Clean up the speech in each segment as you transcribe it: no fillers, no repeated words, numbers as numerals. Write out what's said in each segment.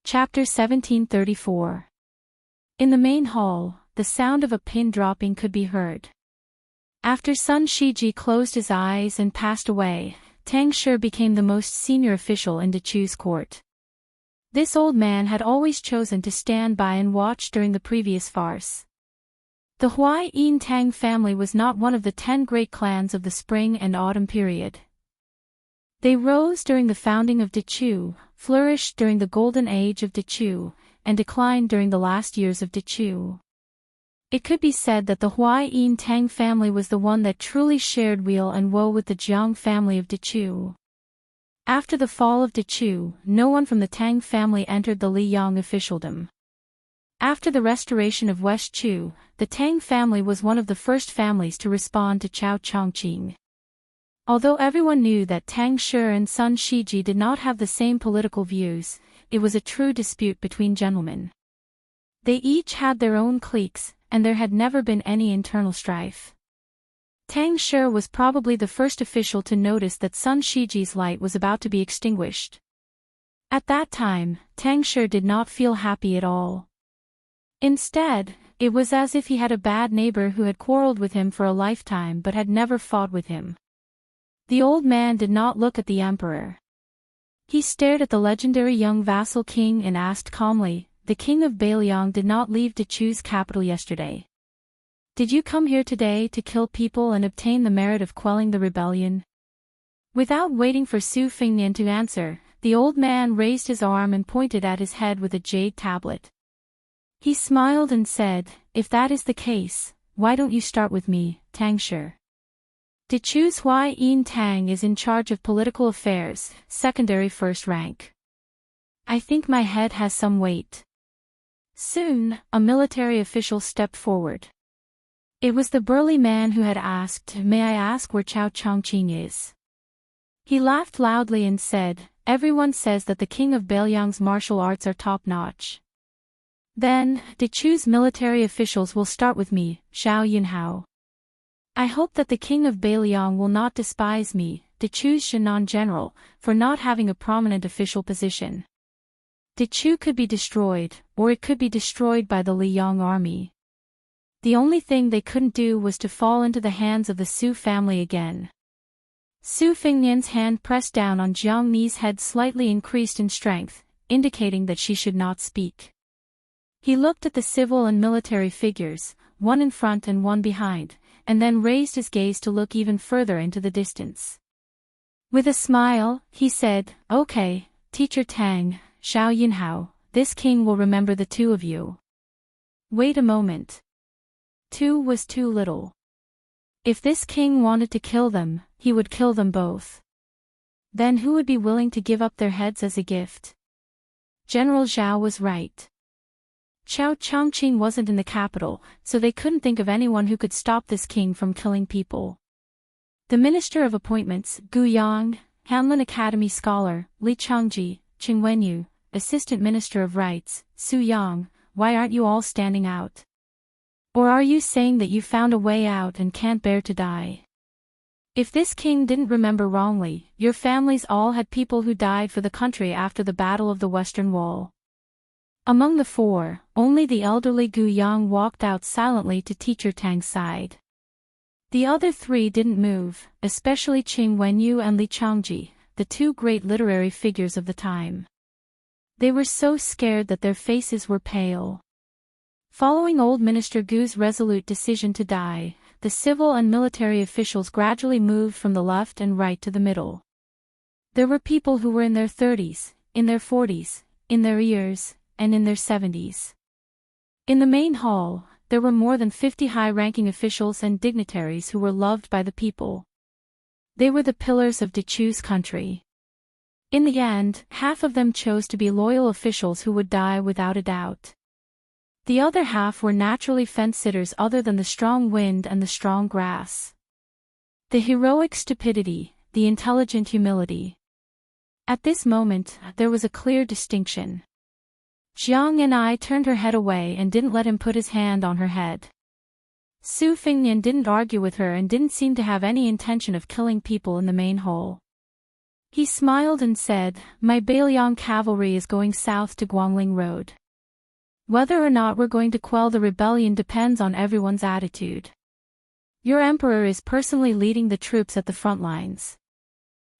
Chapter 1734. In the main hall, the sound of a pin dropping could be heard. After Sun Shiji closed his eyes and passed away, Tang Shi became the most senior official in Dechu's court. This old man had always chosen to stand by and watch during the previous farce. The Huai Yin Tang family was not one of the 10 great clans of the spring and autumn period. They rose during the founding of Dechu, flourished during the golden age of Dechu, and declined during the last years of Dechu. It could be said that the Huai Yin Tang family was the one that truly shared weal and woe with the Jiang family of Dechu. After the fall of Dechu, no one from the Tang family entered the Liyang officialdom. After the restoration of West Chu, the Tang family was one of the first families to respond to Chao Chongqing. Although everyone knew that Tang Shi and Sun Shiji did not have the same political views, it was a true dispute between gentlemen. They each had their own cliques, and there had never been any internal strife. Tang Shi was probably the first official to notice that Sun Shiji's light was about to be extinguished. At that time, Tang Shi did not feel happy at all. Instead, it was as if he had a bad neighbor who had quarreled with him for a lifetime but had never fought with him. The old man did not look at the emperor. He stared at the legendary young vassal king and asked calmly, "The king of Bailiang did not leave Dechu's capital yesterday. Did you come here today to kill people and obtain the merit of quelling the rebellion?" Without waiting for Su Fingnian to answer, the old man raised his arm and pointed at his head with a jade tablet. He smiled and said, "If that is the case, why don't you start with me, Tang Shi? Dechu's Huai Yin Tang is in charge of political affairs, secondary first rank. I think my head has some weight." Soon, a military official stepped forward. It was the burly man who had asked, "May I ask where Chao Chongqing is?" He laughed loudly and said, "Everyone says that the king of Bailiang's martial arts are top-notch. Then, Dechu's military officials will start with me, Xiao Yinhao. I hope that the king of Bailiang will not despise me, Dechu's Shannan general, for not having a prominent official position. Dechu could be destroyed, or it could be destroyed by the Liyang army. The only thing they couldn't do was to fall into the hands of the Su family again." Su Fingnian's hand pressed down on Jiang Ni's head slightly increased in strength, indicating that she should not speak. He looked at the civil and military figures, one in front and one behind, and then raised his gaze to look even further into the distance. With a smile, he said, "Okay, Teacher Tang, Xiao Yinhao, this king will remember the two of you." Wait a moment. 2 was too little. If this king wanted to kill them, he would kill them both. Then who would be willing to give up their heads as a gift? General Zhao was right. Chao Chongqing wasn't in the capital, so they couldn't think of anyone who could stop this king from killing people. The Minister of Appointments, Gu Yang, Hanlin Academy scholar, Li Changji, Qing Wenyu, Assistant Minister of Rights, Su Yang, why aren't you all standing out? Or are you saying that you found a way out and can't bear to die? If this king didn't remember wrongly, your families all had people who died for the country after the Battle of the Western Wall. Among the 4, only the elderly Gu Yang walked out silently to Teacher Tang's side. The other 3 didn't move, especially Qing Wenyu and Li Changji, the 2 great literary figures of the time. They were so scared that their faces were pale. Following old Minister Gu's resolute decision to die, the civil and military officials gradually moved from the left and right to the middle. There were people who were in their 30s, in their 40s, in their years, and in their 70s. In the main hall, there were more than 50 high-ranking officials and dignitaries who were loved by the people. They were the pillars of Dechu's country. In the end, half of them chose to be loyal officials who would die without a doubt. The other half were naturally fence-sitters other than the strong wind and the strong grass. The heroic stupidity, the intelligent humility. At this moment, there was a clear distinction. Jiang and I turned her head away and didn't let him put his hand on her head. Su Fingnian didn't argue with her and didn't seem to have any intention of killing people in the main hall. He smiled and said, "My Bailiang cavalry is going south to Guangling Road. Whether or not we're going to quell the rebellion depends on everyone's attitude. Your emperor is personally leading the troops at the front lines.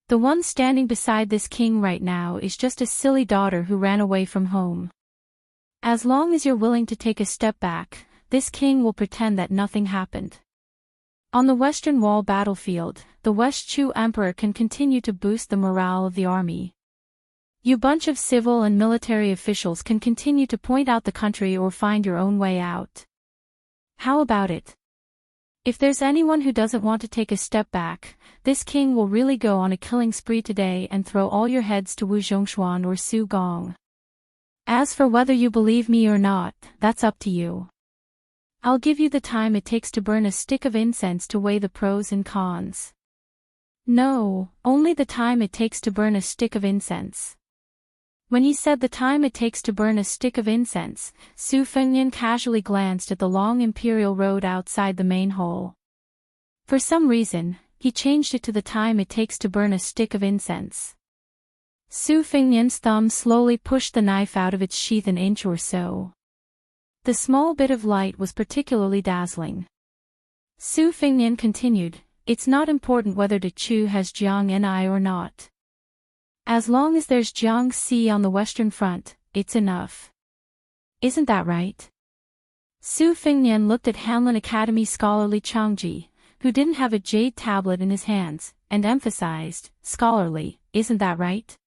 The one standing beside this king right now is just a silly daughter who ran away from home. As long as you're willing to take a step back, this king will pretend that nothing happened." On the Western Wall battlefield, the West Chu emperor can continue to boost the morale of the army. You bunch of civil and military officials can continue to point out the country or find your own way out. How about it? If there's anyone who doesn't want to take a step back, this king will really go on a killing spree today and throw all your heads to Wu Zhongshuan or Su Gong. As for whether you believe me or not, that's up to you. I'll give you the time it takes to burn a stick of incense to weigh the pros and cons. No, only the time it takes to burn a stick of incense. When he said the time it takes to burn a stick of incense, Su Fengnian casually glanced at the long imperial road outside the main hall. For some reason, he changed it to the time it takes to burn a stick of incense. Su Fengnian's thumb slowly pushed the knife out of its sheath an inch or so. The small bit of light was particularly dazzling. Su Fengnian continued, "It's not important whether De Chu has Jiang Ni or not. As long as there's Jiangxi on the Western Front, it's enough. Isn't that right?" Su Fengnian looked at Hanlin Academy scholar Li Changji, who didn't have a jade tablet in his hands, and emphasized, "Scholarly, isn't that right?"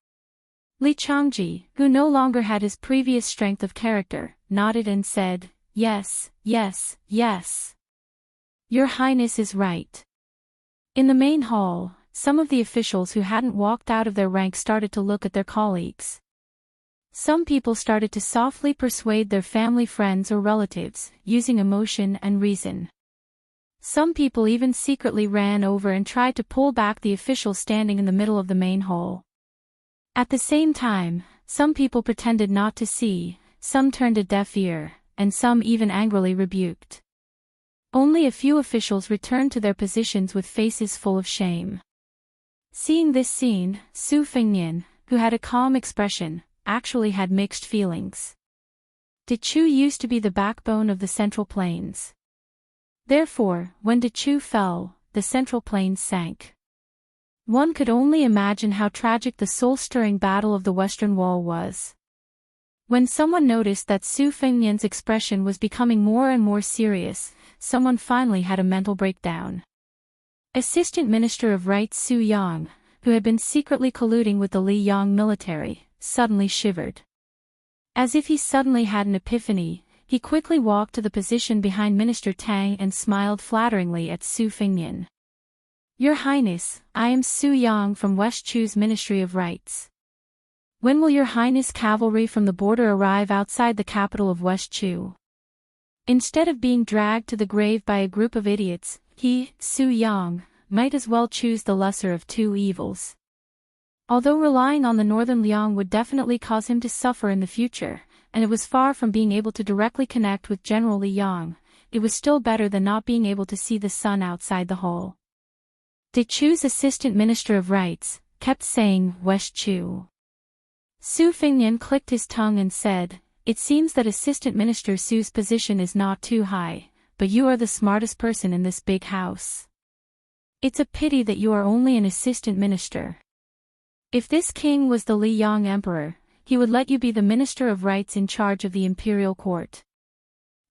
Li Changji, who no longer had his previous strength of character, nodded and said, "Yes, yes, yes. Your Highness is right." In the main hall, some of the officials who hadn't walked out of their ranks started to look at their colleagues. Some people started to softly persuade their family friends or relatives, using emotion and reason. Some people even secretly ran over and tried to pull back the official standing in the middle of the main hall. At the same time, some people pretended not to see, some turned a deaf ear, and some even angrily rebuked. Only a few officials returned to their positions with faces full of shame. Seeing this scene, Su Fengnian, who had a calm expression, actually had mixed feelings. De Chu used to be the backbone of the Central Plains. Therefore, when De Chu fell, the Central Plains sank. One could only imagine how tragic the soul-stirring battle of the Western Wall was. When someone noticed that Su Fengnian's expression was becoming more and more serious, someone finally had a mental breakdown. Assistant Minister of Rights Su Yang, who had been secretly colluding with the Li Yang military, suddenly shivered. As if he suddenly had an epiphany, he quickly walked to the position behind Minister Tang and smiled flatteringly at Su Fengnian. "Your Highness, I am Su Yang from West Chu's Ministry of Rights. When will Your Highness cavalry from the border arrive outside the capital of West Chu?" Instead of being dragged to the grave by a group of idiots, he, Su Yang, might as well choose the lesser of two evils. Although relying on the Northern Liang would definitely cause him to suffer in the future, and it was far from being able to directly connect with General Li Yang, it was still better than not being able to see the sun outside the hall. De Chu's Assistant Minister of Rights kept saying, "West Chu." Su Fengnian clicked his tongue and said, "It seems that Assistant Minister Su's position is not too high, but you are the smartest person in this big house. It's a pity that you are only an assistant minister. If this king was the Li Yang emperor, he would let you be the Minister of Rights in charge of the imperial court."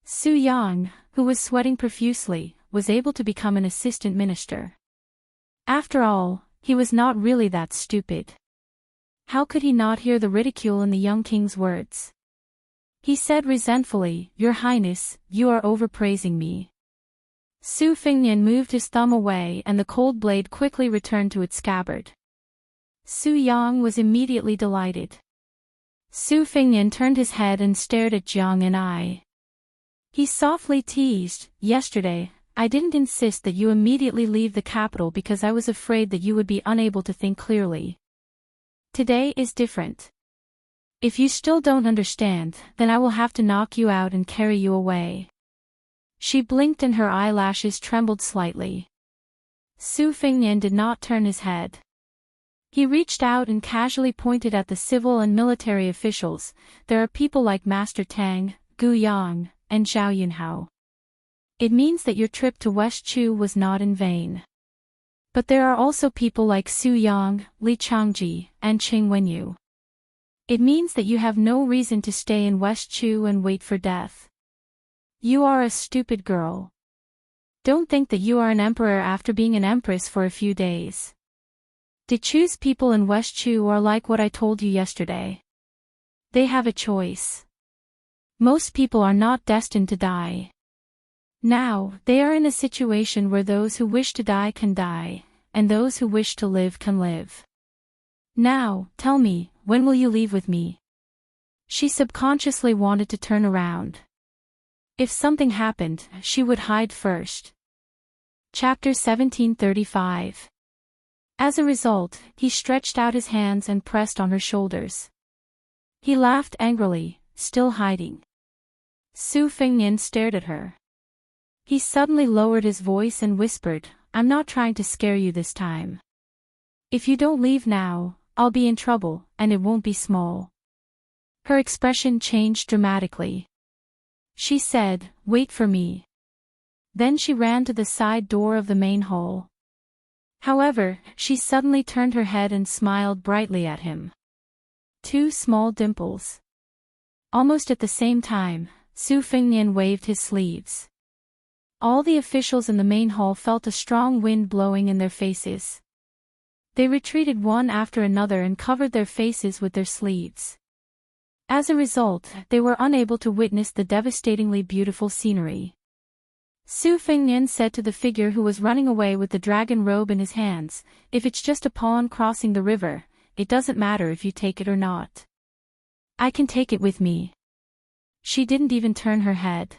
Su Yang, who was sweating profusely, was able to become an assistant minister. After all, he was not really that stupid. How could he not hear the ridicule in the young king's words? He said resentfully, "Your Highness, you are overpraising me." Su Fengnian moved his thumb away and the cold blade quickly returned to its scabbard. Su Yang was immediately delighted. Su Fengnian turned his head and stared at Jiang Ni. He softly teased, "Yesterday, I didn't insist that you immediately leave the capital because I was afraid that you would be unable to think clearly. Today is different. If you still don't understand, then I will have to knock you out and carry you away." She blinked and her eyelashes trembled slightly. Su Fengnian did not turn his head. He reached out and casually pointed at the civil and military officials. There are people like Master Tang, Gu Yang, and Zhao Yunhao. It means that your trip to West Chu was not in vain. But there are also people like Su Yang, Li Changji, and Qing Wenyu. It means that you have no reason to stay in West Chu and wait for death. You are a stupid girl. Don't think that you are an emperor after being an empress for a few days. The Chu's people in West Chu are like what I told you yesterday. They have a choice. Most people are not destined to die. Now, they are in a situation where those who wish to die can die, and those who wish to live can live. Now, tell me, when will you leave with me? She subconsciously wanted to turn around. If something happened, she would hide first. Chapter 1735. As a result, he stretched out his hands and pressed on her shoulders. He laughed angrily, still hiding. Su Fengnian stared at her. He suddenly lowered his voice and whispered, "I'm not trying to scare you this time. If you don't leave now, I'll be in trouble, and it won't be small." Her expression changed dramatically. She said, "Wait for me." Then she ran to the side door of the main hall. However, she suddenly turned her head and smiled brightly at him. Two small dimples. Almost at the same time, Su Fengnian waved his sleeves. All the officials in the main hall felt a strong wind blowing in their faces. They retreated one after another and covered their faces with their sleeves. As a result, they were unable to witness the devastatingly beautiful scenery. Su Fengnian said to the figure who was running away with the dragon robe in his hands, "If it's just a pawn crossing the river, it doesn't matter if you take it or not. I can take it with me." She didn't even turn her head.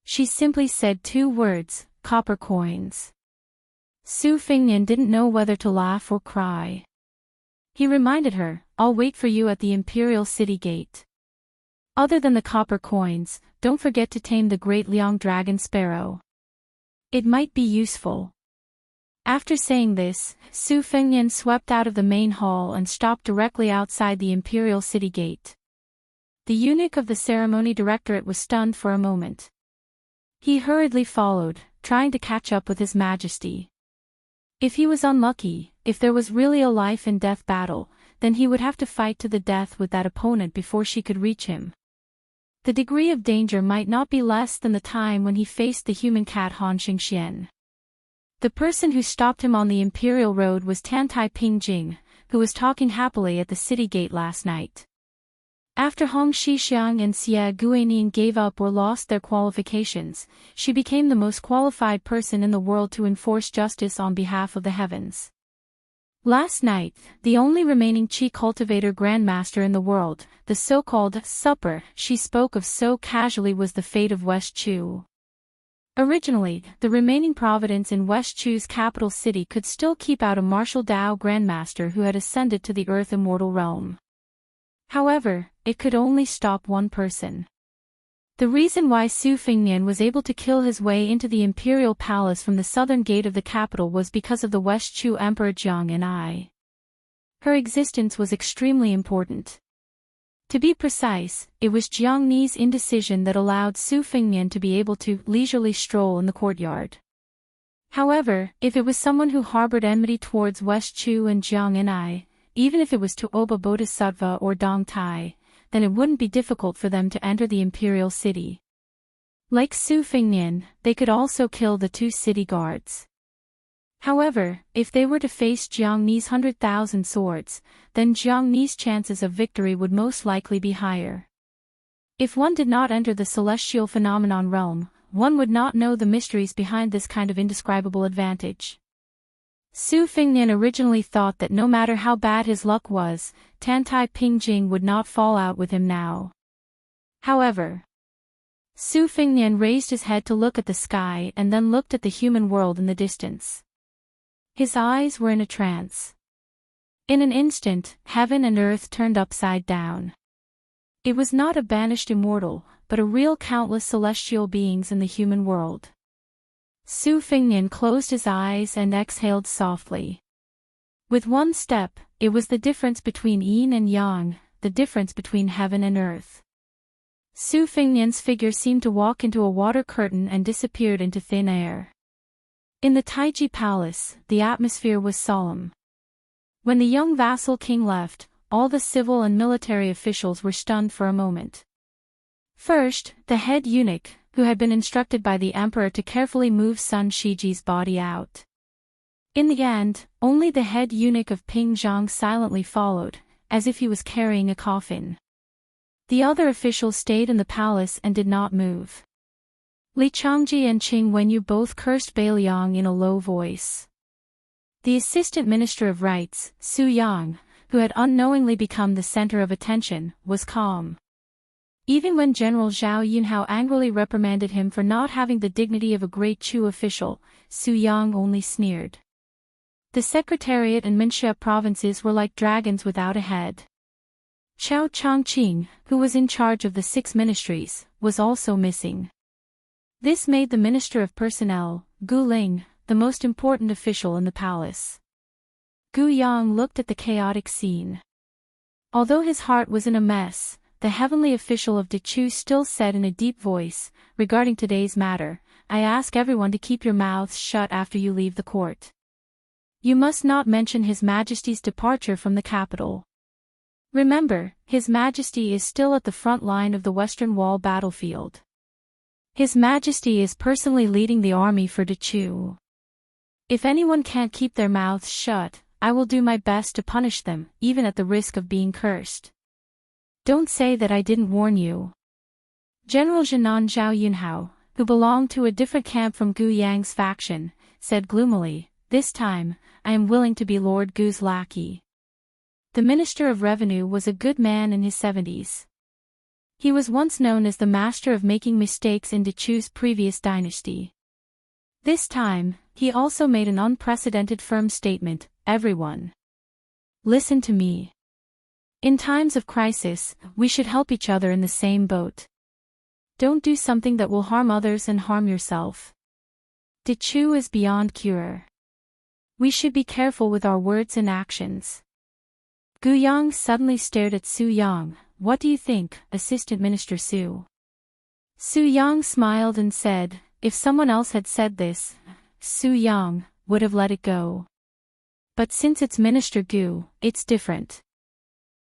She simply said two words, "copper coins." Su Fengnian didn't know whether to laugh or cry. He reminded her, "I'll wait for you at the Imperial City Gate. Other than the copper coins, don't forget to tame the great Liang dragon sparrow. It might be useful." After saying this, Su Fengnian swept out of the main hall and stopped directly outside the Imperial City Gate. The eunuch of the ceremony directorate was stunned for a moment. He hurriedly followed, trying to catch up with His Majesty. If he was unlucky, if there was really a life-and-death battle, then he would have to fight to the death with that opponent before she could reach him. The degree of danger might not be less than the time when he faced the human cat Han Xingxian. The person who stopped him on the Imperial Road was Tantai Pingjing, who was talking happily at the city gate last night. After Hong Shixiang and Xie Guanyin gave up or lost their qualifications, she became the most qualified person in the world to enforce justice on behalf of the heavens. Last night, the only remaining Qi cultivator grandmaster in the world, the so-called supper she spoke of so casually, was the fate of West Chu. Originally, the remaining province in West Chu's capital city could still keep out a martial Dao grandmaster who had ascended to the earth immortal realm. However, it could only stop one person. The reason why Su Fengnian was able to kill his way into the imperial palace from the southern gate of the capital was because of the West Chu Emperor Jiang and I. Her existence was extremely important. To be precise, it was Jiang Ni's indecision that allowed Su Fengnian to be able to leisurely stroll in the courtyard. However, if it was someone who harbored enmity towards West Chu and Jiang and I, even if it was Tuoba Bodhisattva or Dong Tai, then it wouldn't be difficult for them to enter the imperial city. Like Su Fengnian, they could also kill the two city guards. However, if they were to face Jiang Ni's 100,000 swords, then Jiang Ni's chances of victory would most likely be higher. If one did not enter the celestial phenomenon realm, one would not know the mysteries behind this kind of indescribable advantage. Su Fengnian originally thought that no matter how bad his luck was, Tantai Pingjing would not fall out with him now. However, Su Fengnian raised his head to look at the sky and then looked at the human world in the distance. His eyes were in a trance. In an instant, heaven and earth turned upside down. It was not a banished immortal, but a real countless celestial beings in the human world. Su Fengnian closed his eyes and exhaled softly. With one step, it was the difference between yin and yang, the difference between heaven and earth. Su Fengnian's figure seemed to walk into a water curtain and disappeared into thin air. In the Taiji Palace, the atmosphere was solemn. When the young vassal king left, all the civil and military officials were stunned for a moment. First, the head eunuch, who had been instructed by the emperor to carefully move Sun Shiji's body out. In the end, only the head eunuch of Pingzhang silently followed, as if he was carrying a coffin. The other officials stayed in the palace and did not move. Li Changji and Qing Wenyu both cursed Beiliang in a low voice. The assistant minister of rites, Su Yang, who had unknowingly become the center of attention, was calm. Even when General Zhao Yunhao angrily reprimanded him for not having the dignity of a great Chu official, Su Yang only sneered. The Secretariat and Minxia provinces were like dragons without a head. Qiao Changqing, who was in charge of the 6 ministries, was also missing. This made the Minister of Personnel, Gu Ling, the most important official in the palace. Gu Yang looked at the chaotic scene. Although his heart was in a mess, the heavenly official of Dechu still said in a deep voice, "Regarding today's matter, I ask everyone to keep your mouths shut after you leave the court. You must not mention His Majesty's departure from the capital. Remember, His Majesty is still at the front line of the Western Wall battlefield. His Majesty is personally leading the army for Dechu. If anyone can't keep their mouths shut, I will do my best to punish them, even at the risk of being cursed. Don't say that I didn't warn you." General Jinan Zhao Yunhao, who belonged to a different camp from Gu Yang's faction, said gloomily, "This time, I am willing to be Lord Gu's lackey." The Minister of Revenue was a good man in his 70s. He was once known as the master of making mistakes in Dechu's previous dynasty. This time, he also made an unprecedented firm statement, "Everyone, listen to me. In times of crisis, we should help each other in the same boat. Don't do something that will harm others and harm yourself. Dechu is beyond cure. We should be careful with our words and actions." Gu Yang suddenly stared at Su Yang. "What do you think, Assistant Minister Su?" Su Yang smiled and said, "If someone else had said this, Su Yang would have let it go. But since it's Minister Gu, it's different."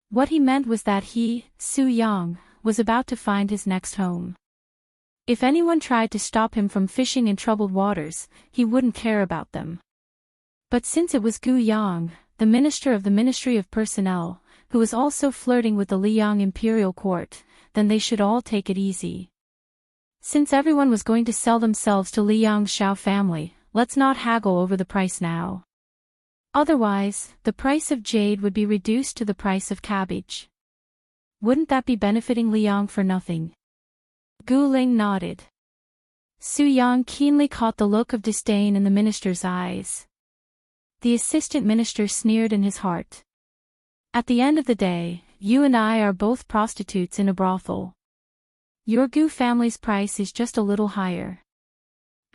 What he meant was that he, Su Yang, was about to find his next home. If anyone tried to stop him from fishing in troubled waters, he wouldn't care about them. But since it was Gu Yang, the minister of the Ministry of Personnel, who was also flirting with the Liang Imperial Court, then they should all take it easy. Since everyone was going to sell themselves to Liang's Shao family, let's not haggle over the price now. Otherwise, the price of jade would be reduced to the price of cabbage. Wouldn't that be benefiting Liang for nothing? Gu Ling nodded. Su Yang keenly caught the look of disdain in the minister's eyes. The assistant minister sneered in his heart. "At the end of the day, you and I are both prostitutes in a brothel. Your Gu family's price is just a little higher.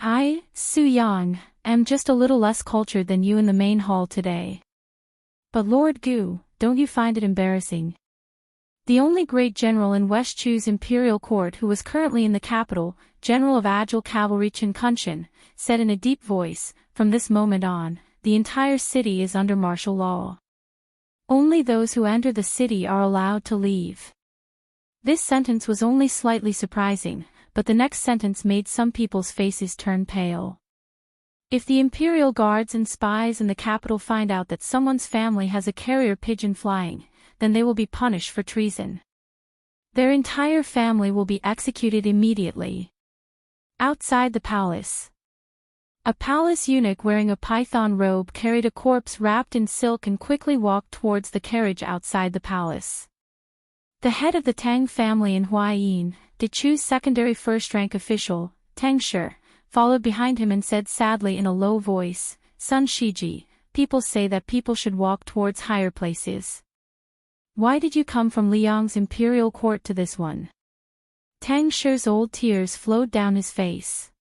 I, Su Yang, am just a little less cultured than you in the main hall today. But Lord Gu, don't you find it embarrassing?" The only great general in West Chu's imperial court who was currently in the capital, General of Agile Cavalry Chen Kunshan, said in a deep voice, "From this moment on, the entire city is under martial law. Only those who enter the city are allowed to leave." This sentence was only slightly surprising, but the next sentence made some people's faces turn pale. If the imperial guards and spies in the capital find out that someone's family has a carrier pigeon flying, then they will be punished for treason. Their entire family will be executed immediately. Outside the palace, a palace eunuch wearing a python robe carried a corpse wrapped in silk and quickly walked towards the carriage outside the palace. The head of the Tang family in Huaiyin, Dechu's secondary first-rank official, Tang Shi, followed behind him and said sadly in a low voice, "Sun Shiji, people say that people should walk towards higher places. Why did you come from Liang's imperial court to this one?" Tang Shi's old tears flowed down his face.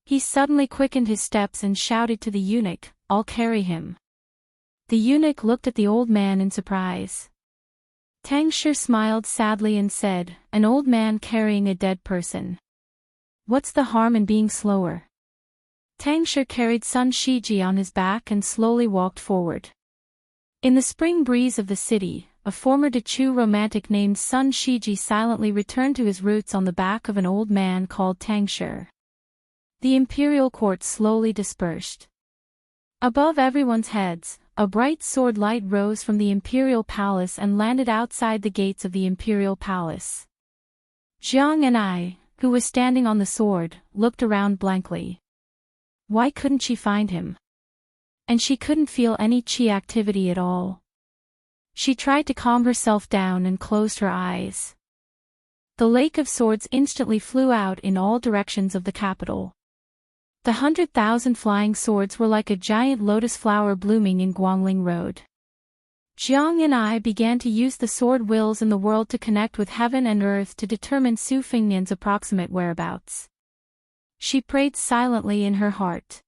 He suddenly quickened his steps and shouted to the eunuch, "I'll carry him." The eunuch looked at the old man in surprise. Tang Shi smiled sadly and said, "An old man carrying a dead person. What's the harm in being slower?" Tang Shi carried Sun Shiji on his back and slowly walked forward. In the spring breeze of the city, a former Dechu romantic named Sun Shiji silently returned to his roots on the back of an old man called Tang Shi. The imperial court slowly dispersed. Above everyone's heads, a bright sword light rose from the imperial palace and landed outside the gates of the imperial palace. Jiang and I, who was standing on the sword, looked around blankly. Why couldn't she find him? And she couldn't feel any chi activity at all. She tried to calm herself down and closed her eyes. The lake of swords instantly flew out in all directions of the capital. The 100,000 flying swords were like a giant lotus flower blooming in Guangling Road. Jiang and I began to use the sword wills in the world to connect with heaven and earth to determine Su Fengnian's approximate whereabouts. She prayed silently in her heart.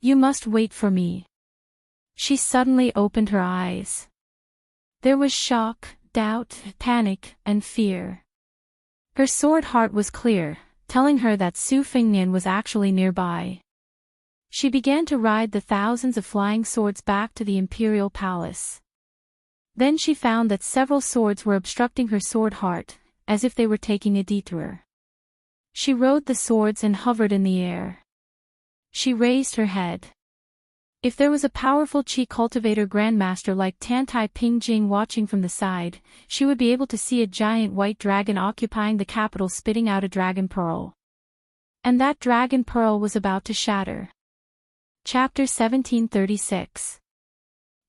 "You must wait for me." She suddenly opened her eyes. There was shock, doubt, panic, and fear. Her sword heart was clear, telling her that Su Fengnian was actually nearby. She began to ride the thousands of flying swords back to the imperial palace. Then she found that several swords were obstructing her sword heart, as if they were taking a detour. She rode the swords and hovered in the air. She raised her head. If there was a powerful Qi cultivator grandmaster like Tantai Pingjing watching from the side, she would be able to see a giant white dragon occupying the capital spitting out a dragon pearl. And that dragon pearl was about to shatter. Chapter 1736.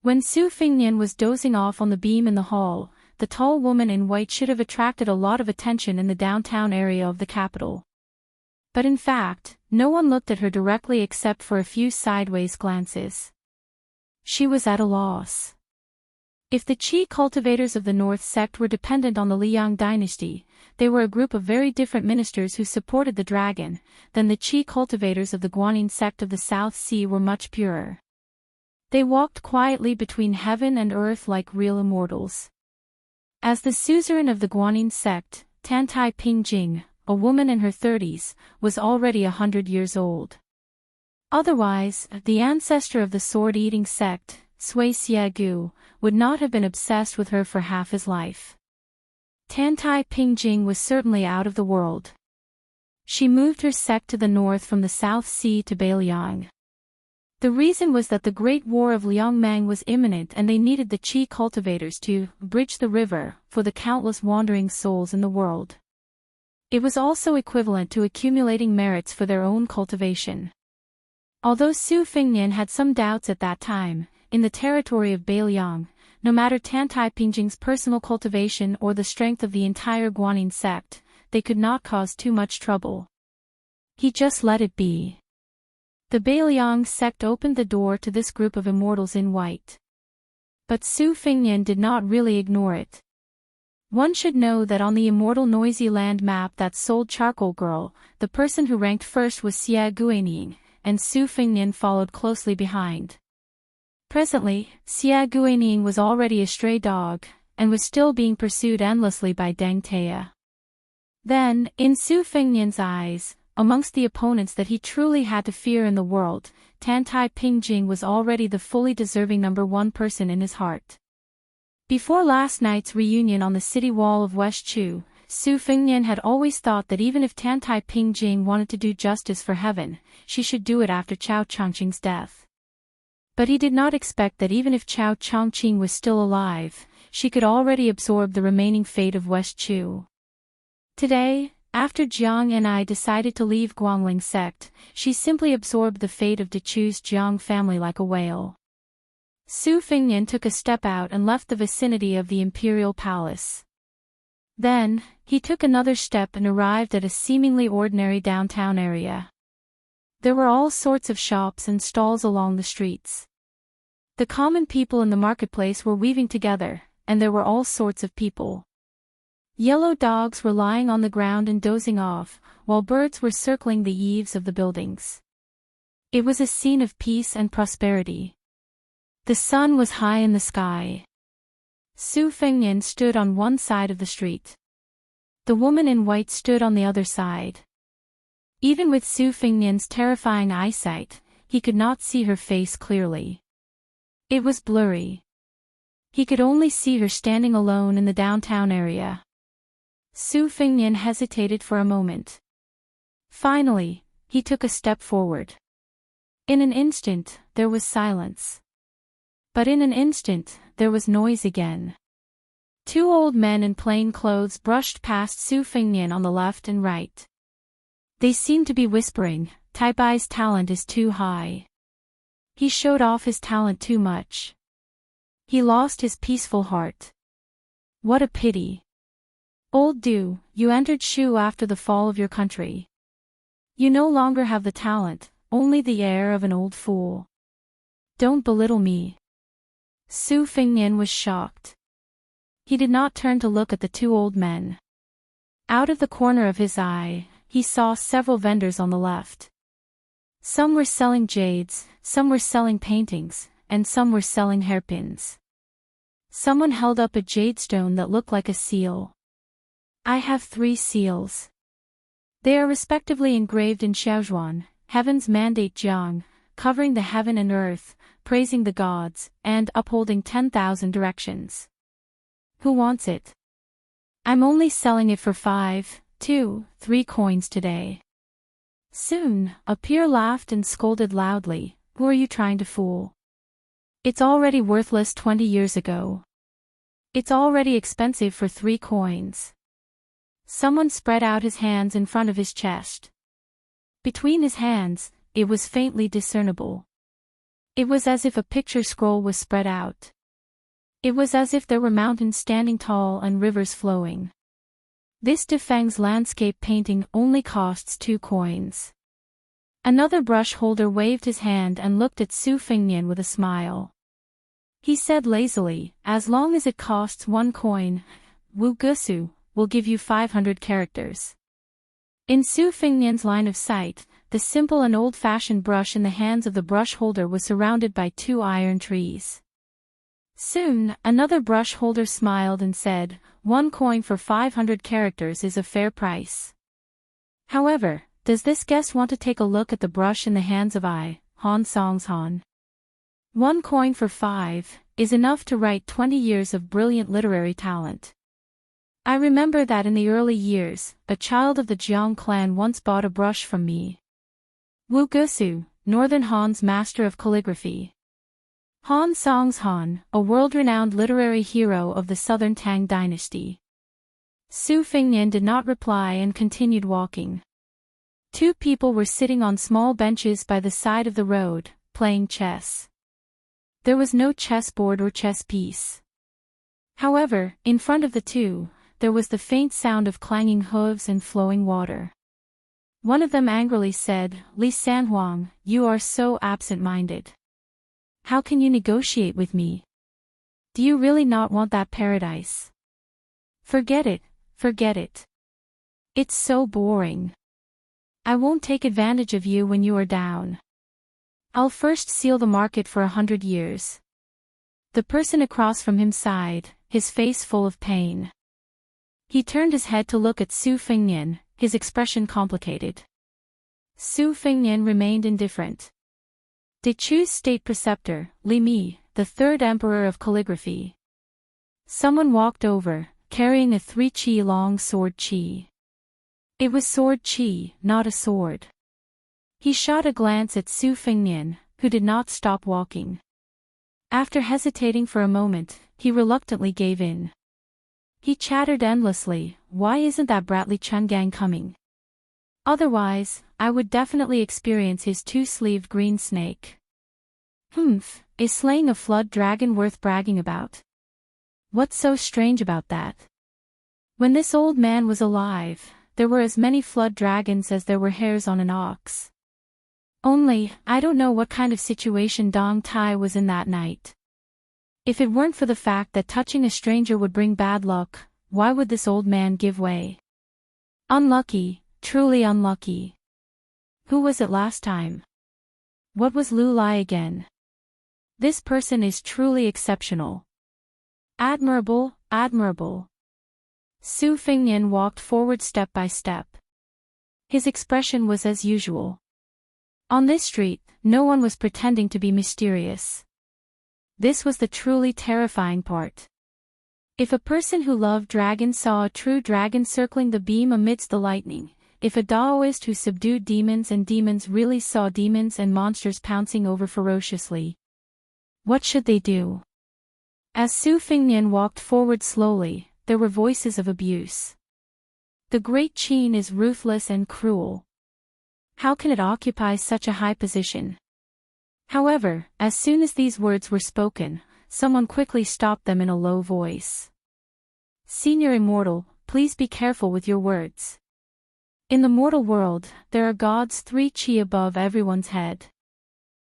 When Su Fengnian was dozing off on the beam in the hall, the tall woman in white should have attracted a lot of attention in the downtown area of the capital. But in fact, no one looked at her directly except for a few sideways glances. She was at a loss. If the Qi cultivators of the North sect were dependent on the Liang dynasty, they were a group of very different ministers who supported the dragon, then the Qi cultivators of the Guanyin sect of the South Sea were much purer. They walked quietly between heaven and earth like real immortals. As the suzerain of the Guanyin sect, Tantai Pingjing, a woman in her 30s, was already 100 years old. Otherwise, the ancestor of the sword-eating sect, Sui Xiegu, would not have been obsessed with her for half his life. Tantai Pingjing was certainly out of the world. She moved her sect to the north from the South Sea to Beiliang. The reason was that the Great War of Liangmang was imminent and they needed the Qi cultivators to bridge the river for the countless wandering souls in the world. It was also equivalent to accumulating merits for their own cultivation. Although Su Fengnian had some doubts at that time, in the territory of Beiliang, no matter Tantai Pingjing's personal cultivation or the strength of the entire Guanyin sect, they could not cause too much trouble. He just let it be. The Beiliang sect opened the door to this group of immortals in white. But Su Fengnian did not really ignore it. One should know that on the immortal noisy land map that sold Charcoal Girl, the person who ranked first was Xie Guanyin, and Su Fengnian followed closely behind. Presently, Xie Guanyin was already a stray dog, and was still being pursued endlessly by Deng Tea. Then, in Su Fengnian's eyes, amongst the opponents that he truly had to fear in the world, Tantai Pingjing was already the fully deserving #1 person in his heart. Before last night's reunion on the city wall of West Chu, Su Fengnian had always thought that even if Tantai Pingjing wanted to do justice for heaven, she should do it after Chao Chongqing's death. But he did not expect that even if Chao Chongqing was still alive, she could already absorb the remaining fate of West Chu. Today, after Jiang and I decided to leave Guangling sect, she simply absorbed the fate of Dechu's Jiang family like a whale. Su Fengnian took a step out and left the vicinity of the imperial palace. Then, he took another step and arrived at a seemingly ordinary downtown area. There were all sorts of shops and stalls along the streets. The common people in the marketplace were weaving together, and there were all sorts of people. Yellow dogs were lying on the ground and dozing off, while birds were circling the eaves of the buildings. It was a scene of peace and prosperity. The sun was high in the sky. Su Fengnian stood on one side of the street. The woman in white stood on the other side. Even with Su Fengnian's terrifying eyesight, he could not see her face clearly. It was blurry. He could only see her standing alone in the downtown area. Su Fengnian hesitated for a moment. Finally, he took a step forward. In an instant, there was silence. But in an instant, there was noise again. Two old men in plain clothes brushed past Su Fengnian on the left and right. They seemed to be whispering, "Tai Bai's talent is too high. He showed off his talent too much. He lost his peaceful heart. What a pity. Old Du, you entered Shu after the fall of your country. You no longer have the talent, only the air of an old fool. Don't belittle me." Su Fengnian was shocked. He did not turn to look at the two old men. Out of the corner of his eye, he saw several vendors on the left. Some were selling jades, some were selling paintings, and some were selling hairpins. Someone held up a jade stone that looked like a seal. "I have 3 seals. They are respectively engraved in Xiaozhuan, Heaven's Mandate Jiang, covering the heaven and earth, praising the gods, and upholding 10,000 directions. Who wants it? I'm only selling it for 5, 2, 3 coins today." Soon, a peer laughed and scolded loudly, "Who are you trying to fool? It's already worthless 20 years ago. It's already expensive for 3 coins. Someone spread out his hands in front of his chest. Between his hands, it was faintly discernible. It was as if a picture scroll was spread out. It was as if there were mountains standing tall and rivers flowing. This Defeng's landscape painting only costs 2 coins. Another brush holder waved his hand and looked at Su Fengnian with a smile. He said lazily, "As long as it costs 1 coin, Wu Gusu will give you 500 characters." In Su Fengnian's line of sight, the simple and old-fashioned brush in the hands of the brush holder was surrounded by 2 iron trees. Soon, another brush holder smiled and said, "1 coin for 500 characters is a fair price. However, does this guest want to take a look at the brush in the hands of Han Songshan? 1 coin for 5 is enough to write 20 years of brilliant literary talent. I remember that in the early years, a child of the Jiang clan once bought a brush from me. Wu Gusu, Northern Han's master of calligraphy. Han Songshan, a world-renowned literary hero of the Southern Tang dynasty." Su Fengnian did not reply and continued walking. 2 people were sitting on small benches by the side of the road, playing chess. There was no chessboard or chess piece. However, in front of the 2, there was the faint sound of clanging hooves and flowing water. One of them angrily said, "Li Sanhuang, you are so absent-minded. How can you negotiate with me? Do you really not want that paradise? Forget it, forget it. It's so boring. I won't take advantage of you when you are down. I'll first seal the market for 100 years. The person across from him sighed, his face full of pain. He turned his head to look at Su Fengnian, his expression complicated. Su Fengnian remained indifferent. De Chu's state preceptor, Li Mi, the 3rd emperor of calligraphy. Someone walked over, carrying a 3-chi long sword chi. It was sword chi, not a sword. He shot a glance at Su Fengnian, who did not stop walking. After hesitating for a moment, he reluctantly gave in. He chattered endlessly, "Why isn't that brat Li Chungang coming? Otherwise, I would definitely experience his 2-sleeved green snake. Humph, is slaying a flood dragon worth bragging about? What's so strange about that? When this old man was alive, there were as many flood dragons as there were hairs on an ox. Only, I don't know what kind of situation Dong Tai was in that night. If it weren't for the fact that touching a stranger would bring bad luck, why would this old man give way? Unlucky, truly unlucky. Who was it last time? What was Lu Lai again? This person is truly exceptional. Admirable, admirable. Su Fengnian walked forward step by step. His expression was as usual. On this street, no one was pretending to be mysterious. This was the truly terrifying part. If a person who loved dragons saw a true dragon circling the beam amidst the lightning, if a Taoist who subdued demons and demons really saw demons and monsters pouncing over ferociously, what should they do? As Su Fengnian walked forward slowly, there were voices of abuse. The Great Qin is ruthless and cruel. How can it occupy such a high position? However, as soon as these words were spoken, someone quickly stopped them in a low voice. Senior Immortal, please be careful with your words. In the mortal world, there are gods 3 qi above everyone's head.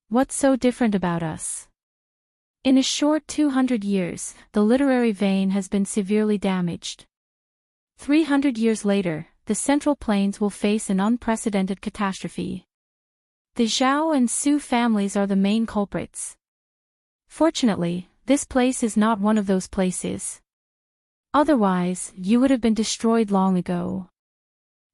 What's so different about us? In a short 200 years, the literary vein has been severely damaged. 300 years later, the Central Plains will face an unprecedented catastrophe. The Zhao and Su families are the main culprits. Fortunately, this place is not one of those places. Otherwise, you would have been destroyed long ago.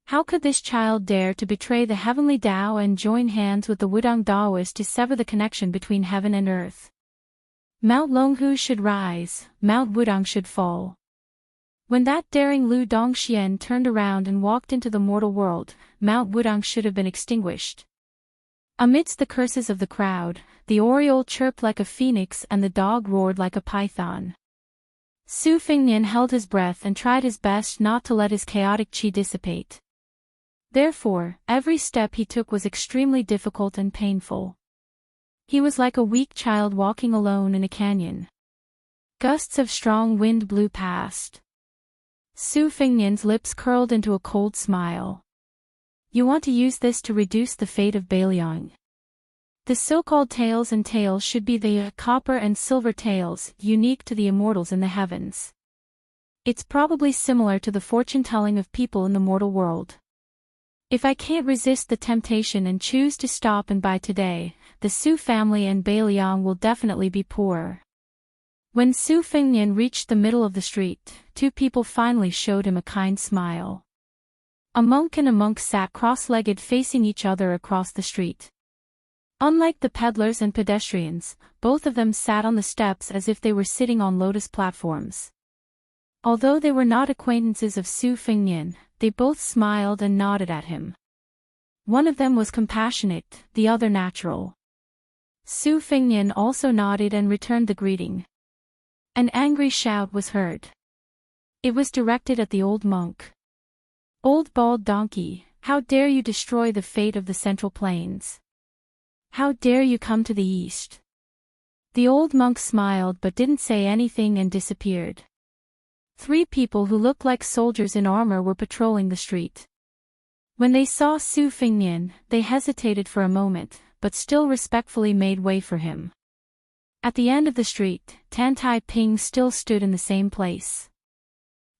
How could this child dare to betray the heavenly Tao and join hands with the Wudang Taoist to sever the connection between heaven and earth? Mount Longhu should rise, Mount Wudang should fall. When that daring Lu Dongxian turned around and walked into the mortal world, Mount Wudang should have been extinguished. Amidst the curses of the crowd, the oriole chirped like a phoenix and the dog roared like a python. Su Fengnian held his breath and tried his best not to let his chaotic qi dissipate. Therefore, every step he took was extremely difficult and painful. He was like a weak child walking alone in a canyon. Gusts of strong wind blew past. Su Fengnian's lips curled into a cold smile. You want to use this to reduce the fate of Beiliang. The so-called tails and tails should be the copper and silver tails, unique to the immortals in the heavens. It's probably similar to the fortune-telling of people in the mortal world. If I can't resist the temptation and choose to stop and buy today, the Su family and Beiliang will definitely be poorer. When Su Fengnian reached the middle of the street, 2 people finally showed him a kind smile. A monk and a monk sat cross-legged facing each other across the street. Unlike the peddlers and pedestrians, both of them sat on the steps as if they were sitting on lotus platforms. Although they were not acquaintances of Su Fengnian, they both smiled and nodded at him. One of them was compassionate, the other natural. Su Fengnian also nodded and returned the greeting. An angry shout was heard. It was directed at the old monk. Old bald donkey, how dare you destroy the fate of the Central Plains? How dare you come to the east? The old monk smiled but didn't say anything and disappeared. 3 people who looked like soldiers in armor were patrolling the street. When they saw Su Fengnian, they hesitated for a moment, but still respectfully made way for him. At the end of the street, Tan Tai Ping still stood in the same place.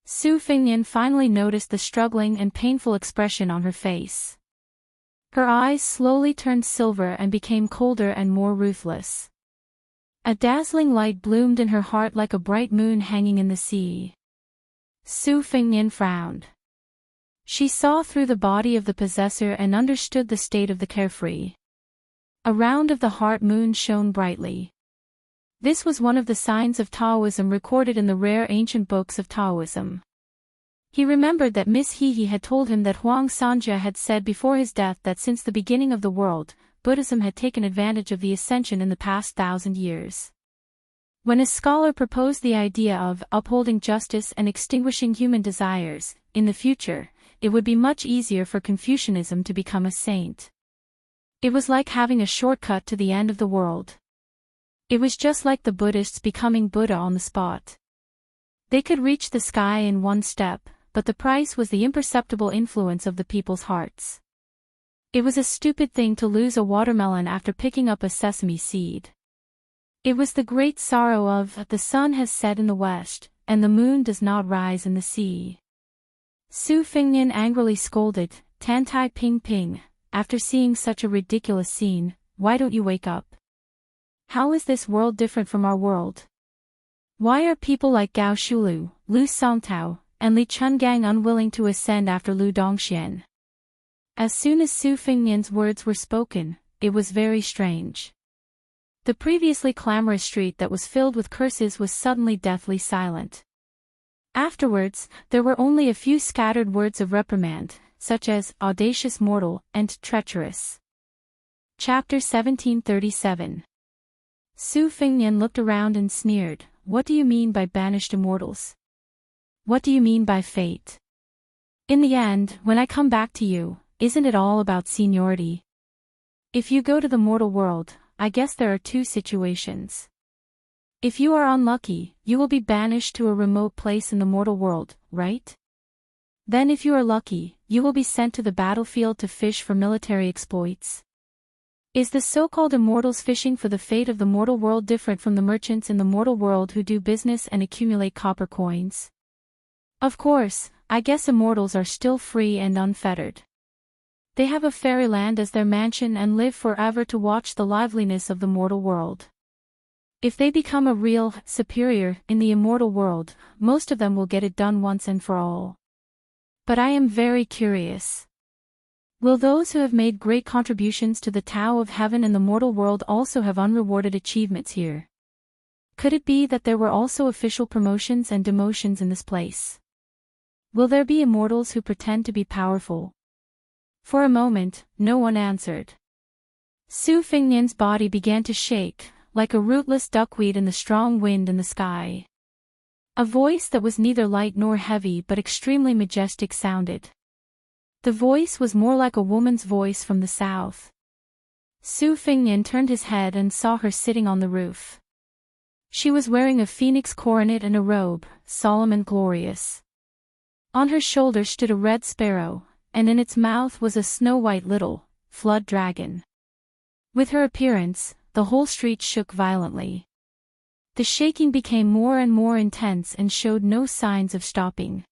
Su Fengnian finally noticed the struggling and painful expression on her face. Her eyes slowly turned silver and became colder and more ruthless. A dazzling light bloomed in her heart like a bright moon hanging in the sea. Su Fengnian frowned. She saw through the body of the possessor and understood the state of the carefree. A round of the heart moon shone brightly. This was one of the signs of Taoism recorded in the rare ancient books of Taoism. He remembered that Miss Hehe had told him that Huang Sanjia had said before his death that since the beginning of the world, Buddhism had taken advantage of the ascension in the past 1,000 years. When a scholar proposed the idea of upholding justice and extinguishing human desires, in the future, it would be much easier for Confucianism to become a saint. It was like having a shortcut to the end of the world. It was just like the Buddhists becoming Buddha on the spot. They could reach the sky in one step, but the price was the imperceptible influence of the people's hearts. It was a stupid thing to lose a watermelon after picking up a sesame seed. It was the great sorrow of the sun has set in the west, and the moon does not rise in the sea. Su Fengnian angrily scolded, Tan Tai Ping Ping, after seeing such a ridiculous scene, why don't you wake up? How is this world different from our world? Why are people like Gao Shulu, Lu Songtao, and Li Chungang unwilling to ascend after Lu Dongxian? As soon as Su Fengnian's words were spoken, it was very strange. The previously clamorous street that was filled with curses was suddenly deathly silent. Afterwards, there were only a few scattered words of reprimand, such as audacious mortal and treacherous. Chapter 1737. Su Fengnian looked around and sneered, "What do you mean by banished immortals? What do you mean by fate? In the end, when I come back to you, isn't it all about seniority? If you go to the mortal world, I guess there are two situations. If you are unlucky, you will be banished to a remote place in the mortal world, right? Then if you are lucky, you will be sent to the battlefield to fish for military exploits. Is the so-called immortals fishing for the fate of the mortal world different from the merchants in the mortal world who do business and accumulate copper coins? Of course, I guess immortals are still free and unfettered. They have a fairyland as their mansion and live forever to watch the liveliness of the mortal world. If they become a real superior in the immortal world, most of them will get it done once and for all. But I am very curious. Will those who have made great contributions to the Tao of Heaven in the mortal world also have unrewarded achievements here? Could it be that there were also official promotions and demotions in this place? Will there be immortals who pretend to be powerful? For a moment, no one answered. Su Fengnian's body began to shake, like a rootless duckweed in the strong wind in the sky. A voice that was neither light nor heavy but extremely majestic sounded. The voice was more like a woman's voice from the south. Su Fengnian turned his head and saw her sitting on the roof. She was wearing a phoenix coronet and a robe, solemn and glorious. On her shoulder stood a red sparrow, and in its mouth was a snow-white little flood dragon. With her appearance, the whole street shook violently. The shaking became more and more intense and showed no signs of stopping.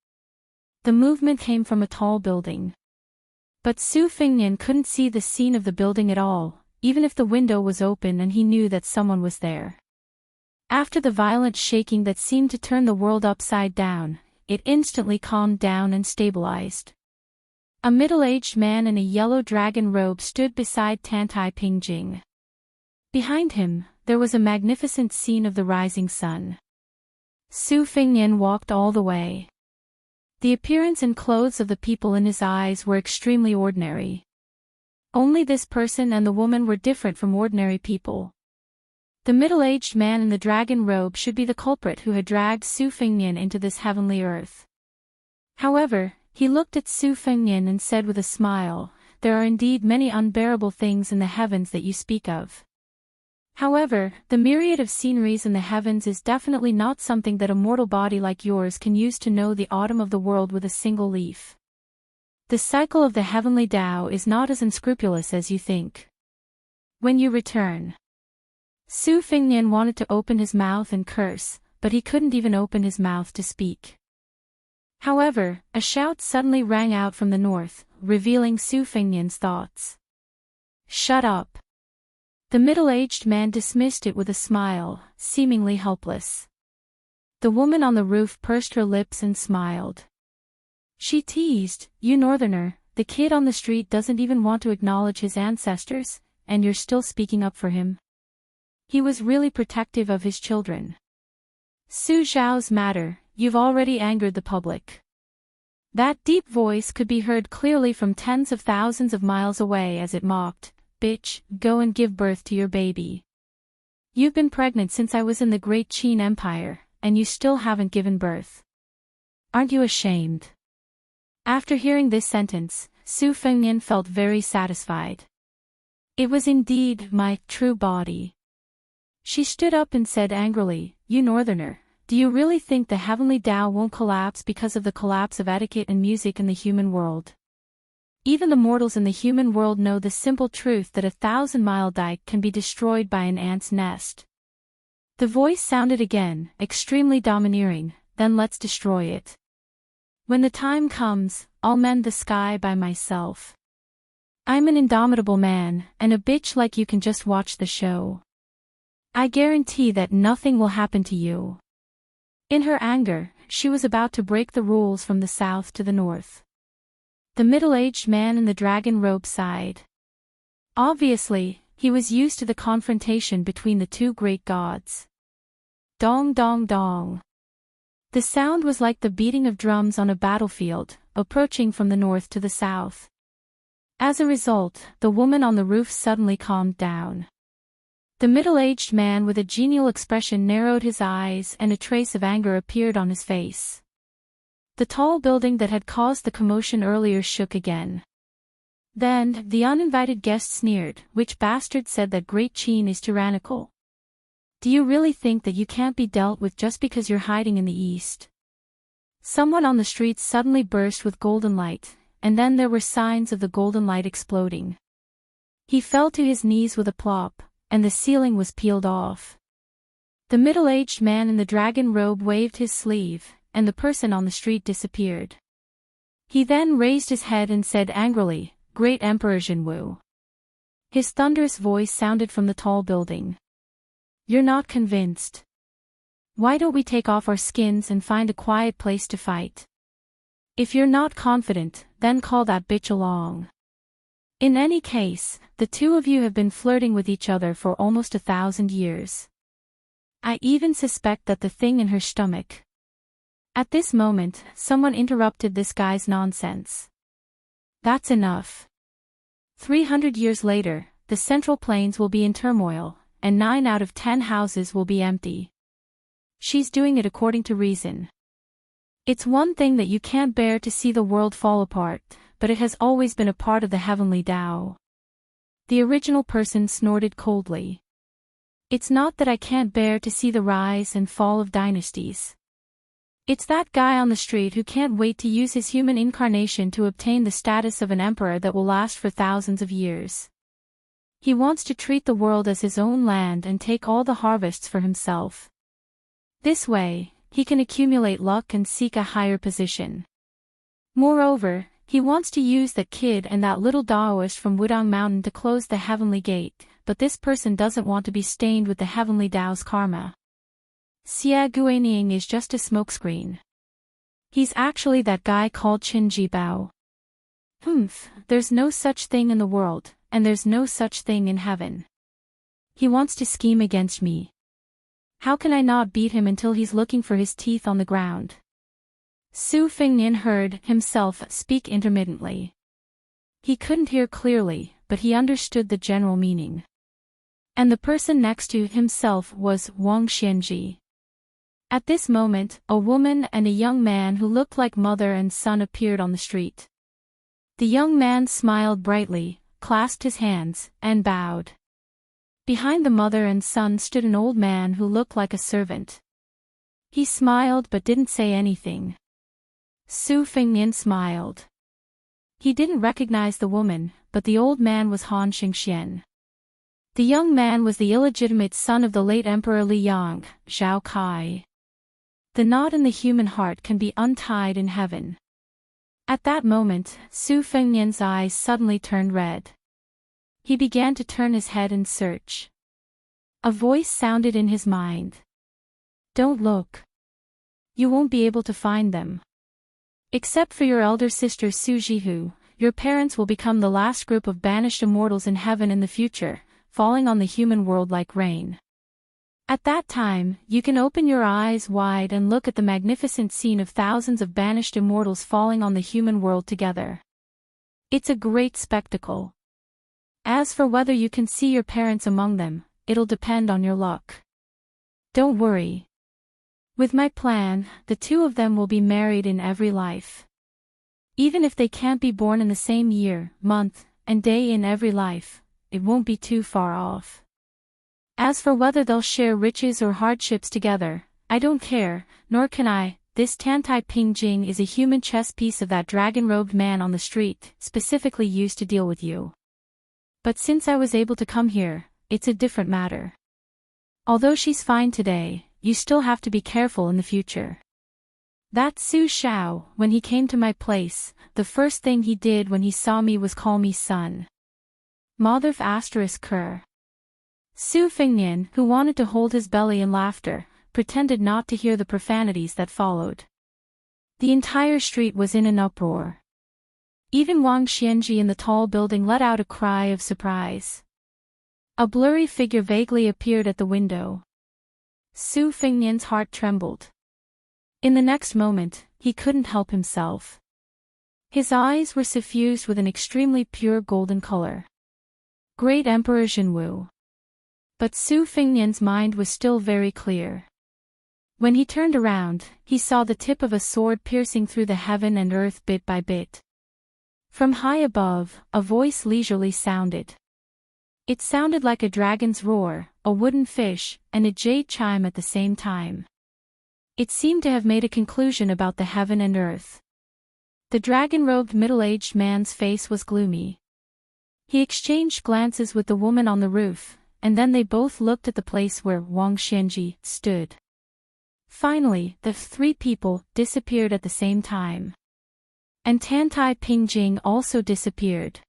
The movement came from a tall building. But Su Fengnian couldn't see the scene of the building at all, even if the window was open and he knew that someone was there. After the violent shaking that seemed to turn the world upside down, it instantly calmed down and stabilized. A middle-aged man in a yellow dragon robe stood beside Tantai Pingjing. Behind him, there was a magnificent scene of the rising sun. Su Fengnian walked all the way. The appearance and clothes of the people in his eyes were extremely ordinary. Only this person and the woman were different from ordinary people. The middle-aged man in the dragon robe should be the culprit who had dragged Su Fengnian into this heavenly earth. However, he looked at Su Fengnian and said with a smile, "There are indeed many unbearable things in the heavens that you speak of. However, the myriad of sceneries in the heavens is definitely not something that a mortal body like yours can use to know the autumn of the world with a single leaf. The cycle of the heavenly Tao is not as unscrupulous as you think. When you return..." Su Fengnian wanted to open his mouth and curse, but he couldn't even open his mouth to speak. However, a shout suddenly rang out from the north, revealing Su Fengnian's thoughts. "Shut up." The middle-aged man dismissed it with a smile, seemingly helpless. The woman on the roof pursed her lips and smiled. She teased, "You northerner, the kid on the street doesn't even want to acknowledge his ancestors, and you're still speaking up for him. He was really protective of his children. Su Zhao's matter, you've already angered the public." That deep voice could be heard clearly from tens of thousands of miles away as it mocked, "Bitch, go and give birth to your baby. You've been pregnant since I was in the Great Qin Empire, and you still haven't given birth. Aren't you ashamed?" After hearing this sentence, Su Fengnian felt very satisfied. It was indeed my true body. She stood up and said angrily, "You northerner, do you really think the heavenly Tao won't collapse because of the collapse of etiquette and music in the human world? Even the mortals in the human world know the simple truth that a 1,000-mile dike can be destroyed by an ant's nest." The voice sounded again, extremely domineering, "Then let's destroy it. When the time comes, I'll mend the sky by myself. I'm an indomitable man, and a bitch like you can just watch the show." I guarantee that nothing will happen to you." In her anger, she was about to break the rules from the south to the north. The middle-aged man in the dragon robe sighed. Obviously, he was used to the confrontation between the two great gods. Dong dong dong. The sound was like the beating of drums on a battlefield, approaching from the north to the south. As a result, the woman on the roof suddenly calmed down. The middle-aged man with a genial expression narrowed his eyes and a trace of anger appeared on his face. The tall building that had caused the commotion earlier shook again. Then, the uninvited guest sneered, "Which bastard said that Great Cheen is tyrannical? Do you really think that you can't be dealt with just because you're hiding in the east?" Someone on the street suddenly burst with golden light, and then there were signs of the golden light exploding. He fell to his knees with a plop, and the ceiling was peeled off. The middle-aged man in the dragon robe waved his sleeve, and the person on the street disappeared. He then raised his head and said angrily, "Great Emperor Jinwu." His thunderous voice sounded from the tall building. "You're not convinced? Why don't we take off our skins and find a quiet place to fight? If you're not confident, then call that bitch along. In any case, the two of you have been flirting with each other for almost 1,000 years. I even suspect that the thing in her stomach." At this moment, someone interrupted this guy's nonsense. "That's enough. 300 years later, the Central Plains will be in turmoil, and 9 out of 10 houses will be empty. She's doing it according to reason. It's one thing that you can't bear to see the world fall apart, but it has always been a part of the heavenly Tao." The original person snorted coldly. "It's not that I can't bear to see the rise and fall of dynasties. It's that guy on the street who can't wait to use his human incarnation to obtain the status of an emperor that will last for thousands of years. He wants to treat the world as his own land and take all the harvests for himself. This way, he can accumulate luck and seek a higher position. Moreover, he wants to use that kid and that little Daoist from Wudang Mountain to close the heavenly gate, but this person doesn't want to be stained with the heavenly Dao's karma. Xia Guining is just a smokescreen. He's actually that guy called Qin Jibao. There's no such thing in the world, and there's no such thing in heaven. He wants to scheme against me. How can I not beat him until he's looking for his teeth on the ground?" Su Fengnian heard himself speak intermittently. He couldn't hear clearly, but he understood the general meaning. And the person next to himself was Wang Xianji. At this moment, a woman and a young man who looked like mother and son appeared on the street. The young man smiled brightly, clasped his hands, and bowed. Behind the mother and son stood an old man who looked like a servant. He smiled but didn't say anything. Su Fengnian smiled. He didn't recognize the woman, but the old man was Han Xingxian. The young man was the illegitimate son of the late Emperor Li Yang, Zhao Kai. The knot in the human heart can be untied in heaven. At that moment, Su Fengnian's eyes suddenly turned red. He began to turn his head and search. A voice sounded in his mind. "Don't look. You won't be able to find them. Except for your elder sister Su Jihu, your parents will become the last group of banished immortals in heaven in the future, falling on the human world like rain. At that time, you can open your eyes wide and look at the magnificent scene of thousands of banished immortals falling on the human world together. It's a great spectacle. As for whether you can see your parents among them, it'll depend on your luck. Don't worry. With my plan, the two of them will be married in every life. Even if they can't be born in the same year, month, and day in every life, it won't be too far off. As for whether they'll share riches or hardships together, I don't care, nor can I. This Tantai Pingjing is a human chess piece of that dragon-robed man on the street, specifically used to deal with you. But since I was able to come here, it's a different matter. Although she's fine today, you still have to be careful in the future. That Su Shao, when he came to my place, the first thing he did when he saw me was call me son. Motherf *Ker. Su Fengnian, who wanted to hold his belly in laughter, pretended not to hear the profanities that followed. The entire street was in an uproar. Even Wang Xianji in the tall building let out a cry of surprise. A blurry figure vaguely appeared at the window. Su Fengnian's heart trembled. In the next moment, he couldn't help himself. His eyes were suffused with an extremely pure golden color. Great Emperor Jinwu. But Su Fengnian's mind was still very clear. When he turned around, he saw the tip of a sword piercing through the heaven and earth bit by bit. From high above, a voice leisurely sounded. It sounded like a dragon's roar, a wooden fish, and a jade chime at the same time. It seemed to have made a conclusion about the heaven and earth. The dragon-robed middle-aged man's face was gloomy. He exchanged glances with the woman on the roof, and then they both looked at the place where Wang Xianji stood. Finally, the three people disappeared at the same time. And Tantai Pingjing also disappeared.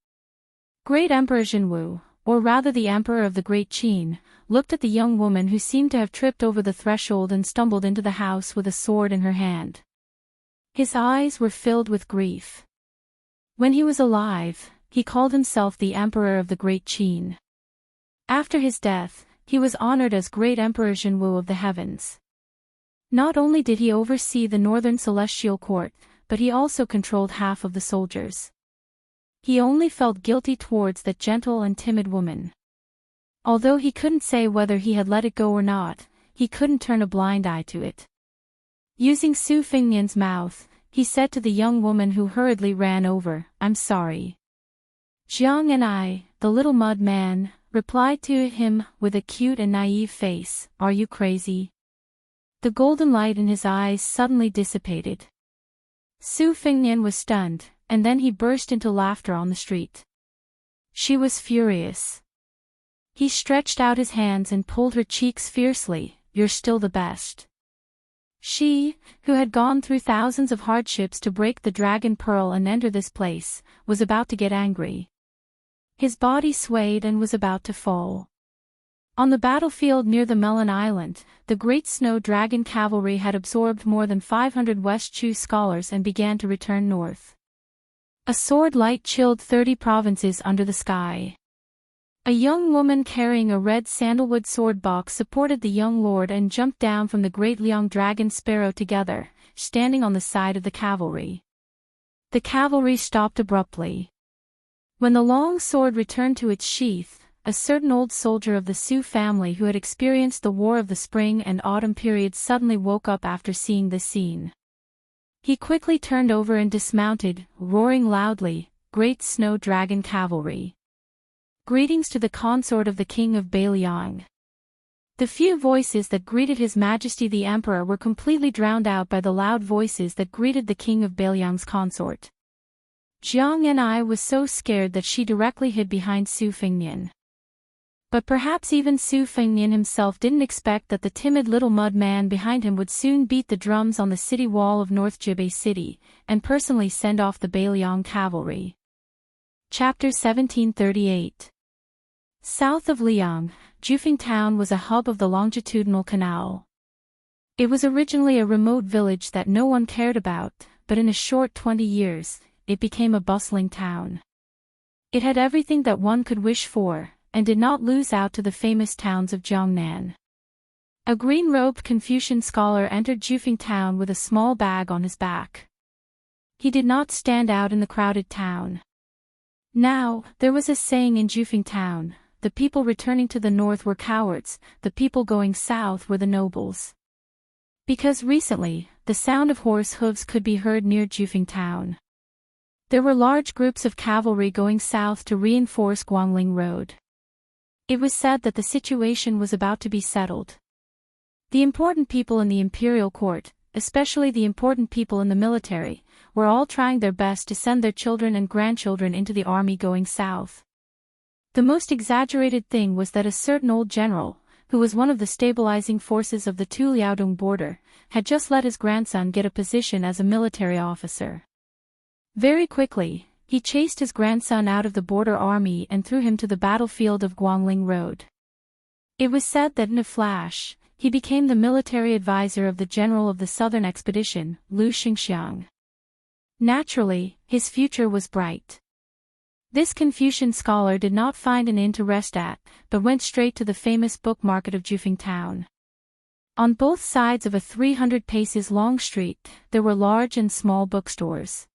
Great Emperor Jinwu, or rather the Emperor of the Great Qin, looked at the young woman who seemed to have tripped over the threshold and stumbled into the house with a sword in her hand. His eyes were filled with grief. When he was alive, he called himself the Emperor of the Great Qin. After his death, he was honored as Great Emperor Jinwu of the Heavens. Not only did he oversee the northern celestial court, but he also controlled half of the soldiers. He only felt guilty towards that gentle and timid woman. Although he couldn't say whether he had let it go or not, he couldn't turn a blind eye to it. Using Su Fengnian's mouth, he said to the young woman who hurriedly ran over, "I'm sorry." Jiang and I, the little mud man, replied to him with a cute and naive face, "Are you crazy?" The golden light in his eyes suddenly dissipated. Su Fengnian was stunned, and then he burst into laughter on the street. She was furious. He stretched out his hands and pulled her cheeks fiercely, "You're still the best." She, who had gone through thousands of hardships to break the dragon pearl and enter this place, was about to get angry. His body swayed and was about to fall. On the battlefield near the Melon Island, the great snow dragon cavalry had absorbed more than 500 West Chu scholars and began to return north. A sword light chilled 30 provinces under the sky. A young woman carrying a red sandalwood sword box supported the young lord and jumped down from the great Liang dragon sparrow together, standing on the side of the cavalry. The cavalry stopped abruptly. When the long sword returned to its sheath, a certain old soldier of the Su family who had experienced the war of the spring and autumn periods suddenly woke up after seeing this scene. He quickly turned over and dismounted, roaring loudly, "Great snow dragon cavalry! Greetings to the consort of the king of Beiliang." The few voices that greeted His Majesty the Emperor were completely drowned out by the loud voices that greeted the king of Beiliang's consort. Jiang and I was so scared that she directly hid behind Su Fengnian. But perhaps even Su Fengnian himself didn't expect that the timid little mud man behind him would soon beat the drums on the city wall of North Jibei City, and personally send off the Beiliang cavalry. Chapter 1738. South of Liang, Jufeng Town was a hub of the longitudinal canal. It was originally a remote village that no one cared about, but in a short 20 years, it became a bustling town. It had everything that one could wish for, and did not lose out to the famous towns of Jiangnan. A green-robed Confucian scholar entered Jufeng Town with a small bag on his back. He did not stand out in the crowded town. Now, there was a saying in Jufeng Town, the people returning to the north were cowards, the people going south were the nobles. Because recently, the sound of horse hooves could be heard near Jufeng Town. There were large groups of cavalry going south to reinforce Guangling Road. It was said that the situation was about to be settled. The important people in the imperial court, especially the important people in the military, were all trying their best to send their children and grandchildren into the army going south. The most exaggerated thing was that a certain old general, who was one of the stabilizing forces of the Tu Liaodong border, had just let his grandson get a position as a military officer. Very quickly, he chased his grandson out of the border army and threw him to the battlefield of Guangling Road. It was said that in a flash, he became the military advisor of the general of the southern expedition, Lu Xingxiang. Naturally, his future was bright. This Confucian scholar did not find an inn to rest at, but went straight to the famous book market of Jufeng Town. On both sides of a 300 paces long street, there were large and small bookstores.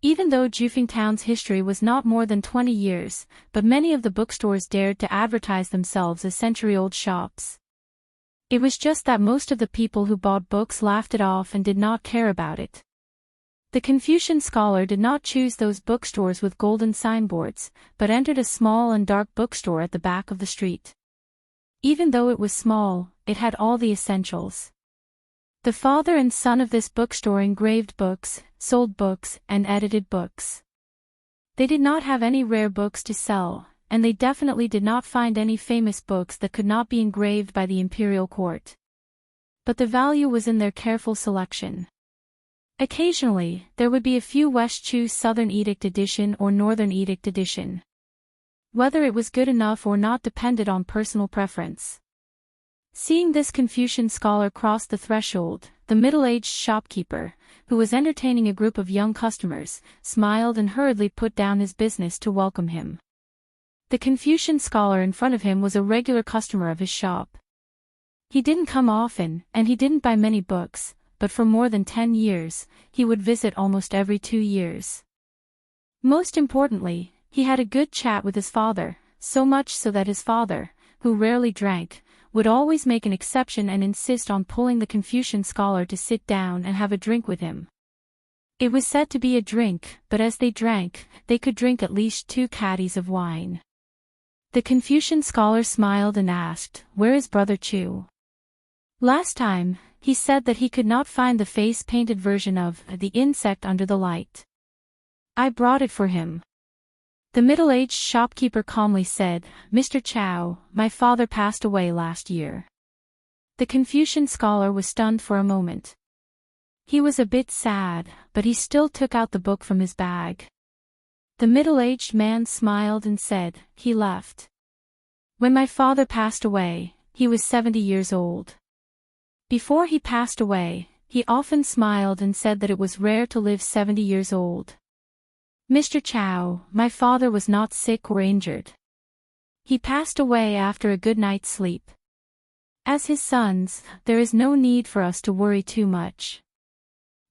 Even though Jufeng Town's history was not more than 20 years, but many of the bookstores dared to advertise themselves as century-old shops. It was just that most of the people who bought books laughed it off and did not care about it. The Confucian scholar did not choose those bookstores with golden signboards, but entered a small and dark bookstore at the back of the street. Even though it was small, it had all the essentials. The father and son of this bookstore engraved books, sold books, and edited books. They did not have any rare books to sell, and they definitely did not find any famous books that could not be engraved by the imperial court. But the value was in their careful selection. Occasionally, there would be a few West Chu's Southern Edict edition or Northern Edict edition. Whether it was good enough or not depended on personal preference. Seeing this Confucian scholar cross the threshold, the middle-aged shopkeeper, who was entertaining a group of young customers, smiled and hurriedly put down his business to welcome him. The Confucian scholar in front of him was a regular customer of his shop. He didn't come often, and he didn't buy many books, but for more than 10 years, he would visit almost every 2 years. Most importantly, he had a good chat with his father, so much so that his father, who rarely drank, would always make an exception and insist on pulling the Confucian scholar to sit down and have a drink with him. It was said to be a drink, but as they drank, they could drink at least 2 caddies of wine. The Confucian scholar smiled and asked, "Where is Brother Chu?" Last time, he said that he could not find the face-painted version of The Insect Under the Light. I brought it for him. The middle-aged shopkeeper calmly said, "Mr. Chow, my father passed away last year." The Confucian scholar was stunned for a moment. He was a bit sad, but he still took out the book from his bag. The middle-aged man smiled and said, "He left. When my father passed away, he was 70 years old. Before he passed away, he often smiled and said that it was rare to live 70 years old. Mr. Chow, my father was not sick or injured. He passed away after a good night's sleep. As his sons, there is no need for us to worry too much.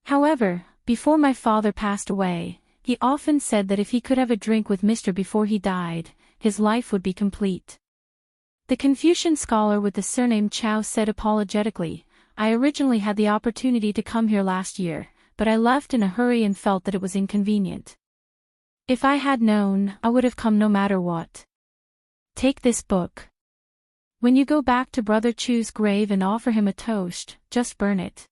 However, before my father passed away, he often said that if he could have a drink with Mr. before he died, his life would be complete." The Confucian scholar with the surname Chow said apologetically, "I originally had the opportunity to come here last year, but I left in a hurry and felt that it was inconvenient. If I had known, I would have come no matter what. Take this book. When you go back to Brother Chu's grave and offer him a toast, just burn it."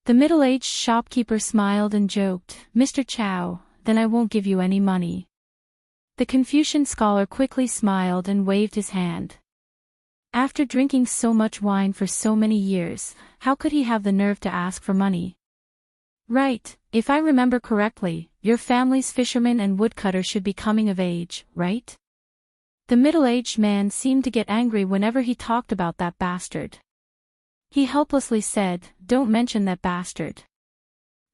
The middle-aged shopkeeper smiled and joked, "Mr. Chow, then I won't give you any money." The Confucian scholar quickly smiled and waved his hand. After drinking so much wine for so many years, how could he have the nerve to ask for money? "Right, if I remember correctly, your family's fisherman and woodcutter should be coming of age, right?" The middle-aged man seemed to get angry whenever he talked about that bastard. He helplessly said, "Don't mention that bastard.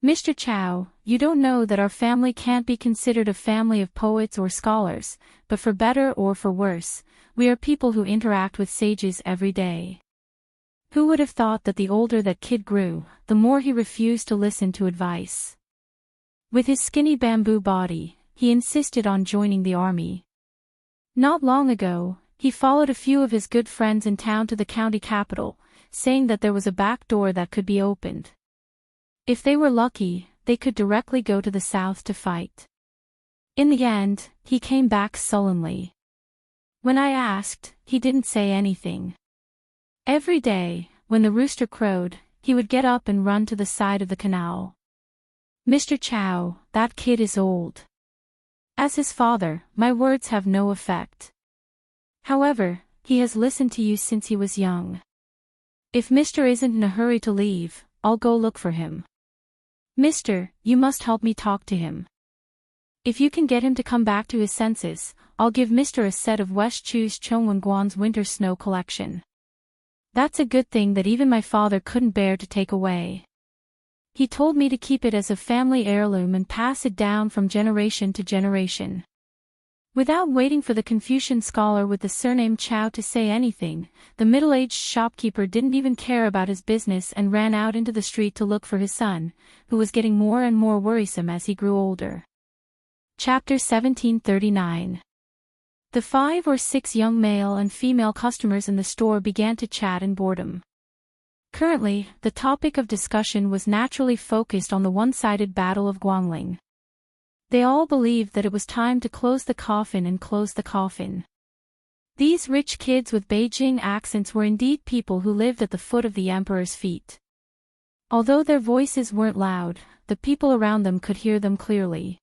Mr. Chow, you don't know that our family can't be considered a family of poets or scholars, but for better or for worse, we are people who interact with sages every day." Who would have thought that the older that kid grew, the more he refused to listen to advice. With his skinny bamboo body, he insisted on joining the army. Not long ago, he followed a few of his good friends in town to the county capital, saying that there was a back door that could be opened. If they were lucky, they could directly go to the south to fight. In the end, he came back sullenly. When I asked, he didn't say anything. Every day, when the rooster crowed, he would get up and run to the side of the canal. "Mr. Chow, that kid is old. As his father, my words have no effect. However, he has listened to you since he was young. If Mr. isn't in a hurry to leave, I'll go look for him. Mister, you must help me talk to him. If you can get him to come back to his senses, I'll give Mr. a set of West Chu's Chongwenguan's winter snow collection. That's a good thing that even my father couldn't bear to take away. He told me to keep it as a family heirloom and pass it down from generation to generation. Without waiting for the Confucian scholar with the surname Chow to say anything, the middle-aged shopkeeper didn't even care about his business and ran out into the street to look for his son, who was getting more and more worrisome as he grew older. Chapter 1739. The 5 or 6 young male and female customers in the store began to chat in boredom. Currently, the topic of discussion was naturally focused on the one-sided Battle of Guangling. They all believed that it was time to close the coffin and close the coffin. These rich kids with Beijing accents were indeed people who lived at the foot of the emperor's feet. Although their voices weren't loud, the people around them could hear them clearly.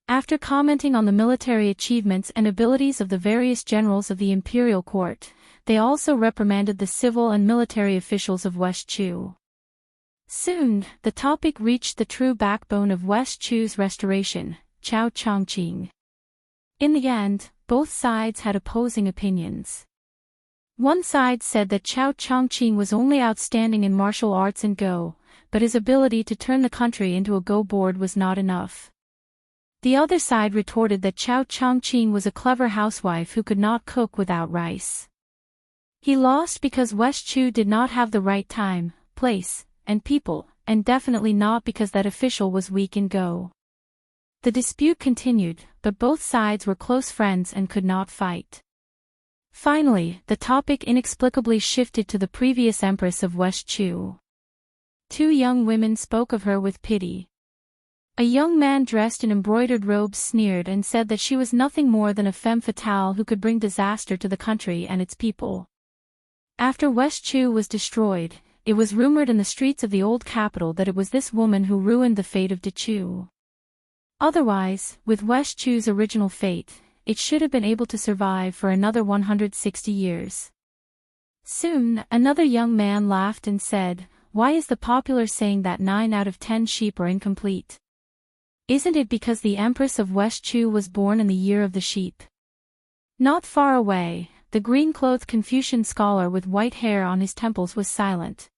After commenting on the military achievements and abilities of the various generals of the imperial court, they also reprimanded the civil and military officials of West Chu. Soon, the topic reached the true backbone of West Chu's restoration, Chao Chongqing. In the end, both sides had opposing opinions. One side said that Chao Chongqing was only outstanding in martial arts and Go, but his ability to turn the country into a Go board was not enough. The other side retorted that Chao Chongqing was a clever housewife who could not cook without rice. He lost because West Chu did not have the right time, place, and people, and definitely not because that official was weak in Go. The dispute continued, but both sides were close friends and could not fight. Finally, the topic inexplicably shifted to the previous empress of West Chu. 2 young women spoke of her with pity. A young man dressed in embroidered robes sneered and said that she was nothing more than a femme fatale who could bring disaster to the country and its people. After West Chu was destroyed, it was rumored in the streets of the old capital that it was this woman who ruined the fate of Dechu. Otherwise, with West Chu's original fate, it should have been able to survive for another 160 years. Soon, another young man laughed and said, "Why is the popular saying that 9 out of 10 sheep are incomplete? Isn't it because the Empress of West Chu was born in the year of the sheep?" Not far away, the green-clothed Confucian scholar with white hair on his temples was silent.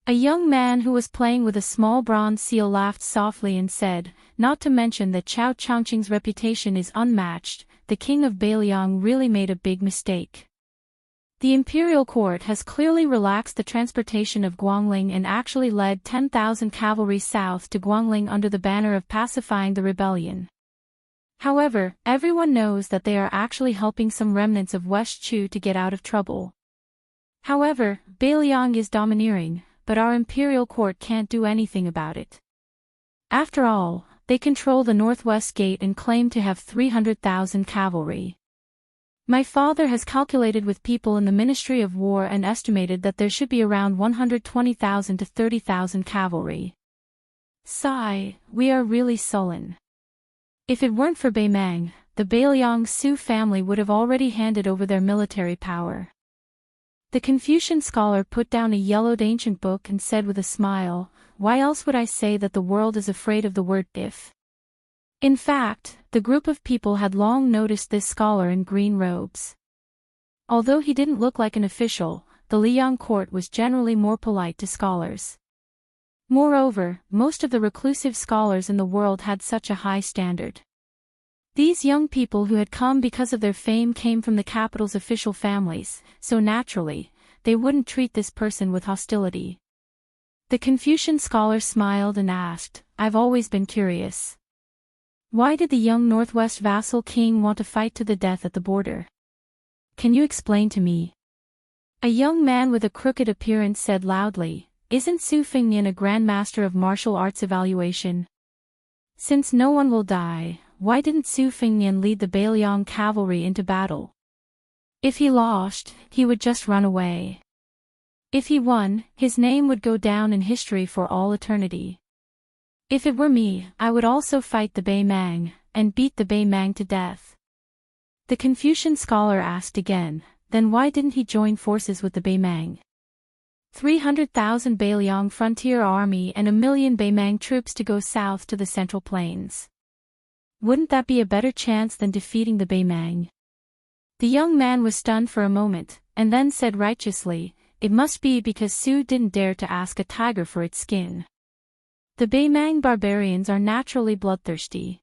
A young man who was playing with a small bronze seal laughed softly and said, "Not to mention that Chao Chongqing's reputation is unmatched, the king of Beiliang really made a big mistake. The imperial court has clearly relaxed the transportation of Guangling and actually led 10,000 cavalry south to Guangling under the banner of pacifying the rebellion. However, everyone knows that they are actually helping some remnants of West Chu to get out of trouble. However, Beiliang is domineering, but our imperial court can't do anything about it. After all, they control the northwest gate and claim to have 300,000 cavalry. My father has calculated with people in the Ministry of War and estimated that there should be around 120,000 to 30,000 cavalry. Sigh, we are really sullen. If it weren't for Beimang, the Beiliang Su family would have already handed over their military power." The Confucian scholar put down a yellowed ancient book and said with a smile, "Why else would I say that the world is afraid of the word if?" In fact, the group of people had long noticed this scholar in green robes. Although he didn't look like an official, the Liang court was generally more polite to scholars. Moreover, most of the reclusive scholars in the world had such a high standard. These young people who had come because of their fame came from the capital's official families, so naturally, they wouldn't treat this person with hostility. The Confucian scholar smiled and asked, "I've always been curious. Why did the young northwest vassal king want to fight to the death at the border? Can you explain to me?" A young man with a crooked appearance said loudly, "Isn't Su Fengnian a Grand Master of Martial Arts Evaluation? Since no one will die, why didn't Su Fengnian lead the Beiliang cavalry into battle? If he lost, he would just run away. If he won, his name would go down in history for all eternity. If it were me, I would also fight the Beimang, and beat the Beimang to death." The Confucian scholar asked again, "Then why didn't he join forces with the Beimang? 300,000 Beiliang frontier army and 1 million Beimang troops to go south to the Central Plains. Wouldn't that be a better chance than defeating the Baimang? The young man was stunned for a moment, and then said righteously, "It must be because Su didn't dare to ask a tiger for its skin." The Baimang barbarians are naturally bloodthirsty.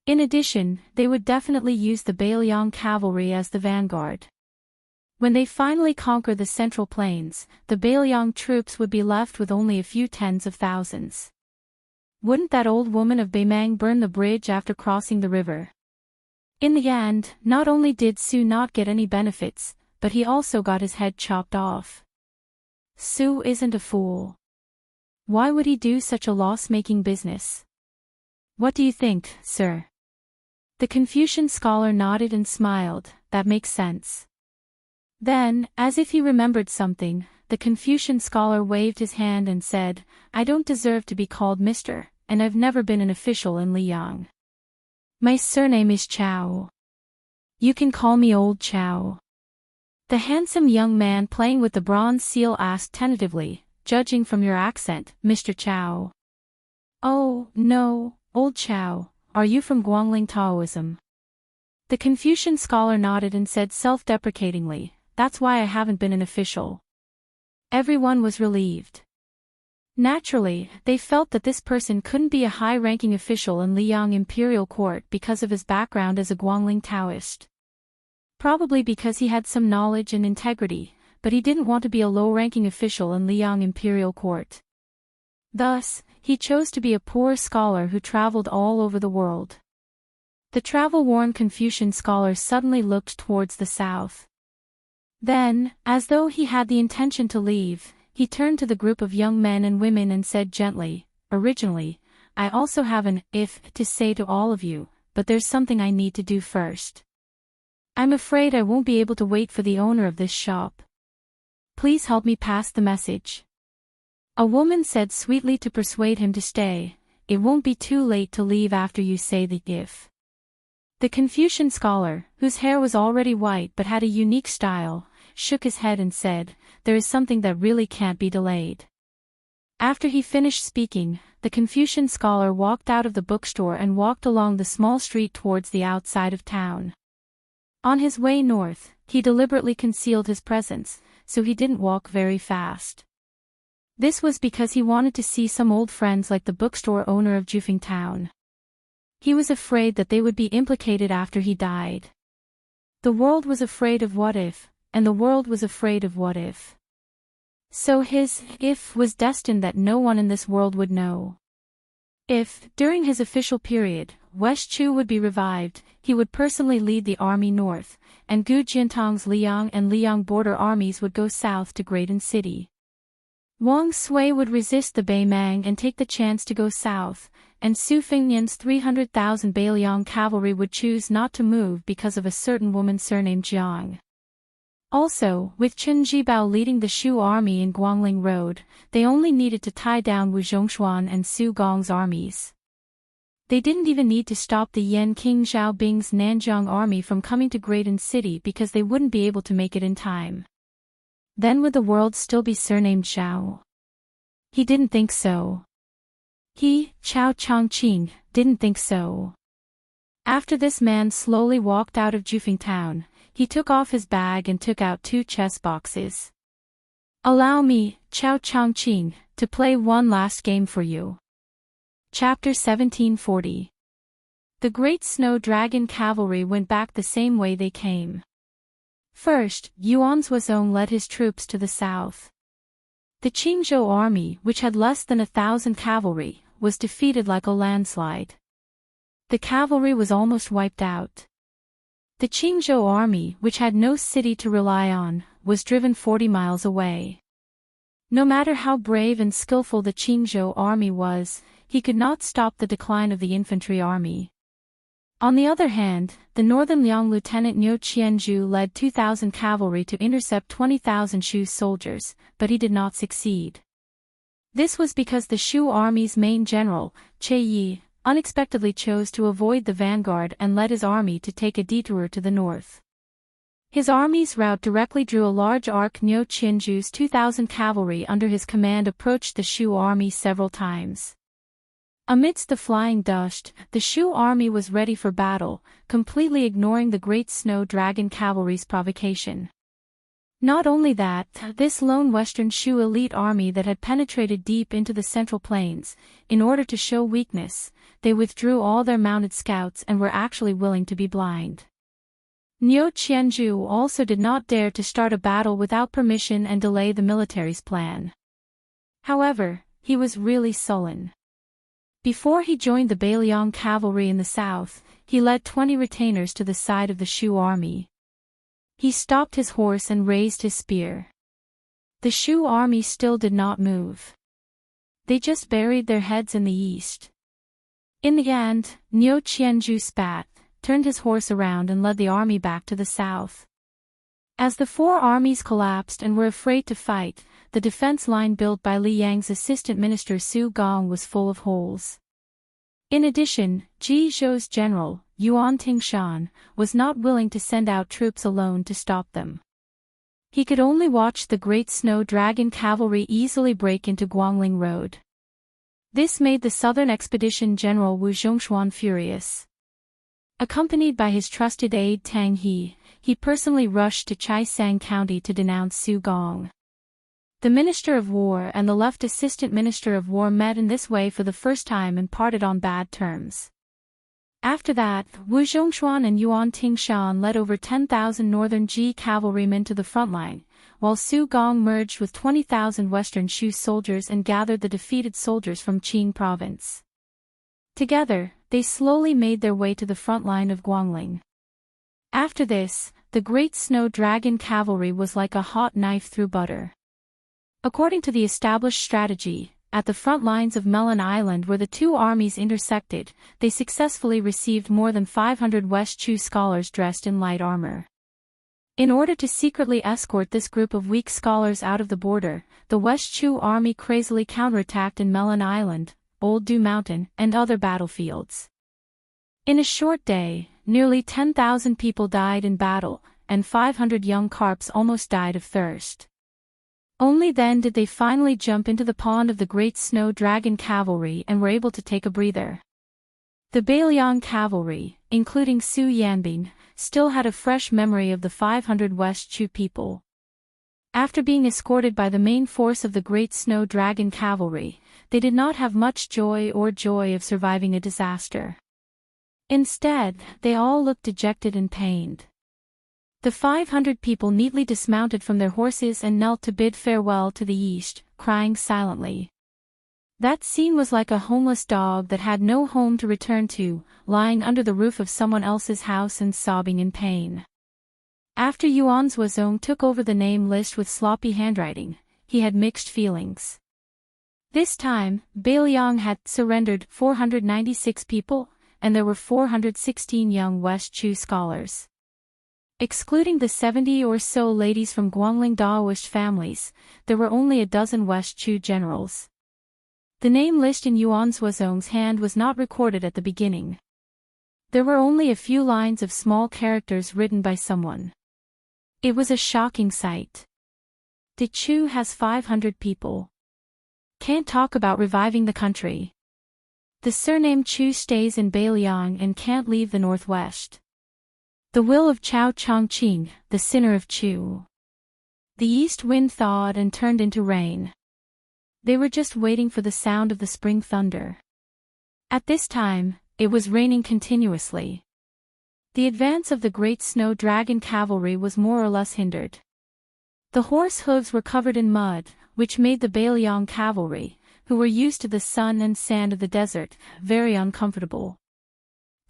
In addition, they would definitely use the Bailiang cavalry as the vanguard. When they finally conquer the Central Plains, the Bailiang troops would be left with only a few tens of thousands. Wouldn't that old woman of Baimang burn the bridge after crossing the river? In the end, not only did Su not get any benefits, but he also got his head chopped off. Su isn't a fool. Why would he do such a loss-making business? What do you think, sir? The Confucian scholar nodded and smiled. That makes sense. Then, as if he remembered something, the Confucian scholar waved his hand and said, "I don't deserve to be called Mr., and I've never been an official in Liang. My surname is Chow. You can call me Old Chow." The handsome young man playing with the bronze seal asked tentatively, "Judging from your accent, Mr. Chow." "Oh, no, Old Chow, are you from Guangling Taoism?" The Confucian scholar nodded and said self-deprecatingly, "That's why I haven't been an official." Everyone was relieved. Naturally, they felt that this person couldn't be a high-ranking official in Liang imperial court because of his background as a Guangling Taoist. Probably because he had some knowledge and integrity, but he didn't want to be a low-ranking official in Liang imperial court. Thus, he chose to be a poor scholar who traveled all over the world. The travel-worn Confucian scholar suddenly looked towards the south. Then, as though he had the intention to leave, he turned to the group of young men and women and said gently, "Originally, I also have an if to say to all of you, but there's something I need to do first. I'm afraid I won't be able to wait for the owner of this shop. Please help me pass the message." A woman said sweetly to persuade him to stay, "It won't be too late to leave after you say the if." The Confucian scholar, whose hair was already white but had a unique style, shook his head and said, "There is something that really can't be delayed." After he finished speaking, the Confucian scholar walked out of the bookstore and walked along the small street towards the outside of town. On his way north, he deliberately concealed his presence, so he didn't walk very fast. This was because he wanted to see some old friends like the bookstore owner of Jufeng Town. He was afraid that they would be implicated after he died. The world was afraid of what if, and the world was afraid of what if. So his if was destined that no one in this world would know. If, during his official period, West Chu would be revived, he would personally lead the army north, and Gu Jiantong's Liang and Liang border armies would go south to Graydon City. Wang Sui would resist the Baimang and take the chance to go south, and Su Fengnian's 300,000 Bailiang cavalry would choose not to move because of a certain woman surnamed Jiang. Also, with Chen Jibao leading the Shu army in Guangling Road, they only needed to tie down Wu Zhongshuan and Su Gong's armies. They didn't even need to stop the Yan King Zhao Bing's Nanjiang army from coming to Graydon City because they wouldn't be able to make it in time. Then would the world still be surnamed Zhao? He didn't think so. He, Chao Chongqing, didn't think so. After this man slowly walked out of Jufeng Town, he took off his bag and took out 2 chess boxes. "Allow me, Chao Chongqing, to play one last game for you." Chapter 1740. The Great Snow Dragon cavalry went back the same way they came. First, Yuan Zuozong led his troops to the south. The Qingzhou army, which had less than 1,000 cavalry, was defeated like a landslide. The cavalry was almost wiped out. The Qingzhou army, which had no city to rely on, was driven 40 miles away. No matter how brave and skillful the Qingzhou army was, he could not stop the decline of the infantry army. On the other hand, the northern Liang Lieutenant Niu Qianzhu led 2,000 cavalry to intercept 20,000 Shu soldiers, but he did not succeed. This was because the Shu army's main general, Che Yi, unexpectedly chose to avoid the vanguard and led his army to take a detour to the north. His army's route directly drew a large arc. Niu Qianzhu's 2,000 cavalry under his command approached the Shu army several times. Amidst the flying dust, the Shu army was ready for battle, completely ignoring the Great Snow Dragon Cavalry's provocation. Not only that, this lone Western Shu elite army that had penetrated deep into the Central Plains, in order to show weakness, they withdrew all their mounted scouts and were actually willing to be blind. Niu Qianzhu also did not dare to start a battle without permission and delay the military's plan. However, he was really sullen. Before he joined the Bailiang cavalry in the south, he led 20 retainers to the side of the Shu army. He stopped his horse and raised his spear. The Shu army still did not move. They just buried their heads in the east. In the end, Niu Qianzhu spat, turned his horse around and led the army back to the south. As the four armies collapsed and were afraid to fight, the defense line built by Li Yang's assistant minister Su Gong was full of holes. In addition, Ji Zhou's general, Yuan Tingshan, was not willing to send out troops alone to stop them. He could only watch the Great Snow Dragon cavalry easily break into Guangling Road. This made the southern expedition general Wu Zhongshuan furious. Accompanied by his trusted aide Tang He personally rushed to Chaisang County to denounce Su Gong. The Minister of War and the left Assistant Minister of War met in this way for the first time and parted on bad terms. After that, Wu Zhongshuan and Yuan Tingshan led over 10,000 northern Ji cavalrymen to the front line, while Su Gong merged with 20,000 western Shu soldiers and gathered the defeated soldiers from Qing province. Together, they slowly made their way to the front line of Guangling. After this, the Great Snow Dragon cavalry was like a hot knife through butter. According to the established strategy, at the front lines of Melon Island where the two armies intersected, they successfully received more than 500 West Chu scholars dressed in light armor. In order to secretly escort this group of weak scholars out of the border, the West Chu army crazily counterattacked in Melon Island, Old Du Mountain, and other battlefields. In a short day, nearly 10,000 people died in battle, and 500 young carps almost died of thirst. Only then did they finally jump into the pond of the Great Snow Dragon cavalry and were able to take a breather. The Bailiang cavalry, including Su Yanbing, still had a fresh memory of the 500 West Chu people. After being escorted by the main force of the Great Snow Dragon cavalry, they did not have much joy of surviving a disaster. Instead, they all looked dejected and pained. The 500 people neatly dismounted from their horses and knelt to bid farewell to the east, crying silently. That scene was like a homeless dog that had no home to return to, lying under the roof of someone else's house and sobbing in pain. After Yuan Zuozong took over the name list with sloppy handwriting, he had mixed feelings. This time, Bailiang had surrendered 496 people, and there were 416 young West Chu scholars. Excluding the 70 or so ladies from Guangling Daoist families, there were only a dozen West Chu generals. The name list in Yuan Zuozong's hand was not recorded at the beginning. There were only a few lines of small characters written by someone. It was a shocking sight. De Chu has 500 people. Can't talk about reviving the country. The surname Chu stays in Bailiang and can't leave the northwest. The will of Chao Chongqing, the sinner of Chu. The east wind thawed and turned into rain. They were just waiting for the sound of the spring thunder. At this time, it was raining continuously. The advance of the Great Snow Dragon cavalry was more or less hindered. The horse hooves were covered in mud, which made the Bailiang cavalry, who were used to the sun and sand of the desert, very uncomfortable.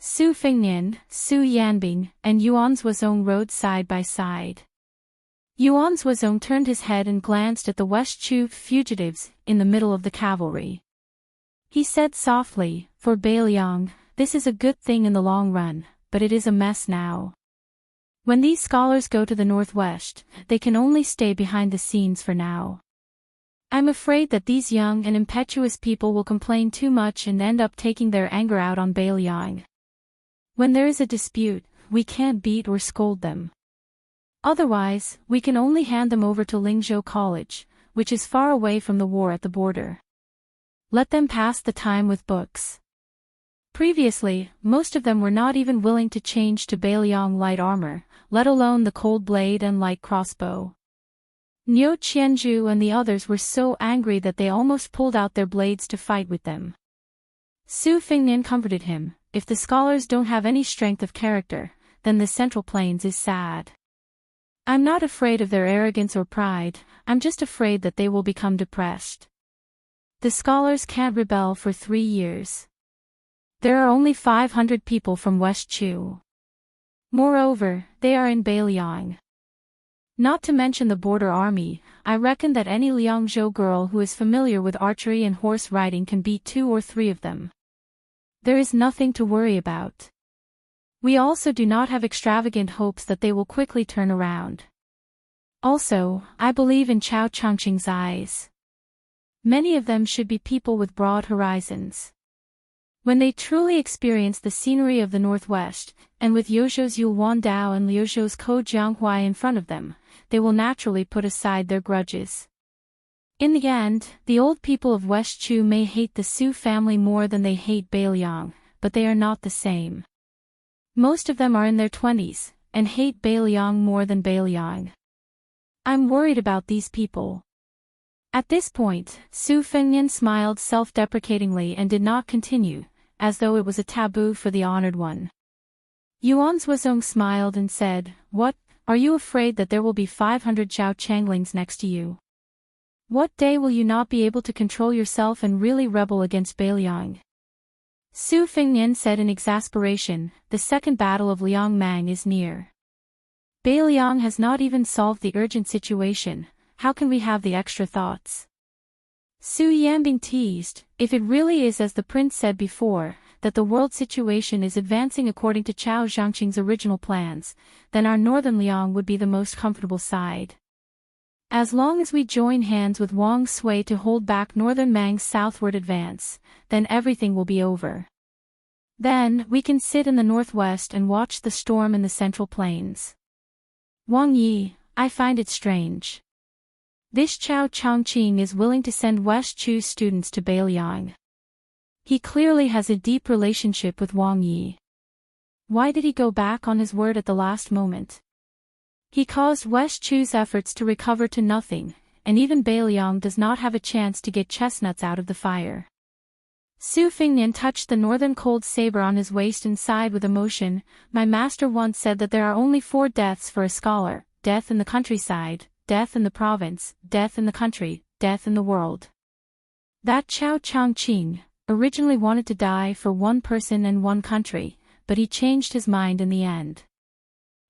Su Fengnian, Su Yanbing, and Yuan Zuozong rode side by side. Yuan Zuozong turned his head and glanced at the West Chu fugitives in the middle of the cavalry. He said softly, "For Bailiang, this is a good thing in the long run, but it is a mess now. When these scholars go to the northwest, they can only stay behind the scenes for now. I'm afraid that these young and impetuous people will complain too much and end up taking their anger out on Bailiang. When there is a dispute, we can't beat or scold them. Otherwise, we can only hand them over to Lingzhou College, which is far away from the war at the border. Let them pass the time with books. Previously, most of them were not even willing to change to Bailiang light armor, let alone the cold blade and light crossbow. Niu Qianzhu and the others were so angry that they almost pulled out their blades to fight with them. Su Fengnian comforted him, if the scholars don't have any strength of character, then the Central Plains is sad. I'm not afraid of their arrogance or pride, I'm just afraid that they will become depressed. The scholars can't rebel for 3 years. There are only 500 people from West Chu. Moreover, they are in Bailiang. Not to mention the border army, I reckon that any Liangzhou girl who is familiar with archery and horse riding can beat 2 or 3 of them. There is nothing to worry about. We also do not have extravagant hopes that they will quickly turn around. Also, I believe in Chao Changqing's eyes. Many of them should be people with broad horizons. When they truly experience the scenery of the Northwest, and with Yozhou's Yulwan Dao and Liuzhou's Ko Jianghuai in front of them, they will naturally put aside their grudges. In the end, the old people of West Chu may hate the Su family more than they hate Bailiang, but they are not the same. Most of them are in their 20s, and hate Bailiang more than Bailiang. I'm worried about these people. At this point, Su Fengnian smiled self-deprecatingly and did not continue, as though it was a taboo for the honored one. Yuan Zuozong smiled and said, "What, are you afraid that there will be 500 Zhao Changlings next to you? What day will you not be able to control yourself and really rebel against Bailiang?" Su Fengnian said in exasperation, "The second battle of Liangmang is near. Bailiang has not even solved the urgent situation, how can we have the extra thoughts?" Su Yanbing teased, "If it really is as the prince said before, that the world situation is advancing according to Chao Zhangqing's original plans, then our northern Liang would be the most comfortable side. As long as we join hands with Wang Sui to hold back northern Mang's southward advance, then everything will be over. Then, we can sit in the northwest and watch the storm in the Central Plains." "Wang Yi, I find it strange. This Chao Changqing is willing to send West Chu students to Bailiang. He clearly has a deep relationship with Wang Yi. Why did he go back on his word at the last moment? He caused West Chu's efforts to recover to nothing, and even Bailiang does not have a chance to get chestnuts out of the fire." Su Fengnian touched the northern cold saber on his waist and sighed with emotion. "My master once said that there are only 4 deaths for a scholar: death in the countryside, death in the province, death in the country, death in the world. That Chao Changqing originally wanted to die for 1 person and 1 country, but he changed his mind in the end.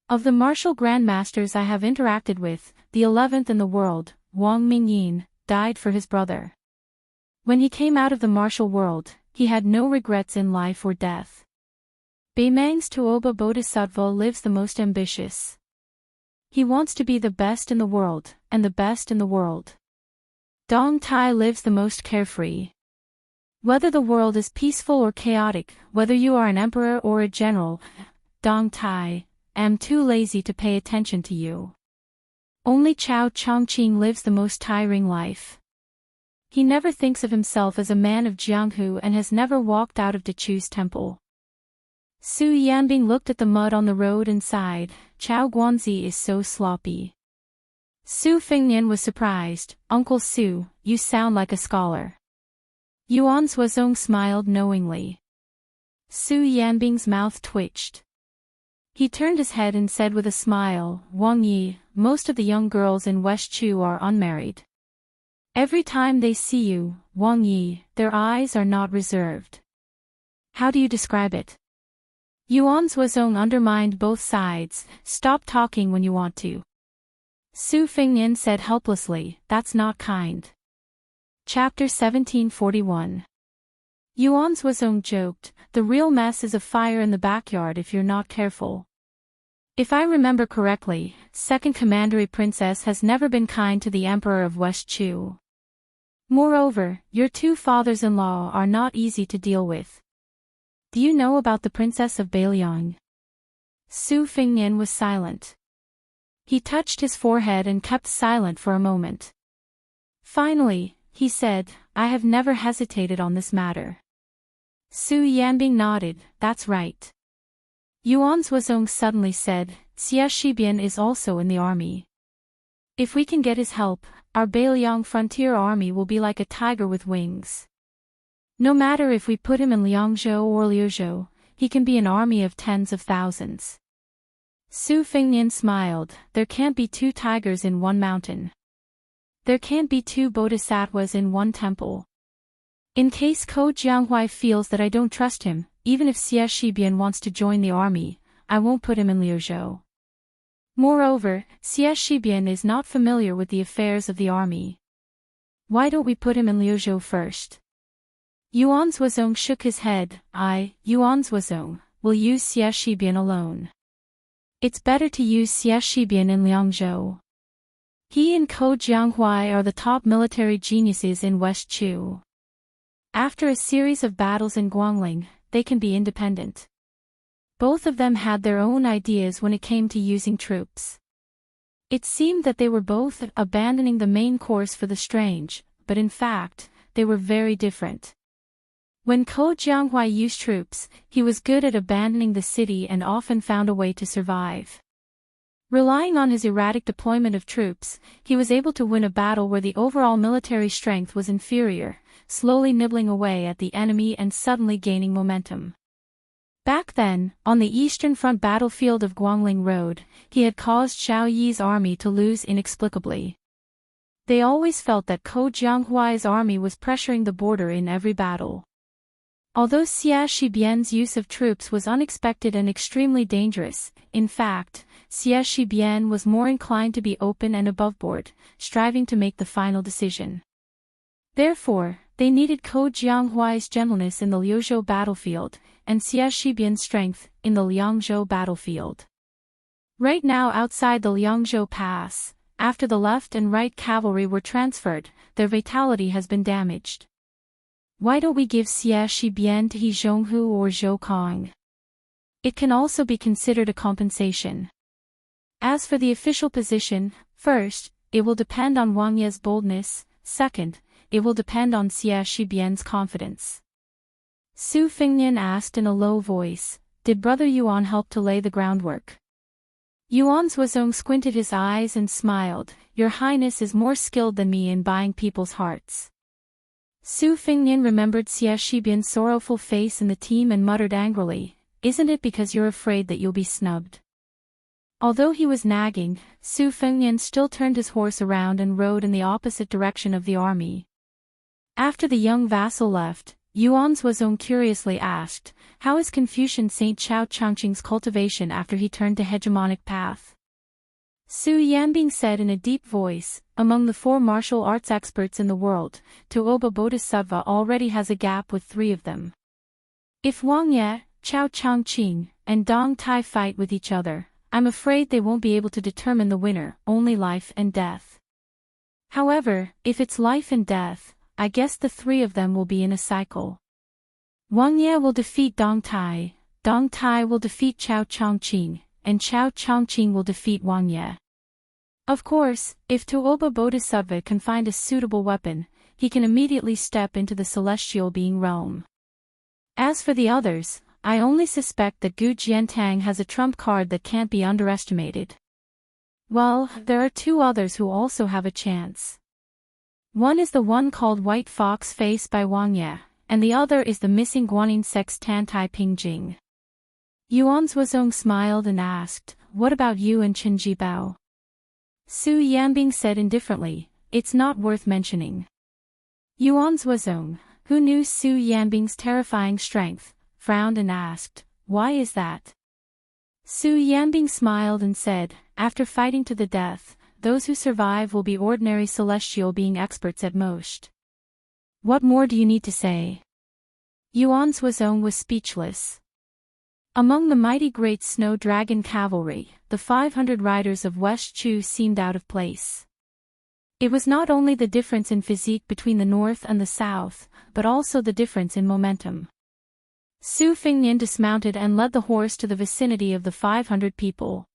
Of the martial grandmasters I have interacted with, the 11th in the world, Wang Mingyin, died for his brother. When he came out of the martial world, he had no regrets in life or death. Beimang's Tuoba Bodhisattva lives the most ambitious. He wants to be the best in the world, and the best in the world. Dong Tai lives the most carefree. Whether the world is peaceful or chaotic, whether you are an emperor or a general, Dong Tai, am too lazy to pay attention to you. Only Chao Changqing lives the most tiring life. He never thinks of himself as a man of Jianghu and has never walked out of Dechu's temple." Su Yanbing looked at the mud on the road and sighed, "Chao Guanzi is so sloppy." Su Fengnian was surprised. "Uncle Su, you sound like a scholar." Yuan Zuozong smiled knowingly. Su Yanbing's mouth twitched. He turned his head and said with a smile, "Wang Yi, most of the young girls in West Chu are unmarried. Every time they see you, Wang Yi, their eyes are not reserved. How do you describe it?" Yuan Zuozong undermined both sides. "Stop talking when you want to." Su Fengnian said helplessly, "That's not kind." Chapter 1741. Yuan Zuozong joked, "The real mess is a fire in the backyard if you're not careful. If I remember correctly, Second Commandery Princess has never been kind to the Emperor of West Chu. Moreover, your 2 fathers-in-law are not easy to deal with. Do you know about the Princess of Bailiang?" Su Fengnian was silent. He touched his forehead and kept silent for a moment. Finally, he said, I have never hesitated on this matter. Su Yanbing nodded, that's right. Yuan Zhuozong suddenly said, Xie Shibian is also in the army. If we can get his help, our Beiliang frontier army will be like a tiger with wings. No matter if we put him in Liangzhou or Liuzhou, he can be an army of tens of thousands. Su Fengnian smiled, there can't be two tigers in one mountain. There can't be two bodhisattvas in one temple. In case Ko Jianghuai feels that I don't trust him, even if Xie Shibian wants to join the army, I won't put him in Liuzhou. Moreover, Xie Shibian is not familiar with the affairs of the army. Why don't we put him in Liuzhou first? Yuan Zhuozong shook his head, Yuan Zhuozong, will use Xie Shibian alone. It's better to use Xie Shibian in Liangzhou. He and Ko Jianghuai are the top military geniuses in West Chu. After a series of battles in Guangling, they can be independent. Both of them had their own ideas when it came to using troops. It seemed that they were both abandoning the main course for the strange, but in fact, they were very different. When Ko Jianghuai used troops, he was good at abandoning the city and often found a way to survive. Relying on his erratic deployment of troops, he was able to win a battle where the overall military strength was inferior, slowly nibbling away at the enemy and suddenly gaining momentum. Back then, on the Eastern Front battlefield of Guangling Road, he had caused Xiao Yi's army to lose inexplicably. They always felt that Ko Jianghuai's army was pressuring the border in every battle. Although Xie Shibian's use of troops was unexpected and extremely dangerous, in fact, Xie Shibian was more inclined to be open and aboveboard, striving to make the final decision. Therefore, they needed Ko Jianghuai's gentleness in the Liuzhou battlefield, and Xie Shibian's strength in the Liangzhou battlefield. Right now outside the Liangzhou Pass, after the left and right cavalry were transferred, their vitality has been damaged. Why don't we give Xie Shibian to He Zhonghu or Zhou Kong? It can also be considered a compensation. As for the official position, first, it will depend on Wang Ye's boldness, second, it will depend on Xie Shibian's confidence. Su Fengnian asked in a low voice, did Brother Yuan help to lay the groundwork? Yuan Zhuozong squinted his eyes and smiled, Your Highness is more skilled than me in buying people's hearts. Su Fengnian remembered Xie Shibian's sorrowful face in the team and muttered angrily, Isn't it because you're afraid that you'll be snubbed? Although he was nagging, Su Fengnian still turned his horse around and rode in the opposite direction of the army. After the young vassal left, Yuan Zhuozong curiously asked, How is Confucian Saint Chao Changqing's cultivation after he turned to hegemonic path? Su Yanbing said in a deep voice, Among the 4 martial arts experts in the world, Tuoba Bodhisattva already has a gap with 3 of them. If Wang Ye, Chao Changqing, and Dong Tai fight with each other, I'm afraid they won't be able to determine the winner, only life and death. However, if it's life and death, I guess the 3 of them will be in a cycle. Wang Ye will defeat Dong Tai will defeat Chao Changqing, and Chao Changqing will defeat Wang Ye. Of course, if Tuoba Bodhisattva can find a suitable weapon, he can immediately step into the celestial being realm. As for the others, I only suspect that Gu Jiantang has a trump card that can't be underestimated. Well, there are 2 others who also have a chance. One is the one called White Fox Face by Wang Ye, and the other is the missing Guanyin Sex Tantai Pingjing. Yuan Zhuozong smiled and asked, What about you and Chen Jibao? Su Yanbing said indifferently, It's not worth mentioning. Yuan Zhuozong, who knew Su Yanbing's terrifying strength, frowned and asked, Why is that? Su Yanbing smiled and said, After fighting to the death, those who survive will be ordinary celestial being experts at most. What more do you need to say? Yuan Zhuozong was speechless. Among the mighty great snow dragon cavalry, the 500 riders of West Chu seemed out of place. It was not only the difference in physique between the north and the south, but also the difference in momentum. Su Fengnian dismounted and led the horse to the vicinity of the 500 people.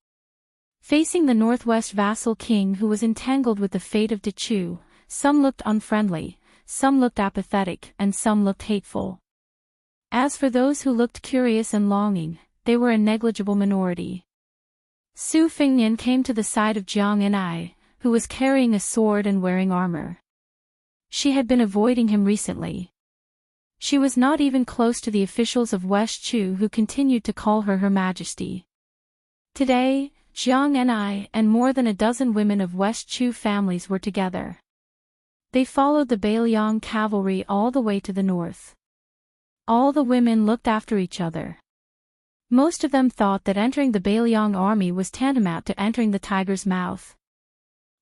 Facing the northwest vassal king who was entangled with the fate of Dechu, some looked unfriendly, some looked apathetic and some looked hateful. As for those who looked curious and longing, they were a negligible minority. Su Fengnian came to the side of Jiang Enai, who was carrying a sword and wearing armor. She had been avoiding him recently. She was not even close to the officials of West Chu, who continued to call her Her Majesty. Today, Jiang Enai and more than a dozen women of West Chu families were together. They followed the Bailiang cavalry all the way to the north. All the women looked after each other. Most of them thought that entering the Bailiang army was tantamount to entering the tiger's mouth.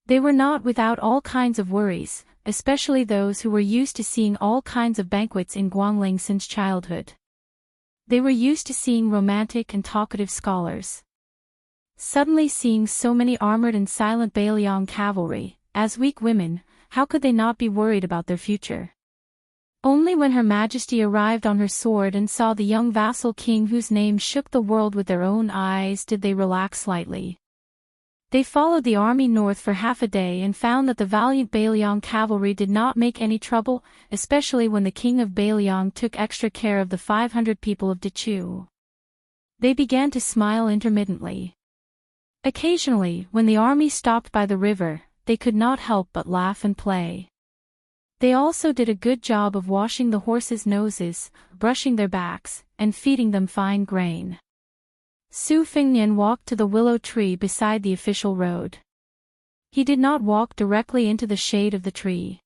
They were not without all kinds of worries, especially those who were used to seeing all kinds of banquets in Guangling since childhood. They were used to seeing romantic and talkative scholars. Suddenly seeing so many armored and silent Bailiang cavalry, as weak women, how could they not be worried about their future? Only when Her Majesty arrived on her sword and saw the young vassal king whose name shook the world with their own eyes did they relax slightly. They followed the army north for half a day and found that the valiant Bailiang cavalry did not make any trouble, especially when the king of Bailiang took extra care of the 500 people of Dechu. They began to smile intermittently. Occasionally, when the army stopped by the river, they could not help but laugh and play. They also did a good job of washing the horses' noses, brushing their backs, and feeding them fine grain. Su Fengnian walked to the willow tree beside the official road. He did not walk directly into the shade of the tree.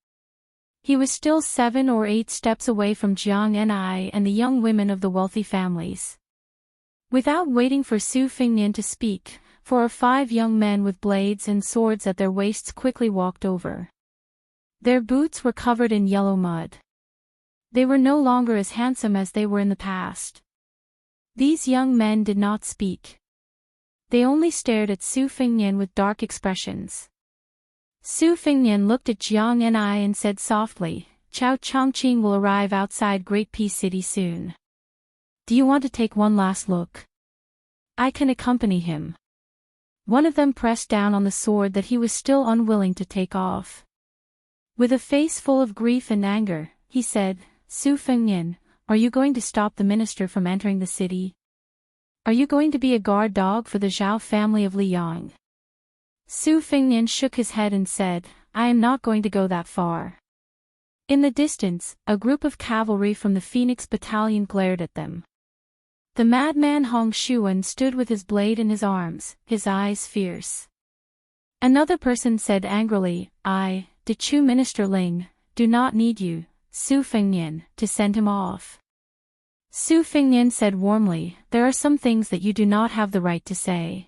He was still 7 or 8 steps away from Jiang Enai and the young women of the wealthy families. Without waiting for Su Fengnian to speak, 4 or 5 young men with blades and swords at their waists quickly walked over. Their boots were covered in yellow mud. They were no longer as handsome as they were in the past. These young men did not speak. They only stared at Su Fengnian with dark expressions. Su Fengnian looked at Jiang Enai and said softly, "Chao Chongqing will arrive outside Great Peace City soon. Do you want to take one last look? I can accompany him." One of them pressed down on the sword that he was still unwilling to take off. With a face full of grief and anger, he said, "Su Fengnian, are you going to stop the minister from entering the city? Are you going to be a guard dog for the Zhao family of Liang?" Su Fengnian shook his head and said, "I am not going to go that far." In the distance, a group of cavalry from the Phoenix battalion glared at them. The madman Hong Shuan stood with his blade in his arms, his eyes fierce. Another person said angrily, "I, Dechu Minister Ling, do not need you, Su Fengnian, to send him off." Su Fengnian said warmly, "There are some things that you do not have the right to say."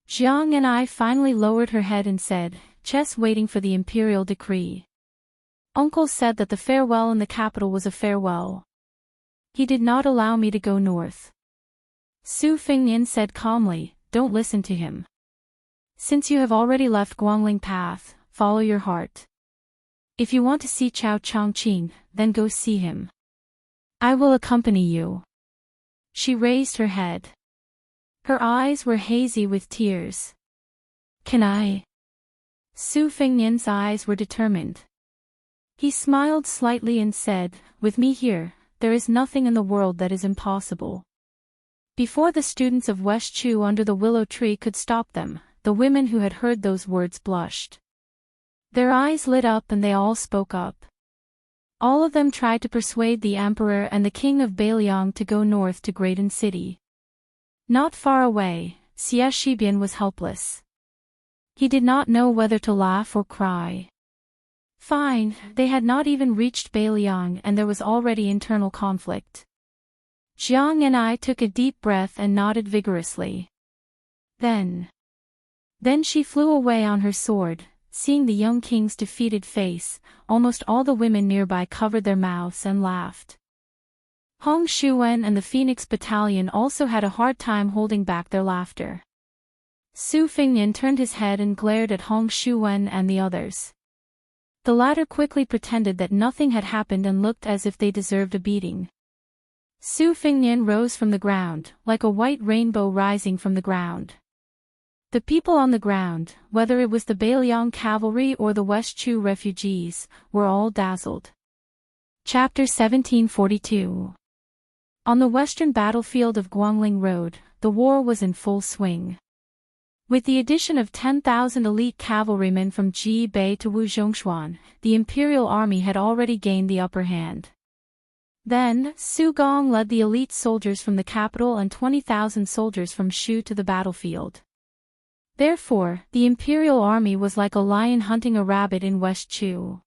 Jiang Enai finally lowered her head and said, "Chess waiting for the imperial decree. Uncle said that the farewell in the capital was a farewell. He did not allow me to go north." Su Fengnian said calmly, "Don't listen to him. Since you have already left Guangling Path, follow your heart. If you want to see Chao Chongqing, then go see him. I will accompany you." She raised her head. Her eyes were hazy with tears. "Can I?" Su Fengnian's eyes were determined. He smiled slightly and said, "With me here, there is nothing in the world that is impossible." Before the students of West Chu under the willow tree could stop them, the women who had heard those words blushed. Their eyes lit up and they all spoke up. All of them tried to persuade the emperor and the king of Bailiang to go north to Greaton City. Not far away, Xie Shibian was helpless. He did not know whether to laugh or cry. Fine, they had not even reached Bailiang and there was already internal conflict. Jiang Enai took a deep breath and nodded vigorously. Then she flew away on her sword. Seeing the young king's defeated face, almost all the women nearby covered their mouths and laughed. Hong Shuan and the Phoenix battalion also had a hard time holding back their laughter. Su Fengnian turned his head and glared at Hong Shuan and the others. The latter quickly pretended that nothing had happened and looked as if they deserved a beating. Su Fengnian rose from the ground, like a white rainbow rising from the ground. The people on the ground, whether it was the Bailiang cavalry or the West Chu refugees, were all dazzled. Chapter 1742. On the western battlefield of Guangling Road, the war was in full swing. With the addition of 10,000 elite cavalrymen from Ji Bei to Wuzhongshuan, the imperial army had already gained the upper hand. Then, Su Gong led the elite soldiers from the capital and 20,000 soldiers from Shu to the battlefield. Therefore, the imperial army was like a lion hunting a rabbit in West Chu.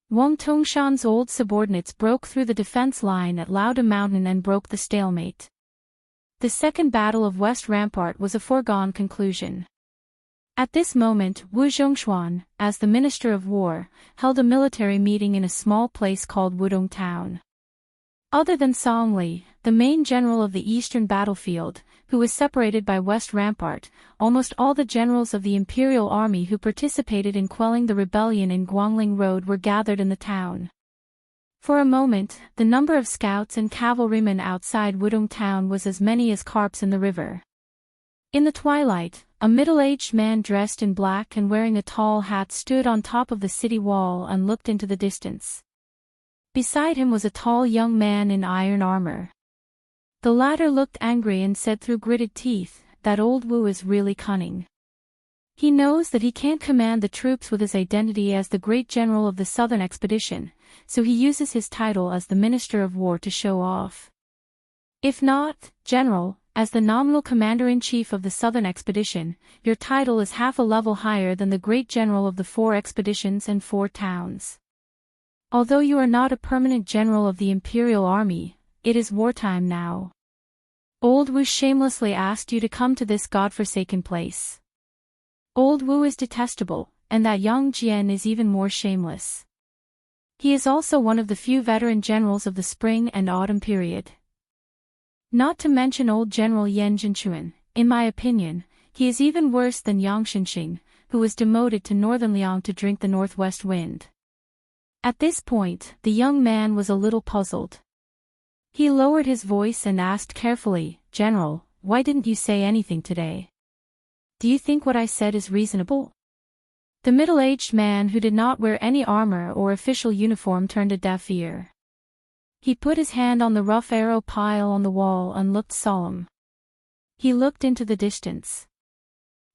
Wang Tongshan's old subordinates broke through the defense line at Lauda Mountain and broke the stalemate. The Second Battle of West Rampart was a foregone conclusion. At this moment, Wu Zhongshuan, as the Minister of War, held a military meeting in a small place called Wudong Town. Other than Song Li, the main general of the eastern battlefield, who was separated by West Rampart, almost all the generals of the imperial army who participated in quelling the rebellion in Guangling Road were gathered in the town. For a moment, the number of scouts and cavalrymen outside Wudong Town was as many as carps in the river. In the twilight, a middle-aged man dressed in black and wearing a tall hat stood on top of the city wall and looked into the distance. Beside him was a tall young man in iron armor. The latter looked angry and said through gritted teeth, "That old Wu is really cunning. He knows that he can't command the troops with his identity as the great general of the southern expedition, so he uses his title as the Minister of War to show off. If not, General, as the nominal commander-in-chief of the southern expedition, your title is half a level higher than the great general of the 4 expeditions and 4 towns. Although you are not a permanent general of the imperial army, it is wartime now. Old Wu shamelessly asked you to come to this godforsaken place. Old Wu is detestable, and that young Jian is even more shameless. He is also one of the few veteran generals of the spring and autumn period. Not to mention old General Yan Zhenchuan, in my opinion, he is even worse than Yang Shenxing, who was demoted to northern Liang to drink the northwest wind." At this point, the young man was a little puzzled. He lowered his voice and asked carefully, "General, why didn't you say anything today? Do you think what I said is reasonable?" The middle-aged man who did not wear any armor or official uniform turned a deaf ear. He put his hand on the rough arrow pile on the wall and looked solemn. He looked into the distance.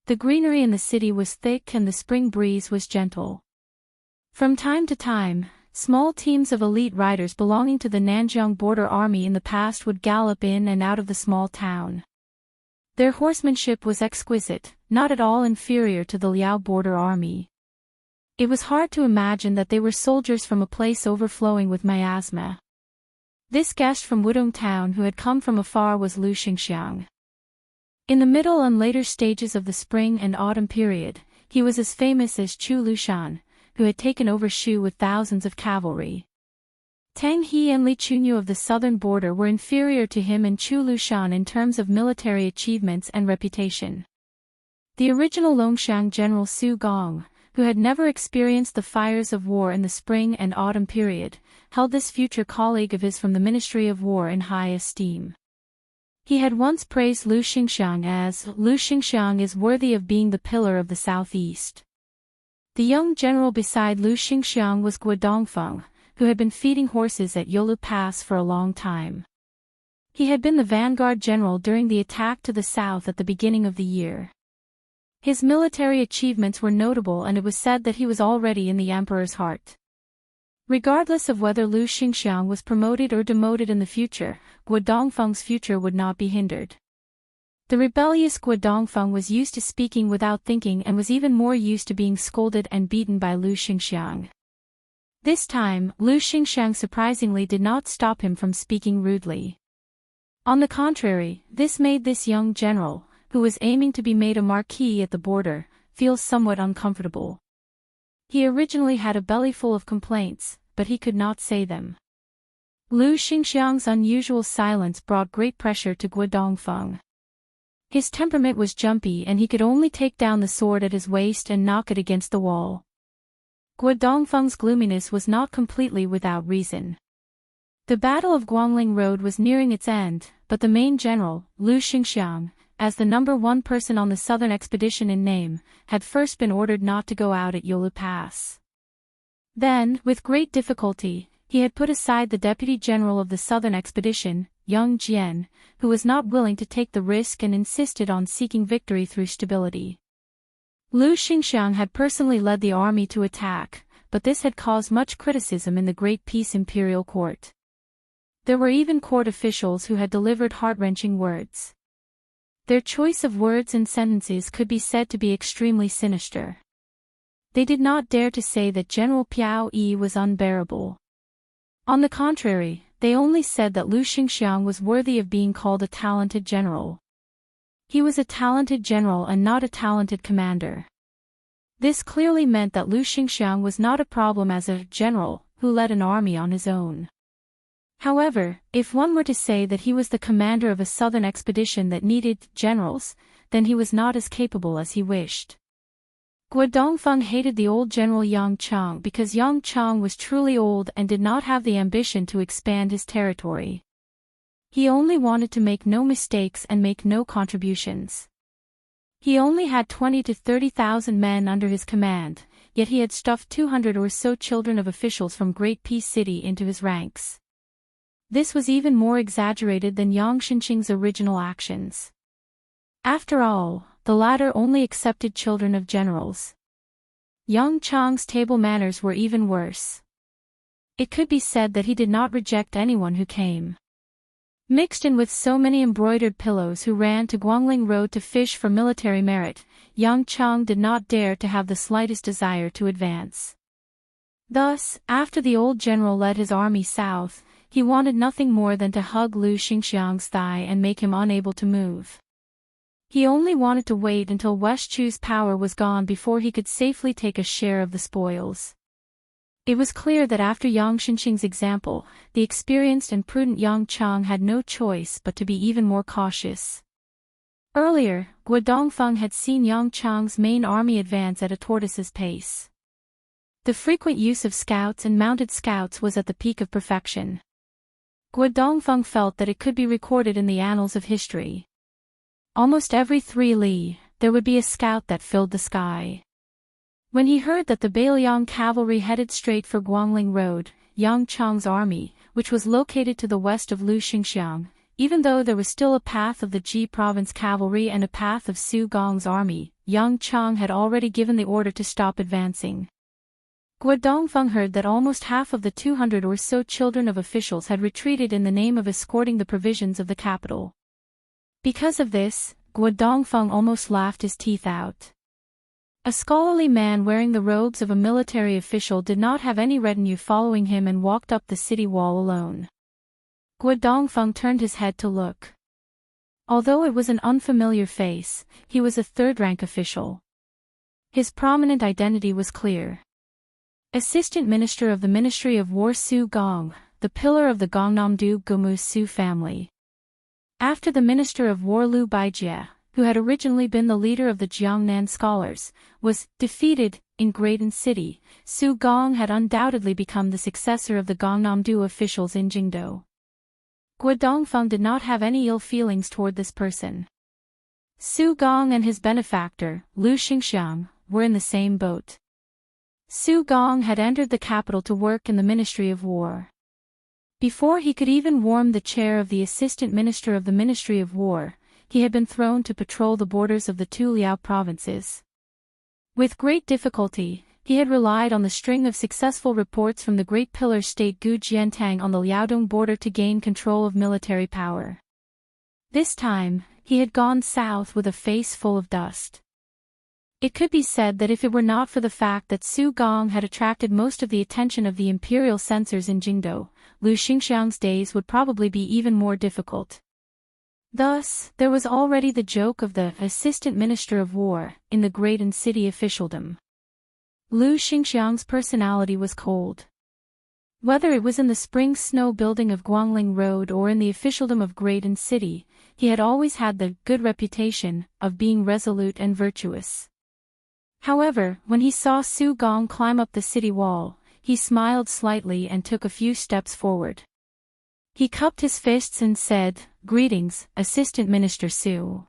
The greenery in the city was thick and the spring breeze was gentle. From time to time, small teams of elite riders belonging to the Nanjiang border army in the past would gallop in and out of the small town. Their horsemanship was exquisite, not at all inferior to the Liao border army. It was hard to imagine that they were soldiers from a place overflowing with miasma. This guest from Wudong Town who had come from afar was Lu Xingxiang. In the middle and later stages of the spring and autumn period, he was as famous as Chu Lushan, who had taken over Shu with thousands of cavalry. Tang He and Li Chunyu of the southern border were inferior to him and Chu Lushan in terms of military achievements and reputation. The original Longxiang general Su Gong, who had never experienced the fires of war in the spring and autumn period, held this future colleague of his from the Ministry of War in high esteem. He had once praised Lu Xingxiang as, "Lu Xingxiang is worthy of being the pillar of the southeast." The young general beside Lu Xingxiang was Guo Dongfeng, who had been feeding horses at Yolu Pass for a long time. He had been the vanguard general during the attack to the south at the beginning of the year. His military achievements were notable and it was said that he was already in the emperor's heart. Regardless of whether Lu Xingxiang was promoted or demoted in the future, Guo Dongfeng's future would not be hindered. The rebellious Guo Dongfeng was used to speaking without thinking and was even more used to being scolded and beaten by Lu Xingxiang. This time, Lu Xingxiang surprisingly did not stop him from speaking rudely. On the contrary, this made this young general, who was aiming to be made a marquis at the border, feel somewhat uncomfortable. He originally had a bellyful of complaints, but he could not say them. Lu Xingxiang's unusual silence brought great pressure to Guo Dongfeng. His temperament was jumpy and he could only take down the sword at his waist and knock it against the wall. Guo Dongfeng's gloominess was not completely without reason. The Battle of Guangling Road was nearing its end, but the main general, Lu Xingxiang, as the #1 person on the southern expedition in name, had first been ordered not to go out at Yolu Pass. Then, with great difficulty, he had put aside the deputy general of the southern expedition, young Jian, who was not willing to take the risk and insisted on seeking victory through stability. Lu Xingxiang had personally led the army to attack, but this had caused much criticism in the Great Peace Imperial Court. There were even court officials who had delivered heart-wrenching words. Their choice of words and sentences could be said to be extremely sinister. They did not dare to say that General Piao Yi was unbearable. On the contrary, they only said that Lu Xingxiang was worthy of being called a talented general. He was a talented general and not a talented commander. This clearly meant that Lu Xingxiang was not a problem as a general who led an army on his own. However, if one were to say that he was the commander of a southern expedition that needed generals, then he was not as capable as he wished. Guo Dongfeng hated the old general Yang Cheng because Yang Cheng was truly old and did not have the ambition to expand his territory. He only wanted to make no mistakes and make no contributions. He only had 20,000 to 30,000 men under his command, yet he had stuffed 200 or so children of officials from Great Peace City into his ranks. This was even more exaggerated than Yang Xinqing's original actions. After all, the latter only accepted children of generals. Yang Cheng's table manners were even worse. It could be said that he did not reject anyone who came. Mixed in with so many embroidered pillows who ran to Guangling Road to fish for military merit, Yang Cheng did not dare to have the slightest desire to advance. Thus, after the old general led his army south, he wanted nothing more than to hug Lu Xingxiang's thigh and make him unable to move. He only wanted to wait until West Chu's power was gone before he could safely take a share of the spoils. It was clear that after Yang Xinqing's example, the experienced and prudent Yang Cheng had no choice but to be even more cautious. Earlier, Guo Dongfeng had seen Yang Cheng's main army advance at a tortoise's pace. The frequent use of scouts and mounted scouts was at the peak of perfection. Guo Dongfeng felt that it could be recorded in the annals of history. Almost every 3 li, there would be a scout that filled the sky. When he heard that the Bailiang cavalry headed straight for Guangling Road, Yang Cheng's army, which was located to the west of Lu Xingxiang, even though there was still a path of the Ji province cavalry and a path of Su Gong's army, Yang Cheng had already given the order to stop advancing. Guo Dongfeng heard that almost half of the 200 or so children of officials had retreated in the name of escorting the provisions of the capital. Because of this, Guo Dongfeng almost laughed his teeth out. A scholarly man wearing the robes of a military official did not have any retinue following him and walked up the city wall alone. Guo Dongfeng turned his head to look. Although it was an unfamiliar face, he was a third-rank official. His prominent identity was clear. Assistant Minister of the Ministry of War Su Gong, the pillar of the Gongnamdu Gomu Su family. After the Minister of War Liu Baijie, who had originally been the leader of the Jiangnan scholars, was defeated in Graden City, Su Gong had undoubtedly become the successor of the Gongnamdu officials in Jingdou. Guo Dongfeng did not have any ill feelings toward this person. Su Gong and his benefactor, Lu Xingxiang, were in the same boat. Su Gong had entered the capital to work in the Ministry of War. Before he could even warm the chair of the Assistant Minister of the Ministry of War, he had been thrown to patrol the borders of the 2 Liao provinces. With great difficulty, he had relied on the string of successful reports from the Great Pillar State Gu Jiantang on the Liaodong border to gain control of military power. This time, he had gone south with a face full of dust. It could be said that if it were not for the fact that Su Gong had attracted most of the attention of the imperial censors in Jingdou, Lu Xingxiang's days would probably be even more difficult. Thus, there was already the joke of the Assistant Minister of War in the Graden City officialdom. Lu Xingxiang's personality was cold. Whether it was in the spring snow building of Guangling Road or in the officialdom of Graden City, he had always had the good reputation of being resolute and virtuous. However, when he saw Su Gong climb up the city wall, he smiled slightly and took a few steps forward. He cupped his fists and said, "Greetings, Assistant Minister Su."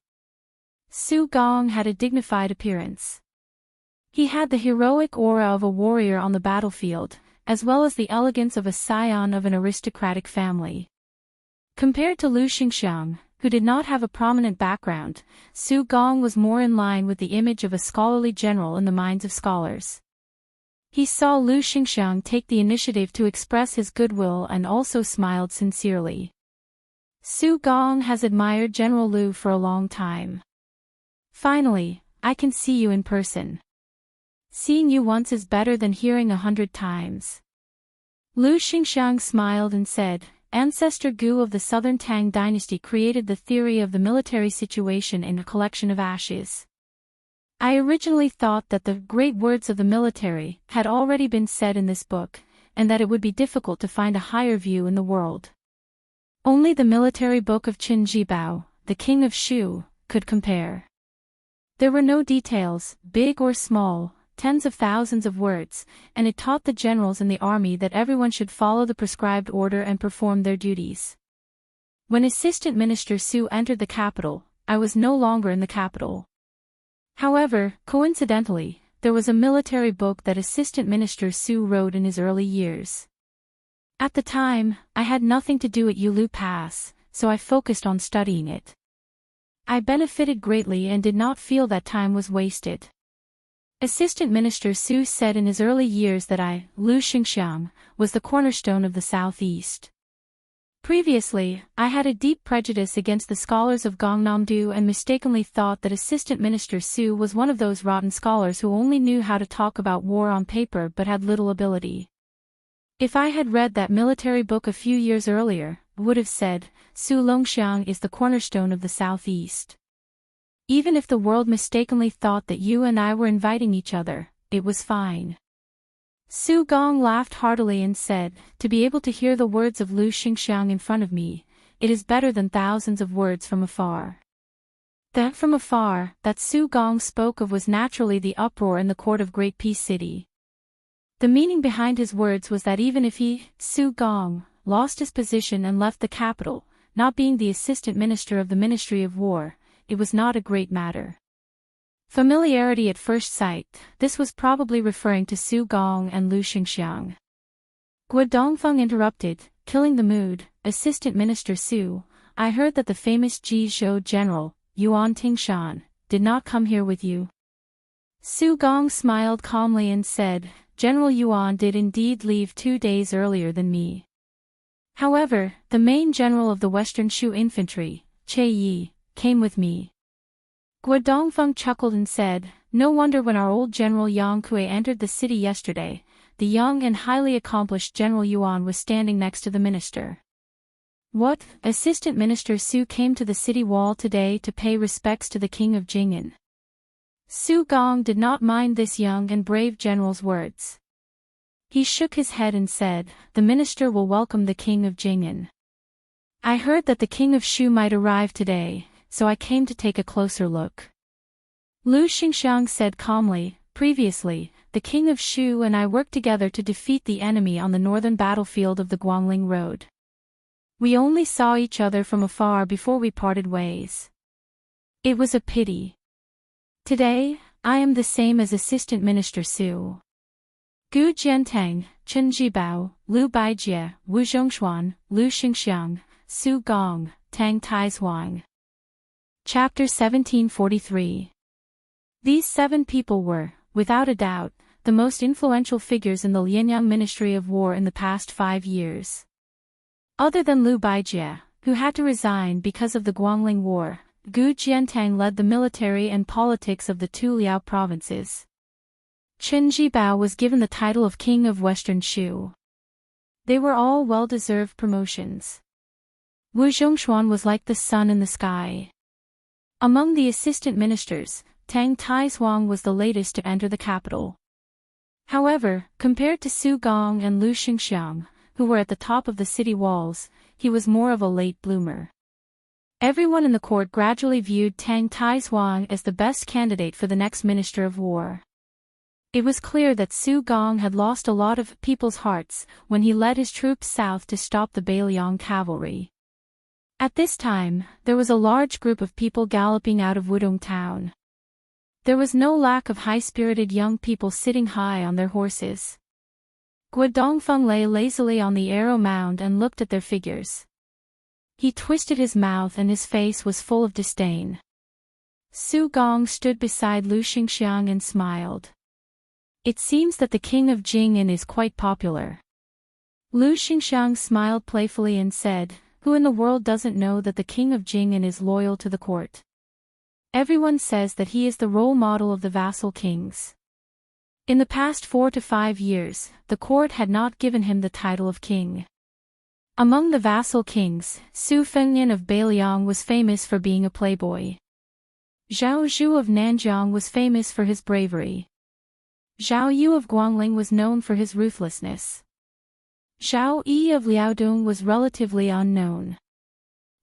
Su Gong had a dignified appearance. He had the heroic aura of a warrior on the battlefield, as well as the elegance of a scion of an aristocratic family. Compared to Lu Xingxiang, who did not have a prominent background, Su Gong was more in line with the image of a scholarly general in the minds of scholars. He saw Lu Xingxiang take the initiative to express his goodwill and also smiled sincerely. Su Gong has admired General Lu for a long time. Finally, I can see you in person. Seeing you once is better than hearing 100 times. Lu Xingxiang smiled and said, Ancestor Gu of the Southern Tang dynasty created the theory of the military situation in a collection of ashes. I originally thought that the great words of the military had already been said in this book, and that it would be difficult to find a higher view in the world. Only the military book of Qin Jibao, the king of Shu, could compare. There were no details, big or small, tens of thousands of words, and it taught the generals in the army that everyone should follow the prescribed order and perform their duties. When Assistant Minister Su entered the capital, I was no longer in the capital. However, coincidentally, there was a military book that Assistant Minister Su wrote in his early years. At the time, I had nothing to do at Yulu Pass, so I focused on studying it. I benefited greatly and did not feel that time was wasted. Assistant Minister Su said in his early years that I, Lu Xingxiang, was the cornerstone of the Southeast. Previously, I had a deep prejudice against the scholars of Gangnam-do and mistakenly thought that Assistant Minister Su was one of those rotten scholars who only knew how to talk about war on paper but had little ability. If I had read that military book a few years earlier, I would have said, Su Longxiang is the cornerstone of the Southeast. Even if the world mistakenly thought that you and I were inviting each other, it was fine. Su Gong laughed heartily and said, to be able to hear the words of Lu Xingxiang in front of me, it is better than thousands of words from afar. That from afar, that Su Gong spoke of was naturally the uproar in the court of Great Peace City. The meaning behind his words was that even if he, Su Gong, lost his position and left the capital, not being the assistant minister of the Ministry of War, it was not a great matter. Familiarity at first sight, this was probably referring to Su Gong and Lu Xingxiang. Guo Dongfeng interrupted, killing the mood, Assistant Minister Su, I heard that the famous Ji Zhou general, Yuan Tingshan, did not come here with you. Su Gong smiled calmly and said, General Yuan did indeed leave 2 days earlier than me. However, the main general of the Western Shu infantry, Che Yi, came with me. Guo Dongfeng chuckled and said, no wonder when our old General Yang Kui entered the city yesterday, the young and highly accomplished General Yuan was standing next to the minister. What? Assistant Minister Su came to the city wall today to pay respects to the king of Jing'an. Su Gong did not mind this young and brave general's words. He shook his head and said, the minister will welcome the king of Jing'an. I heard that the king of Shu might arrive today, so I came to take a closer look. Lu Xingxiang said calmly, previously, the king of Shu and I worked together to defeat the enemy on the northern battlefield of the Guangling Road. We only saw each other from afar before we parted ways. It was a pity. Today, I am the same as Assistant Minister Su. Gu Jiantang, Chen Jibao, Lu Baijie, Wu Zhongshuan, Lu Xingxiang, Su Gong, Tang Taizhuang. Chapter 1743. These 7 people were, without a doubt, the most influential figures in the Lianyang Ministry of War in the past 5 years. Other than Lu Baijie, who had to resign because of the Guangling War, Gu Jiantang led the military and politics of the 2 Liao provinces. Chen Jibao was given the title of King of Western Shu. They were all well-deserved promotions. Wu Zhongshuan was like the sun in the sky. Among the assistant ministers, Tang Taizhuang was the latest to enter the capital. However, compared to Su Gong and Lu Xingxiang, who were at the top of the city walls, he was more of a late bloomer. Everyone in the court gradually viewed Tang Taizhuang as the best candidate for the next Minister of War. It was clear that Su Gong had lost a lot of people's hearts when he led his troops south to stop the Beiliang cavalry. At this time, there was a large group of people galloping out of Wudong town. There was no lack of high-spirited young people sitting high on their horses. Gua Dongfeng lay lazily on the arrow mound and looked at their figures. He twisted his mouth and his face was full of disdain. Su Gong stood beside Lu Xingxiang and smiled. It seems that the king of Jing'an is quite popular. Lu Xingxiang smiled playfully and said, "Who in the world doesn't know that the king of Jing'an is loyal to the court? Everyone says that he is the role model of the vassal kings. In the past 4 to 5 years, the court had not given him the title of king. Among the vassal kings, Su Fengnian of Beiliang was famous for being a playboy. Zhao Zhu of Nanjiang was famous for his bravery. Zhao Yu of Guangling was known for his ruthlessness. Zhao Yi of Liaodong was relatively unknown.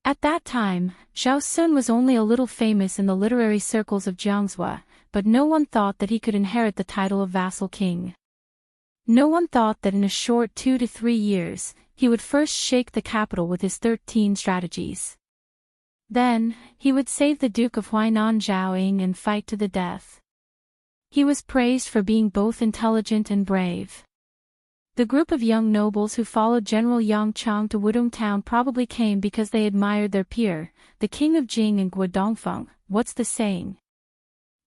At that time, Zhao Sun was only a little famous in the literary circles of Jiangzhou, but no one thought that he could inherit the title of vassal king. No one thought that in a short 2 to 3 years, he would first shake the capital with his 13 strategies. Then, he would save the Duke of Huainan Zhaoying and fight to the death. He was praised for being both intelligent and brave. The group of young nobles who followed General Yang Chang to Wudong town probably came because they admired their peer, the king of Jing and Gua Dongfeng. What's the saying?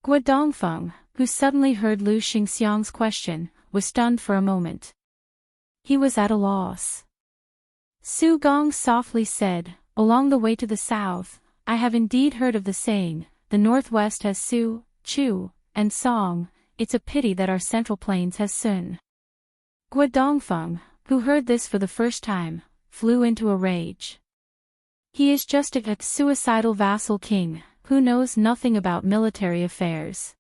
Gua Dongfeng, who suddenly heard Lu Xingxiang's question, was stunned for a moment. He was at a loss. Su Gong softly said, "Along the way to the south, I have indeed heard of the saying, the northwest has Su, Chu, and Song, it's a pity that our central plains has Sun." Gua Dongfeng, who heard this for the first time, flew into a rage. He is just a suicidal vassal king, who knows nothing about military affairs.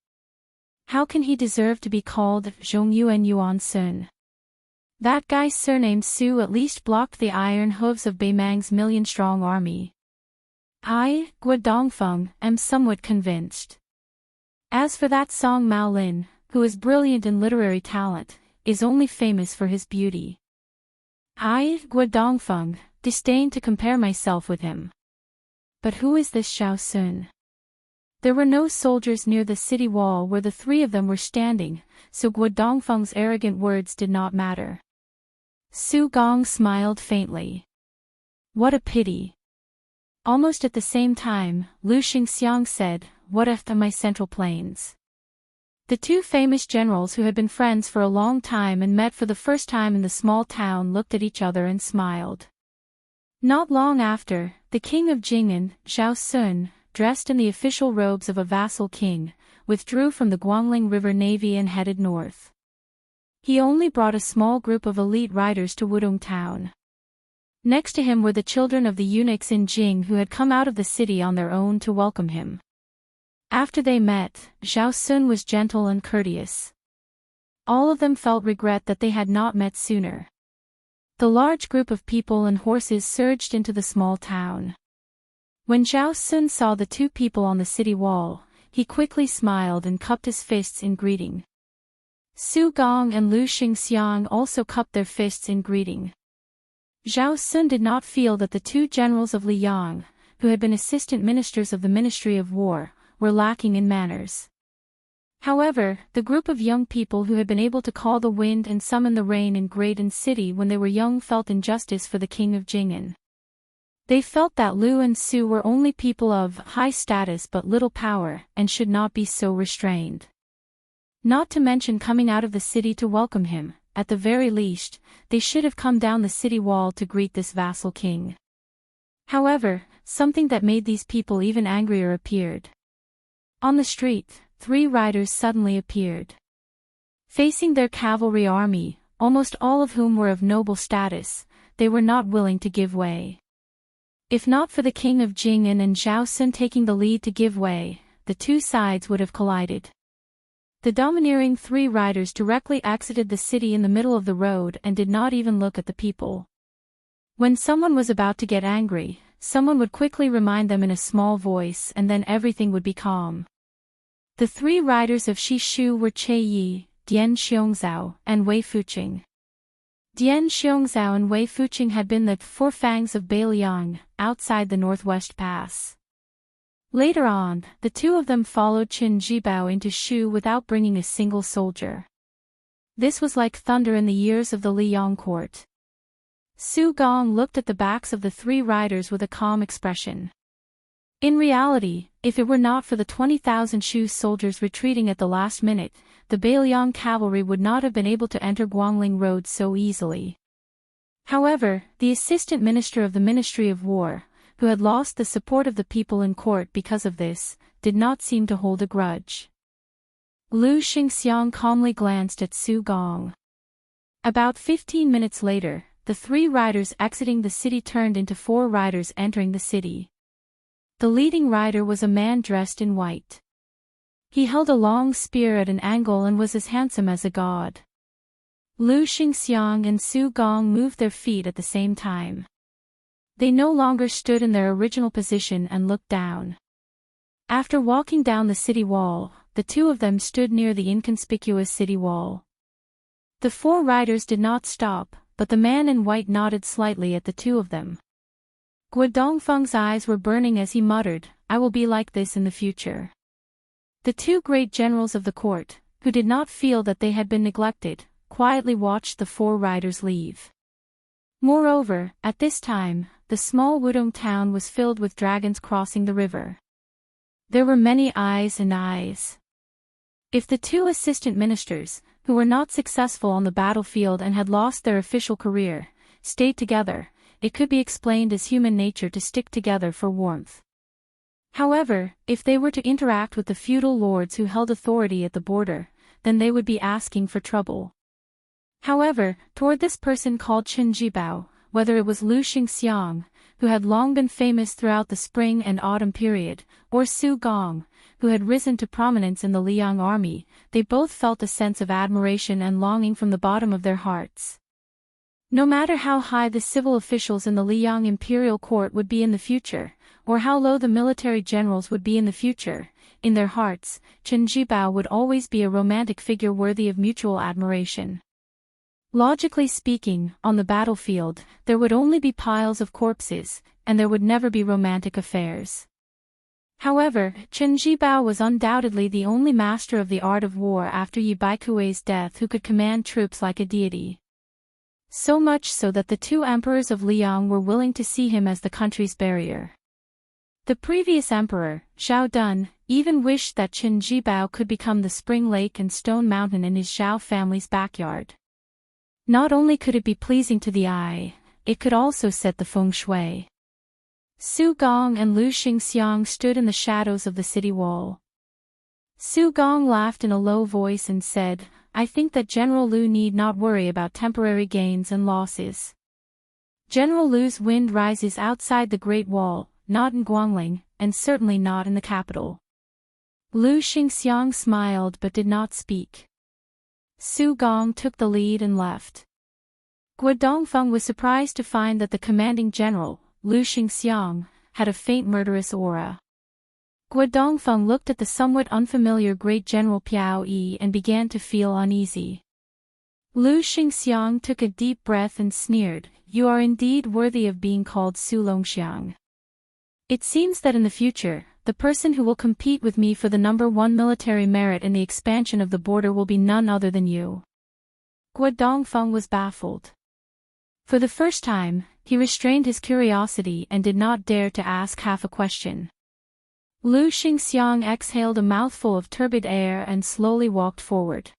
How can he deserve to be called Zhongyuan Yuan Sun? That guy's surname Su at least blocked the iron hooves of Beimang's million-strong army. I, Gua Dongfeng, am somewhat convinced. As for that Song Mao Lin, who is brilliant in literary talent, is only famous for his beauty. I, Gua Dongfeng, disdain to compare myself with him. But who is this Zhao Sun? There were no soldiers near the city wall where the three of them were standing, so Gua Dongfeng's arrogant words did not matter. Su Gong smiled faintly. What a pity. Almost at the same time, Lu Xingxiang said, "What if my central plains?" The two famous generals who had been friends for a long time and met for the first time in the small town looked at each other and smiled. Not long after, the king of Jing'an, Zhao Sun, dressed in the official robes of a vassal king, withdrew from the Guangling River Navy and headed north. He only brought a small group of elite riders to Wudong town. Next to him were the children of the eunuchs in Jing who had come out of the city on their own to welcome him. After they met, Zhao Sun was gentle and courteous. All of them felt regret that they had not met sooner. The large group of people and horses surged into the small town. When Zhao Sun saw the two people on the city wall, he quickly smiled and cupped his fists in greeting. Su Gong and Lu Xingxiang also cupped their fists in greeting. Zhao Sun did not feel that the two generals of Liang, who had been assistant ministers of the Ministry of War, were lacking in manners. However, the group of young people who had been able to call the wind and summon the rain in Graydon City when they were young felt injustice for the king of Jing'an. They felt that Lu and Su were only people of high status but little power and should not be so restrained. Not to mention coming out of the city to welcome him, at the very least, they should have come down the city wall to greet this vassal king. However, something that made these people even angrier appeared. On the street, 3 riders suddenly appeared. Facing their cavalry army, almost all of whom were of noble status, they were not willing to give way. If not for the king of Jing'an and Zhao Sun taking the lead to give way, the two sides would have collided. The domineering 3 riders directly exited the city in the middle of the road and did not even look at the people. When someone was about to get angry, someone would quickly remind them in a small voice and then everything would be calm. The 3 riders of Shishu were Che Yi, Dian Xiongzhao, and Wei Fuqing. Dian Xiongzhao and Wei Fuqing had been the 4 fangs of Beiliang, outside the Northwest Pass. Later on, the two of them followed Qin Jibao into Shu without bringing a single soldier. This was like thunder in the ears of the Liyang court. Su Gong looked at the backs of the three riders with a calm expression. In reality, if it were not for the 20,000 Shu soldiers retreating at the last minute, the Bailiang cavalry would not have been able to enter Guangling Road so easily. However, the assistant minister of the Ministry of War, who had lost the support of the people in court because of this, did not seem to hold a grudge. Lu Xingxiang calmly glanced at Su Gong. About 15 minutes later, the three riders exiting the city turned into four riders entering the city. The leading rider was a man dressed in white. He held a long spear at an angle and was as handsome as a god. Lu Xingxiang and Su Gong moved their feet at the same time. They no longer stood in their original position and looked down. After walking down the city wall, the two of them stood near the inconspicuous city wall. The four riders did not stop, but the man in white nodded slightly at the two of them. Guo Dongfeng's eyes were burning as he muttered, "I will be like this in the future." The two great generals of the court, who did not feel that they had been neglected, quietly watched the four riders leave. Moreover, at this time, the small Wudong town was filled with dragons crossing the river. There were many eyes and eyes. If the two assistant ministers, who were not successful on the battlefield and had lost their official career, stayed together, it could be explained as human nature to stick together for warmth. However, if they were to interact with the feudal lords who held authority at the border, then they would be asking for trouble. However, toward this person called Qin Jibao, whether it was Lu Xingxiang, who had long been famous throughout the spring and autumn period, or Su Gong, who had risen to prominence in the Liang army, they both felt a sense of admiration and longing from the bottom of their hearts. No matter how high the civil officials in the Liang imperial court would be in the future, or how low the military generals would be in the future, in their hearts, Qin Jibao would always be a romantic figure worthy of mutual admiration. Logically speaking, on the battlefield, there would only be piles of corpses, and there would never be romantic affairs. However, Qin Jibao was undoubtedly the only master of the art of war after Yi Baikui's death who could command troops like a deity. So much so that the two emperors of Liang were willing to see him as the country's barrier. The previous emperor, Zhao Dun, even wished that Qin Jibao could become the spring lake and stone mountain in his Zhao family's backyard. Not only could it be pleasing to the eye, it could also set the feng shui. Su Gong and Lu Xingxiang stood in the shadows of the city wall. Su Gong laughed in a low voice and said, "I think that General Lu need not worry about temporary gains and losses. General Lu's wind rises outside the Great Wall, not in Guangling, and certainly not in the capital." Lu Xingxiang smiled but did not speak. Su Gong took the lead and left. Guo Dongfeng was surprised to find that the commanding general, Lu Xingxiang, had a faint murderous aura. Guo Dongfeng looked at the somewhat unfamiliar great general Piao Yi and began to feel uneasy. Lu Xingxiang took a deep breath and sneered, "You are indeed worthy of being called Su Longxiang. It seems that in the future, the person who will compete with me for the #1 military merit in the expansion of the border will be none other than you." Guo Dongfeng was baffled. For the first time, he restrained his curiosity and did not dare to ask half a question. Lu Xingxiang exhaled a mouthful of turbid air and slowly walked forward.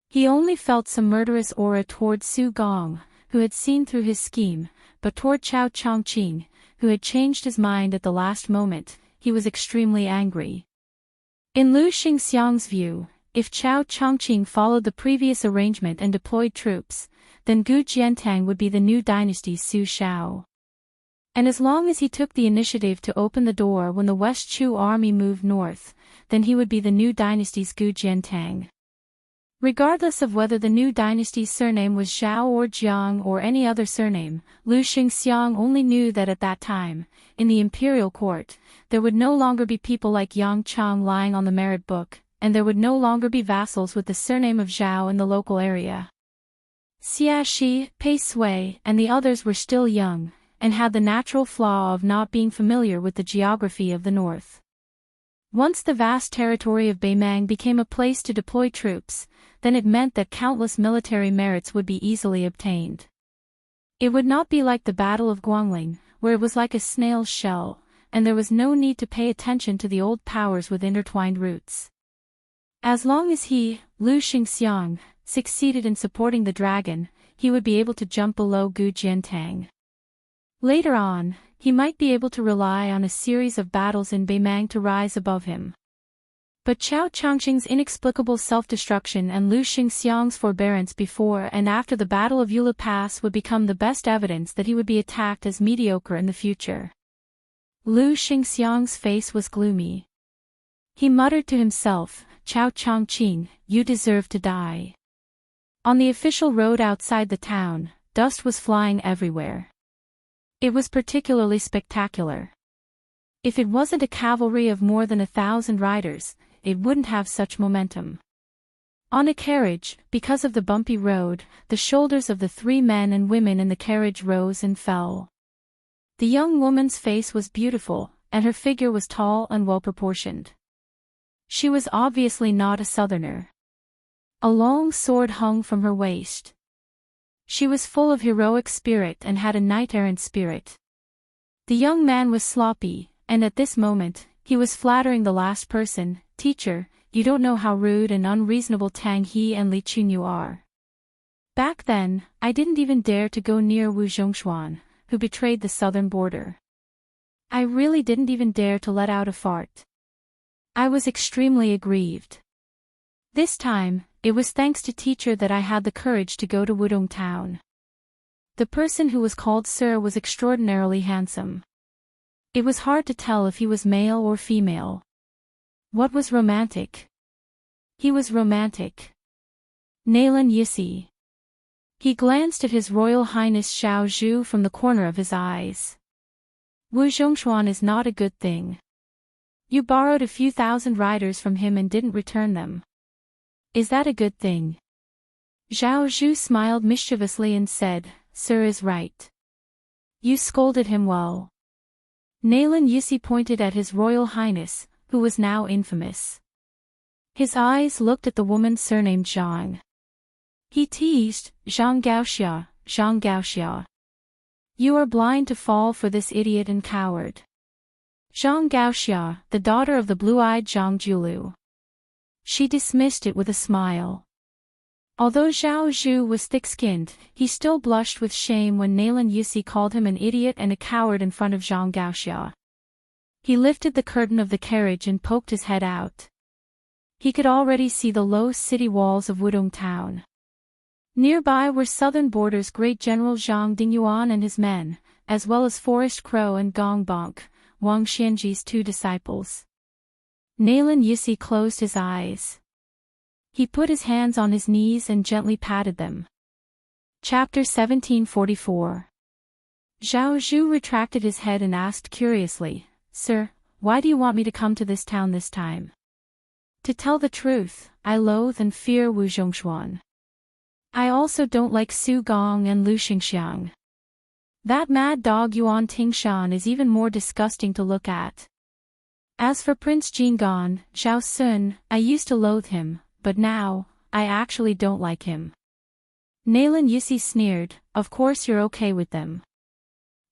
He only felt some murderous aura toward Su Gong, who had seen through his scheme, but toward Chao Chongqing, who had changed his mind at the last moment, he was extremely angry. In Lu Xingxiang's view, if Chao Chongqing followed the previous arrangement and deployed troops, then Gu Jiantang would be the new dynasty's Su Shao. And as long as he took the initiative to open the door when the West Chu army moved north, then he would be the new dynasty's Gu Jiantang. Regardless of whether the new dynasty's surname was Zhao or Jiang or any other surname, Lu Xingxiang only knew that at that time, in the imperial court, there would no longer be people like Yang Chang lying on the merit book, and there would no longer be vassals with the surname of Zhao in the local area. Xia Shi, Pei Sui, and the others were still young, and had the natural flaw of not being familiar with the geography of the north. Once the vast territory of Beimang became a place to deploy troops, then it meant that countless military merits would be easily obtained. It would not be like the Battle of Guangling, where it was like a snail's shell, and there was no need to pay attention to the old powers with intertwined roots. As long as he, Lu Xingxiang, succeeded in supporting the dragon, he would be able to jump below Gu Jiantang. Later on, he might be able to rely on a series of battles in Beimang to rise above him. But Chao Changqing's inexplicable self-destruction and Lu Xingxiang's forbearance before and after the Battle of Yula Pass would become the best evidence that he would be attacked as mediocre in the future. Lu Xingxiang's face was gloomy. He muttered to himself, "Chao Changqing, you deserve to die." On the official road outside the town, dust was flying everywhere. It was particularly spectacular. If it wasn't a cavalry of more than 1,000 riders, it wouldn't have such momentum. On a carriage, because of the bumpy road, the shoulders of the 3 men and women in the carriage rose and fell. The young woman's face was beautiful, and her figure was tall and well-proportioned. She was obviously not a southerner. A long sword hung from her waist. She was full of heroic spirit and had a knight-errant spirit. The young man was sloppy, and at this moment, he was flattering the last person, "Teacher, you don't know how rude and unreasonable Tang He and Li Chun you are." Back then, I didn't even dare to go near Wu Zhongshuan, who betrayed the southern border. I really didn't even dare to let out a fart. I was extremely aggrieved. This time, it was thanks to teacher that I had the courage to go to Wudong town. The person who was called Sir was extraordinarily handsome. It was hard to tell if he was male or female. What was romantic? He was romantic. Naylan Yisi. He glanced at His Royal Highness Xiao Zhu from the corner of his eyes. Wu Zhongshuan is not a good thing. You borrowed a few thousand riders from him and didn't return them. Is that a good thing? Xiao Zhu smiled mischievously and said, "Sir is right. You scolded him well." Naylan Yisi pointed at His Royal Highness, who was now infamous. His eyes looked at the woman surnamed Zhang. He teased, "Zhang Gaoxia, Zhang Gaoxia. You are blind to fall for this idiot and coward." Zhang Gaoxia, the daughter of the blue-eyed Zhang Julu. She dismissed it with a smile. Although Xiao Zhu was thick-skinned, he still blushed with shame when Naylan Yisi called him an idiot and a coward in front of Zhang Gaoxia. He lifted the curtain of the carriage and poked his head out. He could already see the low city walls of Wudong town. Nearby were southern borders great General Zhang Dingyuan and his men, as well as Forest Crow and Gong Bonk, Wang Xianji's 2 disciples. Naylan Yisi closed his eyes. He put his hands on his knees and gently patted them. Chapter 1744. Xiao Zhu retracted his head and asked curiously, "Sir, why do you want me to come to this town this time?" "To tell the truth, I loathe and fear Wu Zhongshuan. I also don't like Su Gong and Lu Xingxiang. That mad dog Yuan Tingshan is even more disgusting to look at. As for Prince Jingon, Zhao Sun, I used to loathe him, but now, I actually don't like him." Naylan Yisi sneered, "Of course you're okay with them.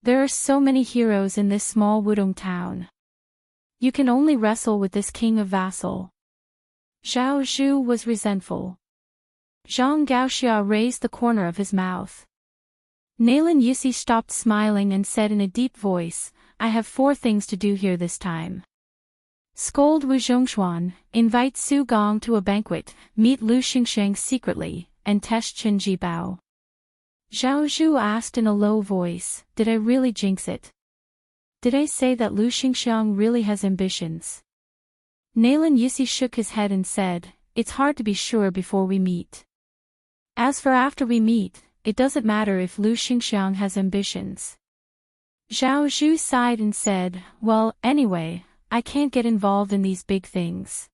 There are so many heroes in this small Wudong town. You can only wrestle with this king of vassal." Xiao Zhu was resentful. Zhang Gaoxia raised the corner of his mouth. Naylan Yisi stopped smiling and said in a deep voice, "I have 4 things to do here this time. Scold Wu Zhongshuan, invite Su Gong to a banquet, meet Lu Xingxiang secretly, and test Chen Jibao." Xiao Zhu asked in a low voice, "Did I really jinx it? Did I say that Lu Xingxiang really has ambitions?" Naylan Yisi shook his head and said, "It's hard to be sure before we meet. As for after we meet, it doesn't matter if Lu Xingxiang has ambitions." Xiao Zhu sighed and said, "Well, anyway, I can't get involved in these big things.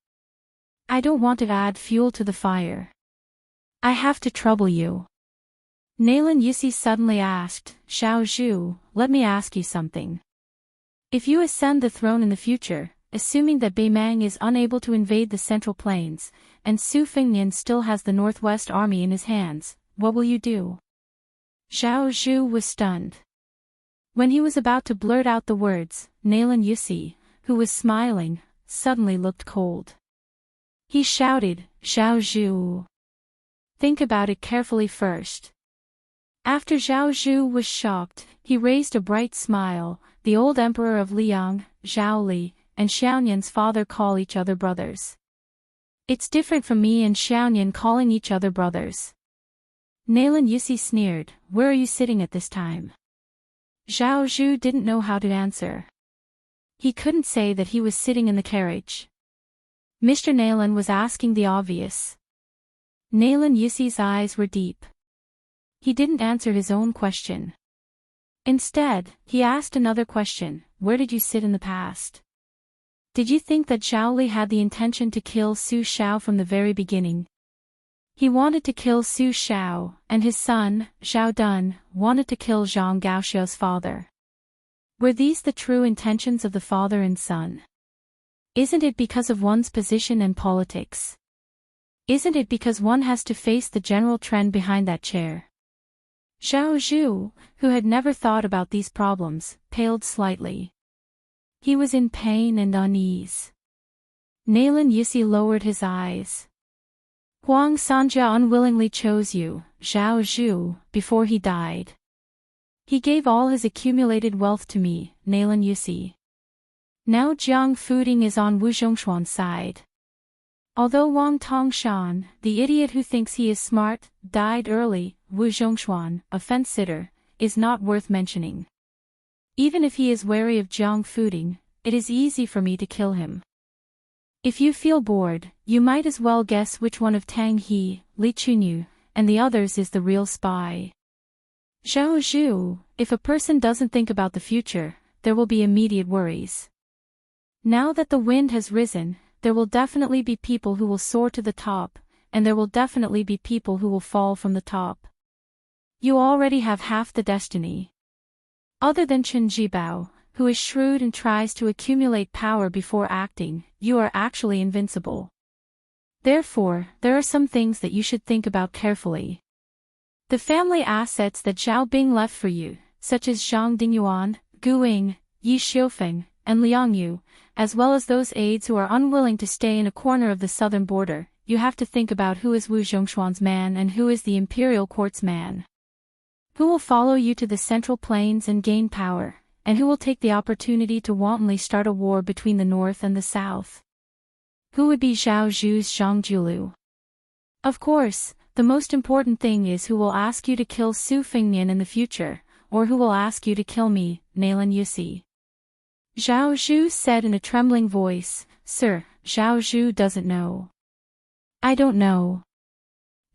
I don't want to add fuel to the fire. I have to trouble you." Nalan Yusi suddenly asked, Xiao Zhu, let me ask you something. If you ascend the throne in the future, assuming that Beimang is unable to invade the Central Plains, and Su Fengnian still has the Northwest Army in his hands, what will you do? Xiao Zhu was stunned. When he was about to blurt out the words, Nalan Yusi, who was smiling, suddenly looked cold. He shouted, Xiao Zhu. Think about it carefully first. After Xiao Zhu was shocked, he raised a bright smile. The old emperor of Liang, Zhao Li, and Xiaonian's father call each other brothers. It's different from me and Xiaonian calling each other brothers. Nalan Yusi sneered, where are you sitting at this time? Zhao Zhu didn't know how to answer. He couldn't say that he was sitting in the carriage. Mr. Nalan was asking the obvious. Nalan Yusi's eyes were deep. He didn't answer his own question. Instead, he asked another question, where did you sit in the past? Did you think that Zhao Li had the intention to kill Su Xiao from the very beginning? He wanted to kill Su Xiao, and his son, Zhao Dun, wanted to kill Zhang Gaoxiao's father. Were these the true intentions of the father and son? Isn't it because of one's position and politics? Isn't it because one has to face the general trend behind that chair? Xiao Zhu, who had never thought about these problems, paled slightly. He was in pain and unease. Nalan Yusi lowered his eyes. Huang Sanjia unwillingly chose you, Xiao Zhu, before he died. He gave all his accumulated wealth to me, Nalan Yusi. Now Jiang Fuding is on Wu Zhongshuan's side. Although Wang Tongshan, the idiot who thinks he is smart, died early, Wu Zhongshuan, a fence-sitter, is not worth mentioning. Even if he is wary of Jiang Fuding, it is easy for me to kill him. If you feel bored, you might as well guess which one of Tang He, Li Chunyu, and the others is the real spy. Xiao Zhu, if a person doesn't think about the future, there will be immediate worries. Now that the wind has risen, there will definitely be people who will soar to the top, and there will definitely be people who will fall from the top. You already have half the destiny. Other than Chen Jibao, who is shrewd and tries to accumulate power before acting, you are actually invincible. Therefore, there are some things that you should think about carefully. The family assets that Zhao Bing left for you, such as Zhang Dingyuan, Gu Ying, Yi Xiufeng, and Liang Yu, as well as those aides who are unwilling to stay in a corner of the southern border, you have to think about who is Wu Zhongshuan's man and who is the imperial court's man. Who will follow you to the Central Plains and gain power, and who will take the opportunity to wantonly start a war between the north and the south? Who would be Zhao Zhu's Zhangjulu? Of course, the most important thing is who will ask you to kill Su Fengnian in the future, or who will ask you to kill me, Nalan Yusi. Zhao Zhu said in a trembling voice, Sir, Zhao Zhu doesn't know. I don't know.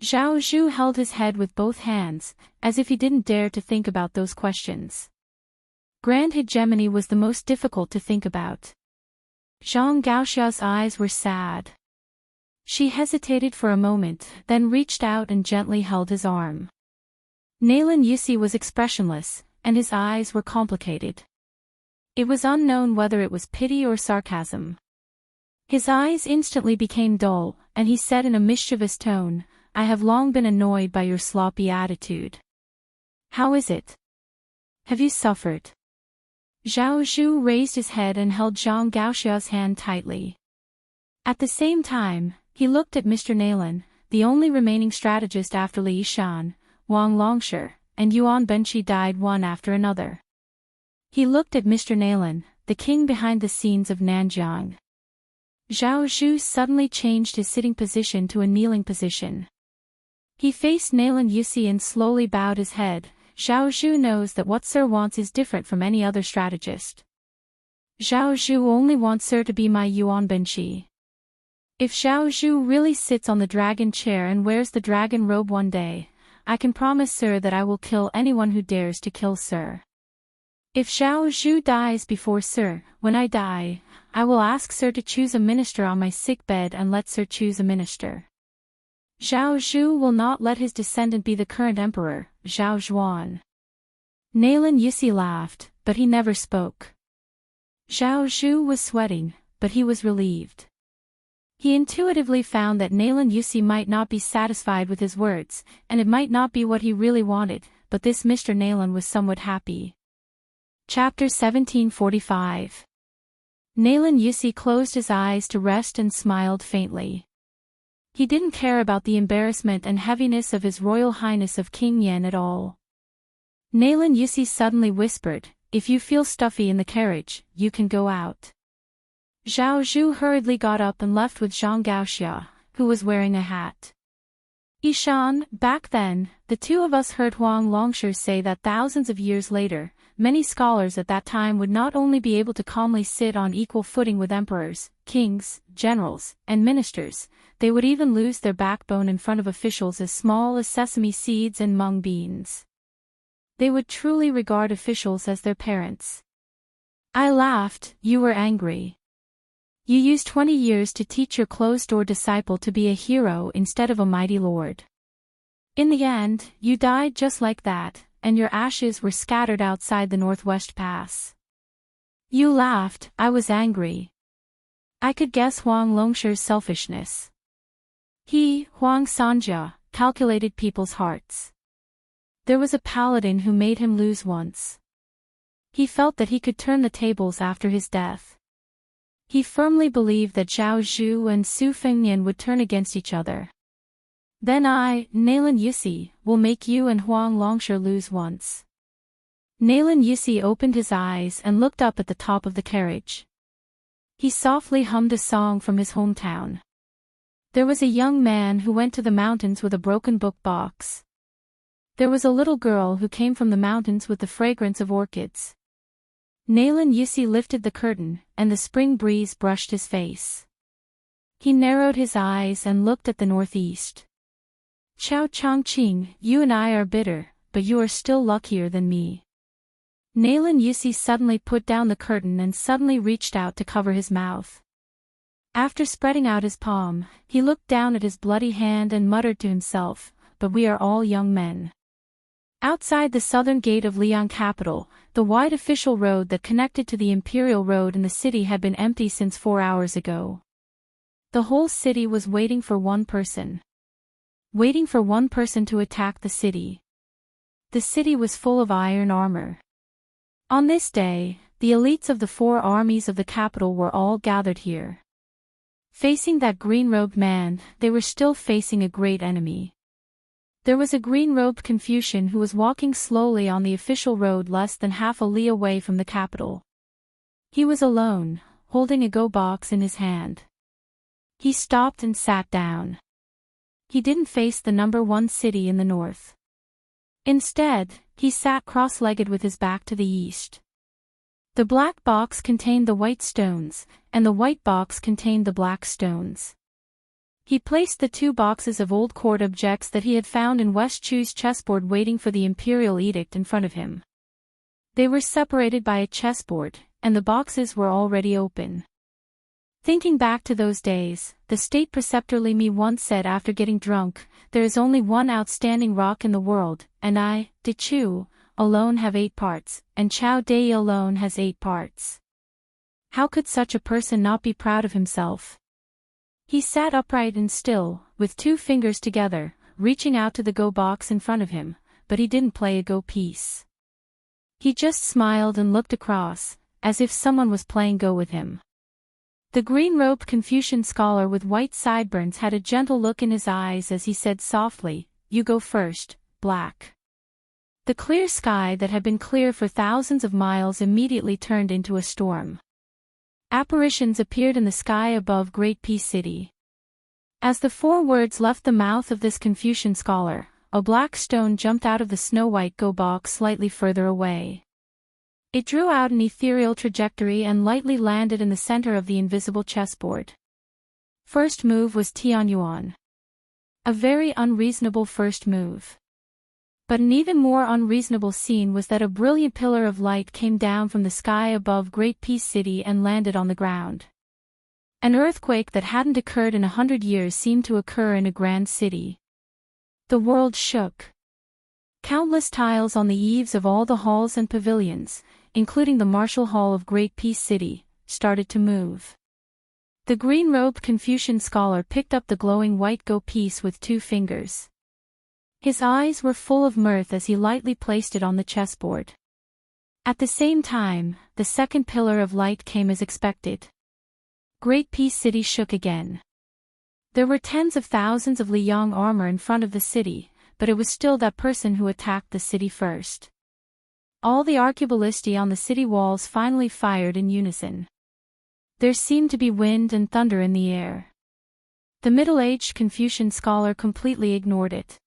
Zhao Zhu held his head with both hands, as if he didn't dare to think about those questions. Grand hegemony was the most difficult to think about. Zhang Gaoxiao's eyes were sad. She hesitated for a moment, then reached out and gently held his arm. Nalan Yusi was expressionless, and his eyes were complicated. It was unknown whether it was pity or sarcasm. His eyes instantly became dull, and he said in a mischievous tone, I have long been annoyed by your sloppy attitude. How is it? Have you suffered? Zhao Zhu raised his head and held Zhang Gaoxiao's hand tightly. At the same time, he looked at Mr. Nalan, the only remaining strategist after Li Yishan, Wang Longsher, and Yuan Benqi died one after another. He looked at Mr. Nalan, the king behind the scenes of Nanjiang. Zhao Zhu suddenly changed his sitting position to a kneeling position. He faced Nalan Yusi and slowly bowed his head. Zhao Zhu knows that what Sir wants is different from any other strategist. Zhao Zhu only wants Sir to be my Yuan Benqi. If Zhao Zhu really sits on the dragon chair and wears the dragon robe one day, I can promise Sir that I will kill anyone who dares to kill Sir. If Zhao Zhu dies before Sir, when I die, I will ask Sir to choose a minister on my sick bed and let Sir choose a minister. Zhao Zhu will not let his descendant be the current emperor, Zhao Zhuan. Nalin Yussi laughed, but he never spoke. Zhao Zhu was sweating, but he was relieved. He intuitively found that Nalin Yussi might not be satisfied with his words, and it might not be what he really wanted, but this Mr. Nalin was somewhat happy. Chapter 1745. Nalin Yussi closed his eyes to rest and smiled faintly. He didn't care about the embarrassment and heaviness of His Royal Highness of King Yan at all. Nalin Yussi suddenly whispered, "If you feel stuffy in the carriage, you can go out." Zhao Zhu hurriedly got up and left with Zhang Gaoxia, who was wearing a hat. Ishan, back then, the two of us heard Huang Longshu say that thousands of years later, many scholars at that time would not only be able to calmly sit on equal footing with emperors, kings, generals, and ministers, they would even lose their backbone in front of officials as small as sesame seeds and mung beans. They would truly regard officials as their parents. I laughed. "You were angry. You used 20 years to teach your closed-door disciple to be a hero instead of a mighty lord. In the end, you died just like that, and your ashes were scattered outside the Northwest Pass." You laughed. I was angry. I could guess Huang Longshu's selfishness. He, Huang Sanja, calculated people's hearts. There was a paladin who made him lose once. He felt that he could turn the tables after his death. He firmly believed that Zhao Zhu and Su Fengnian would turn against each other. Then I, Nalin Yussi, will make you and Huang Longshu lose once. Nalin Yussi opened his eyes and looked up at the top of the carriage. He softly hummed a song from his hometown. There was a young man who went to the mountains with a broken book box. There was a little girl who came from the mountains with the fragrance of orchids. Nalin Yussi lifted the curtain, and the spring breeze brushed his face. He narrowed his eyes and looked at the northeast. Chao Chongqing, you and I are bitter, but you are still luckier than me. Nalin Yussi suddenly put down the curtain and suddenly reached out to cover his mouth. After spreading out his palm, he looked down at his bloody hand and muttered to himself, "But we are all young men." Outside the southern gate of Liang capital, the wide official road that connected to the imperial road in the city had been empty since 4 hours ago. The whole city was waiting for one person. Waiting for one person to attack the city. The city was full of iron armor. On this day, the elites of the 4 armies of the capital were all gathered here. Facing that green-robed man, they were still facing a great enemy. There was a green-robed Confucian who was walking slowly on the official road less than half a li away from the capital. He was alone, holding a go box in his hand. He stopped and sat down. He didn't face the number 1 city in the north. Instead, he sat cross-legged with his back to the east. The black box contained the white stones, and the white box contained the black stones. He placed the 2 boxes of old court objects that he had found in West Chu's chessboard waiting for the imperial edict in front of him. They were separated by a chessboard, and the boxes were already open. Thinking back to those days, the state preceptor Li Mi once said after getting drunk, "There is only one outstanding rock in the world, and I, De Chu, alone have 8 parts, and Chao Dei alone has 8 parts." How could such a person not be proud of himself? He sat upright and still, with 2 fingers together, reaching out to the go box in front of him, but he didn't play a go piece. He just smiled and looked across, as if someone was playing go with him. The green-robed Confucian scholar with white sideburns had a gentle look in his eyes as he said softly, "You go first, Black." The clear sky that had been clear for thousands of miles immediately turned into a storm. Apparitions appeared in the sky above Great Peace City. As the 4 words left the mouth of this Confucian scholar, a black stone jumped out of the snow-white go box slightly further away. It drew out an ethereal trajectory and lightly landed in the center of the invisible chessboard. First move was Tianyuan. A very unreasonable first move. But an even more unreasonable scene was that a brilliant pillar of light came down from the sky above Great Peace City and landed on the ground. An earthquake that hadn't occurred in 100 years seemed to occur in a grand city. The world shook. Countless tiles on the eaves of all the halls and pavilions, including the Martial Hall of Great Peace City, started to move. The green-robed Confucian scholar picked up the glowing white go piece with 2 fingers. His eyes were full of mirth as he lightly placed it on the chessboard. At the same time, the second pillar of light came as expected. Great Peace City shook again. There were tens of thousands of Liang armor in front of the city, but it was still that person who attacked the city first. All the arquebulisti on the city walls finally fired in unison. There seemed to be wind and thunder in the air. The middle-aged Confucian scholar completely ignored it.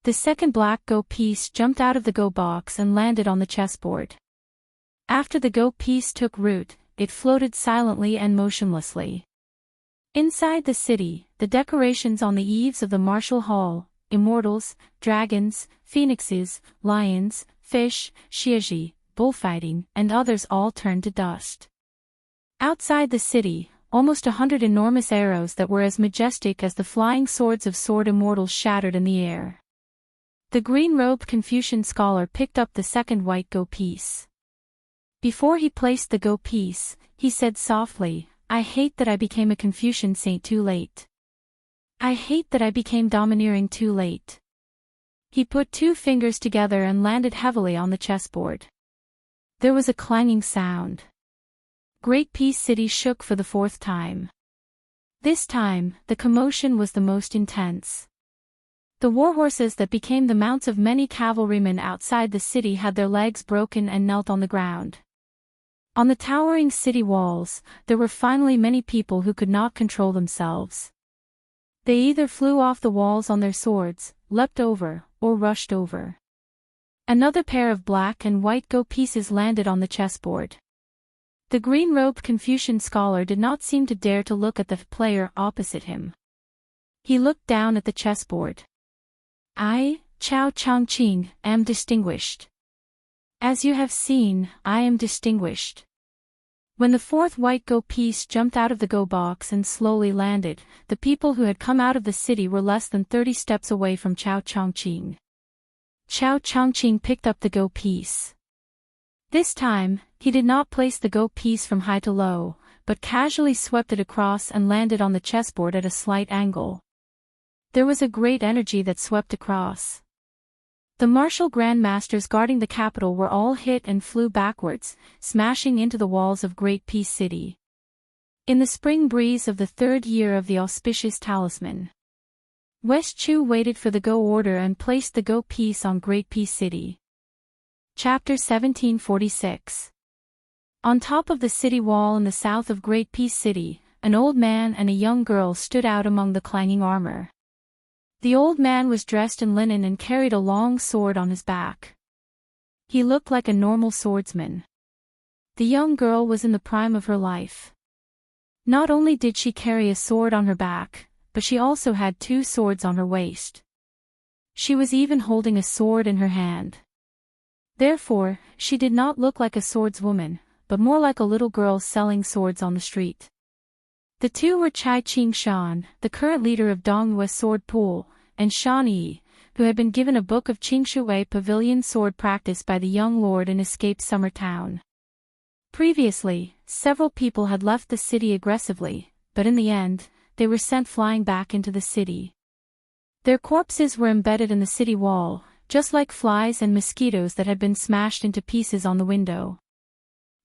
The second black go piece jumped out of the go box and landed on the chessboard. After the go piece took root, it floated silently and motionlessly. Inside the city, the decorations on the eaves of the Martial Hall, immortals, dragons, phoenixes, lions, fish, shiaji, bullfighting, and others all turned to dust. Outside the city, almost 100 enormous arrows that were as majestic as the flying swords of sword immortals shattered in the air. The green-robed Confucian scholar picked up the second white go piece. Before he placed the go piece, he said softly, "I hate that I became a Confucian saint too late. I hate that I became domineering too late." He put 2 fingers together and landed heavily on the chessboard. There was a clanging sound. Great Peace City shook for the 4th time. This time, the commotion was the most intense. The warhorses that became the mounts of many cavalrymen outside the city had their legs broken and knelt on the ground. On the towering city walls, there were finally many people who could not control themselves. They either flew off the walls on their swords, leapt over, or rushed over. Another pair of black and white go pieces landed on the chessboard. The green-robed Confucian scholar did not seem to dare to look at the player opposite him. He looked down at the chessboard. "I, Chao Chongqing, am distinguished. As you have seen, I am distinguished." When the 4th white go piece jumped out of the go box and slowly landed, the people who had come out of the city were less than 30 steps away from Chao Chongqing. Chao Chongqing picked up the go piece. This time, he did not place the go piece from high to low, but casually swept it across and landed on the chessboard at a slight angle. There was a great energy that swept across. The martial grandmasters guarding the capital were all hit and flew backwards, smashing into the walls of Great Peace City. In the spring breeze of the 3rd year of the auspicious talisman, West Chu waited for the go order and placed the go piece on Great Peace City. Chapter 1746. On top of the city wall in the south of Great Peace City, an old man and a young girl stood out among the clanging armor. The old man was dressed in linen and carried a long sword on his back. He looked like a normal swordsman. The young girl was in the prime of her life. Not only did she carry a sword on her back, but she also had 2 swords on her waist. She was even holding a sword in her hand. Therefore, she did not look like a swordswoman, but more like a little girl selling swords on the street. The 2 were Chai Qing-shan, the current leader of Donghua Sword Pool, and Shan Yi, who had been given a book of Qingshui Pavilion sword practice by the young lord in Escape Summer Town. Previously, several people had left the city aggressively, but in the end, they were sent flying back into the city. Their corpses were embedded in the city wall, just like flies and mosquitoes that had been smashed into pieces on the window.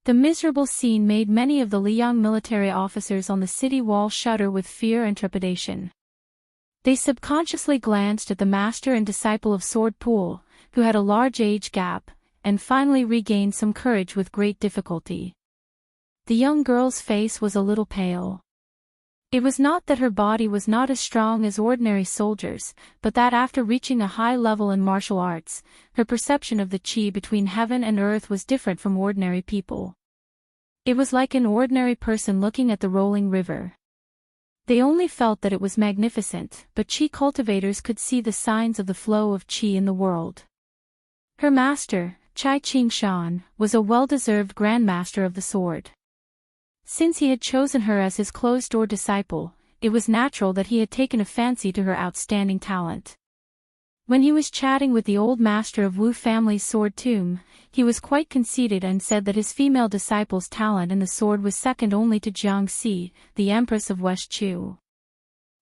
The miserable scene made many of the Liang military officers on the city wall shudder with fear and trepidation. They subconsciously glanced at the master and disciple of Sword Pool, who had a large age gap, and finally regained some courage with great difficulty. The young girl's face was a little pale. It was not that her body was not as strong as ordinary soldiers, but that after reaching a high level in martial arts, her perception of the qi between heaven and earth was different from ordinary people. It was like an ordinary person looking at the rolling river. They only felt that it was magnificent, but qi cultivators could see the signs of the flow of qi in the world. Her master, Chai Qing-shan, was a well-deserved grandmaster of the sword. Since he had chosen her as his closed-door disciple, it was natural that he had taken a fancy to her outstanding talent. When he was chatting with the old master of Wu family's sword tomb, he was quite conceited and said that his female disciple's talent in the sword was second only to Jiangxi, the empress of West Chu.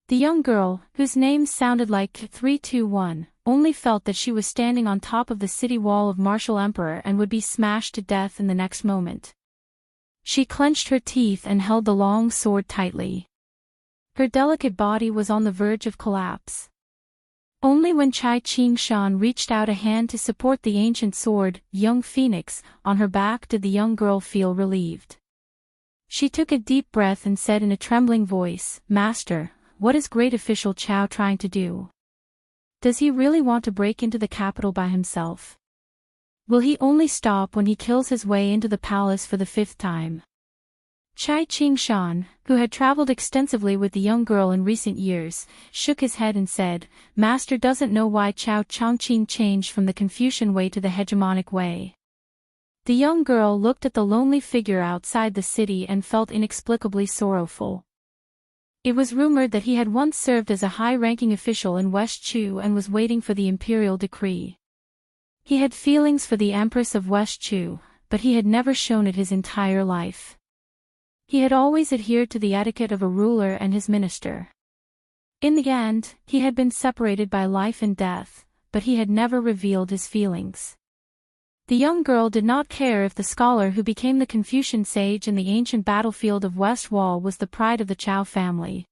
The young girl, whose name sounded like 321, only felt that she was standing on top of the city wall of martial emperor and would be smashed to death in the next moment. She clenched her teeth and held the long sword tightly. Her delicate body was on the verge of collapse. Only when Chai Qing-shan reached out a hand to support the ancient sword, young phoenix, on her back did the young girl feel relieved. She took a deep breath and said in a trembling voice, "Master, what is great official Chao trying to do? Does he really want to break into the capital by himself? Will he only stop when he kills his way into the palace for the 5th time?" Chai Qing-shan, who had traveled extensively with the young girl in recent years, shook his head and said, "Master doesn't know why Chao Chongqing changed from the Confucian way to the hegemonic way." The young girl looked at the lonely figure outside the city and felt inexplicably sorrowful. It was rumored that he had once served as a high-ranking official in West Chu and was waiting for the imperial decree. He had feelings for the Empress of West Chu, but he had never shown it his entire life. He had always adhered to the etiquette of a ruler and his minister. In the end, he had been separated by life and death, but he had never revealed his feelings. The young girl did not care if the scholar who became the Confucian sage in the ancient battlefield of West Wall was the pride of the Chao family.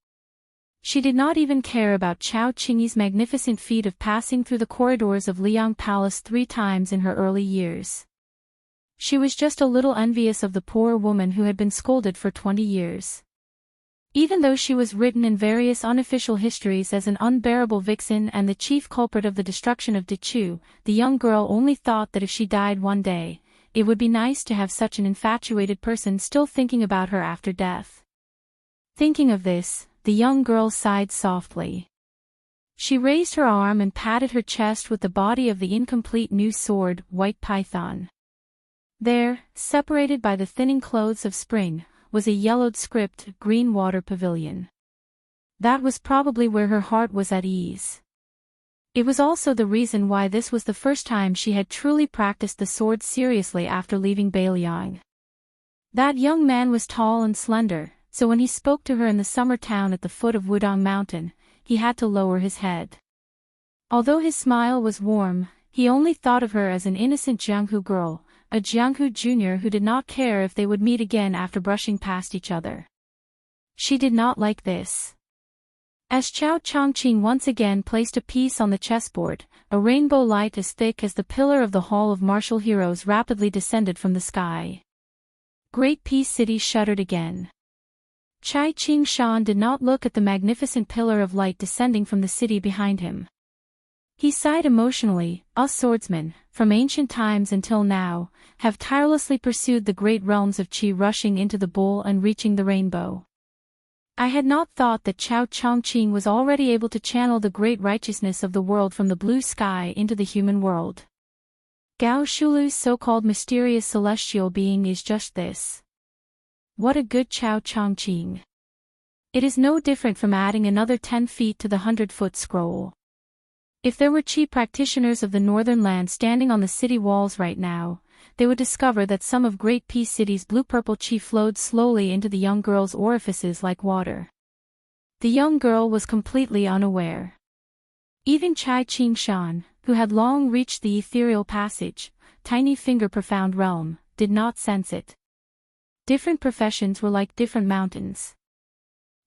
She did not even care about Chao Qingyi's magnificent feat of passing through the corridors of Liang Palace 3 times in her early years. She was just a little envious of the poor woman who had been scolded for 20 years. Even though she was written in various unofficial histories as an unbearable vixen and the chief culprit of the destruction of Dechu, the young girl only thought that if she died one day, it would be nice to have such an infatuated person still thinking about her after death. Thinking of this, the young girl sighed softly. She raised her arm and patted her chest with the body of the incomplete new sword, White Python. There, separated by the thinning clothes of spring, was a yellowed script, Green Water Pavilion. That was probably where her heart was at ease. It was also the reason why this was the first time she had truly practiced the sword seriously after leaving Beiliang. That young man was tall and slender, so when he spoke to her in the summer town at the foot of Wudong Mountain, he had to lower his head. Although his smile was warm, he only thought of her as an innocent Jianghu girl, a Jianghu junior who did not care if they would meet again after brushing past each other. She did not like this. As Chao Chongqing once again placed a piece on the chessboard, a rainbow light as thick as the pillar of the Hall of Martial Heroes rapidly descended from the sky. Great Peace City shuddered again. Chai Qing-shan did not look at the magnificent pillar of light descending from the city behind him. He sighed emotionally. "Us swordsmen, from ancient times until now, have tirelessly pursued the great realms of Qi, rushing into the bowl and reaching the rainbow. I had not thought that Chao Chongqing was already able to channel the great righteousness of the world from the blue sky into the human world. Gao Shulu's so-called mysterious celestial being is just this. What a good Chao Chongqing. It is no different from adding another 10 feet to the 100-foot scroll. If there were Qi practitioners of the northern land standing on the city walls right now, they would discover that some of Great Peace City's blue-purple Qi flowed slowly into the young girl's orifices like water. The young girl was completely unaware. Even Chai Qing-shan, who had long reached the ethereal passage, tiny finger profound realm, did not sense it. Different professions were like different mountains.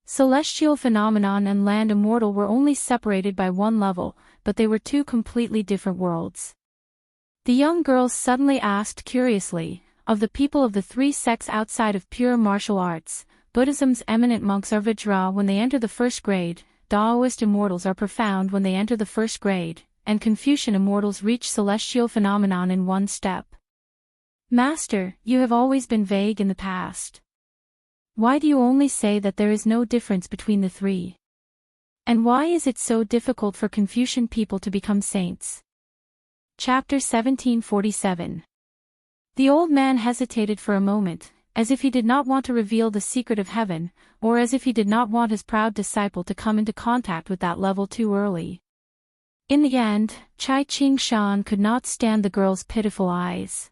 Celestial phenomenon and land immortal were only separated by one level, but they were 2 completely different worlds. The young girl suddenly asked curiously, of the people of the 3 sects outside of pure martial arts, Buddhism's eminent monks are Vajra when they enter the 1st grade, Taoist immortals are profound when they enter the 1st grade, and Confucian immortals reach celestial phenomenon in 1 step. Master, you have always been vague in the past. Why do you only say that there is no difference between the 3? And why is it so difficult for Confucian people to become saints? Chapter 1747. The old man hesitated for a moment, as if he did not want to reveal the secret of heaven, or as if he did not want his proud disciple to come into contact with that level too early. In the end, Chai Ching-shan could not stand the girl's pitiful eyes.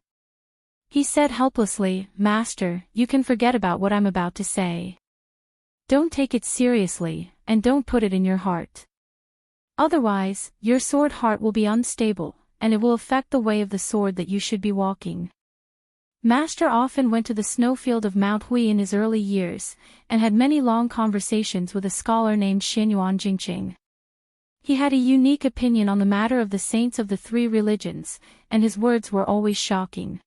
He said helplessly, "Master, you can forget about what I'm about to say. Don't take it seriously, and don't put it in your heart. Otherwise, your sword heart will be unstable, and it will affect the way of the sword that you should be walking." Master often went to the snowfield of Mount Hui in his early years, and had many long conversations with a scholar named Xianyuan Jingqing. He had a unique opinion on the matter of the saints of the three religions, and his words were always shocking.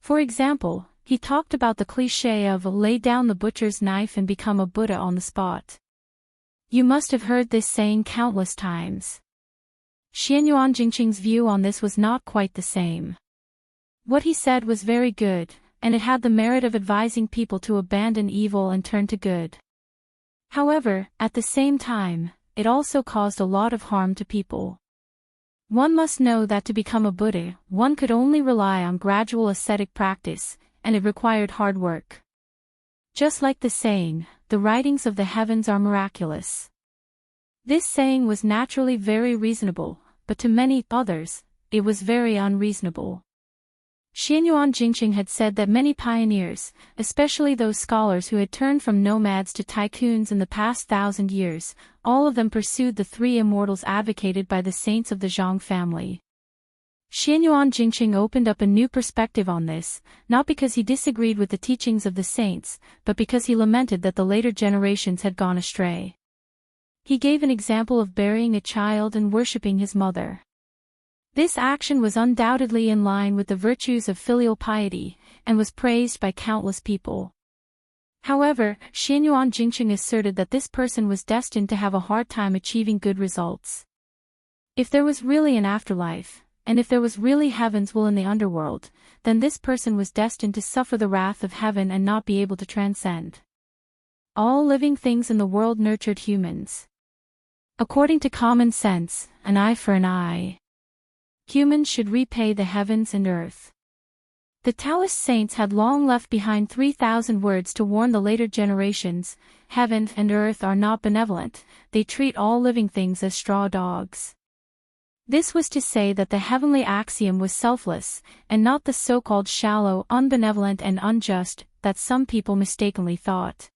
For example, he talked about the cliché of lay down the butcher's knife and become a Buddha on the spot. You must have heard this saying countless times. Xianyuan Jingqing's view on this was not quite the same. What he said was very good, and it had the merit of advising people to abandon evil and turn to good. However, at the same time, it also caused a lot of harm to people. One must know that to become a Buddha, one could only rely on gradual ascetic practice, and it required hard work. Just like the saying, "The writings of the heavens are miraculous." This saying was naturally very reasonable, but to many others, it was very unreasonable. Xianyuan Jingqing had said that many pioneers, especially those scholars who had turned from nomads to tycoons in the past 1,000 years, all of them pursued the three immortals advocated by the saints of the Zhang family. Xianyuan Jingqing opened up a new perspective on this, not because he disagreed with the teachings of the saints, but because he lamented that the later generations had gone astray. He gave an example of burying a child and worshipping his mother. This action was undoubtedly in line with the virtues of filial piety, and was praised by countless people. However, Xianyuan Jingqing asserted that this person was destined to have a hard time achieving good results. If there was really an afterlife, and if there was really heaven's will in the underworld, then this person was destined to suffer the wrath of heaven and not be able to transcend. All living things in the world nurtured humans. According to common sense, an eye for an eye. Humans should repay the heavens and earth. The Taoist saints had long left behind 3,000 words to warn the later generations. Heaven and earth are not benevolent, they treat all living things as straw dogs. This was to say that the heavenly axiom was selfless, and not the so-called shallow, unbenevolent and unjust, that some people mistakenly thought.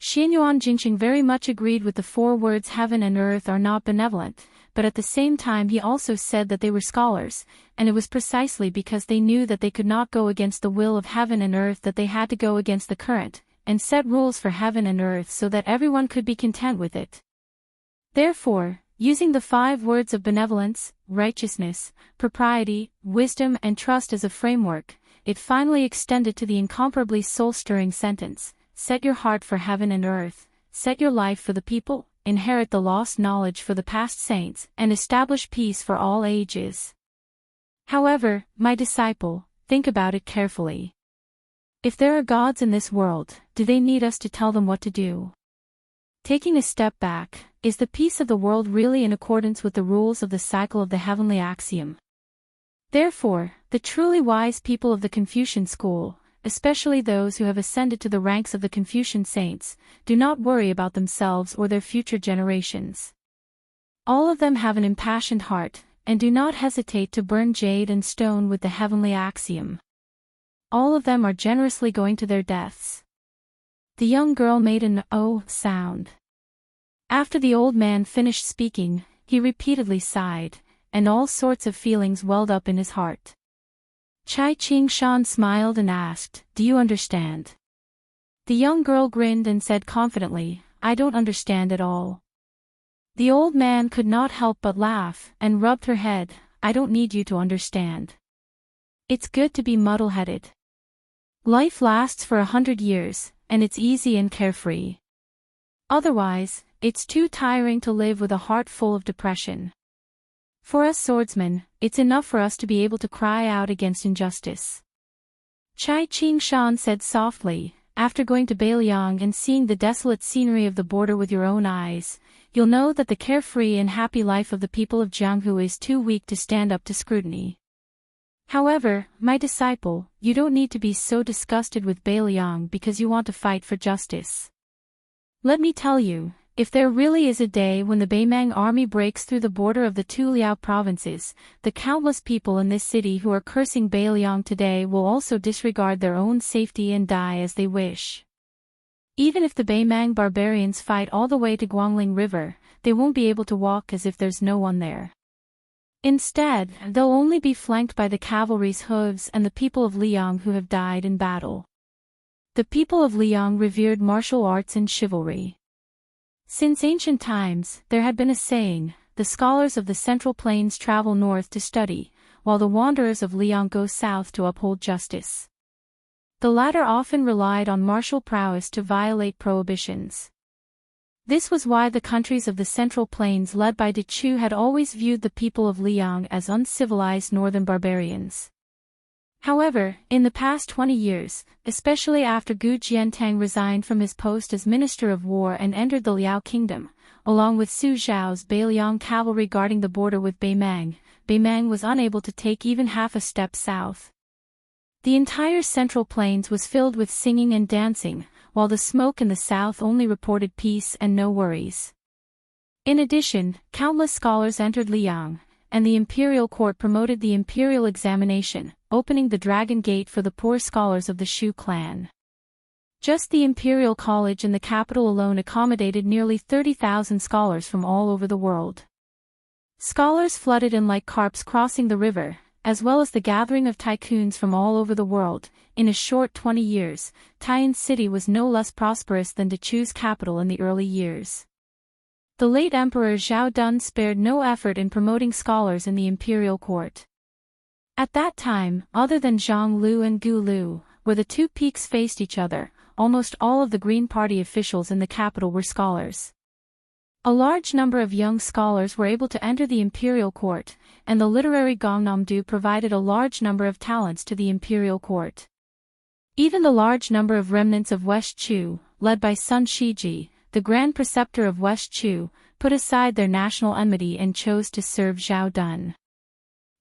Xianyuan Jingqing very much agreed with the four words heaven and earth are not benevolent, but at the same time he also said that they were scholars, and it was precisely because they knew that they could not go against the will of heaven and earth that they had to go against the current, and set rules for heaven and earth so that everyone could be content with it. Therefore, using the 5 words of benevolence, righteousness, propriety, wisdom and trust as a framework, it finally extended to the incomparably soul-stirring sentence, set your heart for heaven and earth, set your life for the people, inherit the lost knowledge for the past saints, and establish peace for all ages. However, my disciple, think about it carefully. If there are gods in this world, do they need us to tell them what to do? Taking a step back, is the peace of the world really in accordance with the rules of the cycle of the heavenly axiom? Therefore, the truly wise people of the Confucian school, especially those who have ascended to the ranks of the Confucian saints, do not worry about themselves or their future generations. All of them have an impassioned heart, and do not hesitate to burn jade and stone with the heavenly axiom. All of them are generously going to their deaths. The young girl made an "oh" sound. After the old man finished speaking, he repeatedly sighed, and all sorts of feelings welled up in his heart. Chai Ching-shan smiled and asked, "Do you understand?" The young girl grinned and said confidently, "I don't understand at all." The old man could not help but laugh, and rubbed her head. "I don't need you to understand. It's good to be muddle-headed. Life lasts for 100 years, and it's easy and carefree. Otherwise, it's too tiring to live with a heart full of depression. For us swordsmen, it's enough for us to be able to cry out against injustice." Chai Ching-shan said softly, "After going to Beiliang and seeing the desolate scenery of the border with your own eyes, you'll know that the carefree and happy life of the people of Jianghu is too weak to stand up to scrutiny. However, my disciple, you don't need to be so disgusted with Bailiang because you want to fight for justice. Let me tell you, if there really is a day when the Baimang army breaks through the border of the two Liao provinces, the countless people in this city who are cursing Bailiang today will also disregard their own safety and die as they wish. Even if the Baimang barbarians fight all the way to Guangling River, they won't be able to walk as if there's no one there. Instead, they'll only be flanked by the cavalry's hooves and the people of Liang who have died in battle. The people of Liang revered martial arts and chivalry. Since ancient times, there had been a saying, the scholars of the Central Plains travel north to study, while the wanderers of Liang go south to uphold justice. The latter often relied on martial prowess to violate prohibitions. This was why the countries of the Central Plains led by De Chu had always viewed the people of Liang as uncivilized northern barbarians. However, in the past 20 years, especially after Gu Jiantang resigned from his post as Minister of War and entered the Liao Kingdom, along with Su Zhao's Bailiang cavalry guarding the border with Baimang, Baimang was unable to take even half a step south. The entire Central Plains was filled with singing and dancing, while the smoke in the south only reported peace and no worries. In addition, countless scholars entered Liang, and the imperial court promoted the imperial examination, opening the Dragon Gate for the poor scholars of the Shu clan. Just the imperial college in the capital alone accommodated nearly 30,000 scholars from all over the world. Scholars flooded in like carps crossing the river, as well as the gathering of tycoons from all over the world. In a short 20 years, Taiyan City was no less prosperous than Dechu's capital in the early years. The late Emperor Zhao Dun spared no effort in promoting scholars in the imperial court. At that time, other than Zhang Lu and Gu Lu, where the two peaks faced each other, almost all of the Green Party officials in the capital were scholars. A large number of young scholars were able to enter the imperial court, and the literary Gongnamdu provided a large number of talents to the imperial court. Even the large number of remnants of West Chu, led by Sun Shiji, the Grand Preceptor of West Chu, put aside their national enmity and chose to serve Zhao Dun.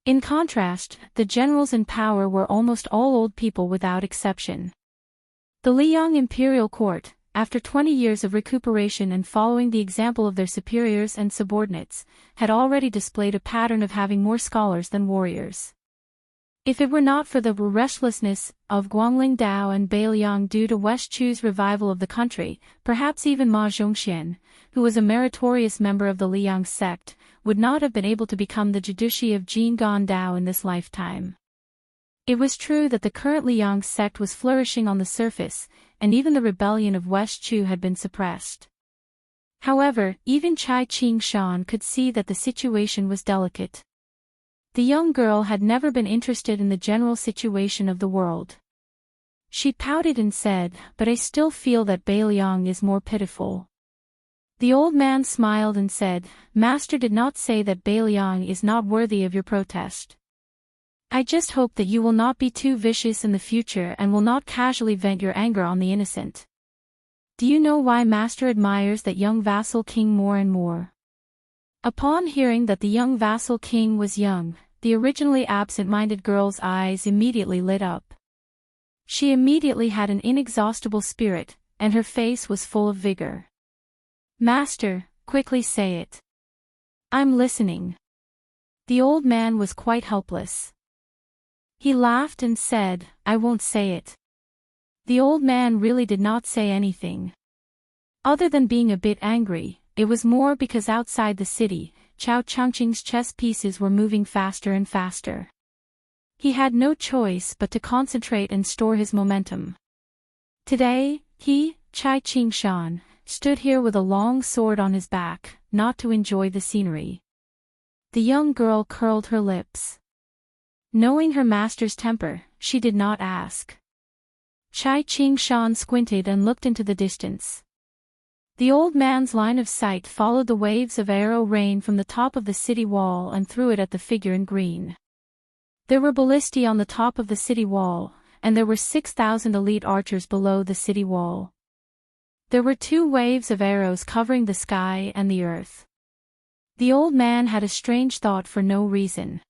In contrast, the generals in power were almost all old people without exception. The Liang Imperial Court, after 20 years of recuperation and following the example of their superiors and subordinates, had already displayed a pattern of having more scholars than warriors. If it were not for the restlessness of Guangling Dao and Bailiang due to West Chu's revival of the country, perhaps even Ma Zhongxian, who was a meritorious member of the Liang sect, would not have been able to become the judici of Jinggan Dao in this lifetime. It was true that the current Liang sect was flourishing on the surface, and even the rebellion of West Chu had been suppressed. However, even Chai Ching-shan could see that the situation was delicate. The young girl had never been interested in the general situation of the world. She pouted and said, "But I still feel that Bailiang is more pitiful." The old man smiled and said, "Master did not say that Bailiang is not worthy of your protest. I just hope that you will not be too vicious in the future and will not casually vent your anger on the innocent. Do you know why Master admires that young vassal king more and more?" Upon hearing that the young vassal king was young, the originally absent-minded girl's eyes immediately lit up. She immediately had an inexhaustible spirit, and her face was full of vigor. "Master, quickly say it. I'm listening." The old man was quite helpless. He laughed and said, "I won't say it." The old man really did not say anything. Other than being a bit angry, it was more because outside the city, Chao Changqing's chess pieces were moving faster and faster. He had no choice but to concentrate and store his momentum. Today, he, Chai Ching-shan, stood here with a long sword on his back, not to enjoy the scenery. The young girl curled her lips. Knowing her master's temper, she did not ask. Chai Ching-shan squinted and looked into the distance. The old man's line of sight followed the waves of arrow rain from the top of the city wall and threw it at the figure in green. There were ballistae on the top of the city wall, and there were 6,000 elite archers below the city wall. There were 2 waves of arrows covering the sky and the earth. The old man had a strange thought for no reason.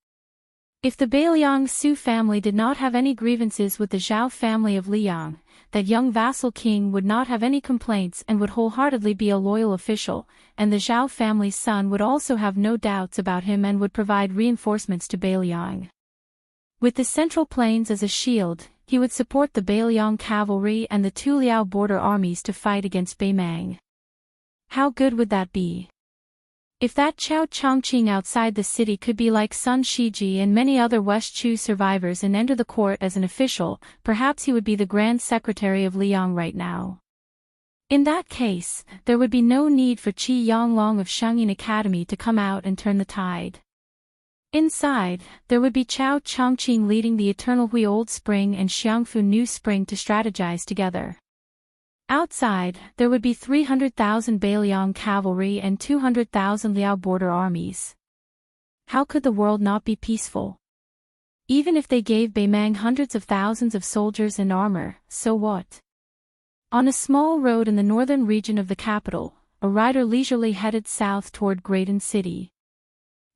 If the Bailiang Su family did not have any grievances with the Zhao family of Liang, that young vassal king would not have any complaints and would wholeheartedly be a loyal official, and the Zhao family's son would also have no doubts about him and would provide reinforcements to Bailiang. With the Central Plains as a shield, he would support the Bailiang cavalry and the two Liao border armies to fight against Beimang. How good would that be? If that Chao Chongqing outside the city could be like Sun Shiji and many other West Chu survivors and enter the court as an official, perhaps he would be the Grand Secretary of Liang right now. In that case, there would be no need for Qi Yonglong of Shangyin Academy to come out and turn the tide. Inside, there would be Chao Chongqing leading the Eternal Hui Old Spring and Xiangfu New Spring to strategize together. Outside, there would be 300,000 Bailiang cavalry and 200,000 Liao border armies. How could the world not be peaceful? Even if they gave Beimang hundreds of thousands of soldiers and armor, so what? On a small road in the northern region of the capital, a rider leisurely headed south toward Graydon City.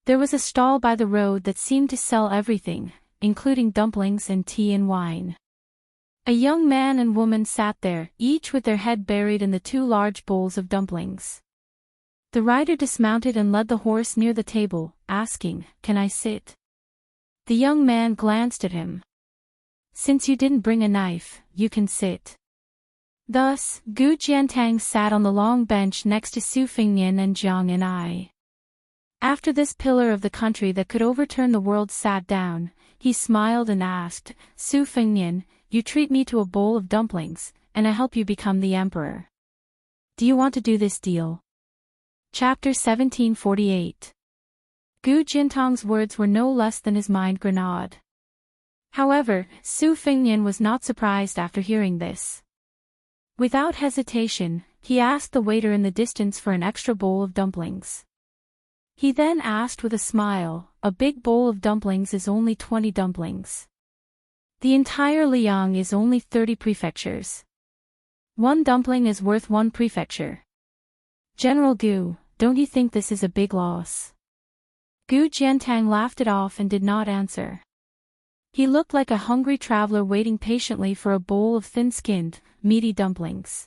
There was a stall by the road that seemed to sell everything, including dumplings and tea and wine. A young man and woman sat there, each with their head buried in the two large bowls of dumplings. The rider dismounted and led the horse near the table, asking, "Can I sit?" The young man glanced at him. "Since you didn't bring a knife, you can sit." Thus, Gu Jiantang sat on the long bench next to Su Fingnian and Jiang and I. After this pillar of the country that could overturn the world sat down, he smiled and asked, "Su Fingnian, you treat me to a bowl of dumplings, and I help you become the emperor. Do you want to do this deal?" Chapter 1748. Gu Jintang's words were no less than his mind grenade. However, Su Fingnian was not surprised after hearing this. Without hesitation, he asked the waiter in the distance for an extra bowl of dumplings. He then asked with a smile, "A big bowl of dumplings is only 20 dumplings. The entire Liang is only 30 prefectures. One dumpling is worth one prefecture. General Gu, don't you think this is a big loss?" Gu Jiantang laughed it off and did not answer. He looked like a hungry traveler waiting patiently for a bowl of thin-skinned, meaty dumplings.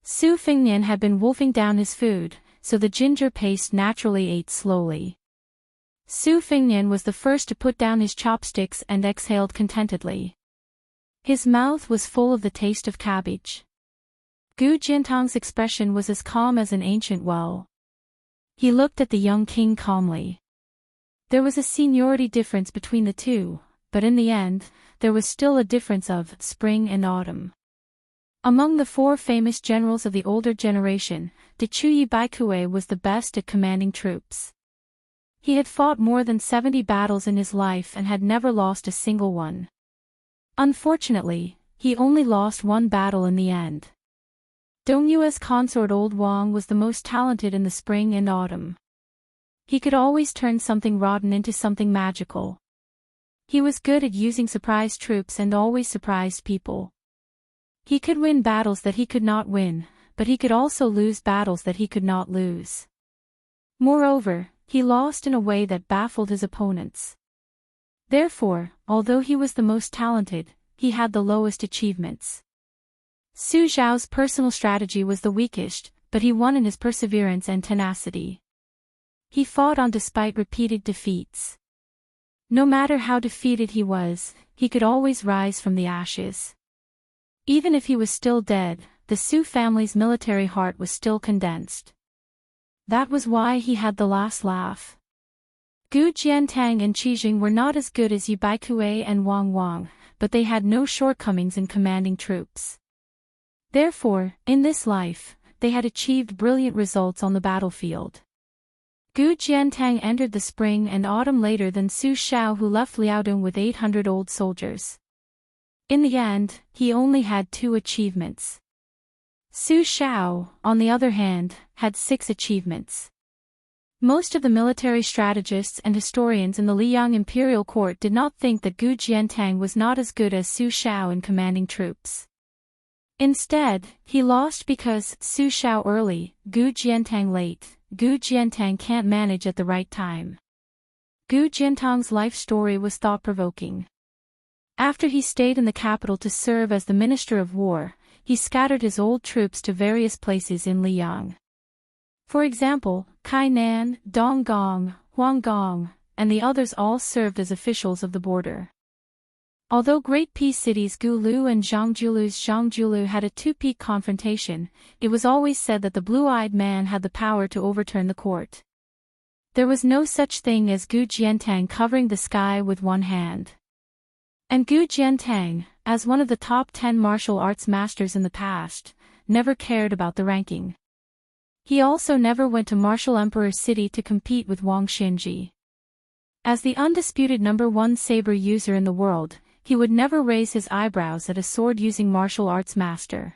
Su Fingnian had been wolfing down his food, so the ginger paste naturally ate slowly. Su Fingnian was the first to put down his chopsticks and exhaled contentedly. His mouth was full of the taste of cabbage. Gu Jintang's expression was as calm as an ancient well. He looked at the young king calmly. There was a seniority difference between the two, but in the end, there was still a difference of spring and autumn. Among the four famous generals of the older generation, De Chuyi Baikue was the best at commanding troops. He had fought more than 70 battles in his life and had never lost a single one. Unfortunately, he only lost one battle in the end. Dong Yue's consort Old Wang was the most talented in the spring and autumn. He could always turn something rotten into something magical. He was good at using surprise troops and always surprised people. He could win battles that he could not win, but he could also lose battles that he could not lose. Moreover, he lost in a way that baffled his opponents. Therefore, although he was the most talented, he had the lowest achievements. Su Zhao's personal strategy was the weakest, but he won in his perseverance and tenacity. He fought on despite repeated defeats. No matter how defeated he was, he could always rise from the ashes. Even if he was still dead, the Su family's military heart was still condensed. That was why he had the last laugh. Gu Jiantang and Qijing were not as good as Yu Baikue and Wang Wang, but they had no shortcomings in commanding troops. Therefore, in this life, they had achieved brilliant results on the battlefield. Gu Jiantang entered the spring and autumn later than Su Xiao, who left Liaodong with 800 old soldiers. In the end, he only had 2 achievements. Su Xiao, on the other hand, had 6 achievements. Most of the military strategists and historians in the Liang imperial court did not think that Gu Jiantang was not as good as Su Xiao in commanding troops. Instead, he lost because Su Xiao early, Gu Jiantang late. Gu Jiantang can't manage at the right time. Gu Jiantang's life story was thought-provoking. After he stayed in the capital to serve as the Minister of War, he scattered his old troops to various places in Liang. For example, Kainan, Donggong, Huanggong, and the others all served as officials of the border. Although great peace cities Gulu and Zhangjiulu had a two-peak confrontation, it was always said that the blue-eyed man had the power to overturn the court. There was no such thing as Gu Jiantang covering the sky with one hand. And Gu Jiantang, as one of the top 10 martial arts masters in the past, never cared about the ranking. He also never went to Martial Emperor City to compete with Wang Xinji. As the undisputed #1 saber user in the world, he would never raise his eyebrows at a sword-using martial arts master.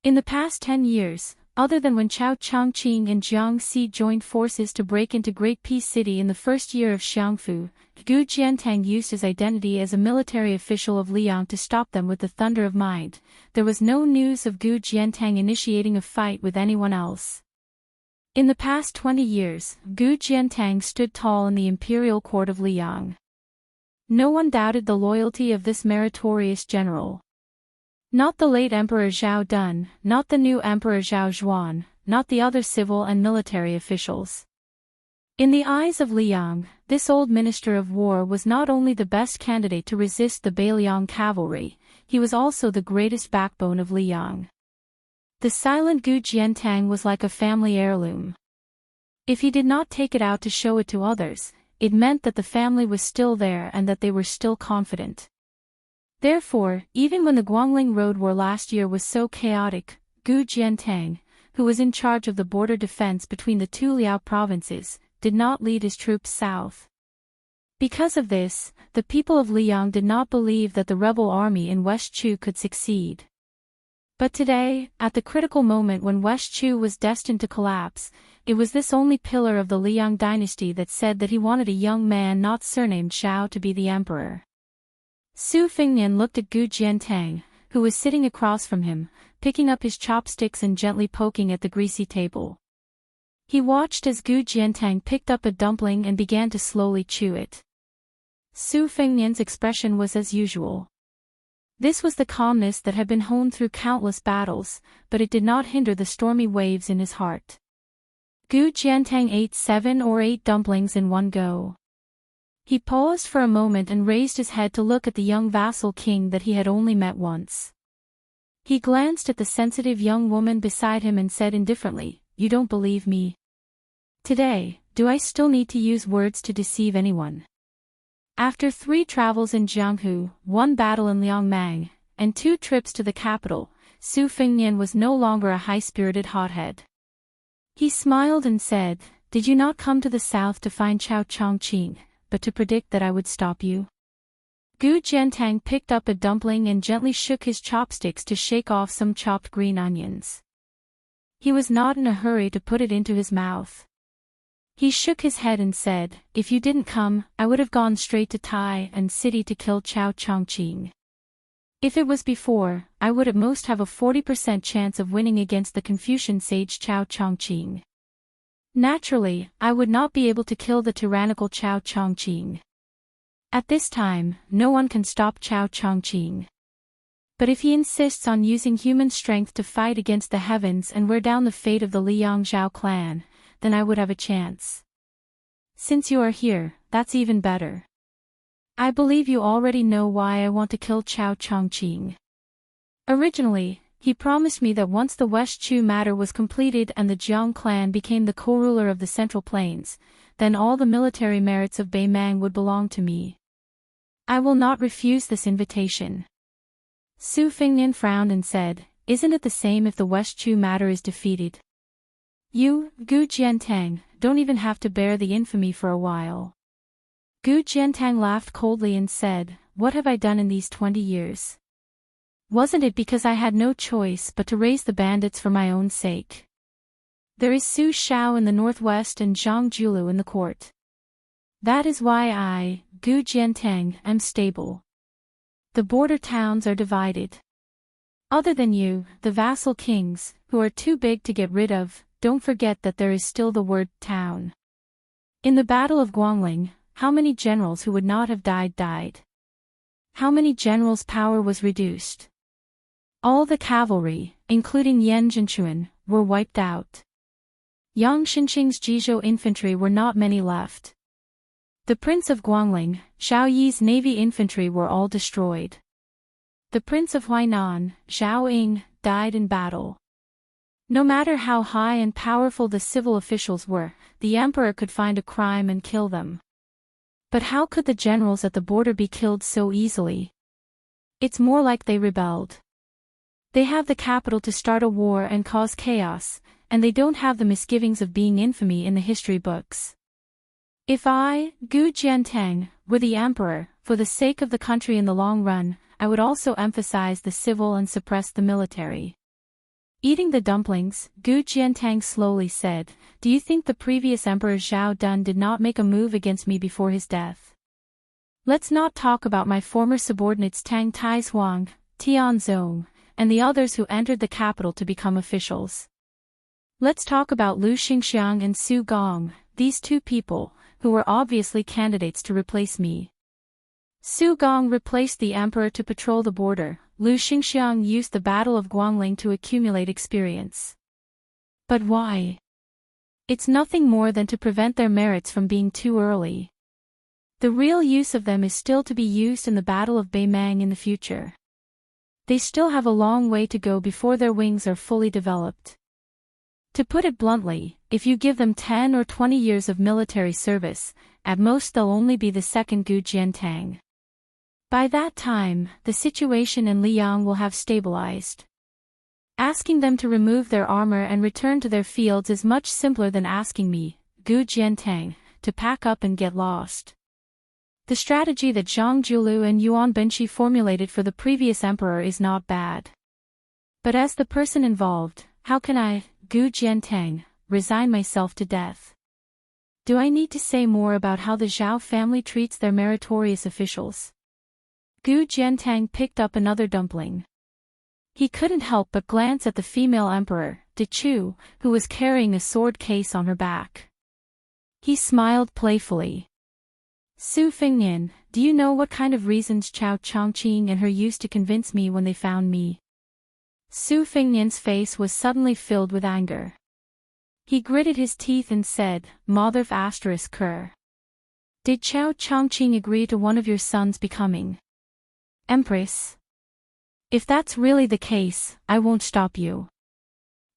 In the past 10 years, other than when Chao Changqing and Jiang Si joined forces to break into Great Peace City in the first year of Xiangfu, Gu Jiantang used his identity as a military official of Liang to stop them with the thunder of mind. There was no news of Gu Jiantang initiating a fight with anyone else. In the past 20 years, Gu Jiantang stood tall in the imperial court of Liang. No one doubted the loyalty of this meritorious general. Not the late Emperor Zhao Dun, not the new Emperor Zhao Zhuan, not the other civil and military officials. In the eyes of Liang, this old Minister of War was not only the best candidate to resist the Beiliang cavalry, he was also the greatest backbone of Liang. The silent Gu Jiantang was like a family heirloom. If he did not take it out to show it to others, it meant that the family was still there and that they were still confident. Therefore, even when the Guangling Road War last year was so chaotic, Gu Jiantang, who was in charge of the border defense between the two Liao provinces, did not lead his troops south. Because of this, the people of Liang did not believe that the rebel army in West Chu could succeed. But today, at the critical moment when West Chu was destined to collapse, it was this only pillar of the Liang dynasty that said that he wanted a young man not surnamed Zhao to be the emperor. Su Fengnian looked at Gu Jiantang, who was sitting across from him, picking up his chopsticks and gently poking at the greasy table. He watched as Gu Jiantang picked up a dumpling and began to slowly chew it. Su Fengnian's expression was as usual. This was the calmness that had been honed through countless battles, but it did not hinder the stormy waves in his heart. Gu Jiantang ate 7 or 8 dumplings in one go. He paused for a moment and raised his head to look at the young vassal king that he had only met once. He glanced at the sensitive young woman beside him and said indifferently, "You don't believe me? Today, do I still need to use words to deceive anyone?" After 3 travels in Jianghu, 1 battle in Liangmang, and 2 trips to the capital, Su Fengnian was no longer a high-spirited hothead. He smiled and said, "Did you not come to the south to find Chao Changqing, but to predict that I would stop you?" Gu Jiantang picked up a dumpling and gently shook his chopsticks to shake off some chopped green onions. He was not in a hurry to put it into his mouth. He shook his head and said, "If you didn't come, I would have gone straight to Tai and City to kill Chao Changqing. If it was before, I would at most have a 40% chance of winning against the Confucian sage Chao Changqing. Naturally, I would not be able to kill the tyrannical Chao Changqing. At this time, no one can stop Chao Changqing. But if he insists on using human strength to fight against the heavens and wear down the fate of the Liang Zhao clan, then I would have a chance. Since you are here, that's even better. I believe you already know why I want to kill Chao Changqing. Originally, he promised me that once the West Chu matter was completed and the Jiang clan became the co-ruler of the Central Plains, then all the military merits of Beimang would belong to me. I will not refuse this invitation." Su Fengnian frowned and said, "Isn't it the same if the West Chu matter is defeated? You, Gu Jiantang, don't even have to bear the infamy for a while." Gu Jiantang laughed coldly and said, "What have I done in these 20 years? Wasn't it because I had no choice but to raise the bandits for my own sake? There is Su Shao in the northwest and Zhang Julu in the court. That is why I, Gu Jiantang, am stable. The border towns are divided. Other than you, the vassal kings, who are too big to get rid of, don't forget that there is still the word town. In the Battle of Guangling, how many generals who would not have died? How many generals' power was reduced? All the cavalry, including Yan Zhenchuan, were wiped out. Yang Xinqing's Jizhou infantry were not many left. The Prince of Guangling, Xiao Yi's navy infantry were all destroyed. The Prince of Huainan, Zhao Ying, died in battle. No matter how high and powerful the civil officials were, the emperor could find a crime and kill them. But how could the generals at the border be killed so easily? It's more like they rebelled. They have the capital to start a war and cause chaos, and they don't have the misgivings of being infamy in the history books. If I, Gu Jiantang, were the emperor, for the sake of the country in the long run, I would also emphasize the civil and suppress the military. Eating the dumplings, Gu Jiantang slowly said, "Do you think the previous emperor Zhao Dun did not make a move against me before his death? Let's not talk about my former subordinates Tang Taizuang, Tian Zong, and the others who entered the capital to become officials. Let's talk about Lu Xingxiang and Su Gong, these two people, who were obviously candidates to replace me. Su Gong replaced the emperor to patrol the border, Lu Xingxiang used the Battle of Guangling to accumulate experience. But why? It's nothing more than to prevent their merits from being too early. The real use of them is still to be used in the Battle of Beimang in the future. They still have a long way to go before their wings are fully developed. To put it bluntly, if you give them 10 or 20 years of military service, at most they'll only be the second Gu Jiantang. By that time, the situation in Liang will have stabilized. Asking them to remove their armor and return to their fields is much simpler than asking me, Gu Jiantang, to pack up and get lost. The strategy that Zhang Julu and Yuan Benshi formulated for the previous emperor is not bad. But as the person involved, how can I, Gu Jiantang, resign myself to death? Do I need to say more about how the Zhao family treats their meritorious officials? Gu Jiantang picked up another dumpling. He couldn't help but glance at the female emperor, De Chu, who was carrying a sword case on her back. He smiled playfully. Su Fingnian, do you know what kind of reasons Chao Chongqing and her used to convince me when they found me? Su Fingnian's face was suddenly filled with anger. He gritted his teeth and said, Mother ***. Did Chao Chongqing agree to one of your sons becoming Empress? If that's really the case, I won't stop you.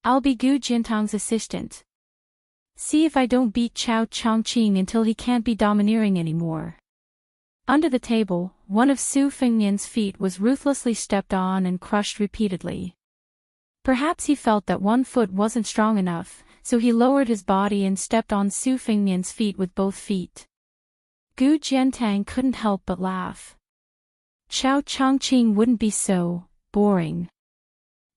I'll be Gu Jiantang's assistant. See if I don't beat Chao Chongqing until he can't be domineering anymore. Under the table, one of Su Fingnian's feet was ruthlessly stepped on and crushed repeatedly. Perhaps he felt that one foot wasn't strong enough, so he lowered his body and stepped on Su Fingnian's feet with both feet. Gu Jiantang couldn't help but laugh. Chao Chongqing wouldn't be so boring.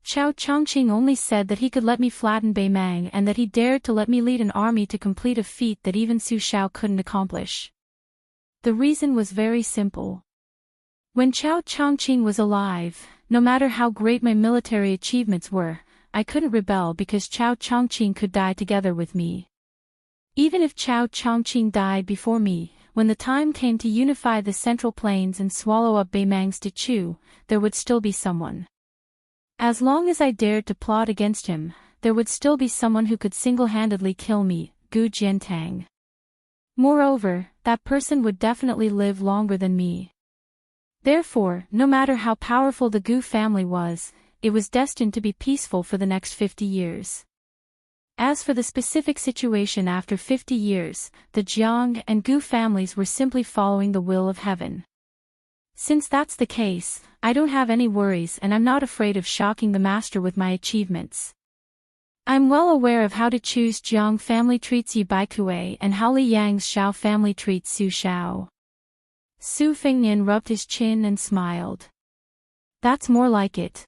Chao Chongqing only said that he could let me flatten Beimang and that he dared to let me lead an army to complete a feat that even Su Xiao couldn't accomplish. The reason was very simple. When Chao Chongqing was alive, no matter how great my military achievements were, I couldn't rebel because Chao Chongqing could die together with me. Even if Chao Chongqing died before me, when the time came to unify the Central Plains and swallow up Beimang's De Chu, there would still be someone. As long as I dared to plot against him, there would still be someone who could single-handedly kill me, Gu Jiantang. Moreover, that person would definitely live longer than me. Therefore, no matter how powerful the Gu family was, it was destined to be peaceful for the next 50 years. As for the specific situation after 50 years, the Jiang and Gu families were simply following the will of heaven. Since that's the case, I don't have any worries and I'm not afraid of shocking the master with my achievements. I'm well aware of how to choose Jiang family treats Yi Baikue and how Li Yang's Xiao family treats Su Xiao. Su Fingnian rubbed his chin and smiled. That's more like it.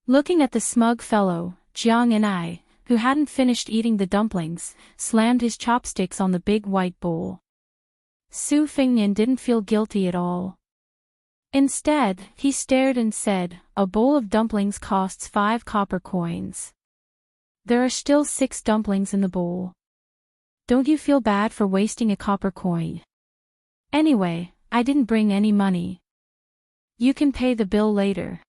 Looking at the smug fellow, Jiang and I, who hadn't finished eating the dumplings, slammed his chopsticks on the big white bowl. Su Fingnian didn't feel guilty at all. Instead, he stared and said, a bowl of dumplings costs 5 copper coins. There are still 6 dumplings in the bowl. Don't you feel bad for wasting a copper coin? Anyway, I didn't bring any money. You can pay the bill later.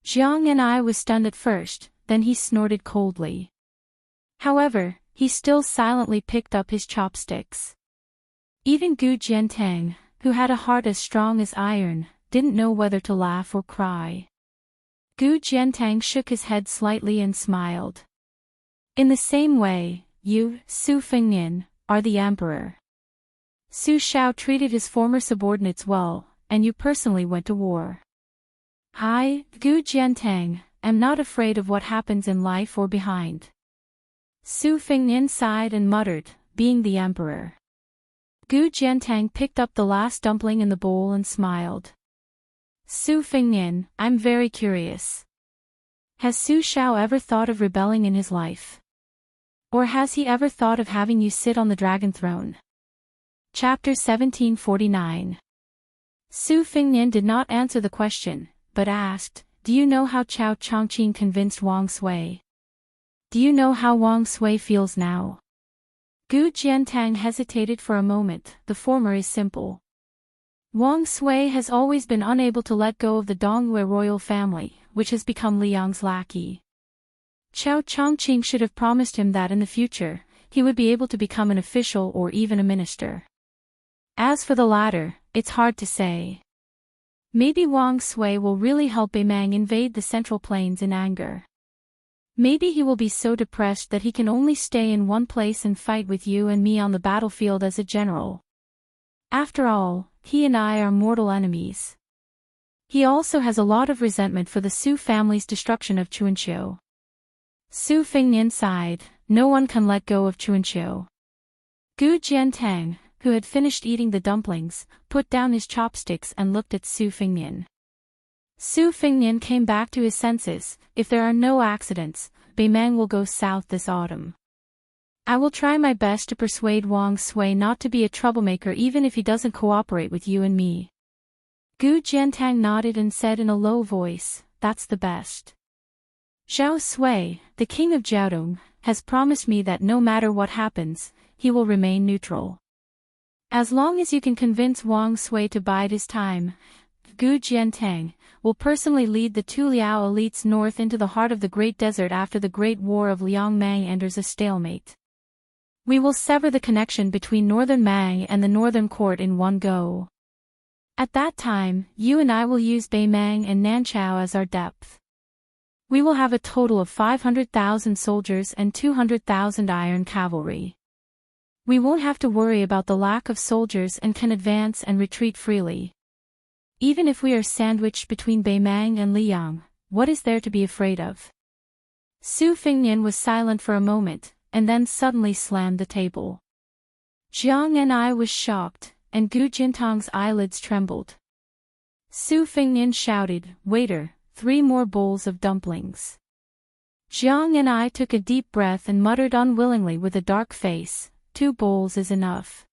Jiang and I was stunned at first, then he snorted coldly. However, he still silently picked up his chopsticks. Even Gu Jiantang, who had a heart as strong as iron, didn't know whether to laugh or cry. Gu Jiantang shook his head slightly and smiled. In the same way, you, Su Fengnian, are the emperor. Su Shao treated his former subordinates well, and you personally went to war. I, Gu Jiantang, am not afraid of what happens in life or behind. Su Fengnian sighed and muttered, being the emperor. Gu Jiantang picked up the last dumpling in the bowl and smiled. Su Fengnian, I'm very curious. Has Su Shao ever thought of rebelling in his life? Or has he ever thought of having you sit on the dragon throne? Chapter 1749. Su Fengnian did not answer the question, but asked, do you know how Chao Chongqing convinced Wang Sui? Do you know how Wang Sui feels now? Gu Jiantang hesitated for a moment. The former is simple. Wang Sui has always been unable to let go of the Dongyue royal family, which has become Liang's lackey. Chao Chongqing should have promised him that in the future, he would be able to become an official or even a minister. As for the latter, it's hard to say. Maybe Wang Sui will really help Beimang invade the Central Plains in anger. Maybe he will be so depressed that he can only stay in one place and fight with you and me on the battlefield as a general. After all, he and I are mortal enemies. He also has a lot of resentment for the Su family's destruction of Chuanqiu. Su Fengnian sighed, no one can let go of Chuanqiu. Gu Jiantang, who had finished eating the dumplings, put down his chopsticks and looked at Su Fengnian. Su Fengnian came back to his senses. If there are no accidents, Beimang will go south this autumn. I will try my best to persuade Wang Sui not to be a troublemaker even if he doesn't cooperate with you and me. Gu Jiantang nodded and said in a low voice, that's the best. Zhao Sui, the king of Jiaodong, has promised me that no matter what happens, he will remain neutral. As long as you can convince Wang Sui to bide his time, Gu Jiantang will personally lead the Tu Liao elites north into the heart of the Great Desert after the Great War of Liangmang enters a stalemate. We will sever the connection between Northern Mang and the Northern Court in one go. At that time, you and I will use Beimang and Nanchao as our depth. We will have a total of 500,000 soldiers and 200,000 iron cavalry. We won't have to worry about the lack of soldiers and can advance and retreat freely. Even if we are sandwiched between Beimang and Liang, what is there to be afraid of? Su Fengnian was silent for a moment, and then suddenly slammed the table. Jiang and I was shocked, and Gu Jiantang's eyelids trembled. Su Fengnian shouted, waiter, 3 more bowls of dumplings. Jiang and I took a deep breath and muttered unwillingly with a dark face, 2 bowls is enough.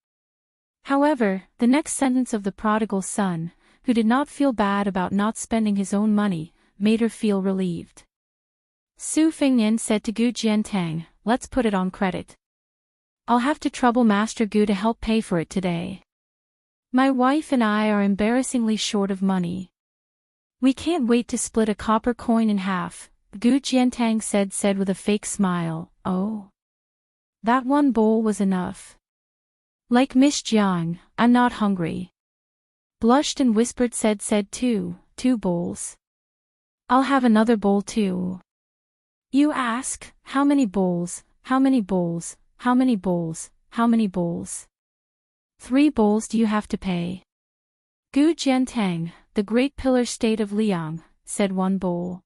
However, the next sentence of the prodigal son, who did not feel bad about not spending his own money, made her feel relieved. Su Fengnian said to Gu Jiantang, let's put it on credit. I'll have to trouble Master Gu to help pay for it today. My wife and I are embarrassingly short of money. We can't wait to split a copper coin in half, Gu Jiantang said with a fake smile. Oh. That 1 bowl was enough. Like Miss Jiang, I'm not hungry. Blushed and whispered said 2 bowls. I'll have another bowl too. You ask, how many bowls, how many bowls, how many bowls, how many bowls? 3 bowls do you have to pay? Gu Jiantang, the great pillar state of Liang, said 1 bowl.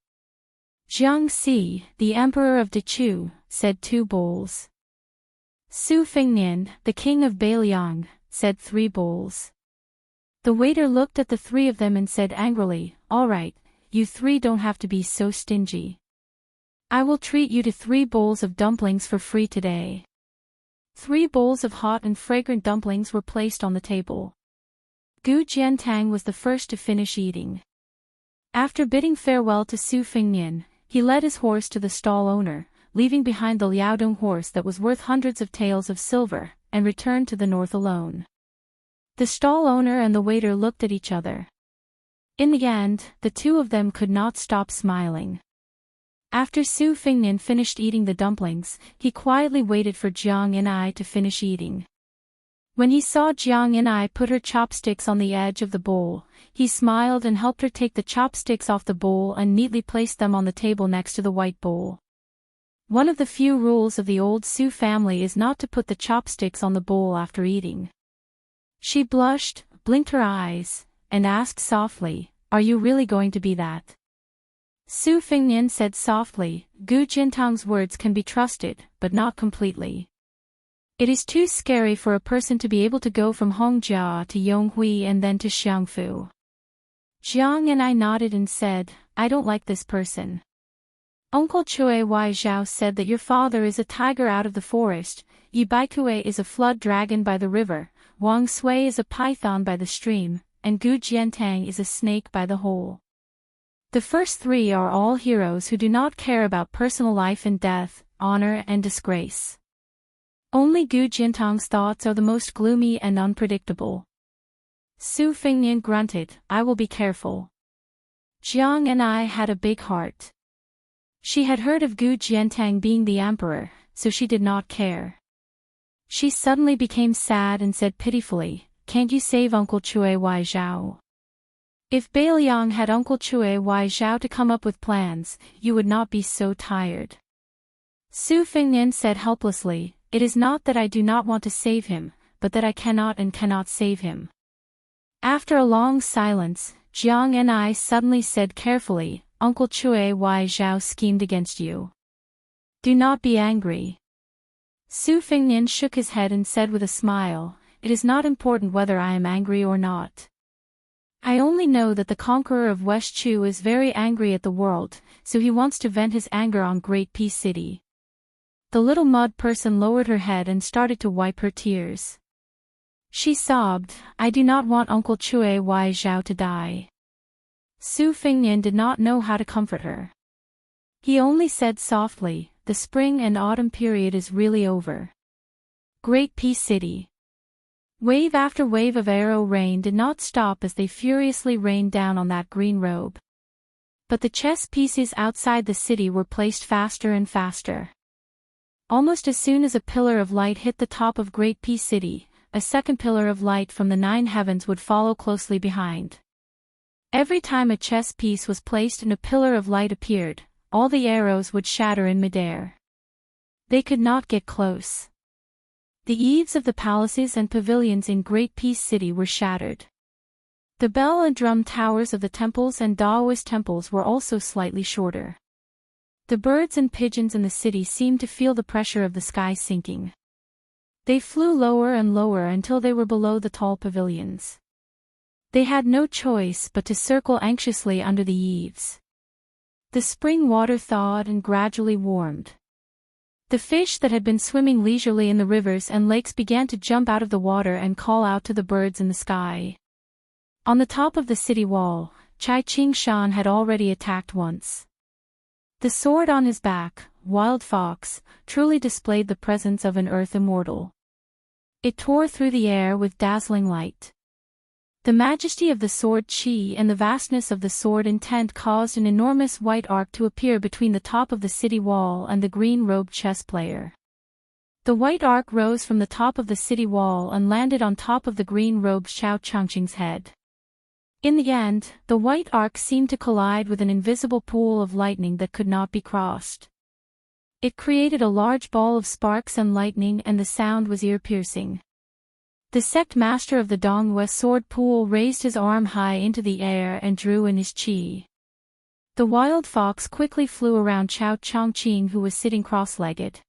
Jiang Si, the emperor of Dechu, said 2 bowls. Su Fengnian, the king of Beiliang, said 3 bowls. The waiter looked at the 3 of them and said angrily, all right, you 3 don't have to be so stingy. I will treat you to 3 bowls of dumplings for free today. 3 bowls of hot and fragrant dumplings were placed on the table. Gu Jiantang was the first to finish eating. After bidding farewell to Su Fengnian, he led his horse to the stall owner, leaving behind the Liaodong horse that was worth hundreds of taels of silver, and returned to the north alone. The stall owner and the waiter looked at each other. In the end, the two of them could not stop smiling. After Su Fingnian finished eating the dumplings, he quietly waited for Jiang Inai to finish eating. When he saw Jiang Inai put her chopsticks on the edge of the bowl, he smiled and helped her take the chopsticks off the bowl and neatly placed them on the table next to the white bowl. One of the few rules of the old Su family is not to put the chopsticks on the bowl after eating. She blushed, blinked her eyes, and asked softly, "Are you really going to be that?" Su Fingnian said softly, "Gu Jintang's words can be trusted, but not completely. It is too scary for a person to be able to go from Hongjia to Yonghui and then to Xiangfu." Jiang and I nodded and said, "I don't like this person. Uncle Chui Wai Zhao said that your father is a tiger out of the forest, Yi Baikue is a flood dragon by the river, Wang Sui is a python by the stream, and Gu Jiantang is a snake by the hole. The first three are all heroes who do not care about personal life and death, honor and disgrace. Only Gu Jintang's thoughts are the most gloomy and unpredictable." Su Fingnian grunted, "I will be careful." Jiang and I had a big heart. She had heard of Gu Jiantang being the emperor, so she did not care. She suddenly became sad and said pitifully, "Can't you save Uncle Chui Wai Zhao? If Bailiang had Uncle Chui Wai Zhao to come up with plans, you would not be so tired." Su Fingnian said helplessly, "It is not that I do not want to save him, but that I cannot save him." After a long silence, Jiang and I suddenly said carefully, "Uncle Chui Wai Zhao schemed against you. Do not be angry." Su Fingnian shook his head and said with a smile, "It is not important whether I am angry or not. I only know that the conqueror of West Chu is very angry at the world, so he wants to vent his anger on Great Peace City." The little mud person lowered her head and started to wipe her tears. She sobbed, "I do not want Uncle Chui Wai Zhao to die." Su Fingnian did not know how to comfort her. He only said softly, "The spring and autumn period is really over. Great Peace City." Wave after wave of arrow rain did not stop as they furiously rained down on that green robe. But the chess pieces outside the city were placed faster and faster. Almost as soon as a pillar of light hit the top of Great Peace City, a second pillar of light from the 9 heavens would follow closely behind. Every time a chess piece was placed and a pillar of light appeared, all the arrows would shatter in midair. They could not get close. The eaves of the palaces and pavilions in Great Peace City were shattered. The bell and drum towers of the temples and Daoist temples were also slightly shorter. The birds and pigeons in the city seemed to feel the pressure of the sky sinking. They flew lower and lower until they were below the tall pavilions. They had no choice but to circle anxiously under the eaves. The spring water thawed and gradually warmed. The fish that had been swimming leisurely in the rivers and lakes began to jump out of the water and call out to the birds in the sky. On the top of the city wall, Chai Ching-shan had already attacked once. The sword on his back, Wild Fox, truly displayed the presence of an earth immortal. It tore through the air with dazzling light. The majesty of the sword Qi and the vastness of the sword Intent caused an enormous white arc to appear between the top of the city wall and the green-robed chess player. The white arc rose from the top of the city wall and landed on top of the green-robed Xiao Changqing's head. In the end, the white arc seemed to collide with an invisible pool of lightning that could not be crossed. It created a large ball of sparks and lightning, and the sound was ear-piercing. The sect master of the Dongwei sword pool raised his arm high into the air and drew in his qi. The wild fox quickly flew around Xiao Changqing, who was sitting cross-legged.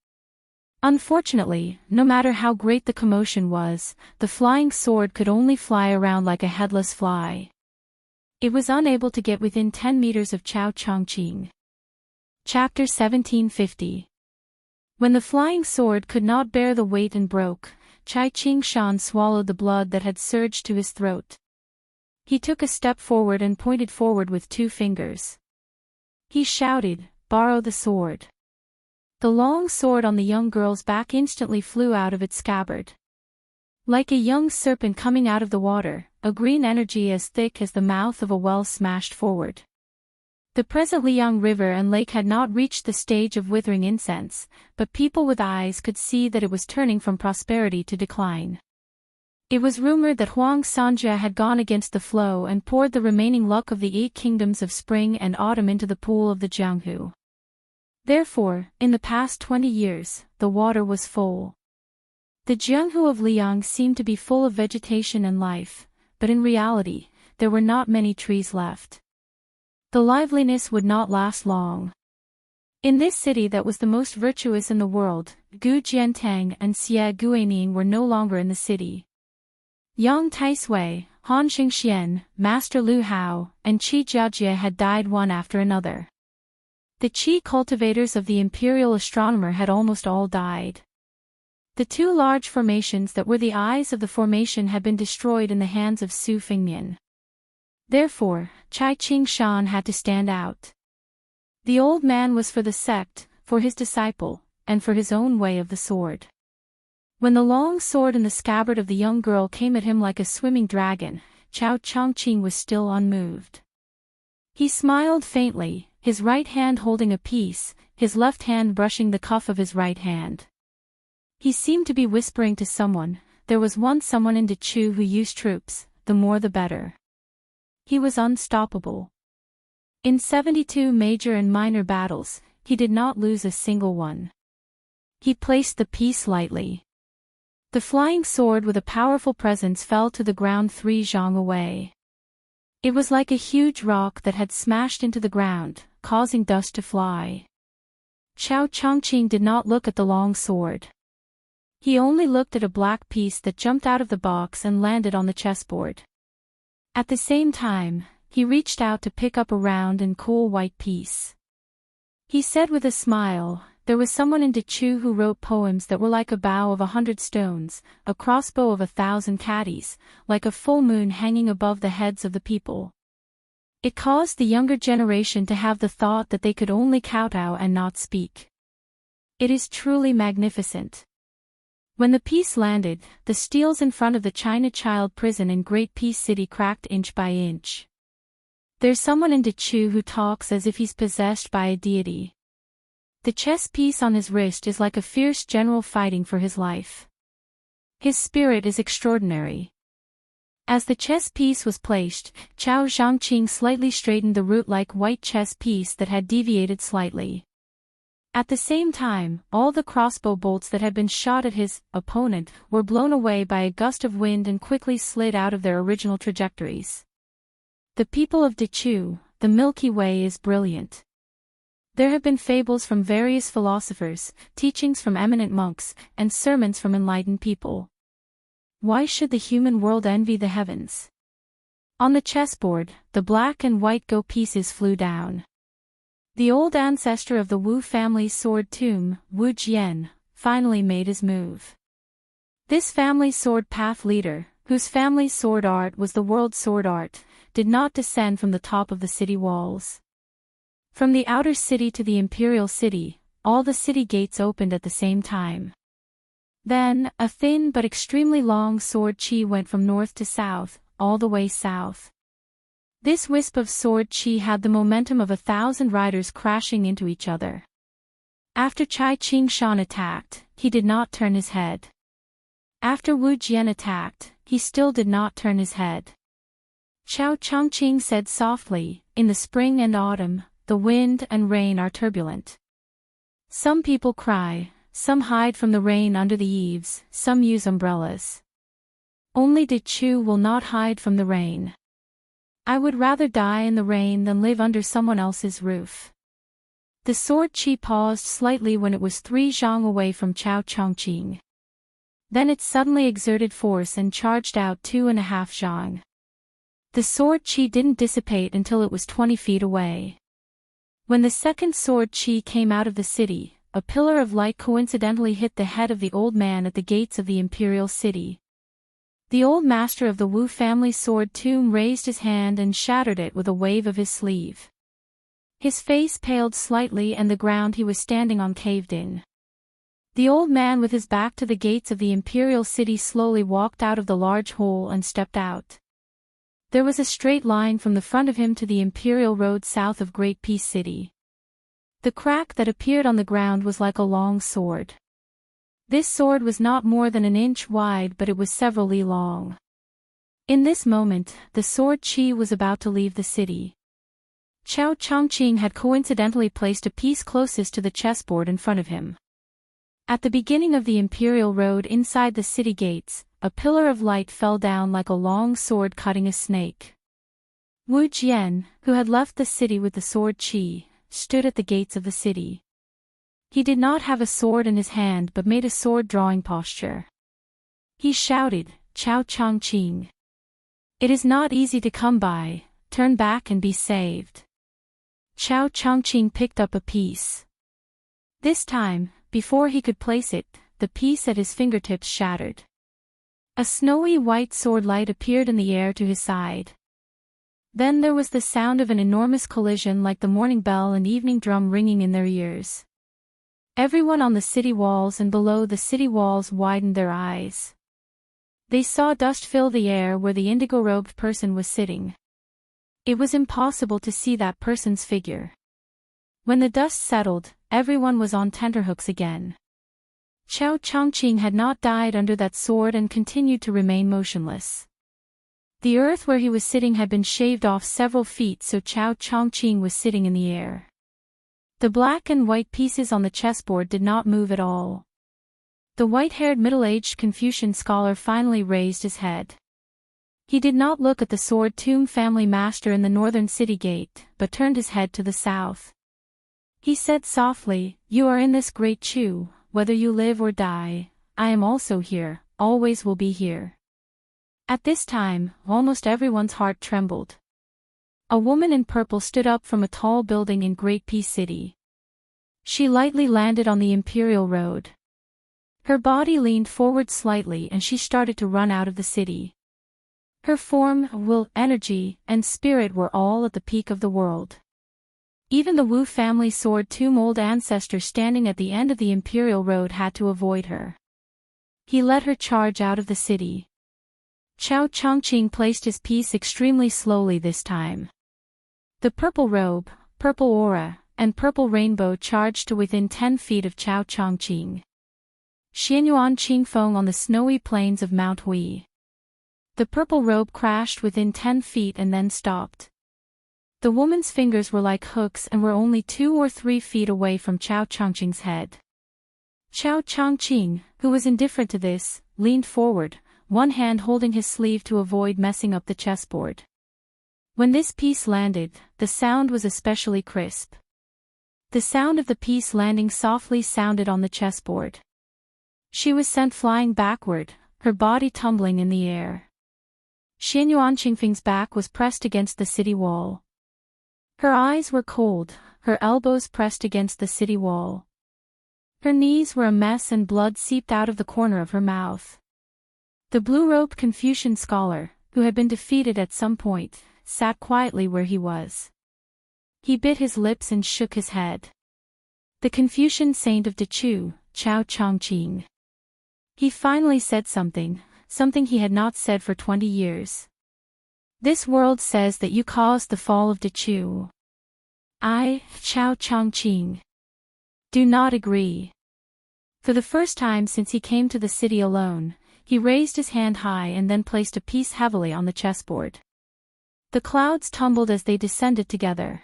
Unfortunately, no matter how great the commotion was, the flying sword could only fly around like a headless fly. It was unable to get within 10 meters of Xiao Changqing. Chapter 1750. When the flying sword could not bear the weight and broke, Chai Ching-shan swallowed the blood that had surged to his throat. He took a step forward and pointed forward with 2 fingers. He shouted, "Borrow the sword." The long sword on the young girl's back instantly flew out of its scabbard. Like a young serpent coming out of the water, a green energy as thick as the mouth of a well smashed forward. The present Liang River and lake had not reached the stage of withering incense, but people with eyes could see that it was turning from prosperity to decline. It was rumored that Huang Sanjia had gone against the flow and poured the remaining luck of the 8 kingdoms of spring and autumn into the pool of the Jianghu. Therefore, in the past 20 years, the water was full. The Jianghu of Liang seemed to be full of vegetation and life, but in reality, there were not many trees left. The liveliness would not last long. In this city that was the most virtuous in the world, Gu Jiantang and Xie Guaning were no longer in the city. Yang Taisui, Han Xingxian, Master Lu Hao, and Qi Jiajie had died one after another. The Qi cultivators of the imperial astronomer had almost all died. The 2 large formations that were the eyes of the formation had been destroyed in the hands of Su Fengnian. Therefore, Chai Qingshan had to stand out. The old man was for the sect, for his disciple, and for his own way of the sword. When the long sword in the scabbard of the young girl came at him like a swimming dragon, Chao Chongqing was still unmoved. He smiled faintly, his right hand holding a piece, his left hand brushing the cuff of his right hand. He seemed to be whispering to someone. There was once someone in Dechu who used troops, the more the better. He was unstoppable. In 72 major and minor battles, he did not lose a single one. He placed the piece lightly. The flying sword with a powerful presence fell to the ground 3 zhang away. It was like a huge rock that had smashed into the ground, causing dust to fly. Chao Chongqing did not look at the long sword. He only looked at a black piece that jumped out of the box and landed on the chessboard. At the same time, he reached out to pick up a round and cool white piece. He said with a smile, there was someone in Dechu who wrote poems that were like a bow of 100 stones, a crossbow of 1,000 caddies, like a full moon hanging above the heads of the people. It caused the younger generation to have the thought that they could only kowtow and not speak. It is truly magnificent. When the piece landed, the steels in front of the China Child prison in Great Peace City cracked inch by inch. There's someone in Dechu who talks as if he's possessed by a deity. The chess piece on his wrist is like a fierce general fighting for his life. His spirit is extraordinary. As the chess piece was placed, Chao Zhangqing slightly straightened the root-like white chess piece that had deviated slightly. At the same time, all the crossbow bolts that had been shot at his opponent were blown away by a gust of wind and quickly slid out of their original trajectories. The people of Dechu, the Milky Way is brilliant. There have been fables from various philosophers, teachings from eminent monks, and sermons from enlightened people. Why should the human world envy the heavens? On the chessboard, the black and white go pieces flew down. The old ancestor of the Wu family's sword tomb, Wu Jian, finally made his move. This family's sword path leader, whose family's sword art was the world's sword art, did not descend from the top of the city walls. From the outer city to the imperial city, all the city gates opened at the same time. Then, a thin but extremely long sword chi went from north to south, all the way south. This wisp of sword chi had the momentum of 1,000 riders crashing into each other. After Chai Qingshan attacked, he did not turn his head. After Wu Jian attacked, he still did not turn his head. Chao Chongqing said softly, in the spring and autumn, the wind and rain are turbulent. Some people cry, some hide from the rain under the eaves, some use umbrellas. Only Dechu will not hide from the rain. I would rather die in the rain than live under someone else's roof. The sword chi paused slightly when it was 3 zhang away from Chao Chongqing. Then it suddenly exerted force and charged out 2.5 zhang. The sword chi didn't dissipate until it was 20 feet away. When the second sword chi came out of the city, a pillar of light coincidentally hit the head of the old man at the gates of the imperial city. The old master of the Wu family sword tomb raised his hand and shattered it with a wave of his sleeve. His face paled slightly and the ground he was standing on caved in. The old man with his back to the gates of the imperial city slowly walked out of the large hole and stepped out. There was a straight line from the front of him to the imperial road south of Great Peace City. The crack that appeared on the ground was like a long sword. This sword was not more than an inch wide, but it was several li long. In this moment, the sword chi was about to leave the city. Chao Chongqing had coincidentally placed a piece closest to the chessboard in front of him. At the beginning of the imperial road inside the city gates, a pillar of light fell down like a long sword cutting a snake. Wu Jian, who had left the city with the sword chi, stood at the gates of the city. He did not have a sword in his hand but made a sword-drawing posture. He shouted, "Chao Chongqing! It is not easy to come by, turn back and be saved." Chao Chongqing picked up a piece. This time, before he could place it, the piece at his fingertips shattered. A snowy white sword light appeared in the air to his side. Then there was the sound of an enormous collision like the morning bell and evening drum ringing in their ears. Everyone on the city walls and below the city walls widened their eyes. They saw dust fill the air where the indigo-robed person was sitting. It was impossible to see that person's figure. When the dust settled, everyone was on tenterhooks again. Chao Chongqing had not died under that sword and continued to remain motionless. The earth where he was sitting had been shaved off several feet, so Chao Chongqing was sitting in the air. The black and white pieces on the chessboard did not move at all. The white-haired middle-aged Confucian scholar finally raised his head. He did not look at the sword tomb family master in the northern city gate, but turned his head to the south. He said softly, "You are in this great Chu, whether you live or die, I am also here, always will be here." At this time, almost everyone's heart trembled. A woman in purple stood up from a tall building in Great Peace City. She lightly landed on the Imperial Road. Her body leaned forward slightly and she started to run out of the city. Her form, will, energy, and spirit were all at the peak of the world. Even the Wu family sword tomb old ancestor standing at the end of the Imperial Road had to avoid her. He let her charge out of the city. Chao Chongqing placed his piece extremely slowly this time. The purple robe, purple aura, and purple rainbow charged to within 10 feet of Chao Chongqing. Xianyuan Qingfeng on the snowy plains of Mount Hui. The purple robe crashed within 10 feet and then stopped. The woman's fingers were like hooks and were only 2 or 3 feet away from Chao Chongqing's head. Chao Chongqing, who was indifferent to this, leaned forward, one hand holding his sleeve to avoid messing up the chessboard. When this piece landed, the sound was especially crisp. The sound of the piece landing softly sounded on the chessboard. She was sent flying backward, her body tumbling in the air. Xianyuan Qingfeng's back was pressed against the city wall. Her eyes were cold, her elbows pressed against the city wall. Her knees were a mess and blood seeped out of the corner of her mouth. The blue-robed Confucian scholar, who had been defeated at some point, sat quietly where he was. He bit his lips and shook his head. The Confucian saint of Dechu, Chao Chongqing. He finally said something he had not said for 20 years. "This world says that you caused the fall of Dechu. I, Chao Chongqing, do not agree." For the first time since he came to the city alone, he raised his hand high and then placed a piece heavily on the chessboard. The clouds tumbled as they descended together.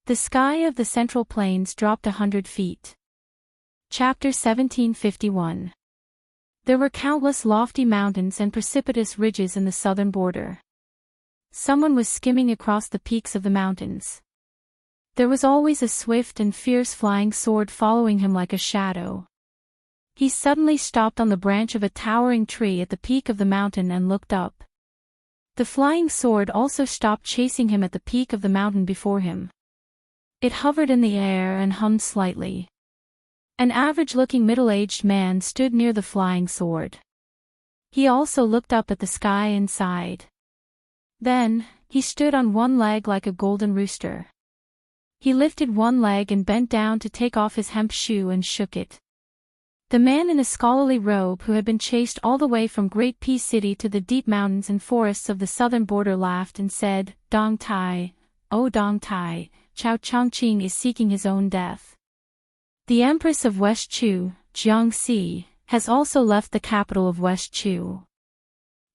The sky of the central plains dropped 100 feet. Chapter 1751. There were countless lofty mountains and precipitous ridges in the southern border. Someone was skimming across the peaks of the mountains. There was always a swift and fierce flying sword following him like a shadow. He suddenly stopped on the branch of a towering tree at the peak of the mountain and looked up. The flying sword also stopped chasing him at the peak of the mountain before him. It hovered in the air and hummed slightly. An average-looking middle-aged man stood near the flying sword. He also looked up at the sky and sighed. Then, he stood on one leg like a golden rooster. He lifted one leg and bent down to take off his hemp shoe and shook it. The man in a scholarly robe who had been chased all the way from Great Peace City to the deep mountains and forests of the southern border laughed and said, Dong Tai, oh Dong Tai, Chao Chongqing is seeking his own death. The Empress of West Chu, Jiangxi, has also left the capital of West Chu.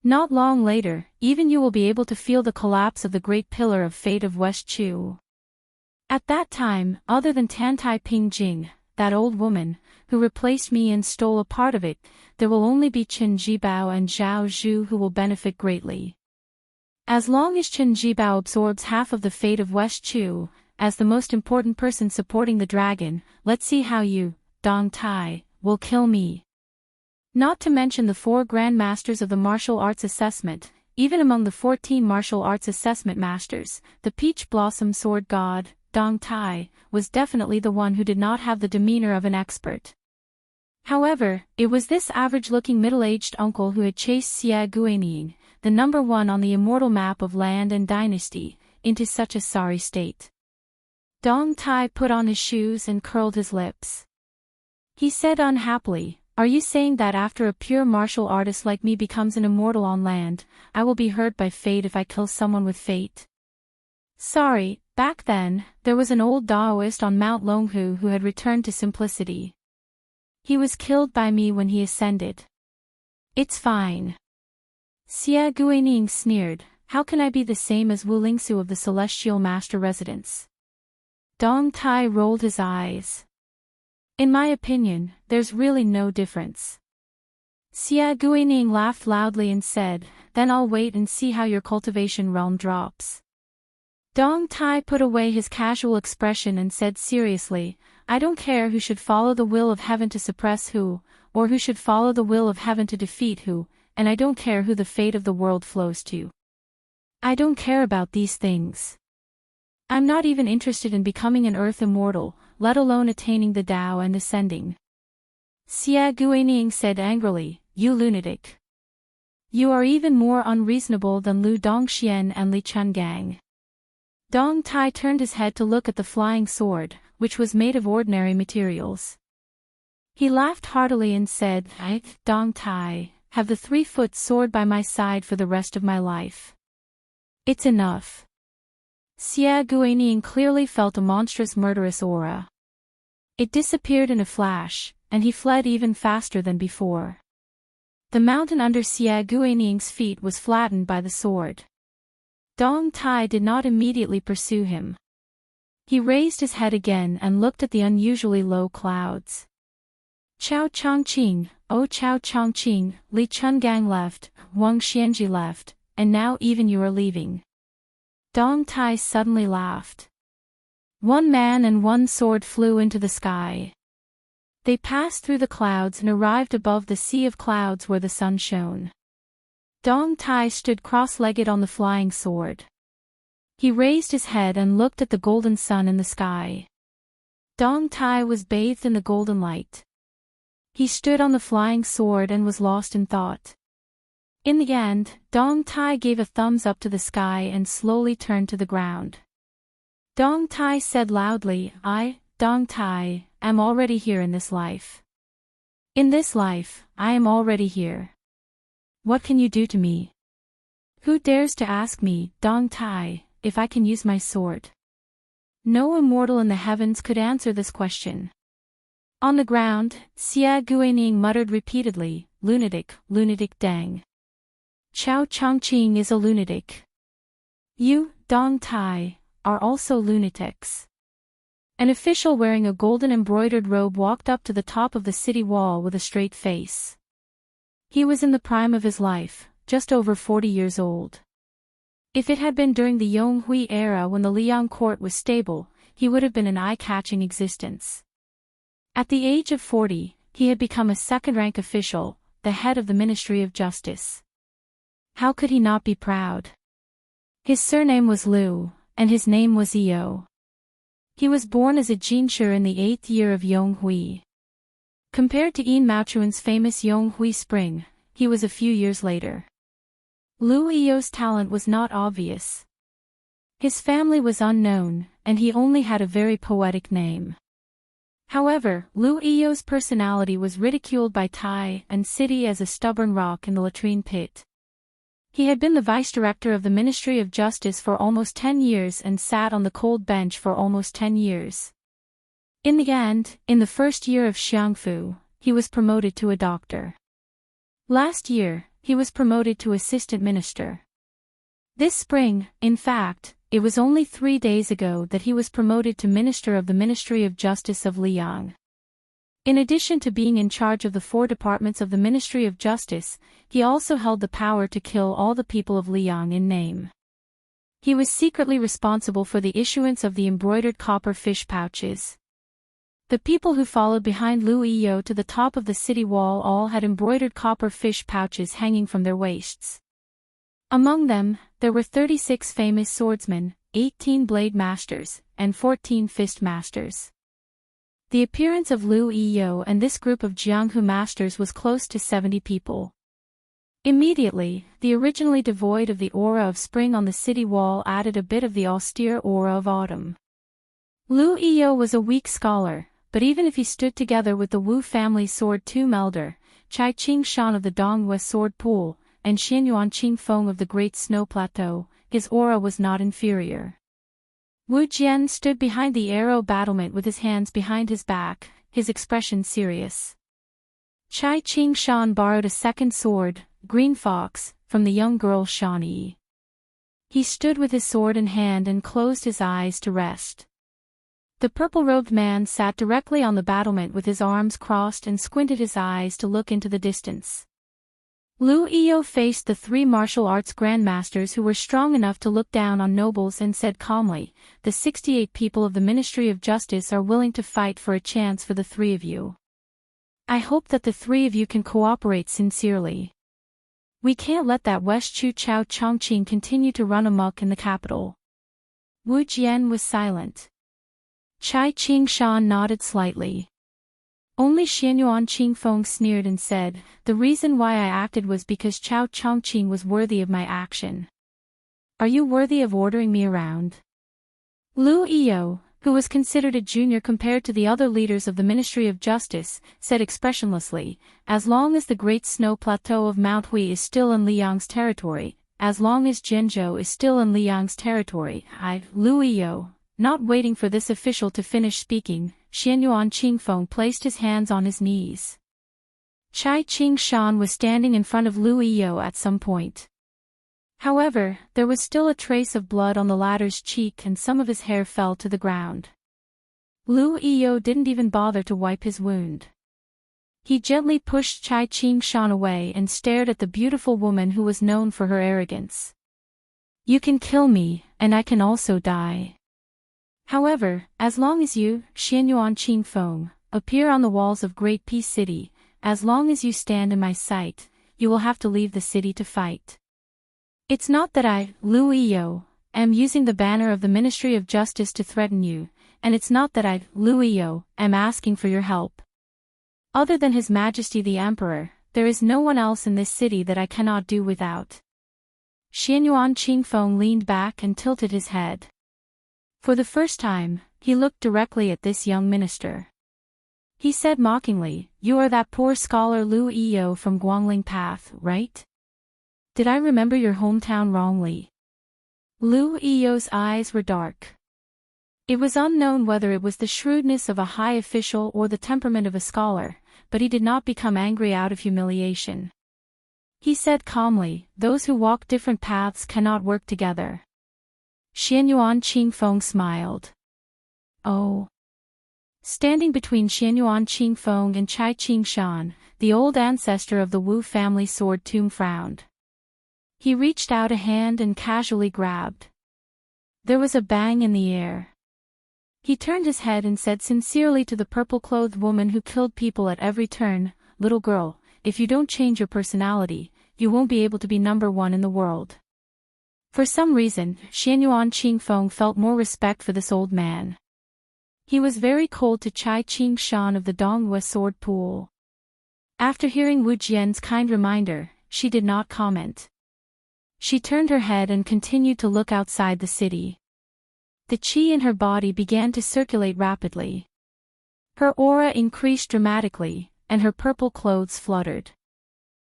Not long later, even you will be able to feel the collapse of the great pillar of fate of West Chu. At that time, other than Tantai Ping Jing, that old woman, who replaced me and stole a part of it, there will only be Chen Jibao and Zhao Zhu who will benefit greatly. As long as Chen Jibao absorbs half of the fate of West Chu, as the most important person supporting the dragon, let's see how you, Dong Tai, will kill me. Not to mention the 4 Grand Masters of the Martial Arts Assessment, even among the 14 Martial Arts Assessment Masters, the Peach Blossom Sword God, Dong Tai, was definitely the one who did not have the demeanor of an expert. However, it was this average-looking middle-aged uncle who had chased Xia Guining, the number 1 on the immortal map of land and dynasty, into such a sorry state. Dong Tai put on his shoes and curled his lips. He said unhappily, Are you saying that after a pure martial artist like me becomes an immortal on land, I will be hurt by fate if I kill someone with fate? Sorry, back then, there was an old Taoist on Mount Longhu who had returned to simplicity. He was killed by me when he ascended. It's fine. Xia Guining sneered, How can I be the same as Wu Lingsu of the Celestial Master Residence? Dong Tai rolled his eyes. In my opinion, there's really no difference. Xia Guining laughed loudly and said, Then I'll wait and see how your cultivation realm drops. Dong Tai put away his casual expression and said seriously, I don't care who should follow the will of heaven to suppress who, or who should follow the will of heaven to defeat who, and I don't care who the fate of the world flows to. I don't care about these things. I'm not even interested in becoming an earth immortal, let alone attaining the Tao and ascending. Xia Guining said angrily, You lunatic. You are even more unreasonable than Lu Dongxian and Li Chungang. Dong Tai turned his head to look at the flying sword, which was made of ordinary materials. He laughed heartily and said, I, Dong Tai, have the 3-foot sword by my side for the rest of my life. It's enough. Xia Guining clearly felt a monstrous murderous aura. It disappeared in a flash, and he fled even faster than before. The mountain under Xia Guining's feet was flattened by the sword. Dong Tai did not immediately pursue him. He raised his head again and looked at the unusually low clouds. Chao Chongqing, oh Chao Chongqing, Li Chungang left, Wang Xianji left, and now even you are leaving. Dong Tai suddenly laughed. 1 man and 1 sword flew into the sky. They passed through the clouds and arrived above the sea of clouds where the sun shone. Dong Tai stood cross-legged on the flying sword. He raised his head and looked at the golden sun in the sky. Dong Tai was bathed in the golden light. He stood on the flying sword and was lost in thought. In the end, Dong Tai gave a thumbs up to the sky and slowly turned to the ground. Dong Tai said loudly, I, Dong Tai, am already here in this life. In this life, I am already here. What can you do to me? Who dares to ask me, Dong Tai, if I can use my sword? No immortal in the heavens could answer this question. On the ground, Xia Guining muttered repeatedly, Lunatic, lunatic dang. Chao Chongqing is a lunatic. You, Dong Tai, are also lunatics. An official wearing a golden embroidered robe walked up to the top of the city wall with a straight face. He was in the prime of his life, just over 40 years old. If it had been during the Yonghui era when the Liang court was stable, he would have been an eye-catching existence. At the age of 40, he had become a second-rank official, the head of the Ministry of Justice. How could he not be proud? His surname was Liu, and his name was Eo. He was born as a Jinshu in the 8th year of Yonghui. Compared to Yin Maochuan's famous Yonghui Spring, he was a few years later. Liu Eo's talent was not obvious. His family was unknown, and he only had a very poetic name. However, Lu Yi's personality was ridiculed by Tai and City as a stubborn rock in the latrine pit. He had been the vice director of the Ministry of Justice for almost 10 years and sat on the cold bench for almost 10 years. In the end, in the first year of Xiangfu, he was promoted to a doctor. Last year, he was promoted to assistant minister. This spring, in fact, it was only 3 days ago that he was promoted to Minister of the Ministry of Justice of Liang. In addition to being in charge of the 4 departments of the Ministry of Justice, he also held the power to kill all the people of Liang in name. He was secretly responsible for the issuance of the embroidered copper fish pouches. The people who followed behind Lu Yi to the top of the city wall all had embroidered copper fish pouches hanging from their waists. Among them, there were 36 famous swordsmen, 18 blade masters, and 14 fist masters. The appearance of Lu Yi and this group of Jianghu masters was close to 70 people. Immediately, the originally devoid of the aura of spring on the city wall added a bit of the austere aura of autumn. Lu Yi was a weak scholar, but even if he stood together with the Wu family sword tomb elder, Chai Qing-shan of the Donghua sword pool, and Xianyuan Qingfeng of the Great Snow Plateau, his aura was not inferior. Wu Jian stood behind the arrow battlement with his hands behind his back, his expression serious. Chai Qing-shan borrowed a second sword, Green Fox, from the young girl Shan Yi. He stood with his sword in hand and closed his eyes to rest. The purple-robed man sat directly on the battlement with his arms crossed and squinted his eyes to look into the distance. Lu Yi faced the 3 martial arts grandmasters who were strong enough to look down on nobles and said calmly, "The 68 people of the Ministry of Justice are willing to fight for a chance for the 3 of you. I hope that the 3 of you can cooperate sincerely. We can't let that West Chu Chao Chongqing continue to run amok in the capital." Wu Jian was silent. Chai Qing-shan nodded slightly. Only Xianyuan Qingfeng sneered and said, "The reason why I acted was because Chao Chongqing was worthy of my action. Are you worthy of ordering me around?" Lu Yi, who was considered a junior compared to the other leaders of the Ministry of Justice, said expressionlessly, "As long as the Great Snow Plateau of Mount Hui is still in Liang's territory, as long as Zhenzhou is still in Liang's territory, Lu Yi." Not waiting for this official to finish speaking, Xianyuan Qingfeng placed his hands on his knees. Chai Qing-shan was standing in front of Lu Yi at some point. However, there was still a trace of blood on the latter's cheek and some of his hair fell to the ground. Lu Yi didn't even bother to wipe his wound. He gently pushed Chai Qing-shan away and stared at the beautiful woman who was known for her arrogance. "You can kill me, and I can also die. However, as long as you, Xianyuan Qingfeng, appear on the walls of Great Peace City, as long as you stand in my sight, you will have to leave the city to fight. It's not that I, Lu Yi, am using the banner of the Ministry of Justice to threaten you, and it's not that I, Lu Yi, am asking for your help. Other than His Majesty the Emperor, there is no one else in this city that I cannot do without." Xianyuan Qingfeng leaned back and tilted his head. For the first time, he looked directly at this young minister. He said mockingly, "You are that poor scholar Lu Yi from Guangling Path, right? Did I remember your hometown wrongly?" Lu Yi's eyes were dark. It was unknown whether it was the shrewdness of a high official or the temperament of a scholar, but he did not become angry out of humiliation. He said calmly, "Those who walk different paths cannot work together." Xianyuan Qingfeng smiled. "Oh." Standing between Xianyuan Qingfeng and Chai Qing-shan, the old ancestor of the Wu family sword tomb frowned. He reached out a hand and casually grabbed. There was a bang in the air. He turned his head and said sincerely to the purple-clothed woman who killed people at every turn, "Little girl, if you don't change your personality, you won't be able to be number 1 in the world." For some reason, Xianyuan Qingfeng felt more respect for this old man. He was very cold to Chai Qing-shan of the Donghua sword pool. After hearing Wu Jian's kind reminder, she did not comment. She turned her head and continued to look outside the city. The qi in her body began to circulate rapidly. Her aura increased dramatically, and her purple clothes fluttered.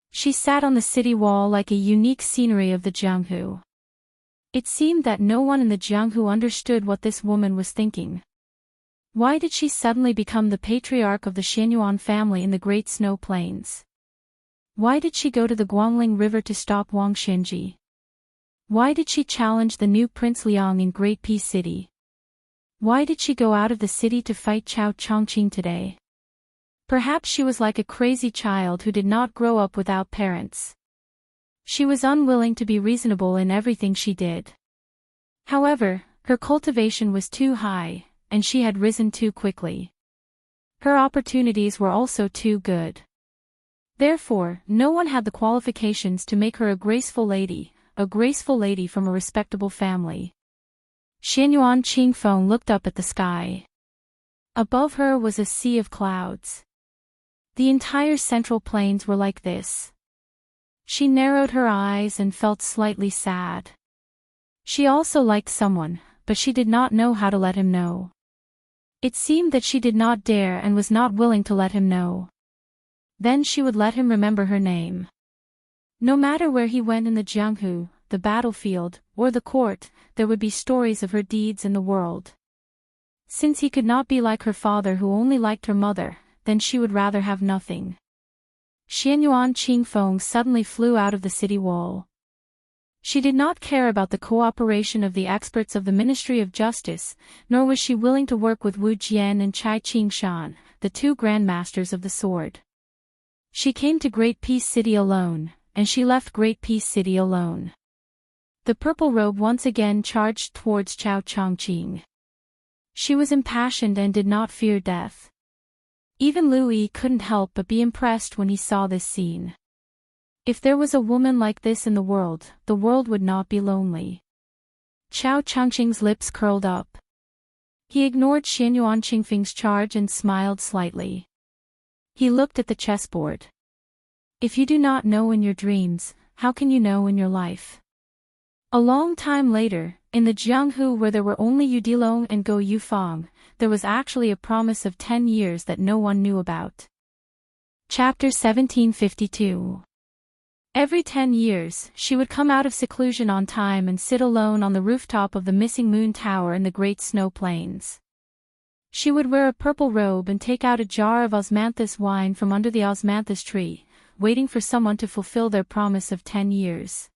She sat on the city wall like a unique scenery of the Jianghu. It seemed that no one in the Jianghu understood what this woman was thinking. Why did she suddenly become the patriarch of the Xianyuan family in the Great Snow Plains? Why did she go to the Guangling River to stop Wang Xinji? Why did she challenge the new Prince Liang in Great Peace City? Why did she go out of the city to fight Chao Chongqing today? Perhaps she was like a crazy child who did not grow up without parents. She was unwilling to be reasonable in everything she did. However, her cultivation was too high, and she had risen too quickly. Her opportunities were also too good. Therefore, no one had the qualifications to make her a graceful lady from a respectable family. Xianyuan Qingfeng looked up at the sky. Above her was a sea of clouds. The entire central plains were like this. She narrowed her eyes and felt slightly sad. She also liked someone, but she did not know how to let him know. It seemed that she did not dare and was not willing to let him know. Then she would let him remember her name. No matter where he went in the Jianghu, the battlefield, or the court, there would be stories of her deeds in the world. Since he could not be like her father who only liked her mother, then she would rather have nothing. Xianyuan Qingfeng suddenly flew out of the city wall. She did not care about the cooperation of the experts of the Ministry of Justice, nor was she willing to work with Wu Jian and Chai Qingshan, the two grandmasters of the sword. She came to Great Peace City alone, and she left Great Peace City alone. The purple robe once again charged towards Chao Chongqing. She was impassioned and did not fear death. Even Lu Yi couldn't help but be impressed when he saw this scene. If there was a woman like this in the world would not be lonely. Chao Chongqing's lips curled up. He ignored Xianyuan Qingfeng's charge and smiled slightly. He looked at the chessboard. If you do not know in your dreams, how can you know in your life? A long time later, in the Jianghu where there were only Yu Dilong and Go Yufang, there was actually a promise of 10 years that no one knew about. Chapter 1752. Every 10 years, she would come out of seclusion on time and sit alone on the rooftop of the missing moon tower in the Great Snow Plains. She would wear a purple robe and take out a jar of osmanthus wine from under the osmanthus tree, waiting for someone to fulfill their promise of 10 years.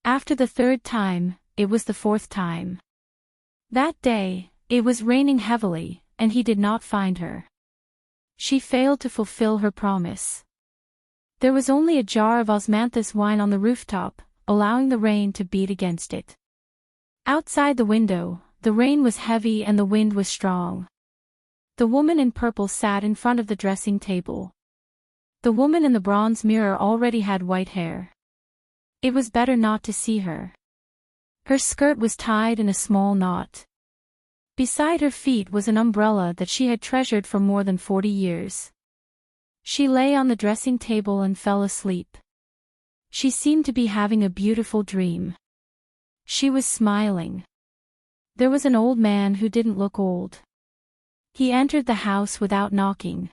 After the third time, it was the fourth time. That day, it was raining heavily, and he did not find her. She failed to fulfill her promise. There was only a jar of osmanthus wine on the rooftop, allowing the rain to beat against it. Outside the window, the rain was heavy and the wind was strong. The woman in purple sat in front of the dressing table. The woman in the bronze mirror already had white hair. It was better not to see her. Her skirt was tied in a small knot. Beside her feet was an umbrella that she had treasured for more than 40 years. She lay on the dressing table and fell asleep. She seemed to be having a beautiful dream. She was smiling. There was an old man who didn't look old. He entered the house without knocking.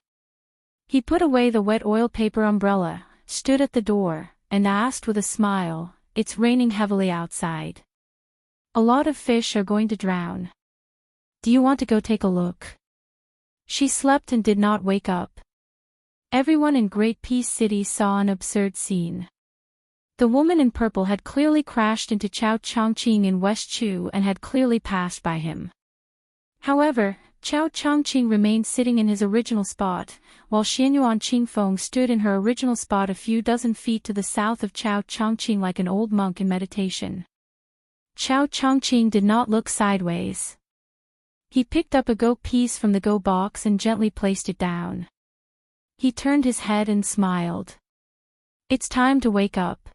He put away the wet oil paper umbrella, stood at the door, and asked with a smile, "It's raining heavily outside. A lot of fish are going to drown. Do you want to go take a look?" She slept and did not wake up. Everyone in Great Peace City saw an absurd scene. The woman in purple had clearly crashed into Chao Chongqing in West Chu and had clearly passed by him. However, Chao Chongqing remained sitting in his original spot, while Xianyuan Qingfeng stood in her original spot a few dozen feet to the south of Chao Chongqing like an old monk in meditation. Chao Chongqing did not look sideways. He picked up a go piece from the go box and gently placed it down. He turned his head and smiled. "It's time to wake up."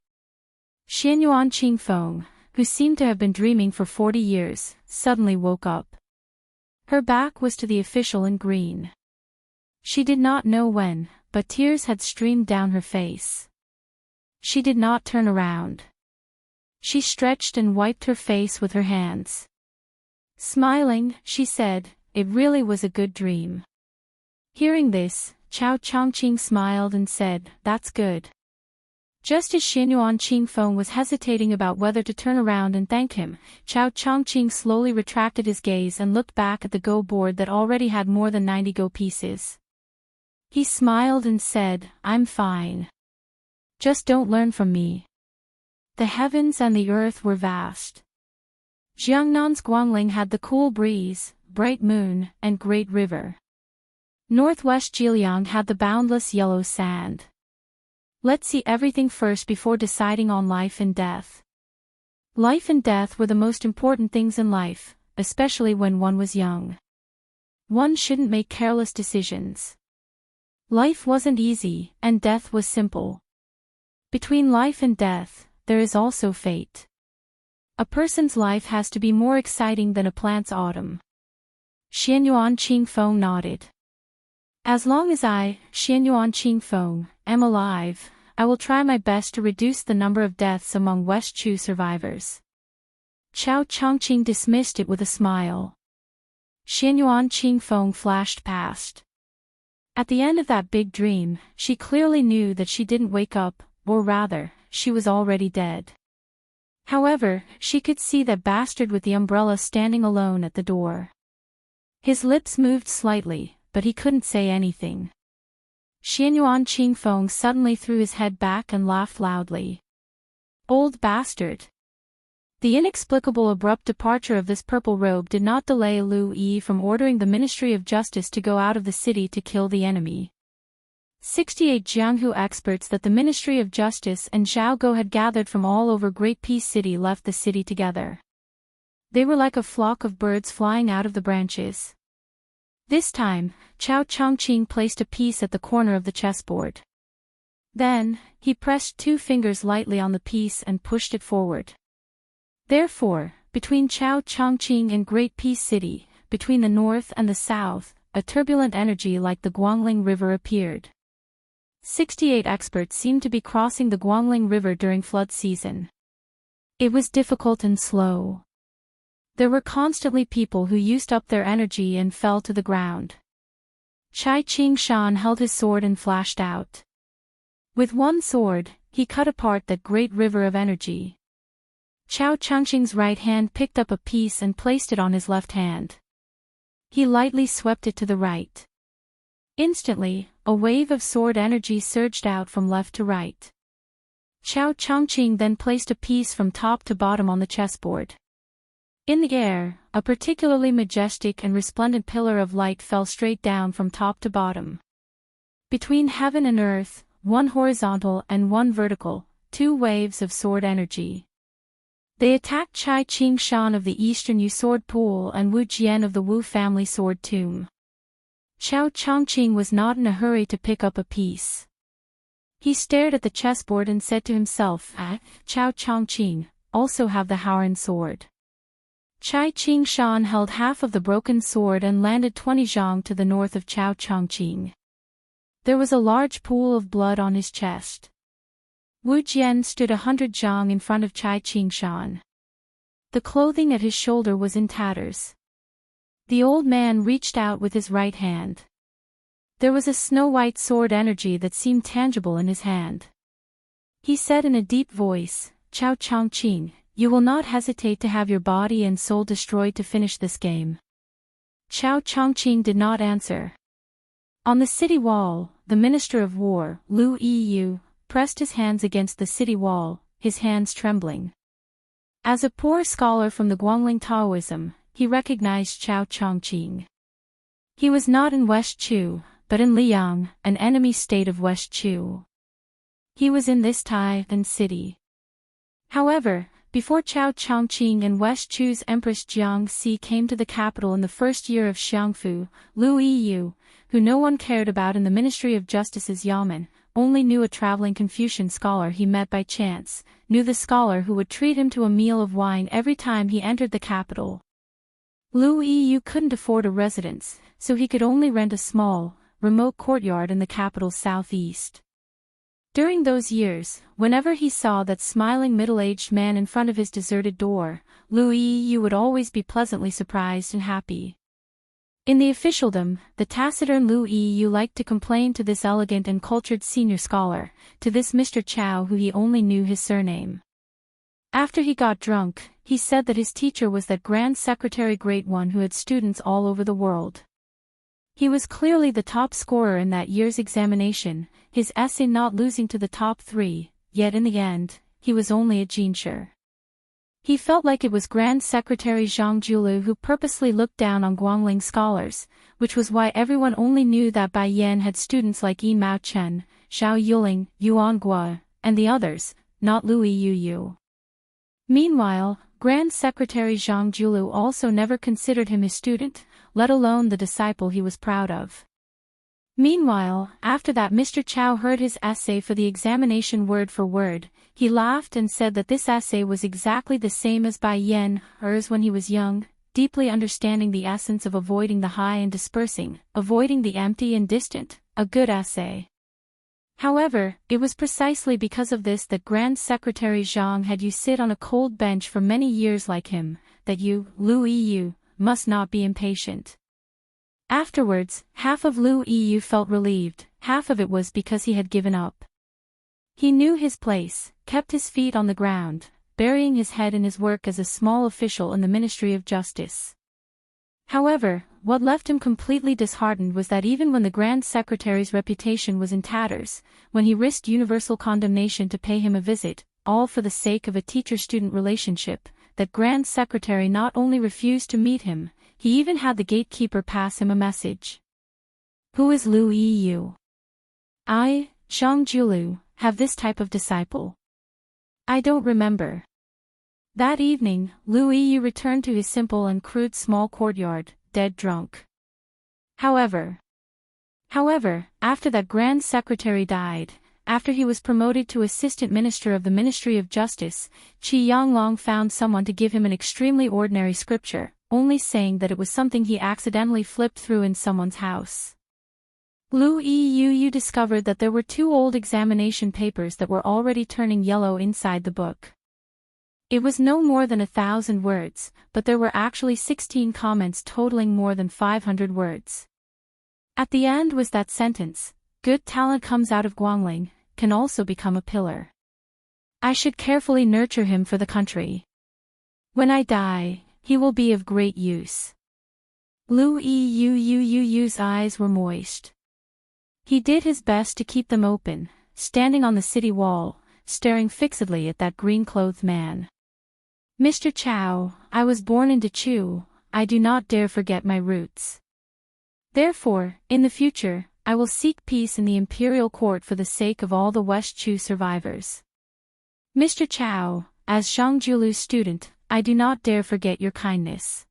Xianyuan Qingfeng, who seemed to have been dreaming for 40 years, suddenly woke up. Her back was to the official in green. She did not know when, but tears had streamed down her face. She did not turn around. She stretched and wiped her face with her hands. Smiling, she said, "It really was a good dream." Hearing this, Chao Chongqing smiled and said, "That's good." Just as Xianyuan Qingfeng was hesitating about whether to turn around and thank him, Chao Chongqing slowly retracted his gaze and looked back at the Go board that already had more than 90 Go pieces. He smiled and said, "I'm fine. Just don't learn from me." The heavens and the earth were vast. Jiangnan's Guangling had the cool breeze, bright moon, and great river. Northwest Jiliang had the boundless yellow sand. Let's see everything first before deciding on life and death. Life and death were the most important things in life, especially when one was young. One shouldn't make careless decisions. Life wasn't easy, and death was simple. Between life and death, there is also fate. A person's life has to be more exciting than a plant's autumn. Xianyuan Qingfeng nodded. As long as I, Xianyuan Qingfeng, am alive, I will try my best to reduce the number of deaths among West Chu survivors. Chao Chongqing dismissed it with a smile. Xianyuan Qingfeng flashed past. At the end of that big dream, she clearly knew that she didn't wake up, or rather, she was already dead. However, she could see that bastard with the umbrella standing alone at the door. His lips moved slightly, but he couldn't say anything. Xianyuan Qingfeng suddenly threw his head back and laughed loudly. Old bastard! The inexplicable abrupt departure of this purple robe did not delay Lu Yi from ordering the Ministry of Justice to go out of the city to kill the enemy. 68 Jianghu experts that the Ministry of Justice and Zhao Go had gathered from all over Great Peace City left the city together. They were like a flock of birds flying out of the branches. This time, Chao Chongqing placed a piece at the corner of the chessboard. Then, he pressed 2 fingers lightly on the piece and pushed it forward. Therefore, between Chao Chongqing and Great Peace City, between the north and the south, a turbulent energy like the Guangling River appeared. 68 experts seemed to be crossing the Guangling River during flood season. It was difficult and slow. There were constantly people who used up their energy and fell to the ground. Chai Ching-shan held his sword and flashed out. With one sword, he cut apart that great river of energy. Chao Chongqing's right hand picked up a piece and placed it on his left hand. He lightly swept it to the right. Instantly, a wave of sword energy surged out from left to right. Chao Chongqing then placed a piece from top to bottom on the chessboard. In the air, a particularly majestic and resplendent pillar of light fell straight down from top to bottom. Between heaven and earth, one horizontal and one vertical, 2 waves of sword energy. They attacked Chai Ching-shan of the Eastern Yu Sword Pool and Wu Jian of the Wu family sword tomb. Chao Chongqing was not in a hurry to pick up a piece. He stared at the chessboard and said to himself, Chao Chongqing, also have the Haoran sword. Chai Ching-shan held half of the broken sword and landed 20 zhang to the north of Chao Chongqing. There was a large pool of blood on his chest. Wu Jian stood 100 zhang in front of Chai Ching-shan. The clothing at his shoulder was in tatters. The old man reached out with his right hand. There was a snow-white sword energy that seemed tangible in his hand. He said in a deep voice, Chao Chongqing, you will not hesitate to have your body and soul destroyed to finish this game. Chao Chongqing did not answer. On the city wall, the Minister of War, Lu Yi, pressed his hands against the city wall, his hands trembling. As a poor scholar from the Guangling Taoism, he recognized Chao Chongqing. He was not in West Chu, but in Liang, an enemy state of West Chu. He was in this Taiwan city. However, before Chao Chongqing and West Chu's Empress Jiangxi came to the capital in the first year of Xiangfu, Lu Yi, who no one cared about in the Ministry of Justice's Yamen, only knew a traveling Confucian scholar he met by chance, knew the scholar who would treat him to a meal of wine every time he entered the capital. Lu Yi couldn't afford a residence, so he could only rent a small, remote courtyard in the capital's southeast. During those years, whenever he saw that smiling middle-aged man in front of his deserted door, Lu Yi would always be pleasantly surprised and happy. In the officialdom, the taciturn Lu Yu liked to complain to this elegant and cultured senior scholar, to this Mr. Chow who he only knew his surname. After he got drunk, he said that his teacher was that Grand Secretary Great One who had students all over the world. He was clearly the top scorer in that year's examination, his essay not losing to the top 3, yet in the end, he was only a Jinsher. He felt like it was Grand Secretary Zhang Julu who purposely looked down on Guangling scholars, which was why everyone only knew that Bai Yan had students like Yi Mao Chen, Zhao Yuling, Yuan Gua, and the others, not Lu Yu. Meanwhile, Grand Secretary Zhang Julu also never considered him his student, let alone the disciple he was proud of. Meanwhile, after that Mr. Chow heard his essay for the examination word for word, he laughed and said that this essay was exactly the same as Bai Yan, hers when he was young, deeply understanding the essence of avoiding the high and dispersing, avoiding the empty and distant, a good essay. However, it was precisely because of this that Grand Secretary Zhang had you sit on a cold bench for many years like him, that you, Lu Yu, must not be impatient. Afterwards, half of Lu Yu felt relieved, half of it was because he had given up. He knew his place, kept his feet on the ground, burying his head in his work as a small official in the Ministry of Justice. However, what left him completely disheartened was that even when the Grand Secretary's reputation was in tatters, when he risked universal condemnation to pay him a visit, all for the sake of a teacher-student relationship, that Grand Secretary not only refused to meet him, he even had the gatekeeper pass him a message. Who is Lu Yu? I, Zhang Julu, have this type of disciple. I don't remember. That evening, Lu Yu returned to his simple and crude small courtyard, dead drunk. However, after that Grand Secretary died, after he was promoted to Assistant Minister of the Ministry of Justice, Qi Yanglong found someone to give him an extremely ordinary scripture, only saying that it was something he accidentally flipped through in someone's house. Lu Yu discovered that there were 2 old examination papers that were already turning yellow inside the book. It was no more than 1,000 words, but there were actually 16 comments totaling more than 500 words. At the end was that sentence, "Good talent comes out of Guangling, can also become a pillar. I should carefully nurture him for the country. When I die, he will be of great use." Lu Yu's eyes were moist. He did his best to keep them open, standing on the city wall, staring fixedly at that green-clothed man. "Mr. Chow, I was born in Dechu, I do not dare forget my roots. Therefore, in the future, I will seek peace in the imperial court for the sake of all the West Chu survivors. Mr. Chow, as Zhang Julu's student, I do not dare forget your kindness.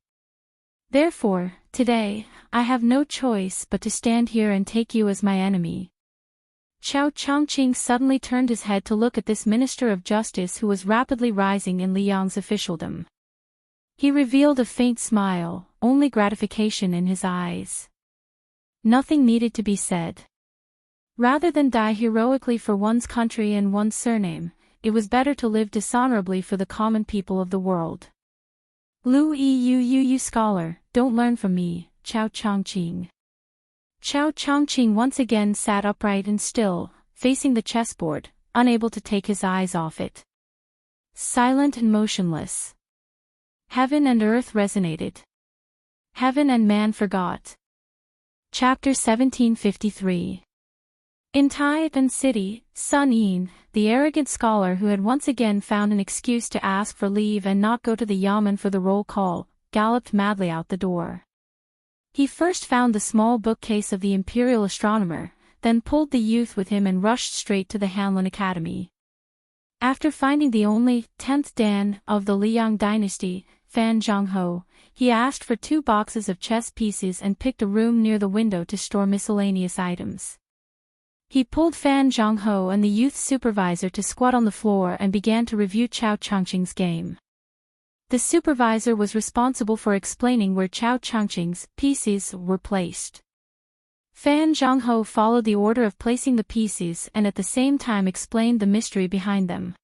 Therefore, today, I have no choice but to stand here and take you as my enemy." Chao Chongqing suddenly turned his head to look at this Minister of Justice who was rapidly rising in Liang's officialdom. He revealed a faint smile, only gratification in his eyes. Nothing needed to be said. Rather than die heroically for one's country and one's surname, it was better to live dishonorably for the common people of the world. Lu Yu scholar, don't learn from me, Chao Chongqing. Chao Chongqing once again sat upright and still, facing the chessboard, unable to take his eyes off it. Silent and motionless. Heaven and earth resonated. Heaven and man forgot. Chapter 1753. In Taipan City, Sun Yin, the arrogant scholar who had once again found an excuse to ask for leave and not go to the yamen for the roll call, galloped madly out the door. He first found the small bookcase of the imperial astronomer, then pulled the youth with him and rushed straight to the Hanlin Academy. After finding the only 10th Dan of the Liang dynasty, Fan Zhongho, he asked for 2 boxes of chess pieces and picked a room near the window to store miscellaneous items. He pulled Fan Zhongho and the youth's supervisor to squat on the floor and began to review Chao Chongqing's game. The supervisor was responsible for explaining where Chao Chongqing's pieces were placed. Fan Zhongho followed the order of placing the pieces and at the same time explained the mystery behind them.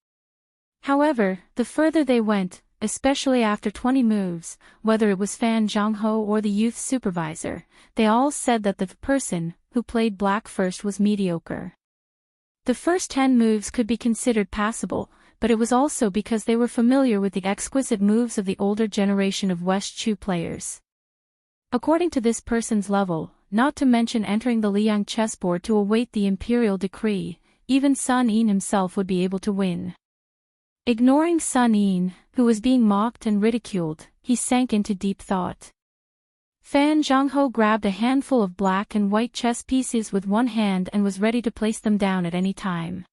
However, the further they went, especially after 20 moves, whether it was Fan Zhongho or the youth supervisor. They all said that the person who played black first was mediocre. The first 10 moves could be considered passable, but it was also because they were familiar with the exquisite moves of the older generation of West Chu players. According to this person's level, not to mention entering the Liang chessboard to await the imperial decree, even Sun Yin himself would be able to win. Ignoring Sun Yin, who was being mocked and ridiculed, he sank into deep thought. Fan Zhongho grabbed a handful of black and white chess pieces with one hand and was ready to place them down at any time.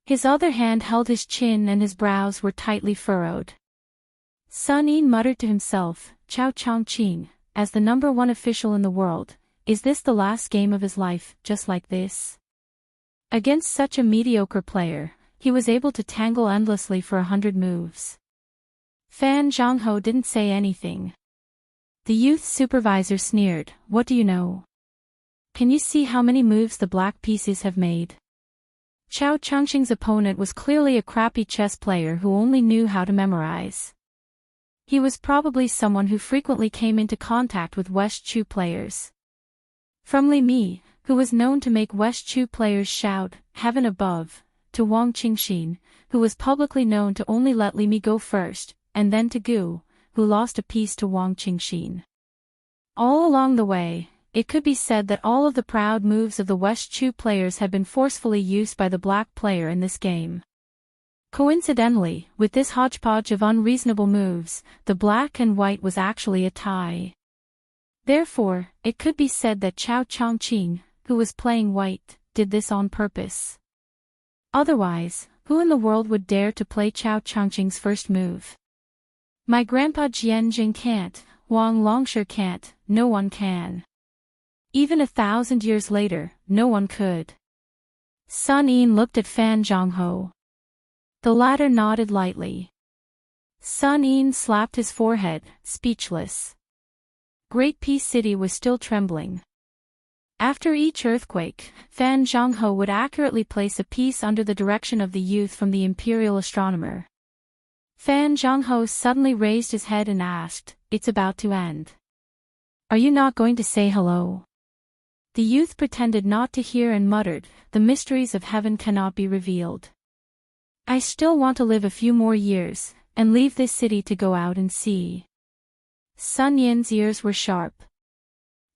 His other hand held his chin and his brows were tightly furrowed. Sun Yin muttered to himself, Chao Chongqing, as the #1 official in the world, is this the last game of his life, just like this? Against such a mediocre player, he was able to tangle endlessly for 100 moves. Fan Zhongho didn't say anything. The youth supervisor sneered, what do you know? Can you see how many moves the black pieces have made? Chao Chongqing's opponent was clearly a crappy chess player who only knew how to memorize. He was probably someone who frequently came into contact with West Chu players. From Li Mi, who was known to make West Chu players shout, heaven above, to Wang Qingxin, who was publicly known to only let Li Mi go first, and then to Gu, who lost a piece to Wang Qingxin. All along the way, it could be said that all of the proud moves of the West Chu players had been forcefully used by the black player in this game. Coincidentally, with this hodgepodge of unreasonable moves, the black and white was actually a tie. Therefore, it could be said that Chao Chongqing, who was playing white, did this on purpose. Otherwise, who in the world would dare to play Chao Chongqing's first move? My grandpa Jianjing can't, Wang Longsher can't, no one can. Even 1,000 years later, no one could. Sun Yin looked at Fan Zhongho. The latter nodded lightly. Sun Yin slapped his forehead, speechless. Great Peace City was still trembling. After each earthquake, Fan Zhongho would accurately place a piece under the direction of the youth from the imperial astronomer. Fan Zhongho suddenly raised his head and asked, it's about to end. Are you not going to say hello? The youth pretended not to hear and muttered, the mysteries of heaven cannot be revealed. I still want to live a few more years, and leave this city to go out and see. Sun Yin's ears were sharp.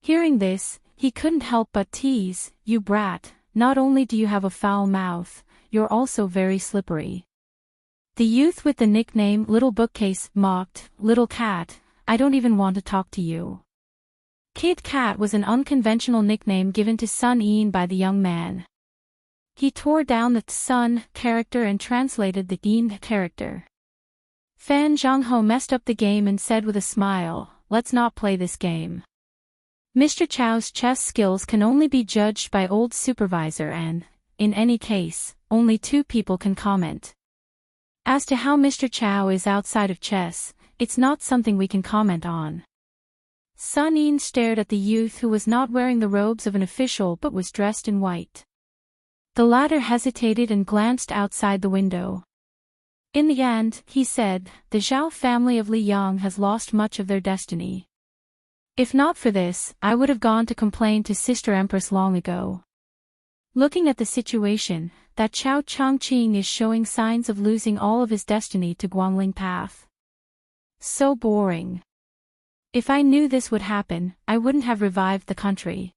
Hearing this, he couldn't help but tease, you brat, not only do you have a foul mouth, you're also very slippery. The youth with the nickname Little Bookcase mocked, Little Cat, I don't even want to talk to you. Kid Cat was an unconventional nickname given to Sun Yin by the young man. He tore down the Sun character and translated the Yin character. Fan Zhongho messed up the game and said with a smile, let's not play this game. Mr. Chao's chess skills can only be judged by old supervisor and, in any case, only 2 people can comment. As to how Mr. Chao is outside of chess, it's not something we can comment on. Sun Yin stared at the youth who was not wearing the robes of an official but was dressed in white. The latter hesitated and glanced outside the window. In the end, he said, the Zhao family of Liang has lost much of their destiny. If not for this, I would have gone to complain to Sister Empress long ago. Looking at the situation, that Chao Chongqing is showing signs of losing all of his destiny to Guangling Path. So boring. If I knew this would happen, I wouldn't have revived the country.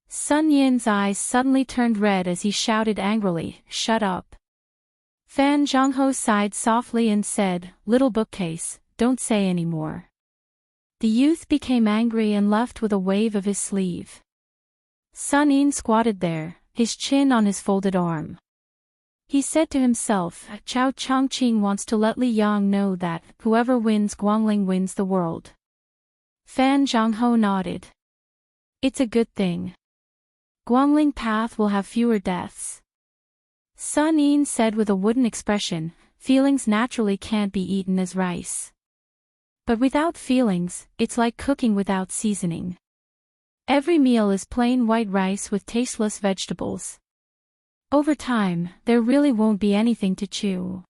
Sun Yin's eyes suddenly turned red as he shouted angrily, shut up. Fan Zhongho sighed softly and said, little bookcase, don't say any more. The youth became angry and left with a wave of his sleeve. Sun Yin squatted there, his chin on his folded arm. He said to himself, Chao Chongqing wants to let Li Yang know that, whoever wins Guangling wins the world. Fan Zhongho nodded. It's a good thing. Guangling Path will have fewer deaths. Sun Yin said with a wooden expression, feelings naturally can't be eaten as rice. But without feelings, it's like cooking without seasoning. Every meal is plain white rice with tasteless vegetables. Over time, there really won't be anything to chew.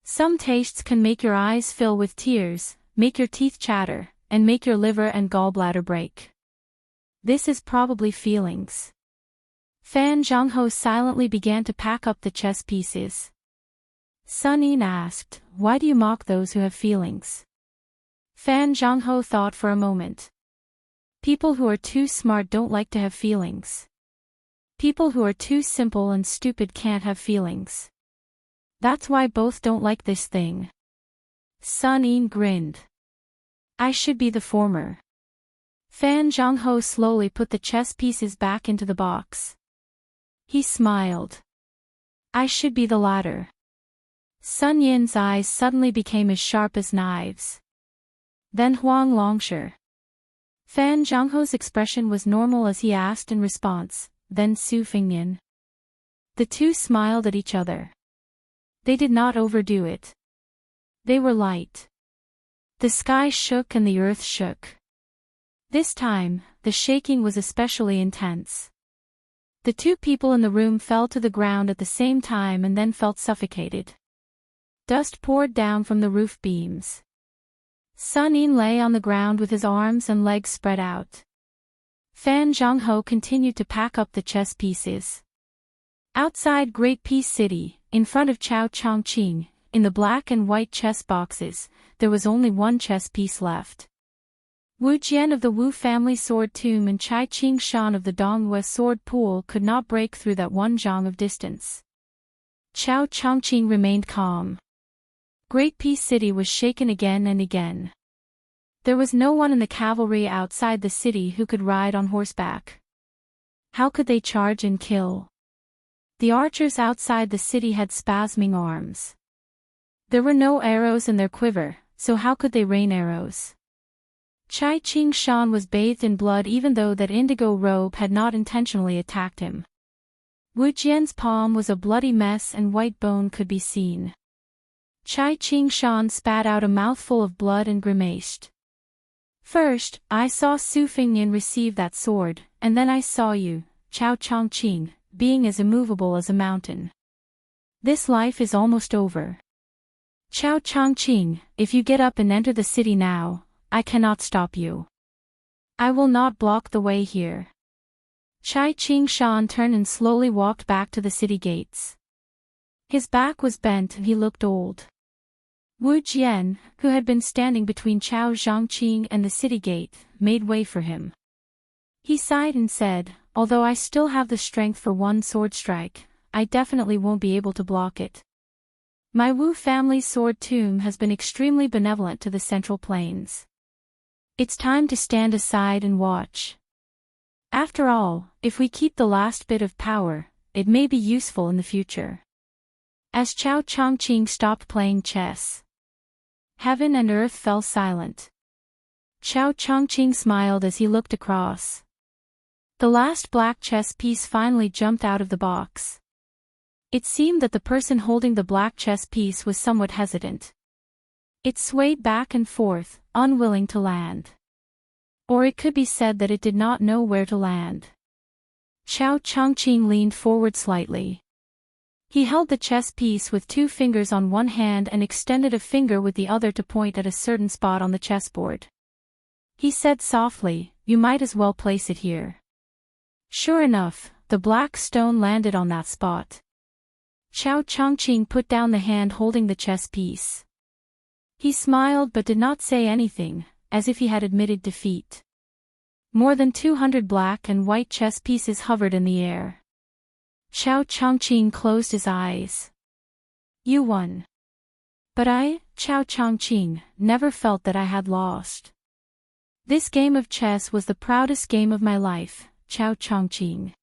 Some tastes can make your eyes fill with tears, make your teeth chatter, and make your liver and gallbladder break. This is probably feelings. Fan Zhongho silently began to pack up the chess pieces. Sun Yin asked, "Why do you mock those who have feelings?" Fan Zhongho thought for a moment. People who are too smart don't like to have feelings. People who are too simple and stupid can't have feelings. That's why both don't like this thing. Sun Yin grinned. I should be the former. Fan Zhongho slowly put the chess pieces back into the box. He smiled. I should be the latter. Sun Yin's eyes suddenly became as sharp as knives. Then Huang Longshi. Fan Zhongho's expression was normal as he asked in response, then Su Fengnian. The two smiled at each other. They did not overdo it. They were light. The sky shook and the earth shook. This time, the shaking was especially intense. The two people in the room fell to the ground at the same time and then felt suffocated. Dust poured down from the roof beams. Sun Yin lay on the ground with his arms and legs spread out. Fan Zhongho continued to pack up the chess pieces. Outside Great Peace City, in front of Chao Chongqing, in the black and white chess boxes, there was only one chess piece left. Wu Jian of the Wu family sword tomb and Chai Qing Shan of the Donghua sword pool could not break through that one zhang of distance. Chao Chongqing remained calm. Great Peace City was shaken again and again. There was no one in the cavalry outside the city who could ride on horseback. How could they charge and kill? The archers outside the city had spasming arms. There were no arrows in their quiver, so how could they rain arrows? Chai Qing Shan was bathed in blood even though that indigo robe had not intentionally attacked him. Wu Jian's palm was a bloody mess and white bone could be seen. Chai Qing Shan spat out a mouthful of blood and grimaced. First, I saw Su Fengnian receive that sword, and then I saw you, Chao Chongqing, being as immovable as a mountain. This life is almost over. Chao Chongqing, if you get up and enter the city now, I cannot stop you. I will not block the way here. Chai Qing Shan turned and slowly walked back to the city gates. His back was bent and he looked old. Wu Jian, who had been standing between Chao Zhongqing and the city gate, made way for him. He sighed and said, although I still have the strength for one sword strike, I definitely won't be able to block it. My Wu family's sword tomb has been extremely benevolent to the Central Plains. It's time to stand aside and watch. After all, if we keep the last bit of power, it may be useful in the future. As Chao Chongqing stopped playing chess, heaven and earth fell silent. Chao Chongqing smiled as he looked across. The last black chess piece finally jumped out of the box. It seemed that the person holding the black chess piece was somewhat hesitant. It swayed back and forth, unwilling to land. Or it could be said that it did not know where to land. Chao Chongqing leaned forward slightly. He held the chess piece with two fingers on one hand and extended a finger with the other to point at a certain spot on the chessboard. He said softly, "You might as well place it here." Sure enough, the black stone landed on that spot. Chao Chongqing put down the hand holding the chess piece. He smiled but did not say anything, as if he had admitted defeat. More than 200 black and white chess pieces hovered in the air. Chao Chongqing closed his eyes. You won. But I, Chao Chongqing, never felt that I had lost. This game of chess was the proudest game of my life, Chao Chongqing.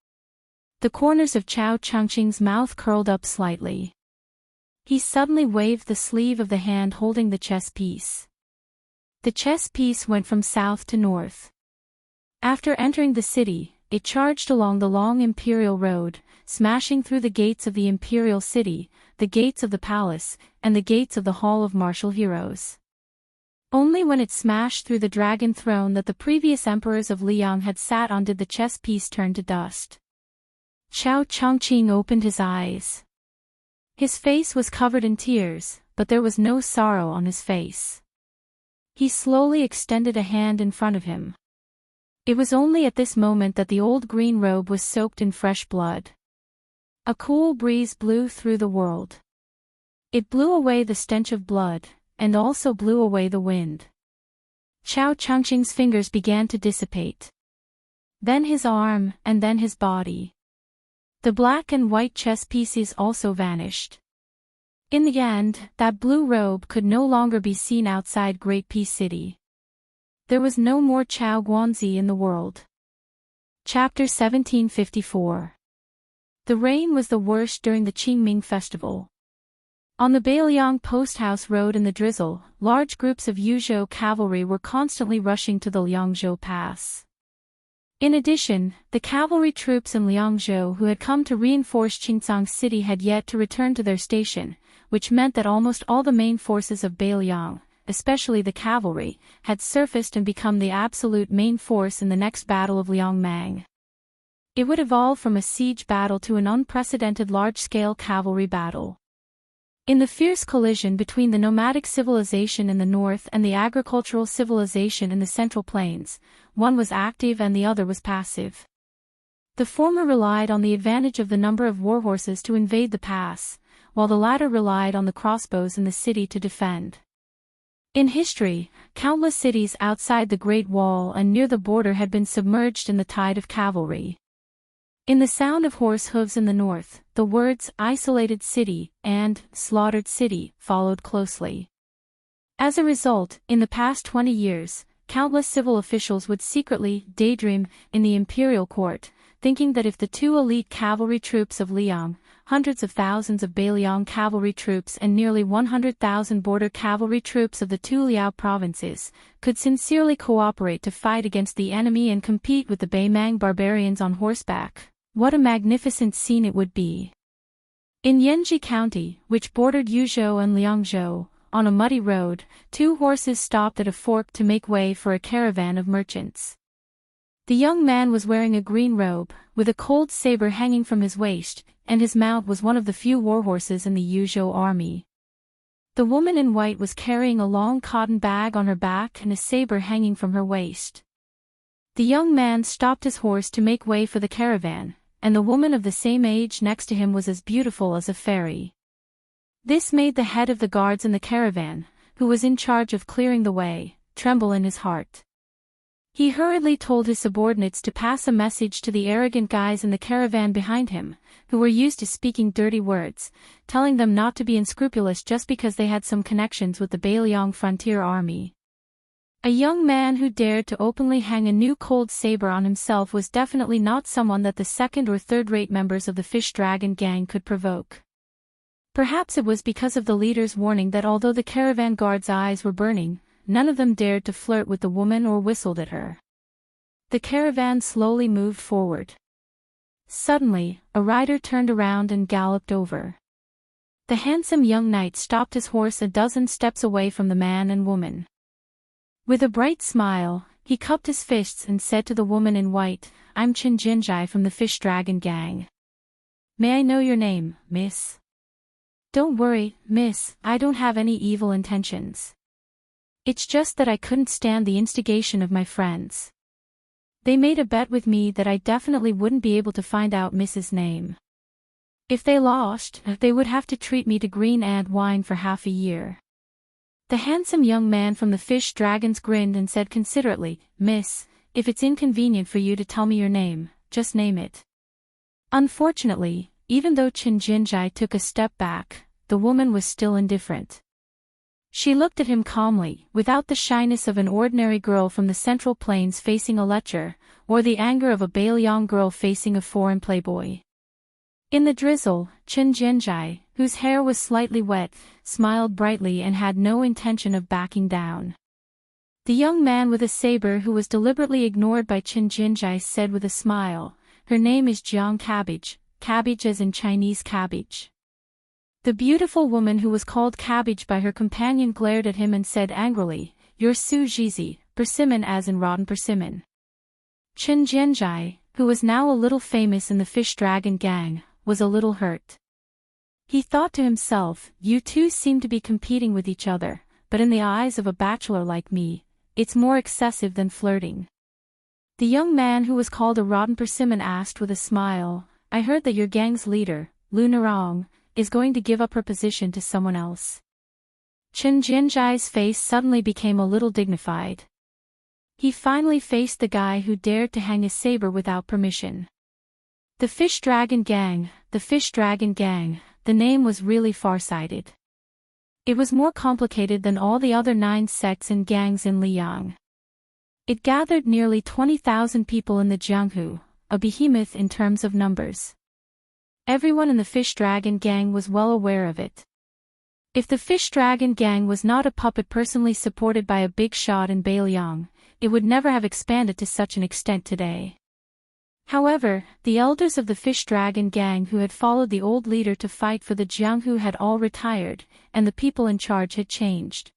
The corners of Chao Chongqing's mouth curled up slightly. He suddenly waved the sleeve of the hand holding the chess piece. The chess piece went from south to north. After entering the city, it charged along the long imperial road, smashing through the gates of the imperial city, the gates of the palace, and the gates of the Hall of Martial Heroes. Only when it smashed through the dragon throne that the previous emperors of Liang had sat on did the chess piece turn to dust. Chao Chongqing opened his eyes. His face was covered in tears, but there was no sorrow on his face. He slowly extended a hand in front of him. It was only at this moment that the old green robe was soaked in fresh blood. A cool breeze blew through the world. It blew away the stench of blood, and also blew away the wind. Chao Changqing's fingers began to dissipate. Then his arm, and then his body. The black and white chess pieces also vanished. In the end, that blue robe could no longer be seen outside Great Peace City. There was no more Chao Guanzi in the world. Chapter 1754. The rain was the worst during the Qingming festival. On the Beiliang Post House Road in the drizzle, large groups of Yuzhou cavalry were constantly rushing to the Liangzhou Pass. In addition, the cavalry troops in Liangzhou who had come to reinforce Qingzhou City had yet to return to their station, which meant that almost all the main forces of Beiliang, especially the cavalry, had surfaced and become the absolute main force in the next battle of Liangmang. It would evolve from a siege battle to an unprecedented large-scale cavalry battle. In the fierce collision between the nomadic civilization in the north and the agricultural civilization in the Central Plains, one was active and the other was passive. The former relied on the advantage of the number of warhorses to invade the pass, while the latter relied on the crossbows in the city to defend. In history, countless cities outside the Great Wall and near the border had been submerged in the tide of cavalry. In the sound of horse hooves in the north, the words "isolated city" and "slaughtered city" followed closely. As a result, in the past 20 years, countless civil officials would secretly daydream in the imperial court, thinking that if the two elite cavalry troops of Liang, hundreds of thousands of Beiliang cavalry troops and nearly 100,000 border cavalry troops of the two Liao provinces, could sincerely cooperate to fight against the enemy and compete with the Beimang barbarians on horseback, what a magnificent scene it would be. In Yanji County, which bordered Yuzhou and Liangzhou, on a muddy road, two horses stopped at a fork to make way for a caravan of merchants. The young man was wearing a green robe, with a cold saber hanging from his waist, and his mount was one of the few warhorses in the Yuzhou army. The woman in white was carrying a long cotton bag on her back and a saber hanging from her waist. The young man stopped his horse to make way for the caravan, and the woman of the same age next to him was as beautiful as a fairy. This made the head of the guards in the caravan, who was in charge of clearing the way, tremble in his heart. He hurriedly told his subordinates to pass a message to the arrogant guys in the caravan behind him, who were used to speaking dirty words, telling them not to be unscrupulous just because they had some connections with the Beiliang frontier army. A young man who dared to openly hang a new cold saber on himself was definitely not someone that the second or third-rate members of the Fish Dragon gang could provoke. Perhaps it was because of the leader's warning that although the caravan guards' eyes were burning, none of them dared to flirt with the woman or whistled at her. The caravan slowly moved forward. Suddenly, a rider turned around and galloped over. The handsome young knight stopped his horse a dozen steps away from the man and woman. With a bright smile, he cupped his fists and said to the woman in white, "I'm Chen Jinzhai from the Fish Dragon gang. May I know your name, miss?" "Don't worry, miss, I don't have any evil intentions. It's just that I couldn't stand the instigation of my friends. They made a bet with me that I definitely wouldn't be able to find out Miss's name. If they lost, they would have to treat me to green ant wine for half a year." The handsome young man from the Fish Dragons grinned and said considerately, "Miss, if it's inconvenient for you to tell me your name, just name it." Unfortunately, even though Chen Jinzhai took a step back, the woman was still indifferent. She looked at him calmly, without the shyness of an ordinary girl from the Central Plains facing a lecher, or the anger of a Beiliang girl facing a foreign playboy. In the drizzle, Chen Jinzhai, whose hair was slightly wet, smiled brightly and had no intention of backing down. The young man with a saber who was deliberately ignored by Chen Jinzhai said with a smile, "Her name is Jiang Cabbage, cabbage as in Chinese cabbage." The beautiful woman who was called Cabbage by her companion glared at him and said angrily, "You're Su Jizi, persimmon as in rotten persimmon." Chen Jinzhai, who was now a little famous in the Fish Dragon gang, was a little hurt. He thought to himself, you two seem to be competing with each other, but in the eyes of a bachelor like me, it's more excessive than flirting. The young man who was called a rotten persimmon asked with a smile, I heard that your gang's leader, Lu Narong, is going to give up her position to someone else. Chen Jinjai's face suddenly became a little dignified. He finally faced the guy who dared to hang his saber without permission. The Fish Dragon Gang, the Fish Dragon Gang, the name was really far-sighted. It was more complicated than all the other 9 sects and gangs in Liang. It gathered nearly 20,000 people in the Jianghu, a behemoth in terms of numbers. Everyone in the Fish Dragon Gang was well aware of it. If the Fish Dragon Gang was not a puppet personally supported by a big shot in Beiliang, it would never have expanded to such an extent today. However, the elders of the Fish Dragon Gang who had followed the old leader to fight for the Jianghu had all retired, and the people in charge had changed.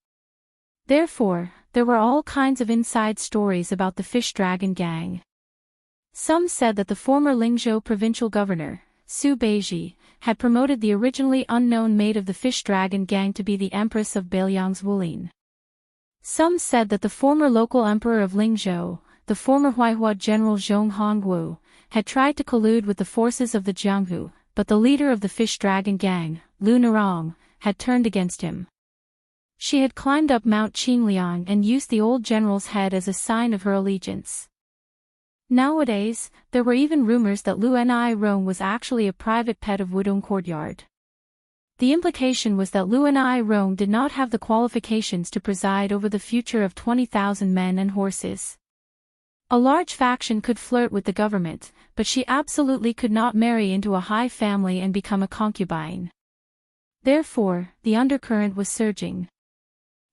Therefore, there were all kinds of inside stories about the Fish Dragon Gang. Some said that the former Lingzhou provincial governor, Su Beiji, had promoted the originally unknown maid of the Fish Dragon Gang to be the empress of Beiliang's Wulin. Some said that the former local emperor of Lingzhou, the former Huaihua general Zhong Hongwu, had tried to collude with the forces of the Jianghu, but the leader of the Fish Dragon Gang, Lu Narong, had turned against him. She had climbed up Mount Qingliang and used the old general's head as a sign of her allegiance. Nowadays, there were even rumors that Lu Ni Rong was actually a private pet of Wudong Courtyard. The implication was that Lu Ni Rong did not have the qualifications to preside over the future of 20,000 men and horses. A large faction could flirt with the government, but she absolutely could not marry into a high family and become a concubine. Therefore, the undercurrent was surging.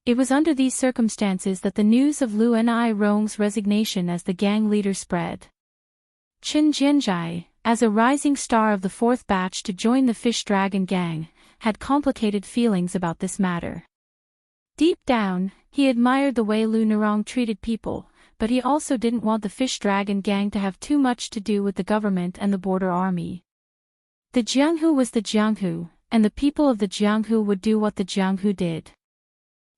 It was under these circumstances that the news of Lu Ni Rong's resignation as the gang leader spread. Qin Jinjai, as a rising star of the 4th batch to join the Fish Dragon Gang, had complicated feelings about this matter. Deep down, he admired the way Lu Narong treated people, but he also didn't want the Fish Dragon Gang to have too much to do with the government and the border army. The Jianghu was the Jianghu, and the people of the Jianghu would do what the Jianghu did.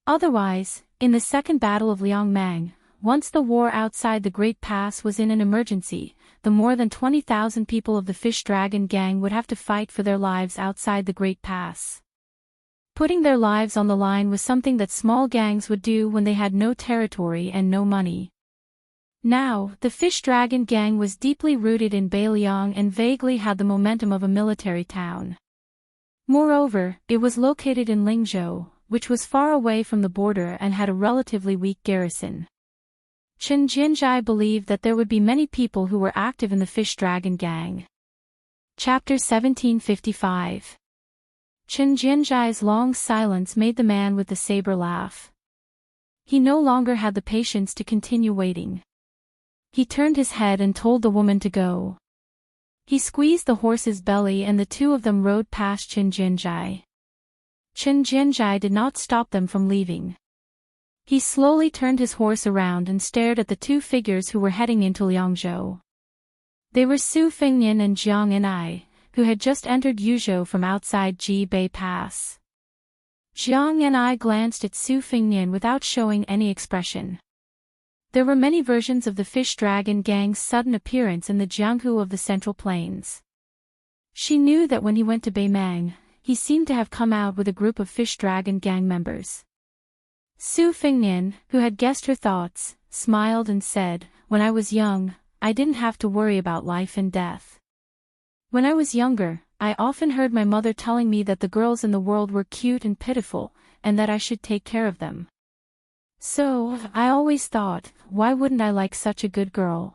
Otherwise, in the Second Battle of Liangmang, once the war outside the Great Pass was in an emergency, the more than 20,000 people of the Fish Dragon Gang would have to fight for their lives outside the Great Pass. Putting their lives on the line was something that small gangs would do when they had no territory and no money. Now, the Fish Dragon Gang was deeply rooted in Beiliang and vaguely had the momentum of a military town. Moreover, it was located in Lingzhou, which was far away from the border and had a relatively weak garrison. Chen Jinjai believed that there would be many people who were active in the Fish Dragon Gang. Chapter 1755. Chen Jinjai's long silence made the man with the saber laugh. He no longer had the patience to continue waiting. He turned his head and told the woman to go. He squeezed the horse's belly and the two of them rode past Chen Jinjai. Chen Jinjai did not stop them from leaving. He slowly turned his horse around and stared at the two figures who were heading into Liangzhou. They were Su Fengnian and Jiang Enai, who had just entered Yuzhou from outside Jibei Pass. Jiang Enai glanced at Su Fengnian without showing any expression. There were many versions of the Fish Dragon Gang's sudden appearance in the Jianghu of the Central Plains. She knew that when he went to Beimang, he seemed to have come out with a group of Fish Dragon Gang members. Su Fengnian, who had guessed her thoughts, smiled and said, "When I was young, I didn't have to worry about life and death. When I was younger, I often heard my mother telling me that the girls in the world were cute and pitiful, and that I should take care of them. So, I always thought, why wouldn't I like such a good girl?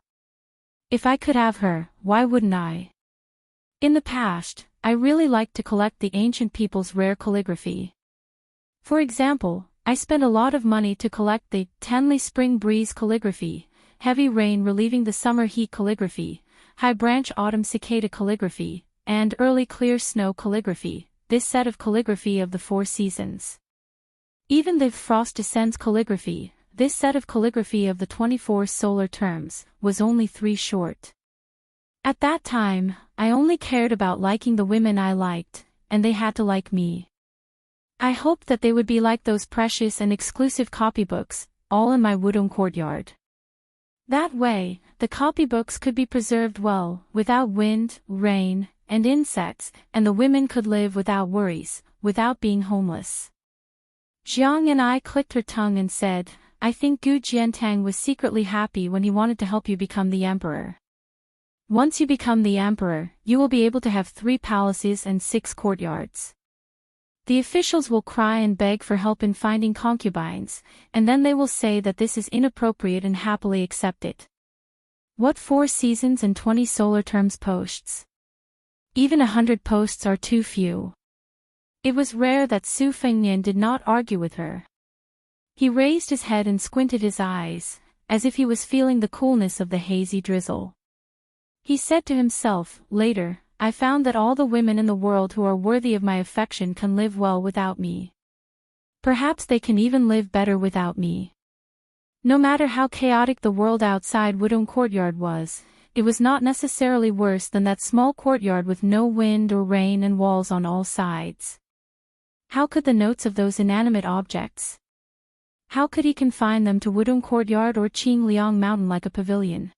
If I could have her, why wouldn't I? In the past, I really liked to collect the ancient people's rare calligraphy. For example, I spent a lot of money to collect the Tenli Spring Breeze calligraphy, Heavy Rain Relieving the Summer Heat calligraphy, High Branch Autumn Cicada calligraphy, and Early Clear Snow calligraphy, this set of calligraphy of the 4 seasons. Even the Frost Descends calligraphy, this set of calligraphy of the 24 solar terms, was only 3 short. At that time, I only cared about liking the women I liked, and they had to like me. I hoped that they would be like those precious and exclusive copybooks, all in my wooden courtyard. That way, the copybooks could be preserved well, without wind, rain, and insects, and the women could live without worries, without being homeless. Jiang and I clicked her tongue and said, I think Gu Jiantang was secretly happy when he wanted to help you become the emperor. Once you become the emperor, you will be able to have 3 palaces and 6 courtyards. The officials will cry and beg for help in finding concubines, and then they will say that this is inappropriate and happily accept it. What 4 seasons and 20 solar terms posts? Even 100 posts are too few. It was rare that Su Fengnian did not argue with her. He raised his head and squinted his eyes, as if he was feeling the coolness of the hazy drizzle. He said to himself, later, I found that all the women in the world who are worthy of my affection can live well without me. Perhaps they can even live better without me. No matter how chaotic the world outside Wudong Courtyard was, it was not necessarily worse than that small courtyard with no wind or rain and walls on all sides. How could the notes of those inanimate objects? How could he confine them to Wudong Courtyard or Qing Liang Mountain like a pavilion?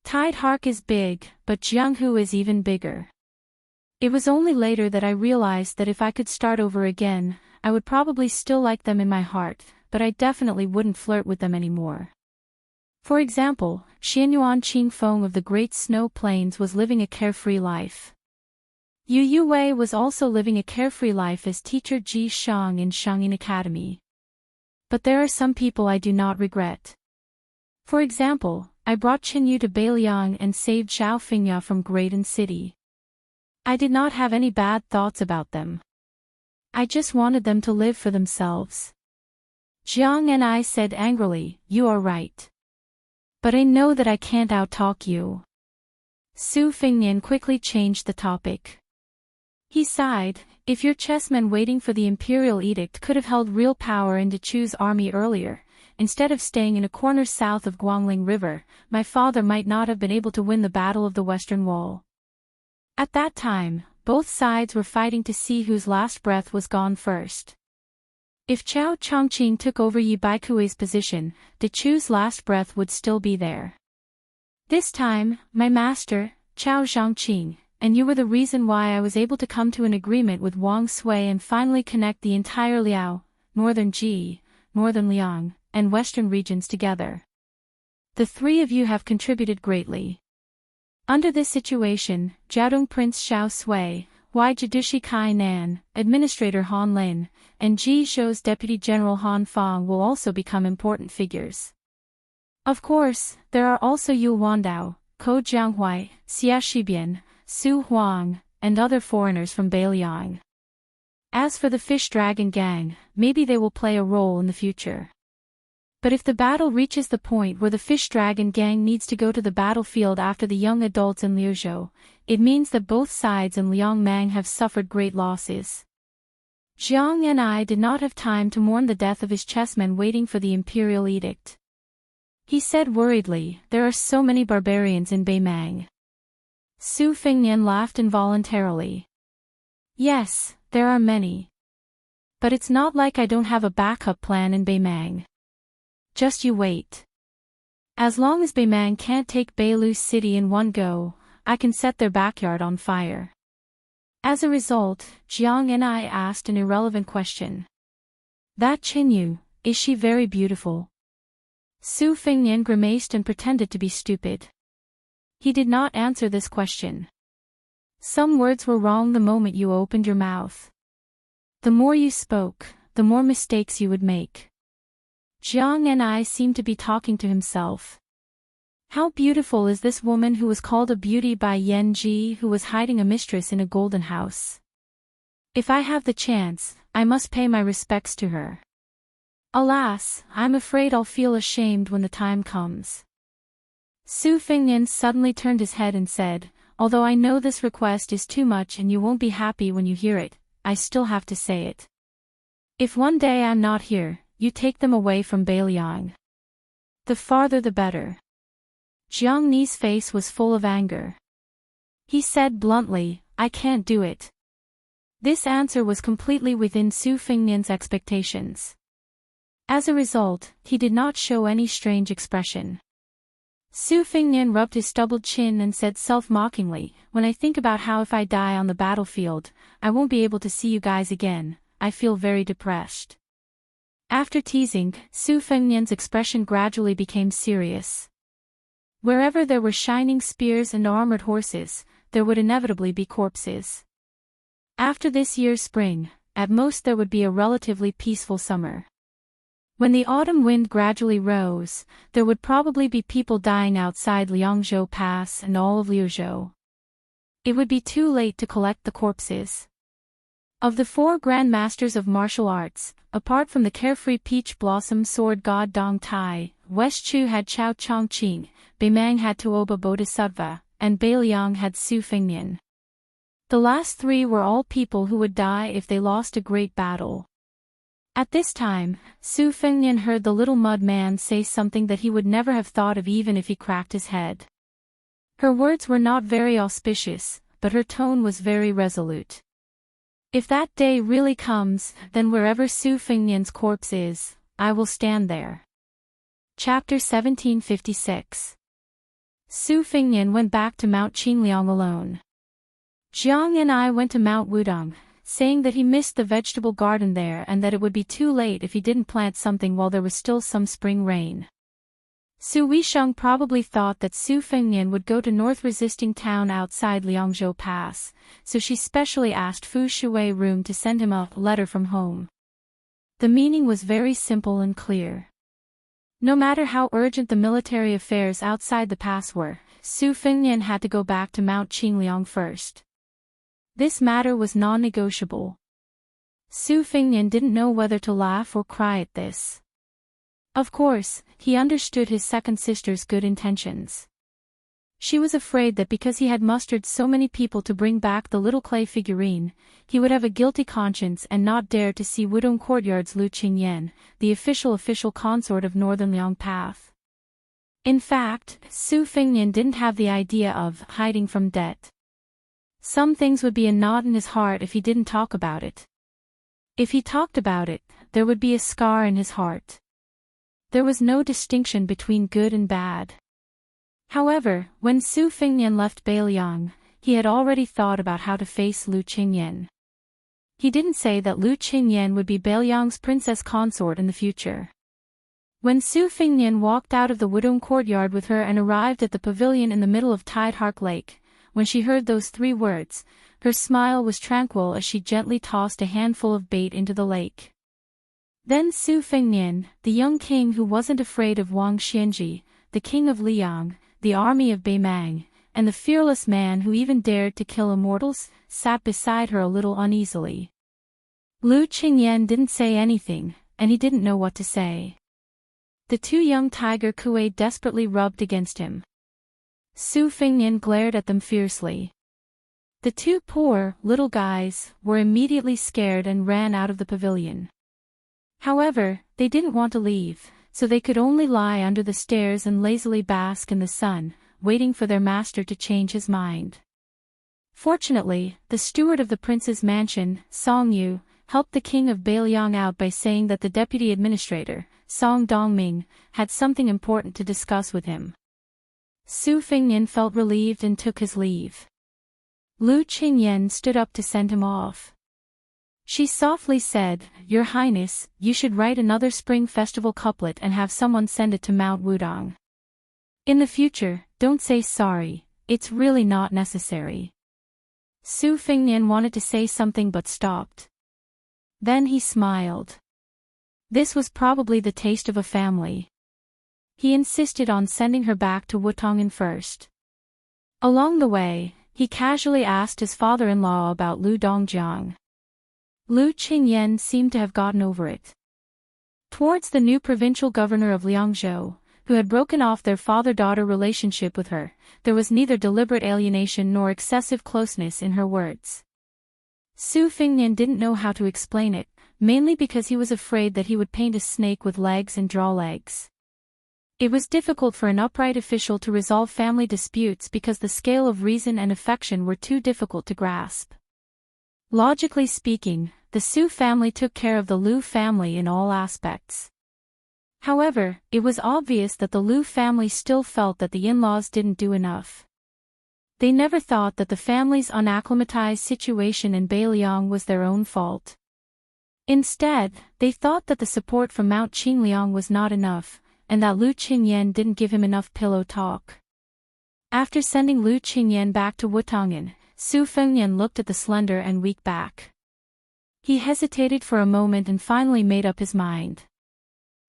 Tide Hark is big, but Jianghu is even bigger. It was only later that I realized that if I could start over again, I would probably still like them in my heart, but I definitely wouldn't flirt with them anymore. For example, Xianyuan Qingfeng of the Great Snow Plains was living a carefree life. Yu Yuwei was also living a carefree life as teacher Ji Shang in Shangyin Academy. But there are some people I do not regret. For example, I brought Qinyu to Beiliang and saved Zhao Fengya from Graydon City. I did not have any bad thoughts about them. I just wanted them to live for themselves. Jiang and I said angrily, you are right. But I know that I can't outtalk you. Su Fengnian quickly changed the topic. He sighed, if your chessmen waiting for the imperial edict could have held real power in Dechu's army earlier, instead of staying in a corner south of Guangling River, my father might not have been able to win the Battle of the Western Wall. At that time, both sides were fighting to see whose last breath was gone first. If Chao Chongqing took over Yi Baikui's position, Dechu's last breath would still be there. This time, my master, Chao Zhongqing, and you were the reason why I was able to come to an agreement with Wang Sui and finally connect the entire Liao, northern Ji, northern Liang, and western regions together. The 3 of you have contributed greatly. Under this situation, Jiaodong Prince Xiao Sui, Wai Jidushi Kai Nan, Administrator Han Lin, and Ji Zhou's Deputy General Han Fang will also become important figures. Of course, there are also Yu Wandao, Ko Jianghuai, Xia Shibian, Su Huang, and other foreigners from Beiliang. As for the Fish Dragon Gang, maybe they will play a role in the future. But if the battle reaches the point where the Fish Dragon Gang needs to go to the battlefield after the young adults in Liuzhou, it means that both sides in Liangmang have suffered great losses. Jiang and I did not have time to mourn the death of his chessmen waiting for the imperial edict. He said worriedly, there are so many barbarians in Beimang. Su Fengnian laughed involuntarily. Yes, there are many. But it's not like I don't have a backup plan in Beimang. Just you wait. As long as Beimang can't take Beilu City in one go, I can set their backyard on fire. As a result, Jiang and I asked an irrelevant question. That Qinyu, is she very beautiful? Su Fengnian grimaced and pretended to be stupid. He did not answer this question. Some words were wrong the moment you opened your mouth. The more you spoke, the more mistakes you would make. Jiang and I seemed to be talking to himself. How beautiful is this woman who was called a beauty by Yan Ji, who was hiding a mistress in a golden house. If I have the chance, I must pay my respects to her. Alas, I'm afraid I'll feel ashamed when the time comes. Su Fengnian suddenly turned his head and said, although I know this request is too much and you won't be happy when you hear it, I still have to say it. If one day I'm not here, you take them away from Beiliang. The farther the better. Jiang Ni's face was full of anger. He said bluntly, I can't do it. This answer was completely within Su Fengnian's expectations. As a result, he did not show any strange expression. Su Fengnian rubbed his stubbled chin and said self-mockingly, "When I think about how if I die on the battlefield, I won't be able to see you guys again, I feel very depressed." After teasing, Su Fengnian's expression gradually became serious. Wherever there were shining spears and armored horses, there would inevitably be corpses. After this year's spring, at most there would be a relatively peaceful summer. When the autumn wind gradually rose, there would probably be people dying outside Liangzhou Pass and all of Liuzhou. It would be too late to collect the corpses. Of the 4 Grand Masters of martial arts, apart from the carefree peach blossom sword god Dong Tai, West Chu had Chao Chongqing, Beimang had Tuoba Bodhisattva, and Beiliang had Su Fengnian. The last 3 were all people who would die if they lost a great battle. At this time, Su Fengnian heard the little mud man say something that he would never have thought of even if he cracked his head. Her words were not very auspicious, but her tone was very resolute. "If that day really comes, then wherever Su Fengnian's corpse is, I will stand there." Chapter 1756. Su Fengnian went back to Mount Qingliang alone. Jiang and I went to Mount Wudong, saying that he missed the vegetable garden there and that it would be too late if he didn't plant something while there was still some spring rain. Su Weisheng probably thought that Su Fengnian would go to north-resisting town outside Liangzhou Pass, so she specially asked Fu Shui Room to send him a letter from home. The meaning was very simple and clear. No matter how urgent the military affairs outside the pass were, Su Fengnian had to go back to Mount Qingliang first. This matter was non-negotiable. Su Fengnian didn't know whether to laugh or cry at this. Of course, he understood his second sister's good intentions. She was afraid that because he had mustered so many people to bring back the little clay figurine, he would have a guilty conscience and not dare to see Wudong Courtyard's Lu Qingyan, the official consort of Northern Liang Path. In fact, Su Fengnian didn't have the idea of hiding from debt. Some things would be a knot in his heart if he didn't talk about it. If he talked about it, there would be a scar in his heart. There was no distinction between good and bad. However, when Su Fengnian left Beiliang, he had already thought about how to face Lu Qingyan. He didn't say that Lu Qingyan would be Beiliang's princess consort in the future. When Su Fengnian walked out of the Wudong Courtyard with her and arrived at the pavilion in the middle of Tidehark Lake, when she heard those 3 words, her smile was tranquil as she gently tossed a handful of bait into the lake. Then Su Fengnian, the young king who wasn't afraid of Wang Xianji, the king of Liang, the army of Beimang, and the fearless man who even dared to kill immortals, sat beside her a little uneasily. Lu Qingyan didn't say anything, and he didn't know what to say. The 2 young tiger kuei desperately rubbed against him. Su Fengnian glared at them fiercely. The 2 poor, little guys, were immediately scared and ran out of the pavilion. However, they didn't want to leave, so they could only lie under the stairs and lazily bask in the sun, waiting for their master to change his mind. Fortunately, the steward of the prince's mansion, Song Yu, helped the king of Beiliang out by saying that the deputy administrator, Song Dongming, had something important to discuss with him. Su Fengnian felt relieved and took his leave. Lu Qingyan stood up to send him off. She softly said, "Your Highness, you should write another Spring Festival couplet and have someone send it to Mount Wudong. In the future, don't say sorry, it's really not necessary." Su Fengnian wanted to say something but stopped. Then he smiled. This was probably the taste of a family. He insisted on sending her back to Wutongan first. Along the way, he casually asked his father-in-law about Lu Dongjiang. Lu Qingyan seemed to have gotten over it. Towards the new provincial governor of Liangzhou, who had broken off their father-daughter relationship with her, there was neither deliberate alienation nor excessive closeness in her words. Su Fengnian didn't know how to explain it, mainly because he was afraid that he would paint a snake with legs and draw legs. It was difficult for an upright official to resolve family disputes because the scale of reason and affection were too difficult to grasp. Logically speaking, the Su family took care of the Lu family in all aspects. However, it was obvious that the Lu family still felt that the in-laws didn't do enough. They never thought that the family's unacclimatized situation in Beiliang was their own fault. Instead, they thought that the support from Mount Qingliang was not enough, and that Lu Qingyan didn't give him enough pillow talk. After sending Lu Qingyan back to Wutongyan, Su Fengnian looked at the slender and weak back. He hesitated for a moment and finally made up his mind.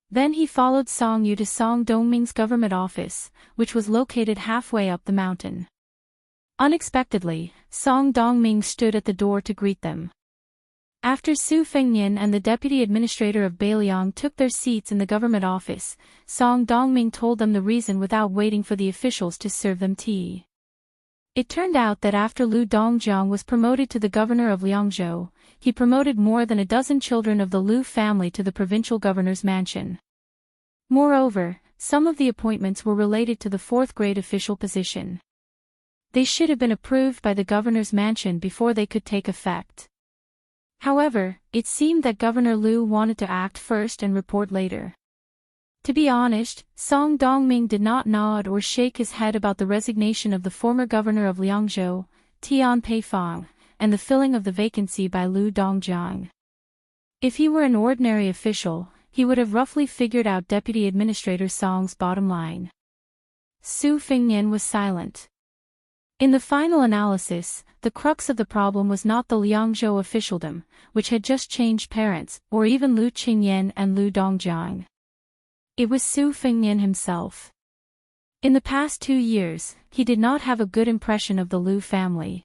Then he followed Song Yu to Song Dongming's government office, which was located halfway up the mountain. Unexpectedly, Song Dongming stood at the door to greet them. After Su Fengnian and the deputy administrator of Beiliang took their seats in the government office, Song Dongming told them the reason without waiting for the officials to serve them tea. It turned out that after Lu Dongjiang was promoted to the governor of Liangzhou, he promoted more than a dozen children of the Lu family to the provincial governor's mansion. Moreover, some of the appointments were related to the fourth-grade official position. They should have been approved by the governor's mansion before they could take effect. However, it seemed that Governor Lu wanted to act first and report later. To be honest, Song Dongming did not nod or shake his head about the resignation of the former governor of Liangzhou, Tian Peifang, and the filling of the vacancy by Lu Dongjiang. If he were an ordinary official, he would have roughly figured out Deputy Administrator Song's bottom line. Su Fengnian was silent. In the final analysis, the crux of the problem was not the Liangzhou officialdom, which had just changed parents, or even Lu Qingyan and Lu Dongjiang. It was Su Fengnian himself. In the past 2 years, he did not have a good impression of the Lu family.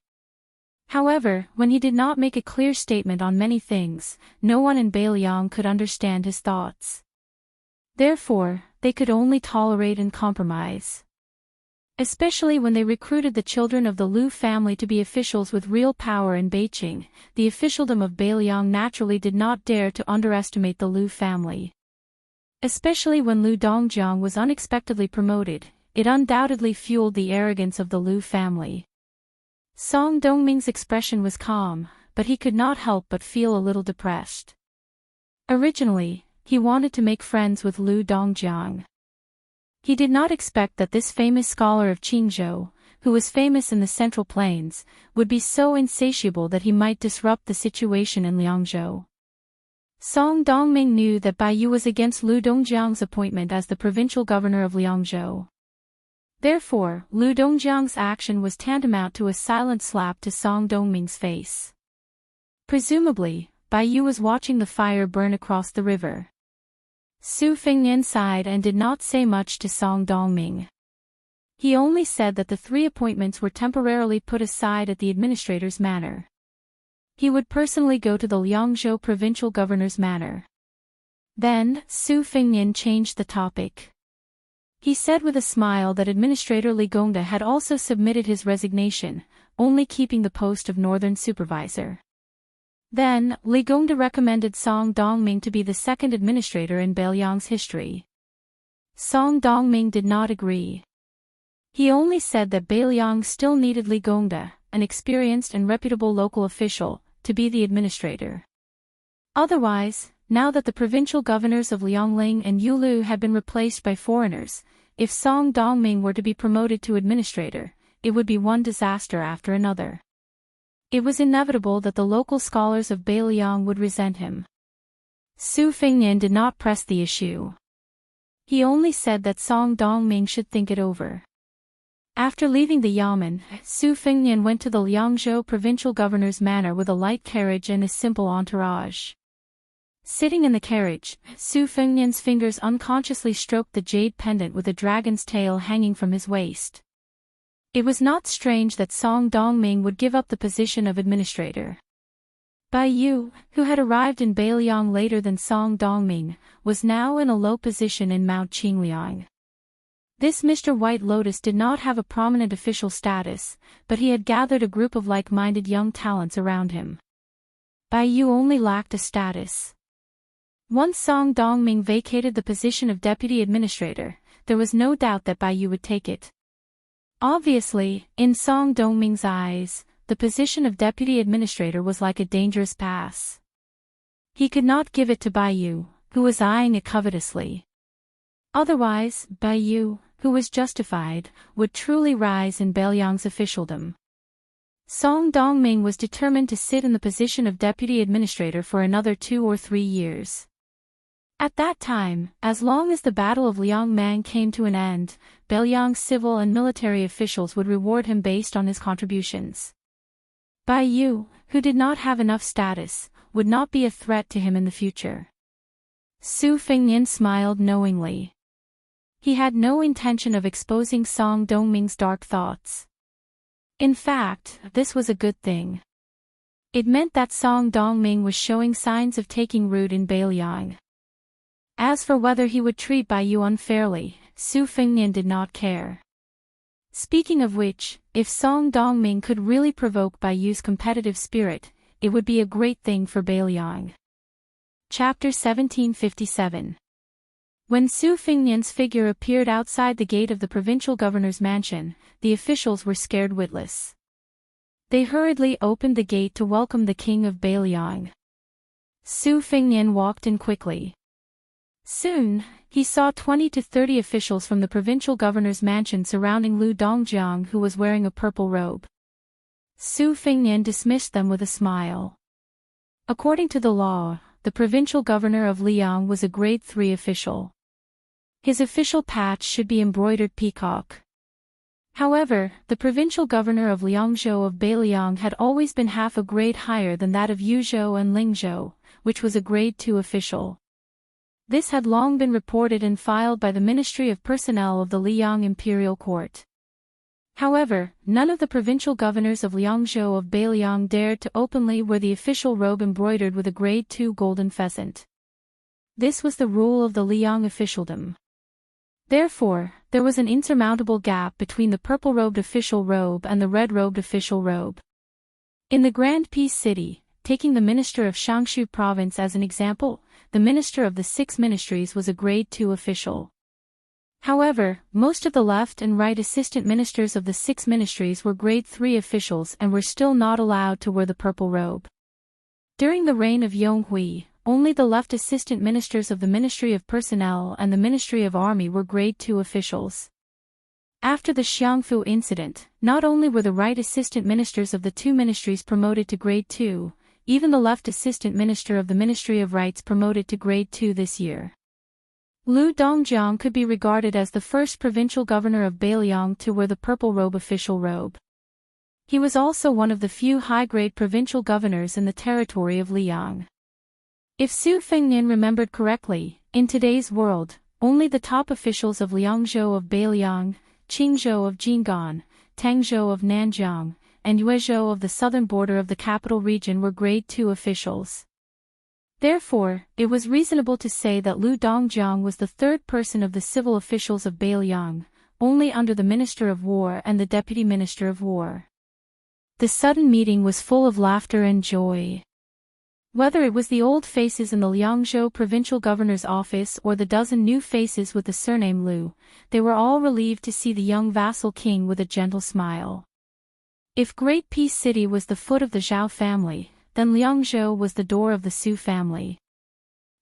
However, when he did not make a clear statement on many things, no one in Beiliang could understand his thoughts. Therefore, they could only tolerate and compromise. Especially when they recruited the children of the Lu family to be officials with real power in Beijing, the officialdom of Beiliang naturally did not dare to underestimate the Lu family. Especially when Lu Dongjiang was unexpectedly promoted, it undoubtedly fueled the arrogance of the Lu family. Song Dongming's expression was calm, but he could not help but feel a little depressed. Originally, he wanted to make friends with Lu Dongjiang. He did not expect that this famous scholar of Qingzhou, who was famous in the Central Plains, would be so insatiable that he might disrupt the situation in Liangzhou. Song Dongming knew that Bai Yu was against Lu Dongjiang's appointment as the provincial governor of Liangzhou. Therefore, Lu Dongjiang's action was tantamount to a silent slap to Song Dongming's face. Presumably, Bai Yu was watching the fire burn across the river. Su Fengnian sighed and did not say much to Song Dongming. He only said that the 3 appointments were temporarily put aside at the administrator's manor. He would personally go to the Liangzhou provincial governor's manor. Then, Su Fengnian changed the topic. He said with a smile that Administrator Li Gongda had also submitted his resignation, only keeping the post of northern supervisor. Then, Li Gongda recommended Song Dongming to be the second administrator in Beiliang's history. Song Dongming did not agree. He only said that Beiliang still needed Li Gongda, an experienced and reputable local official, to be the administrator. Otherwise, now that the provincial governors of Liangling and Yulu had been replaced by foreigners, if Song Dongming were to be promoted to administrator, it would be one disaster after another. It was inevitable that the local scholars of Beiliang would resent him. Su Fengnian did not press the issue. He only said that Song Dongming should think it over. After leaving the Yamen, Su Fengnian went to the Liangzhou provincial governor's manor with a light carriage and a simple entourage. Sitting in the carriage, Su Fengnian's fingers unconsciously stroked the jade pendant with a dragon's tail hanging from his waist. It was not strange that Song Dongming would give up the position of administrator. Bai Yu, who had arrived in Beiliang later than Song Dongming, was now in a low position in Mount Qingliang. This Mr. White Lotus did not have a prominent official status, but he had gathered a group of like-minded young talents around him. Bai Yu only lacked a status. Once Song Dongming vacated the position of deputy administrator, there was no doubt that Bai Yu would take it. Obviously, in Song Dongming's eyes, the position of deputy administrator was like a dangerous pass. He could not give it to Baiyu, who was eyeing it covetously. Otherwise, Baiyu, who was justified, would truly rise in Bailiang's officialdom. Song Dongming was determined to sit in the position of deputy administrator for another 2 or 3 years. At that time, as long as the Battle of Liangmang came to an end, Bailiang's civil and military officials would reward him based on his contributions. Baiyu, who did not have enough status, would not be a threat to him in the future. Su Fengnian smiled knowingly. He had no intention of exposing Song Dongming's dark thoughts. In fact, this was a good thing. It meant that Song Dongming was showing signs of taking root in Bailiang. As for whether he would treat Baiyu unfairly, Su Fengnian did not care. Speaking of which, if Song Dongming could really provoke Baiyu's competitive spirit, it would be a great thing for Bailiang. Chapter 1757. When Su Fengnian's figure appeared outside the gate of the provincial governor's mansion, the officials were scared witless. They hurriedly opened the gate to welcome the king of Bailiang. Su Fengnian walked in quickly. Soon, he saw 20 to 30 officials from the provincial governor's mansion surrounding Lu Dongjiang, who was wearing a purple robe. Su Fengnian dismissed them with a smile. According to the law, the provincial governor of Liang was a grade 3 official. His official patch should be embroidered peacock. However, the provincial governor of Liangzhou of Bailiang had always been half a grade higher than that of Yuzhou and Lingzhou, which was a grade 2 official. This had long been reported and filed by the Ministry of Personnel of the Liang Imperial Court. However, none of the provincial governors of Liangzhou of Bailiang dared to openly wear the official robe embroidered with a grade 2 golden pheasant. This was the rule of the Liang officialdom. Therefore, there was an insurmountable gap between the purple-robed official robe and the red-robed official robe. In the Grand Peace City, taking the minister of Shangshu Province as an example, the minister of the 6 ministries was a grade 2 official. However, most of the left and right assistant ministers of the 6 ministries were grade 3 officials and were still not allowed to wear the purple robe. During the reign of Yonghui, only the left assistant ministers of the Ministry of Personnel and the Ministry of Army were grade 2 officials. After the Xiangfu incident, not only were the right assistant ministers of the 2 ministries promoted to grade 2, even the left assistant minister of the Ministry of Rights promoted to grade 2 this year. Lu Dongjiang could be regarded as the first provincial governor of Bailiang to wear the purple robe official robe. He was also one of the few high-grade provincial governors in the territory of Liang. If Su Fengnian remembered correctly, in today's world, only the top officials of Liangzhou of Bailiang, Qingzhou of Jinggan, Tangzhou of Nanjiang, and Yuezhou of the southern border of the capital region were grade 2 officials. Therefore, it was reasonable to say that Lu Dongjiang was the third person of the civil officials of Bailiang, only under the Minister of War and the Deputy Minister of War. The sudden meeting was full of laughter and joy. Whether it was the old faces in the Liangzhou provincial governor's office or the dozen new faces with the surname Lu, they were all relieved to see the young vassal king with a gentle smile. If Great Peace City was the foot of the Zhao family, then Liangzhou was the door of the Su family.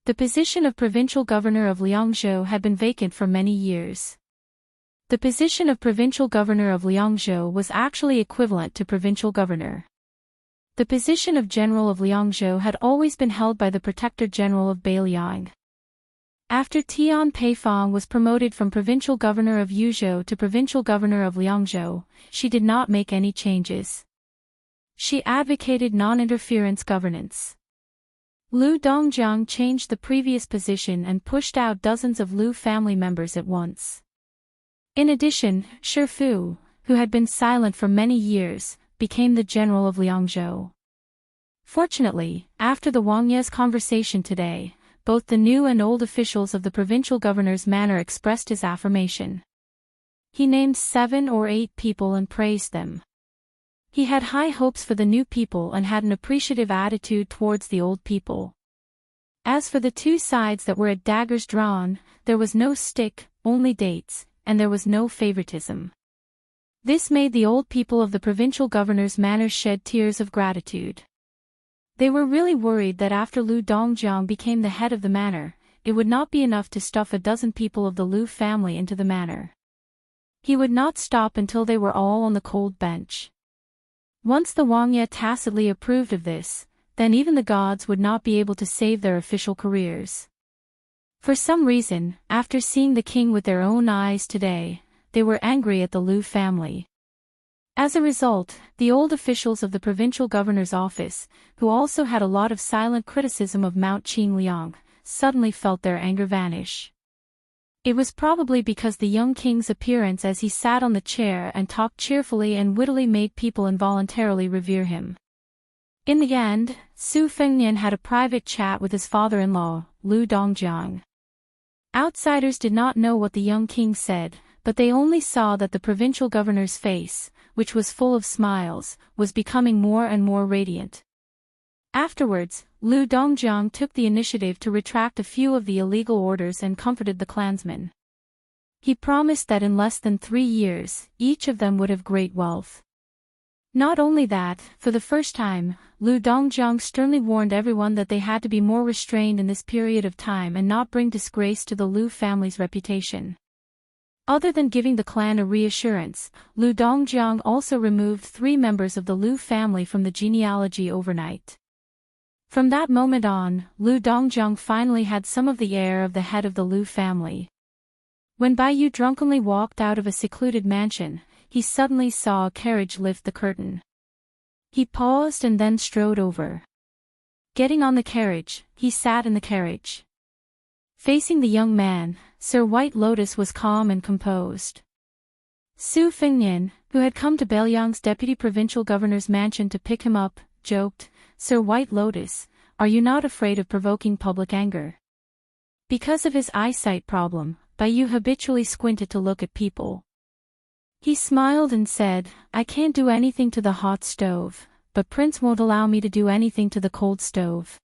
The position of provincial governor of Liangzhou had been vacant for many years. The position of provincial governor of Liangzhou was actually equivalent to provincial governor. The position of general of Liangzhou had always been held by the protector general of Bailiang. After Tian Peifang was promoted from provincial governor of Yuzhou to provincial governor of Liangzhou, she did not make any changes. She advocated non-interference governance. Lu Dongjiang changed the previous position and pushed out dozens of Lu family members at once. In addition, Shi Fu, who had been silent for many years, became the general of Liangzhou. Fortunately, after the Wangye's conversation today, both the new and old officials of the provincial governor's manor expressed his affirmation. He named 7 or 8 people and praised them. He had high hopes for the new people and had an appreciative attitude towards the old people. As for the 2 sides that were at daggers drawn, there was no stick, only dates, and there was no favoritism. This made the old people of the provincial governor's manor shed tears of gratitude. They were really worried that after Lu Dongjiang became the head of the manor, it would not be enough to stuff a dozen people of the Lu family into the manor. He would not stop until they were all on the cold bench. Once the Wangye tacitly approved of this, then even the gods would not be able to save their official careers. For some reason, after seeing the king with their own eyes today, they were angry at the Lu family. As a result, the old officials of the provincial governor's office, who also had a lot of silent criticism of Mount Qingliang, suddenly felt their anger vanish. It was probably because the young king's appearance as he sat on the chair and talked cheerfully and wittily made people involuntarily revere him. In the end, Su Fengnian had a private chat with his father-in-law, Lu Dongjiang. Outsiders did not know what the young king said, but they only saw that the provincial governor's face, which was full of smiles, was becoming more and more radiant. Afterwards, Lu Dongjiang took the initiative to retract a few of the illegal orders and comforted the clansmen. He promised that in less than 3 years, each of them would have great wealth. Not only that, for the first time, Lu Dongjiang sternly warned everyone that they had to be more restrained in this period of time and not bring disgrace to the Lu family's reputation. Other than giving the clan a reassurance, Lu Dongjiang also removed 3 members of the Lu family from the genealogy overnight. From that moment on, Lu Dongjiang finally had some of the air of the head of the Lu family. When Bai Yu drunkenly walked out of a secluded mansion, he suddenly saw a carriage lift the curtain. He paused and then strode over. Getting on the carriage, he sat in the carriage. Facing the young man, Sir White Lotus was calm and composed. Su Fengnian, who had come to Beiliang's deputy provincial governor's mansion to pick him up, joked, "Sir White Lotus, are you not afraid of provoking public anger?" Because of his eyesight problem, Bai Yu habitually squinted to look at people. He smiled and said, "I can't do anything to the hot stove, but Prince won't allow me to do anything to the cold stove."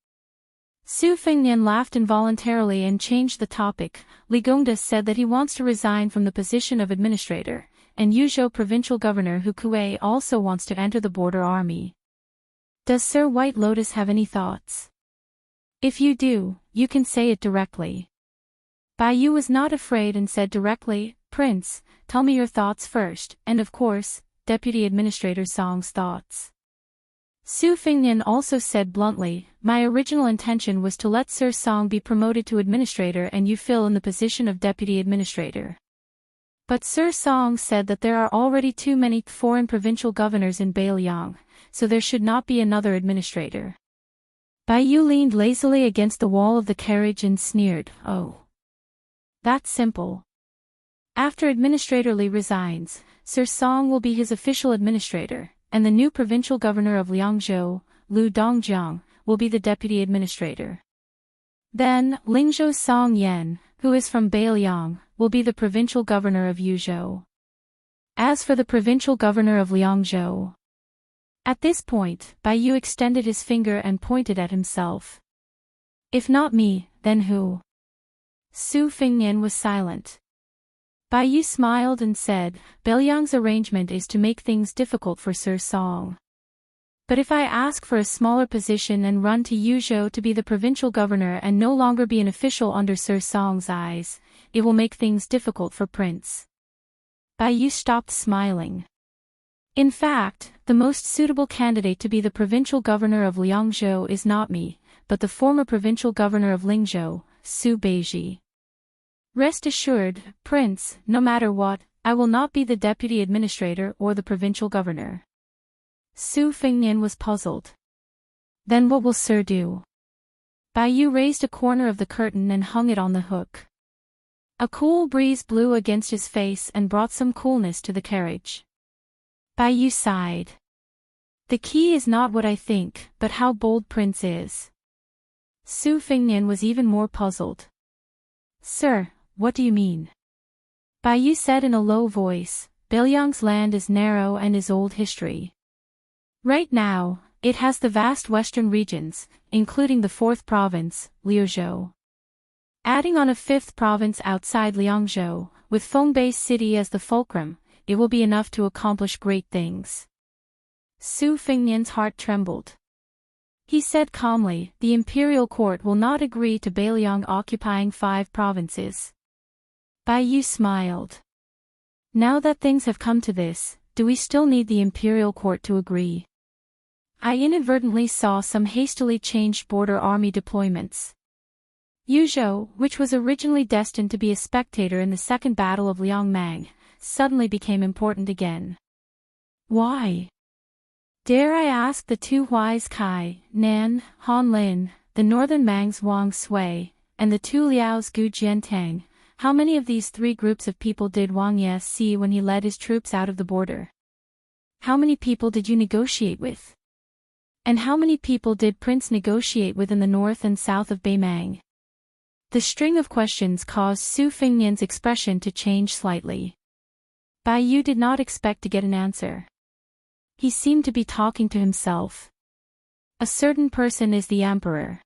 Su Fengnian laughed involuntarily and changed the topic. Li Gongda said that he wants to resign from the position of administrator, and Yuzhou provincial governor Hu Kuei also wants to enter the border army. Does Sir White Lotus have any thoughts? If you do, you can say it directly. Bai Yu was not afraid and said directly, "Prince, tell me your thoughts first," and of course, Deputy Administrator Song's thoughts. Su Fengnian also said bluntly, "My original intention was to let Sir Song be promoted to administrator and you fill in the position of deputy administrator. But Sir Song said that there are already too many foreign provincial governors in Beiliang, so there should not be another administrator." Bai Yu leaned lazily against the wall of the carriage and sneered, "Oh. That's simple. After Administrator Li resigns, Sir Song will be his official administrator, and the new provincial governor of Liangzhou, Lu Dongjiang, will be the deputy administrator. Then, Lingzhou Song Yan, who is from Beiliang, will be the provincial governor of Yuzhou. As for the provincial governor of Liangzhou..." At this point, Bai Yu extended his finger and pointed at himself. "If not me, then who?" Su Fengnian was silent. Bai Yu smiled and said, "Beiliang's arrangement is to make things difficult for Sir Song. But if I ask for a smaller position and run to Yuzhou to be the provincial governor and no longer be an official under Sir Song's eyes, it will make things difficult for Prince." Bai Yu stopped smiling. "In fact, the most suitable candidate to be the provincial governor of Liangzhou is not me, but the former provincial governor of Lingzhou, Su Beiji. Rest assured, Prince, no matter what, I will not be the deputy administrator or the provincial governor." Su Fengnian was puzzled. "Then what will Sir do?" Bai Yu raised a corner of the curtain and hung it on the hook. A cool breeze blew against his face and brought some coolness to the carriage. Bai Yu sighed. "The key is not what I think, but how bold Prince is." Su Fengnian was even more puzzled. "Sir, what do you mean?" Bai Yu said in a low voice, "Beiliang's land is narrow and is old history. Right now, it has the vast western regions, including the 4th province, Liuzhou. Adding on a 5th province outside Liangzhou, with Fengbei City as the fulcrum, it will be enough to accomplish great things. Su Fengnian's heart trembled. He said calmly, the imperial court will not agree to Bailiang occupying 5 provinces. Bai Yu smiled. Now that things have come to this, do we still need the imperial court to agree? I inadvertently saw some hastily changed border army deployments. Yuzhou, which was originally destined to be a spectator in the Second Battle of Liangmang, suddenly became important again. Why? Dare I ask the 2 Huais Kai, Nan, Han Lin, the northern Mangs Wang Sui, and the 2 Liaos Gu Jiantang, how many of these 3 groups of people did Wang Ye see when he led his troops out of the border? How many people did you negotiate with? And how many people did Prince negotiate with in the north and south of Beimang? The string of questions caused Su Fengnian's expression to change slightly. Bai Yu did not expect to get an answer. He seemed to be talking to himself. A certain person is the emperor.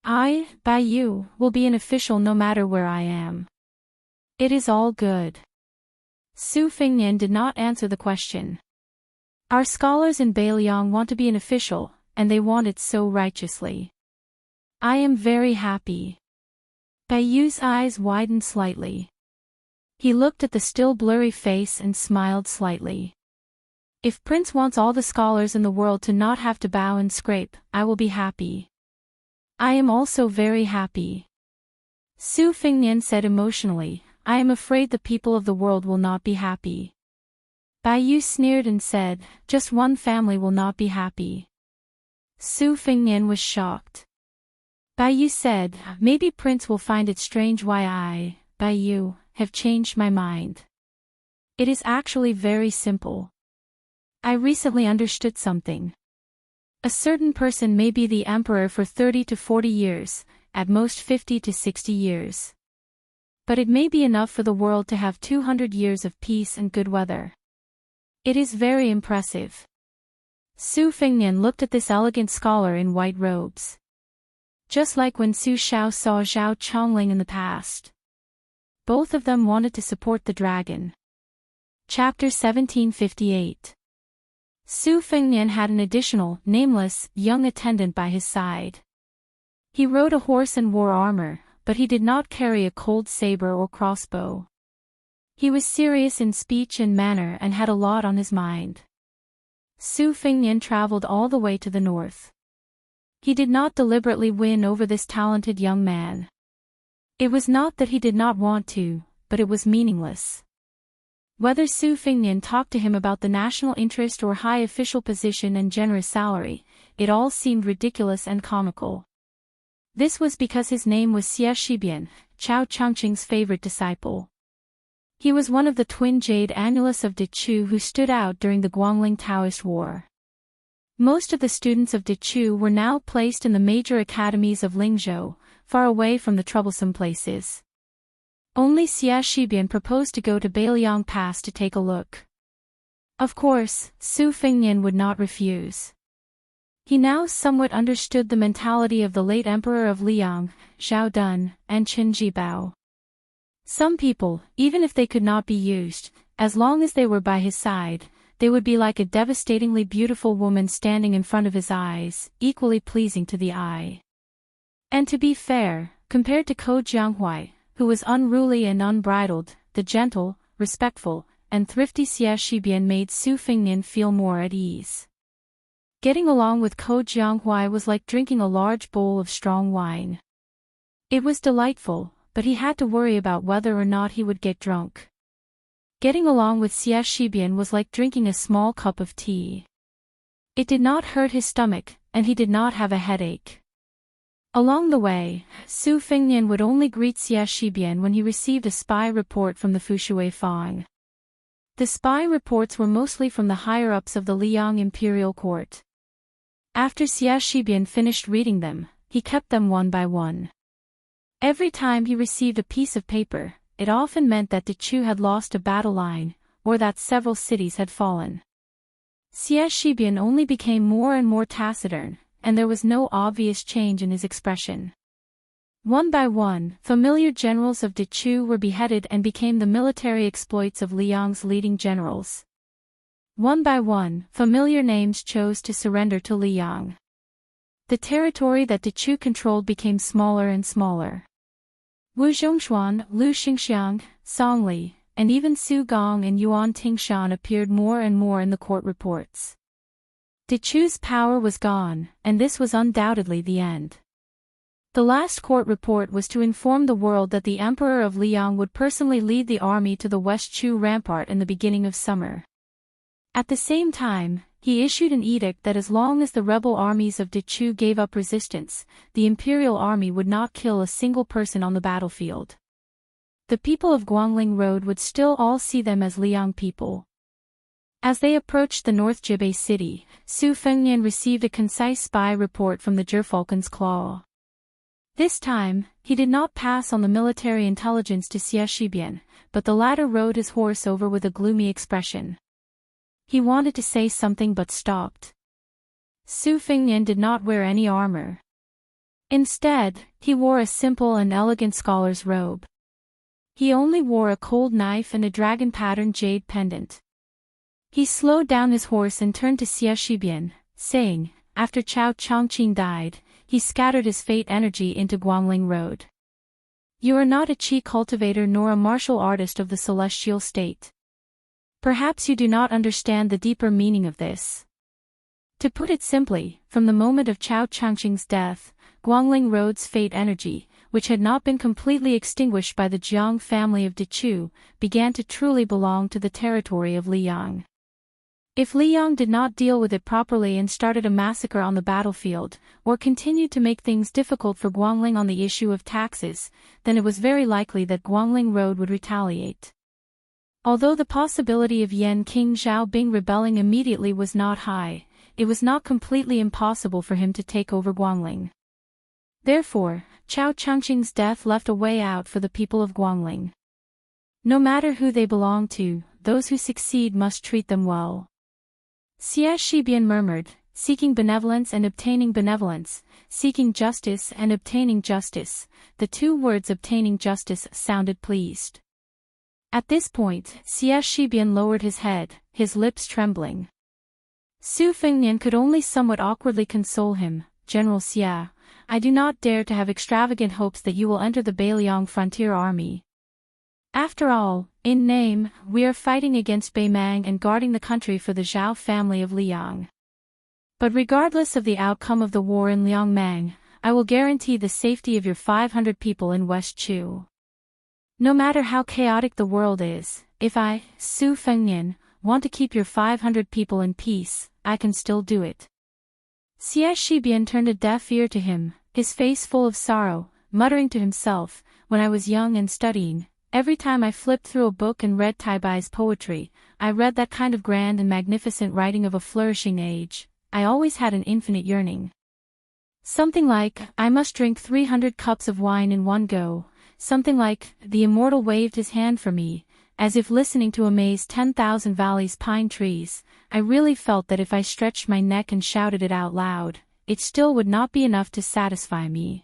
I, Bai Yu, will be an official no matter where I am. It is all good. Su Fengnian did not answer the question. Our scholars in Bailiang want to be an official, and they want it so righteously. I am very happy. Bai Yu's eyes widened slightly. He looked at the still blurry face and smiled slightly. If Prince wants all the scholars in the world to not have to bow and scrape, I will be happy. I am also very happy. Su Fengnian said emotionally, I am afraid the people of the world will not be happy. Bai Yu sneered and said, just one family will not be happy. Su Fengnian was shocked. Bai Yu said, maybe Prince will find it strange why I, Bai Yu, have changed my mind. It is actually very simple. I recently understood something. A certain person may be the emperor for 30 to 40 years, at most 50 to 60 years. But it may be enough for the world to have 200 years of peace and good weather. It is very impressive. Su Fengnian looked at this elegant scholar in white robes. Just like when Su Xiao saw Zhao Chongling in the past. Both of them wanted to support the dragon. Chapter 1758. Su Fengnian had an additional, nameless, young attendant by his side. He rode a horse and wore armor, but he did not carry a cold saber or crossbow. He was serious in speech and manner and had a lot on his mind. Su Fengnian traveled all the way to the north. He did not deliberately win over this talented young man. It was not that he did not want to, but it was meaningless. Whether Su Fengnian talked to him about the national interest or high official position and generous salary, it all seemed ridiculous and comical. This was because his name was Xie Shibian, Chao Changqing's favorite disciple. He was one of the twin jade annulus of Dechu who stood out during the Guangling Taoist War. Most of the students of Dechu were now placed in the major academies of Lingzhou, far away from the troublesome places. Only Xie Shibian proposed to go to Bailiang Pass to take a look. Of course, Su Fengnian would not refuse. He now somewhat understood the mentality of the late emperor of Liang, Zhao Dun, and Qin Jibao. Some people, even if they could not be used, as long as they were by his side, they would be like a devastatingly beautiful woman standing in front of his eyes, equally pleasing to the eye. And to be fair, compared to Ko Jianghuai, who was unruly and unbridled, the gentle, respectful, and thrifty Xie Shibian made Su Fengnian feel more at ease. Getting along with Ko Jianghuai was like drinking a large bowl of strong wine. It was delightful, but he had to worry about whether or not he would get drunk. Getting along with Xie Shibian was like drinking a small cup of tea. It did not hurt his stomach, and he did not have a headache. Along the way, Su Fengnian would only greet Xie Shibian when he received a spy report from the Fushui Fang. The spy reports were mostly from the higher-ups of the Liang imperial court. After Xie Shibian finished reading them, he kept them one by one. Every time he received a piece of paper, it often meant that Dechu had lost a battle line, or that several cities had fallen. Xie Shibian only became more and more taciturn, and there was no obvious change in his expression. One by one, familiar generals of Dechu were beheaded and became the military exploits of Liang's leading generals. One by one, familiar names chose to surrender to Liang. The territory that Dechu controlled became smaller and smaller. Wu Zhongshuan, Lu Xingxiang, Songli, and even Su Gong and Yuan Tingshan appeared more and more in the court reports. Dechu's power was gone, and this was undoubtedly the end. The last court report was to inform the world that the Emperor of Liang would personally lead the army to the West Chu rampart in the beginning of summer. At the same time, he issued an edict that as long as the rebel armies of Dechu gave up resistance, the imperial army would not kill a single person on the battlefield. The people of Guangling Road would still all see them as Liang people. As they approached the North Jibei city, Su Fengnian received a concise spy report from the Gerfalcon's Claw. This time, he did not pass on the military intelligence to Xie Shibian, but the latter rode his horse over with a gloomy expression. He wanted to say something but stopped. Su Fengnian did not wear any armor. Instead, he wore a simple and elegant scholar's robe. He only wore a cold knife and a dragon-patterned jade pendant. He slowed down his horse and turned to Xie Shibian, saying, after Chao Chongqing died, he scattered his fate energy into Guangling Road. You are not a chi cultivator nor a martial artist of the celestial state. Perhaps you do not understand the deeper meaning of this. To put it simply, from the moment of Chao Chongqing's death, Guangling Road's fate energy, which had not been completely extinguished by the Jiang family of Dechu, began to truly belong to the territory of Liang. If Liang did not deal with it properly and started a massacre on the battlefield, or continued to make things difficult for Guangling on the issue of taxes, then it was very likely that Guangling Road would retaliate. Although the possibility of Yan King Xiaobing rebelling immediately was not high, it was not completely impossible for him to take over Guangling. Therefore, Chao Chongqing's death left a way out for the people of Guangling. No matter who they belong to, those who succeed must treat them well. Xie Shibian murmured, seeking benevolence and obtaining benevolence, seeking justice and obtaining justice. The two words obtaining justice sounded pleased. At this point, Xie Shibian lowered his head, his lips trembling. Su Fengnian could only somewhat awkwardly console him. General Xie, I do not dare to have extravagant hopes that you will enter the Beiliang frontier army. After all, in name, we are fighting against Beimang and guarding the country for the Zhao family of Liang. But regardless of the outcome of the war in Liangmang, I will guarantee the safety of your 500 people in West Chu. No matter how chaotic the world is, if I, Su Fengnian, want to keep your 500 people in peace, I can still do it. Xie Shibian turned a deaf ear to him, his face full of sorrow, muttering to himself, when I was young and studying, every time I flipped through a book and read Taibai's poetry, I read that kind of grand and magnificent writing of a flourishing age. I always had an infinite yearning. Something like, I must drink 300 cups of wine in one go, something like, the immortal waved his hand for me, as if listening to amaze 10,000 valleys pine trees. I really felt that if I stretched my neck and shouted it out loud, it still would not be enough to satisfy me.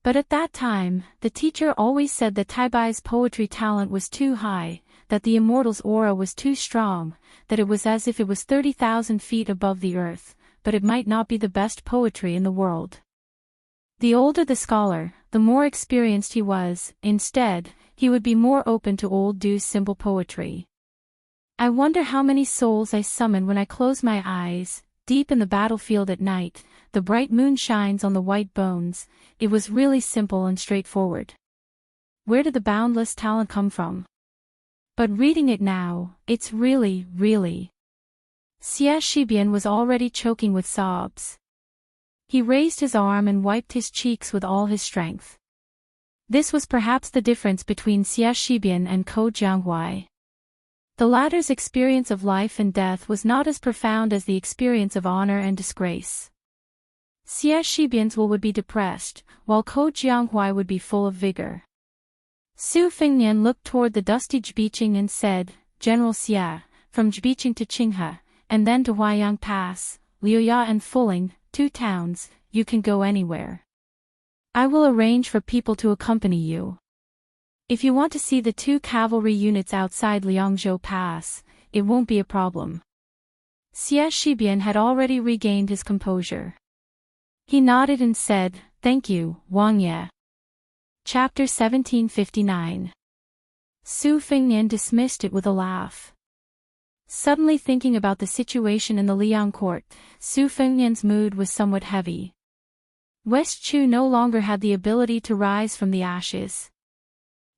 But at that time, the teacher always said that Taibai's poetry talent was too high, that the immortal's aura was too strong, that it was as if it was 30,000 feet above the earth, but it might not be the best poetry in the world. The older the scholar, the more experienced he was. Instead, he would be more open to old Du's simple poetry. I wonder how many souls I summon when I close my eyes. Deep in the battlefield at night, the bright moon shines on the white bones. It was really simple and straightforward. Where did the boundless talent come from? But reading it now, it's really. Xie Shibian was already choking with sobs. He raised his arm and wiped his cheeks with all his strength. This was perhaps the difference between Xie Shibian and Ko Jianghuai. The latter's experience of life and death was not as profound as the experience of honor and disgrace. Xie Shibian's will would be depressed, while Ko Jianghuai would be full of vigor. Su Fengnian looked toward the dusty Zbiqing and said, General Xie, from Zbiqing to Qinghe, and then to Huaiyang Pass, Liuya and Fuling, 2 towns, you can go anywhere. I will arrange for people to accompany you. If you want to see the 2 cavalry units outside Liangzhou Pass, it won't be a problem. Xie Shibian had already regained his composure. He nodded and said, "Thank you, Wang Ye." Chapter 1759. Su Fengnian dismissed it with a laugh. Suddenly thinking about the situation in the Liang court, Su Fengnian's mood was somewhat heavy. West Chu no longer had the ability to rise from the ashes.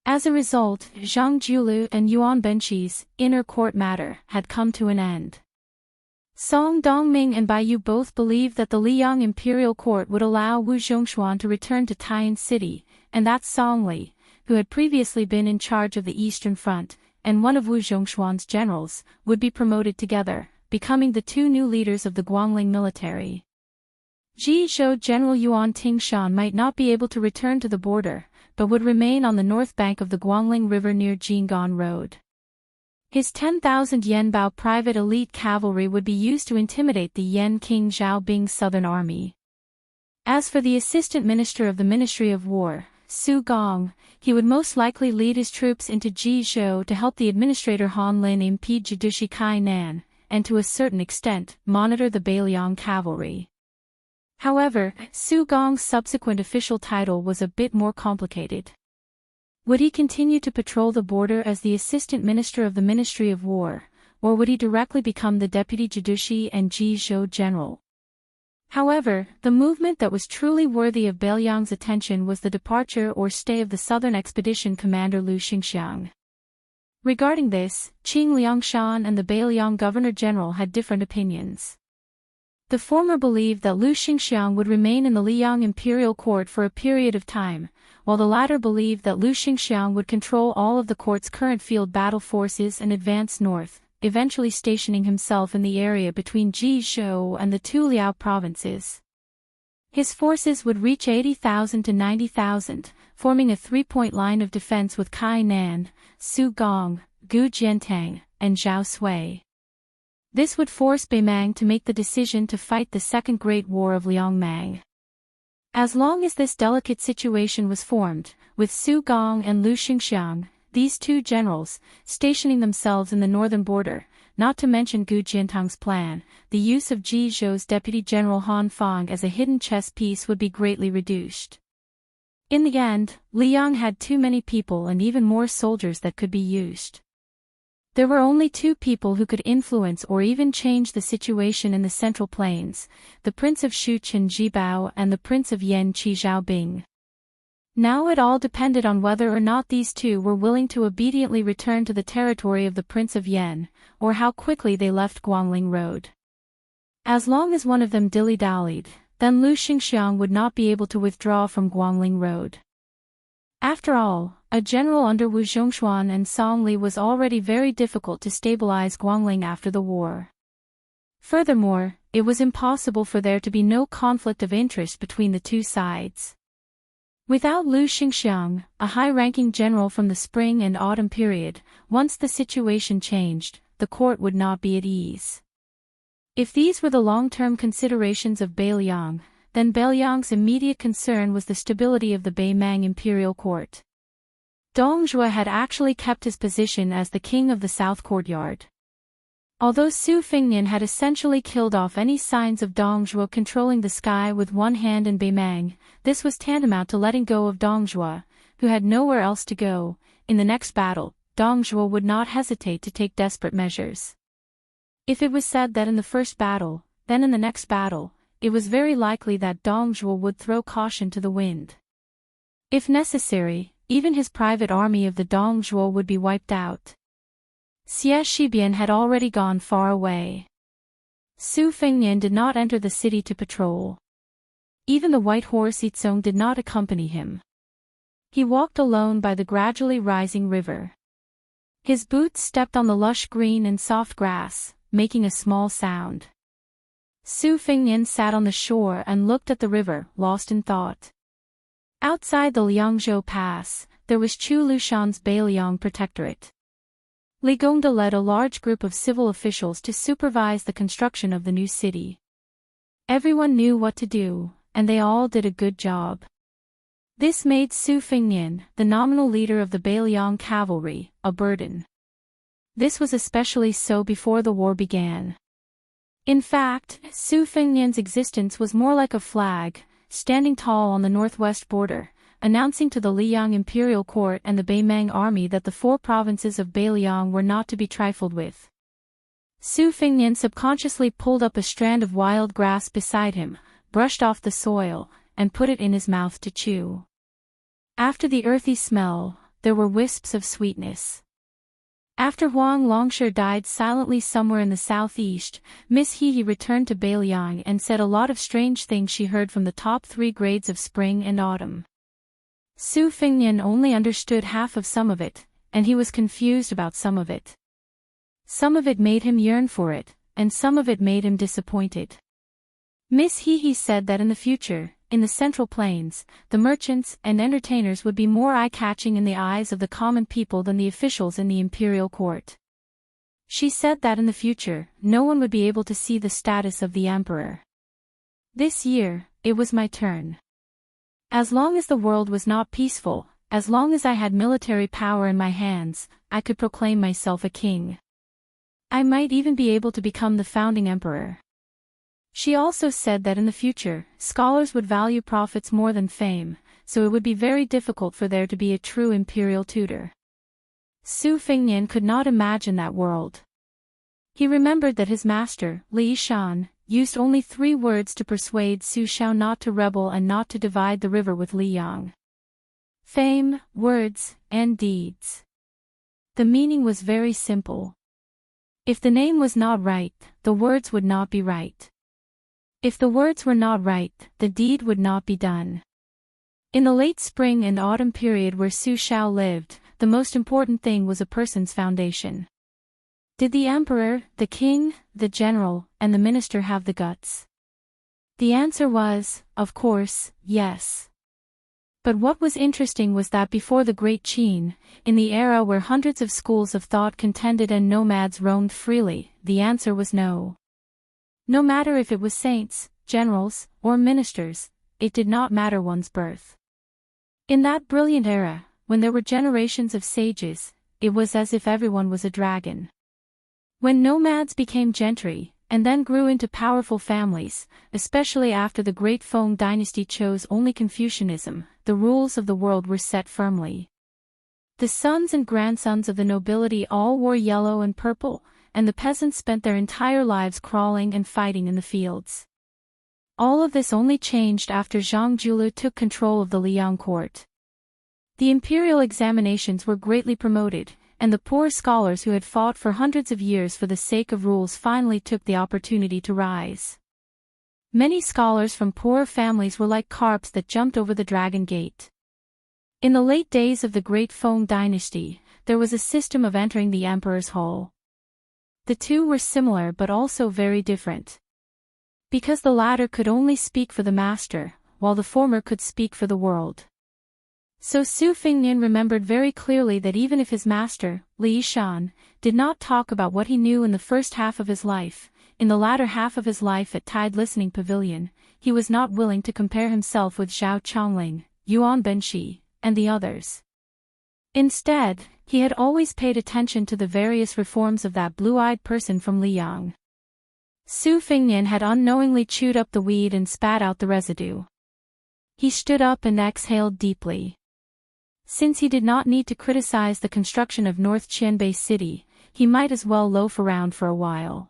As a result, Zhang Julu and Yuan Benqi's inner court matter had come to an end. Song Dongming and Bai Yu both believed that the Liang imperial court would allow Wu Zhongshuan to return to Taiyan City, and that Song Li, who had previously been in charge of the Eastern Front, and one of Wu Zhongshuan's generals, would be promoted together, becoming the 2 new leaders of the Guangling military. Jizhou General Yuan Tingshan might not be able to return to the border, but would remain on the north bank of the Guangling River near Jinggan Road. His 10,000 Yanbao private elite cavalry would be used to intimidate the Yan King Zhao Bing's southern army. As for the assistant minister of the Ministry of War, Su Gong, he would most likely lead his troops into Jizhou to help the administrator Han Lin impede Jidushi Kai Nan, and to a certain extent, monitor the Beiliang cavalry. However, Su Gong's subsequent official title was a bit more complicated. Would he continue to patrol the border as the assistant minister of the Ministry of War, or would he directly become the deputy Jidushi and Jizhou general? However, the movement that was truly worthy of Beiliang's attention was the departure or stay of the Southern Expedition commander Lu Xingxiang. Regarding this, Qing Liangshan and the Beiliang governor-general had different opinions. The former believed that Lu Xingxiang would remain in the Liang imperial court for a period of time, while the latter believed that Lu Xingxiang would control all of the court's current field battle forces and advance north, eventually stationing himself in the area between Jizhou and the 2 Liao provinces. His forces would reach 80,000 to 90,000, forming a 3-point line of defense with Kai Nan, Su Gong, Gu Jiantang, and Zhao Sui. This would force Beimang to make the decision to fight the Second Great War of Liangmang. As long as this delicate situation was formed, with Su Gong and Lu Xingxiang, these 2 generals, stationing themselves in the northern border, not to mention Gu Jiantang's plan, the use of Jizhou's Deputy General Han Fang as a hidden chess piece would be greatly reduced. In the end, Liang had too many people and even more soldiers that could be used. There were only 2 people who could influence or even change the situation in the Central Plains, the Prince of Shuqian Jibao and the Prince of Yan Qi Zhaobing. Now it all depended on whether or not these 2 were willing to obediently return to the territory of the Prince of Yan, or how quickly they left Guangling Road. As long as one of them dilly-dallied, then Lu Xingxiang would not be able to withdraw from Guangling Road. After all, a general under Wu Zhongshuan and Song Li was already very difficult to stabilize Guangling after the war. Furthermore, it was impossible for there to be no conflict of interest between the 2 sides. Without Lu Xingxiang, a high-ranking general from the spring and autumn period, once the situation changed, the court would not be at ease. If these were the long-term considerations of Beiliang, then Beiliang's immediate concern was the stability of the Beimang imperial court. Dong Zhuo had actually kept his position as the king of the South Courtyard. Although Su Fengnian had essentially killed off any signs of Dong Zhuo controlling the sky with one hand in Beimang, this was tantamount to letting go of Dong Zhuo, who had nowhere else to go. In the next battle, Dong Zhuo would not hesitate to take desperate measures. If it was said that in the first battle, then in the next battle, it was very likely that Dong Zhuo would throw caution to the wind. If necessary, even his private army of the Dong Zhuo would be wiped out. Xie Shibian had already gone far away. Su Fengnian did not enter the city to patrol. Even the white horse Yizong did not accompany him. He walked alone by the gradually rising river. His boots stepped on the lush green and soft grass, making a small sound. Su Fengnian sat on the shore and looked at the river, lost in thought. Outside the Liangzhou Pass, there was Chu Lushan's Beiliang Protectorate. Li Gongda led a large group of civil officials to supervise the construction of the new city. Everyone knew what to do, and they all did a good job. This made Su Fengnian, the nominal leader of the Beiliang cavalry, a burden. This was especially so before the war began. In fact, Su Fengnian's existence was more like a flag, standing tall on the northwest border, announcing to the Liang imperial court and the Beimang army that the 4 provinces of Beiliang were not to be trifled with. Su Fengnian subconsciously pulled up a strand of wild grass beside him, brushed off the soil, and put it in his mouth to chew. After the earthy smell, there were wisps of sweetness. After Huang Longshe died silently somewhere in the southeast, Miss Hehe returned to Beiliang and said a lot of strange things she heard from the top 3 grades of spring and autumn. Su Fengnian only understood half of some of it, and he was confused about some of it. Some of it made him yearn for it, and some of it made him disappointed. Miss Hehe said that in the future, in the Central Plains, the merchants and entertainers would be more eye-catching in the eyes of the common people than the officials in the imperial court. She said that in the future, no one would be able to see the status of the emperor. This year, it was my turn. As long as the world was not peaceful, as long as I had military power in my hands, I could proclaim myself a king. I might even be able to become the founding emperor. She also said that in the future, scholars would value profits more than fame, so it would be very difficult for there to be a true imperial tutor. Su Fengnian could not imagine that world. He remembered that his master, Li Yishan, used only 3 words to persuade Su Xiao not to rebel and not to divide the river with Liyang. Fame, words, and deeds. The meaning was very simple. If the name was not right, the words would not be right. If the words were not right, the deed would not be done. In the late spring and autumn period where Su Xiao lived, the most important thing was a person's foundation. Did the emperor, the king, the general, and the minister have the guts? The answer was, of course, yes. But what was interesting was that before the Great Qin, in the era where hundreds of schools of thought contended and nomads roamed freely, the answer was no. No matter if it was saints, generals, or ministers, it did not matter one's birth. In that brilliant era, when there were generations of sages, it was as if everyone was a dragon. When nomads became gentry, and then grew into powerful families, especially after the Great Feng dynasty chose only Confucianism, the rules of the world were set firmly. The sons and grandsons of the nobility all wore yellow and purple, and the peasants spent their entire lives crawling and fighting in the fields. All of this only changed after Zhang Julu took control of the Liang court. The imperial examinations were greatly promoted, and the poor scholars who had fought for hundreds of years for the sake of rules finally took the opportunity to rise. Many scholars from poorer families were like carps that jumped over the dragon gate. In the late days of the Great Feng dynasty, there was a system of entering the emperor's hall. The two were similar but also very different. Because the latter could only speak for the master, while the former could speak for the world. So Su Fengnian remembered very clearly that even if his master, Li Yishan, did not talk about what he knew in the first half of his life, in the latter half of his life at Tide Listening Pavilion, he was not willing to compare himself with Zhao Chongling, Yuan Benshi, and the others. Instead, he had always paid attention to the various reforms of that blue-eyed person from Liyang. Su Fengnian had unknowingly chewed up the weed and spat out the residue. He stood up and exhaled deeply. Since he did not need to criticize the construction of North Qianbei City, he might as well loaf around for a while.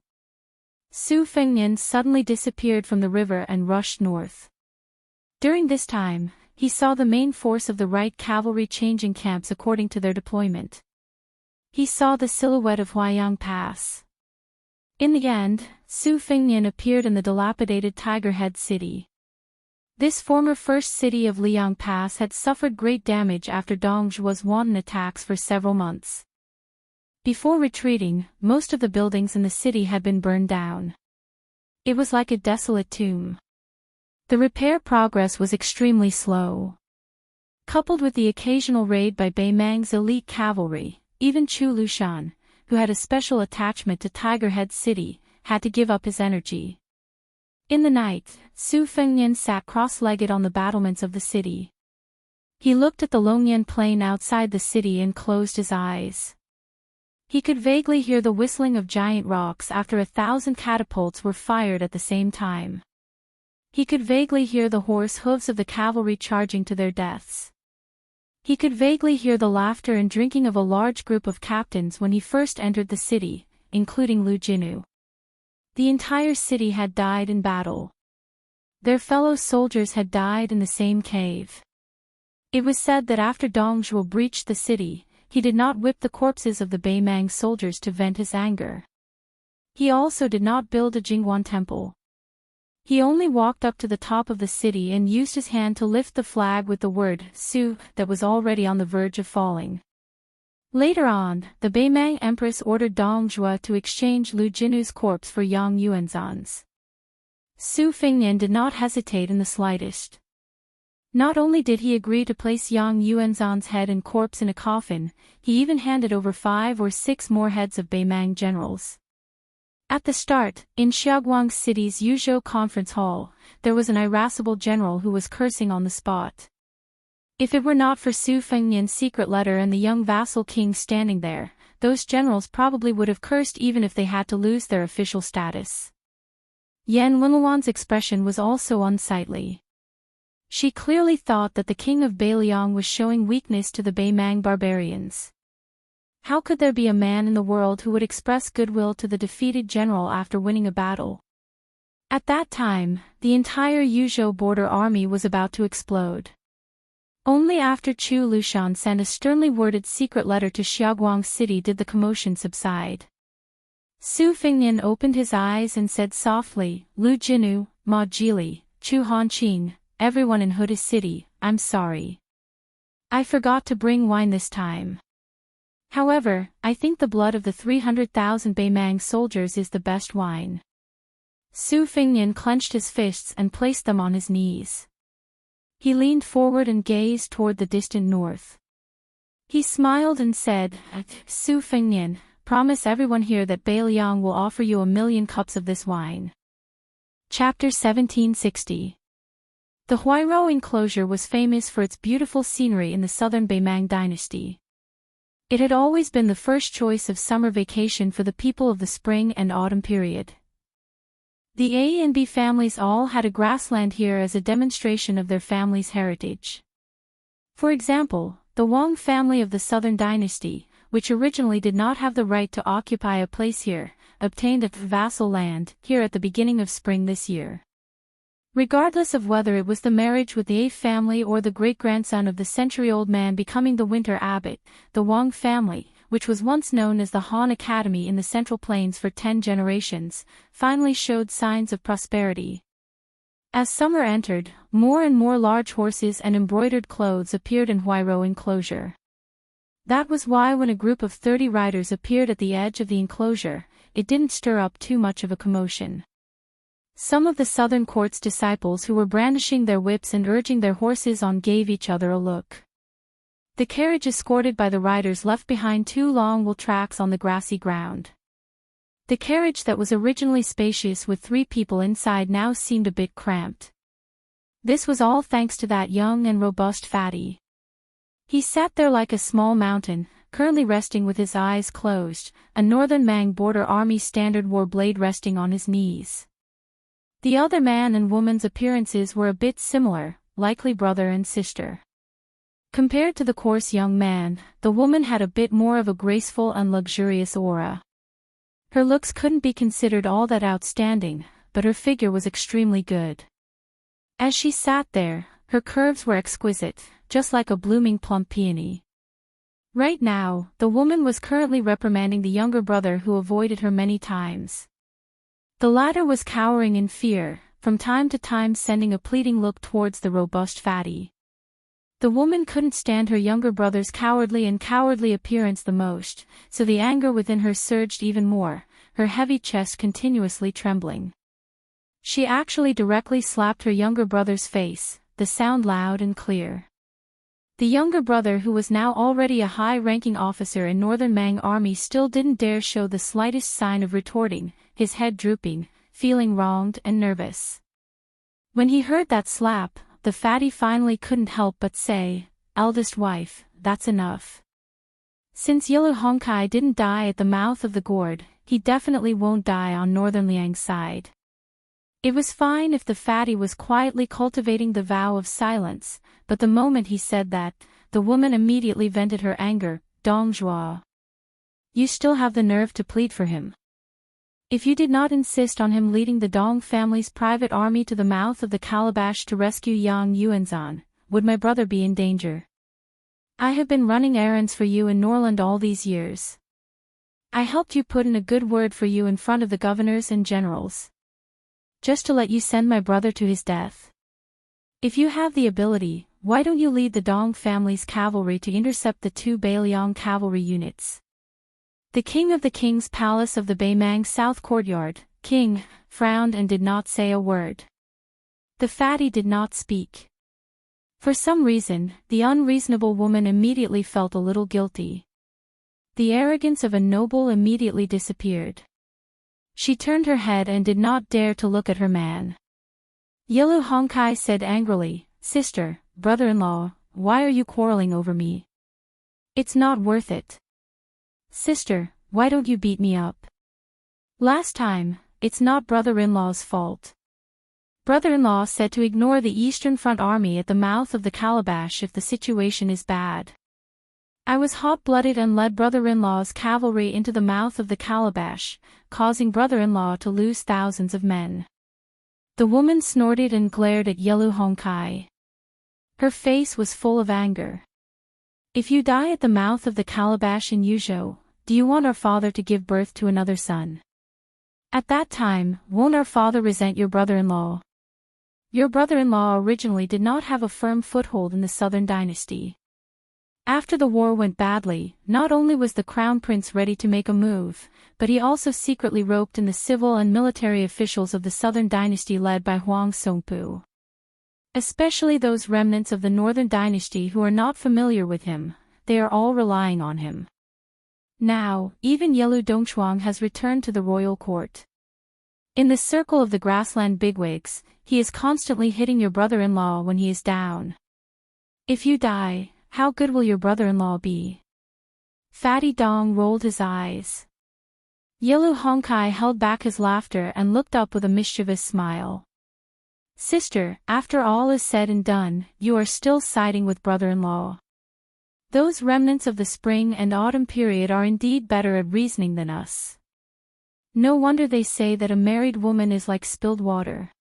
Su Fengnian suddenly disappeared from the river and rushed north. During this time, he saw the main force of the right cavalry changing camps according to their deployment. He saw the silhouette of Huayang Pass. In the end, Su Fengnian appeared in the dilapidated Tiger Head city. This former first city of Liang Pass had suffered great damage after Dongzhuo's wanton attacks for several months. Before retreating, most of the buildings in the city had been burned down. It was like a desolate tomb. The repair progress was extremely slow. Coupled with the occasional raid by Beimang's elite cavalry, even Chu Lushan, who had a special attachment to Tiger Head City, had to give up his energy. In the night, Su Fengnian sat cross-legged on the battlements of the city. He looked at the Longyan plain outside the city and closed his eyes. He could vaguely hear the whistling of giant rocks after 1,000 catapults were fired at the same time. He could vaguely hear the hoarse hooves of the cavalry charging to their deaths. He could vaguely hear the laughter and drinking of a large group of captains when he first entered the city, including Lu Jinu. The entire city had died in battle. Their fellow soldiers had died in the same cave. It was said that after Dong Zhuo breached the city, he did not whip the corpses of the Beimang soldiers to vent his anger. He also did not build a Jingguan temple. He only walked up to the top of the city and used his hand to lift the flag with the word Su that was already on the verge of falling. Later on, the Beimang Empress ordered Dong Zhuo to exchange Lu Jinu's corpse for Yang Yuanzhan's. Su Fengnian did not hesitate in the slightest. Not only did he agree to place Yang Yuanzhan's head and corpse in a coffin, he even handed over 5 or 6 more heads of Beimang generals. At the start, in Xiaoguang City's Yuzhou Conference Hall, there was an irascible general who was cursing on the spot. If it were not for Su Fengnian's secret letter and the young vassal king standing there, those generals probably would have cursed even if they had to lose their official status. Yan Wenluan's expression was also unsightly. She clearly thought that the king of Beiliang was showing weakness to the Beimang barbarians. How could there be a man in the world who would express goodwill to the defeated general after winning a battle? At that time, the entire Yuzhou border army was about to explode. Only after Chu Lushan sent a sternly worded secret letter to Xiaoguang City did the commotion subside. Su Fengnian opened his eyes and said softly, "Lu Jinu, Ma Jili, Chu Hanqing, everyone in Huda City, I'm sorry. I forgot to bring wine this time. However, I think the blood of the 300,000 Beimang soldiers is the best wine." Su Fengnian clenched his fists and placed them on his knees. He leaned forward and gazed toward the distant north. He smiled and said, "Su Fengnian, promise everyone here that Beiliang will offer you 1,000,000 cups of this wine." Chapter 1760. The Huairou enclosure was famous for its beautiful scenery in the southern Beimang dynasty. It had always been the first choice of summer vacation for the people of the spring and autumn period. The A and B families all had a grassland here as a demonstration of their family's heritage. For example, the Wang family of the southern dynasty, which originally did not have the right to occupy a place here, obtained a vassal land here at the beginning of spring this year. Regardless of whether it was the marriage with the A family or the great-grandson of the century-old man becoming the winter abbot, the Wang family, which was once known as the Han Academy in the Central Plains for 10 generations, finally showed signs of prosperity. As summer entered, more and more large horses and embroidered clothes appeared in Huairou enclosure. That was why when a group of 30 riders appeared at the edge of the enclosure, it didn't stir up too much of a commotion. Some of the southern court's disciples who were brandishing their whips and urging their horses on gave each other a look. The carriage escorted by the riders left behind 2 long wool tracks on the grassy ground. The carriage that was originally spacious with 3 people inside now seemed a bit cramped. This was all thanks to that young and robust fatty. He sat there like a small mountain, currently resting with his eyes closed, a northern Mang border army standard war blade resting on his knees. The other man and woman's appearances were a bit similar, likely brother and sister. Compared to the coarse young man, the woman had a bit more of a graceful and luxurious aura. Her looks couldn't be considered all that outstanding, but her figure was extremely good. As she sat there, her curves were exquisite, just like a blooming plump peony. Right now, the woman was currently reprimanding the younger brother who avoided her many times. The latter was cowering in fear, from time to time sending a pleading look towards the robust fatty. The woman couldn't stand her younger brother's cowardly appearance the most, so the anger within her surged even more, her heavy chest continuously trembling. She actually directly slapped her younger brother's face, the sound loud and clear. The younger brother, who was now already a high-ranking officer in Northern Mang Army, still didn't dare show the slightest sign of retorting, his head drooping, feeling wronged and nervous. When he heard that slap, the fatty finally couldn't help but say, eldest wife, that's enough. Since Yilu Hongkai didn't die at the mouth of the gourd, he definitely won't die on Northern Liang's side. It was fine if the fatty was quietly cultivating the vow of silence, but the moment he said that, the woman immediately vented her anger. Dong Zhua. You still have the nerve to plead for him. If you did not insist on him leading the Dong family's private army to the mouth of the calabash to rescue Yang Yuanzhan, would my brother be in danger? I have been running errands for you in Norland all these years. I helped you put in a good word for you in front of the governors and generals. Just to let you send my brother to his death. If you have the ability, why don't you lead the Dong family's cavalry to intercept the 2 Bailiang cavalry units? The king of the king's palace of the Baimang South Courtyard, King, frowned and did not say a word. The fatty did not speak. For some reason, the unreasonable woman immediately felt a little guilty. The arrogance of a noble immediately disappeared. She turned her head and did not dare to look at her man. Yilu Hongkai said angrily, Sister, brother-in-law, why are you quarreling over me? It's not worth it. Sister, why don't you beat me up? Last time, it's not brother-in-law's fault. Brother-in-law said to ignore the Eastern Front Army at the mouth of the calabash if the situation is bad. I was hot-blooded and led brother-in-law's cavalry into the mouth of the calabash, causing brother-in-law to lose thousands of men. The woman snorted and glared at Yilu Hongkai. Her face was full of anger. If you die at the mouth of the calabash in Yuzhou, do you want our father to give birth to another son? At that time, won't our father resent your brother-in-law? Your brother-in-law originally did not have a firm foothold in the southern dynasty. After the war went badly, not only was the crown prince ready to make a move, but he also secretly roped in the civil and military officials of the southern dynasty led by Huang Songpu. Especially those remnants of the northern dynasty who are not familiar with him, they are all relying on him. Now, even Yilu Dongchuang has returned to the royal court. In the circle of the grassland bigwigs, he is constantly hitting your brother-in-law when he is down. If you die, how good will your brother-in-law be? Fatty Dong rolled his eyes. Yilu Hongkai held back his laughter and looked up with a mischievous smile. Sister, after all is said and done, you are still siding with brother-in-law. Those remnants of the spring and autumn period are indeed better at reasoning than us. No wonder they say that a married woman is like spilled water.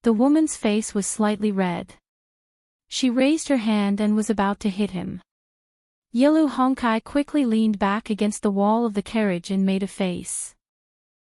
The woman's face was slightly red. She raised her hand and was about to hit him. Yilu Hongkai quickly leaned back against the wall of the carriage and made a face.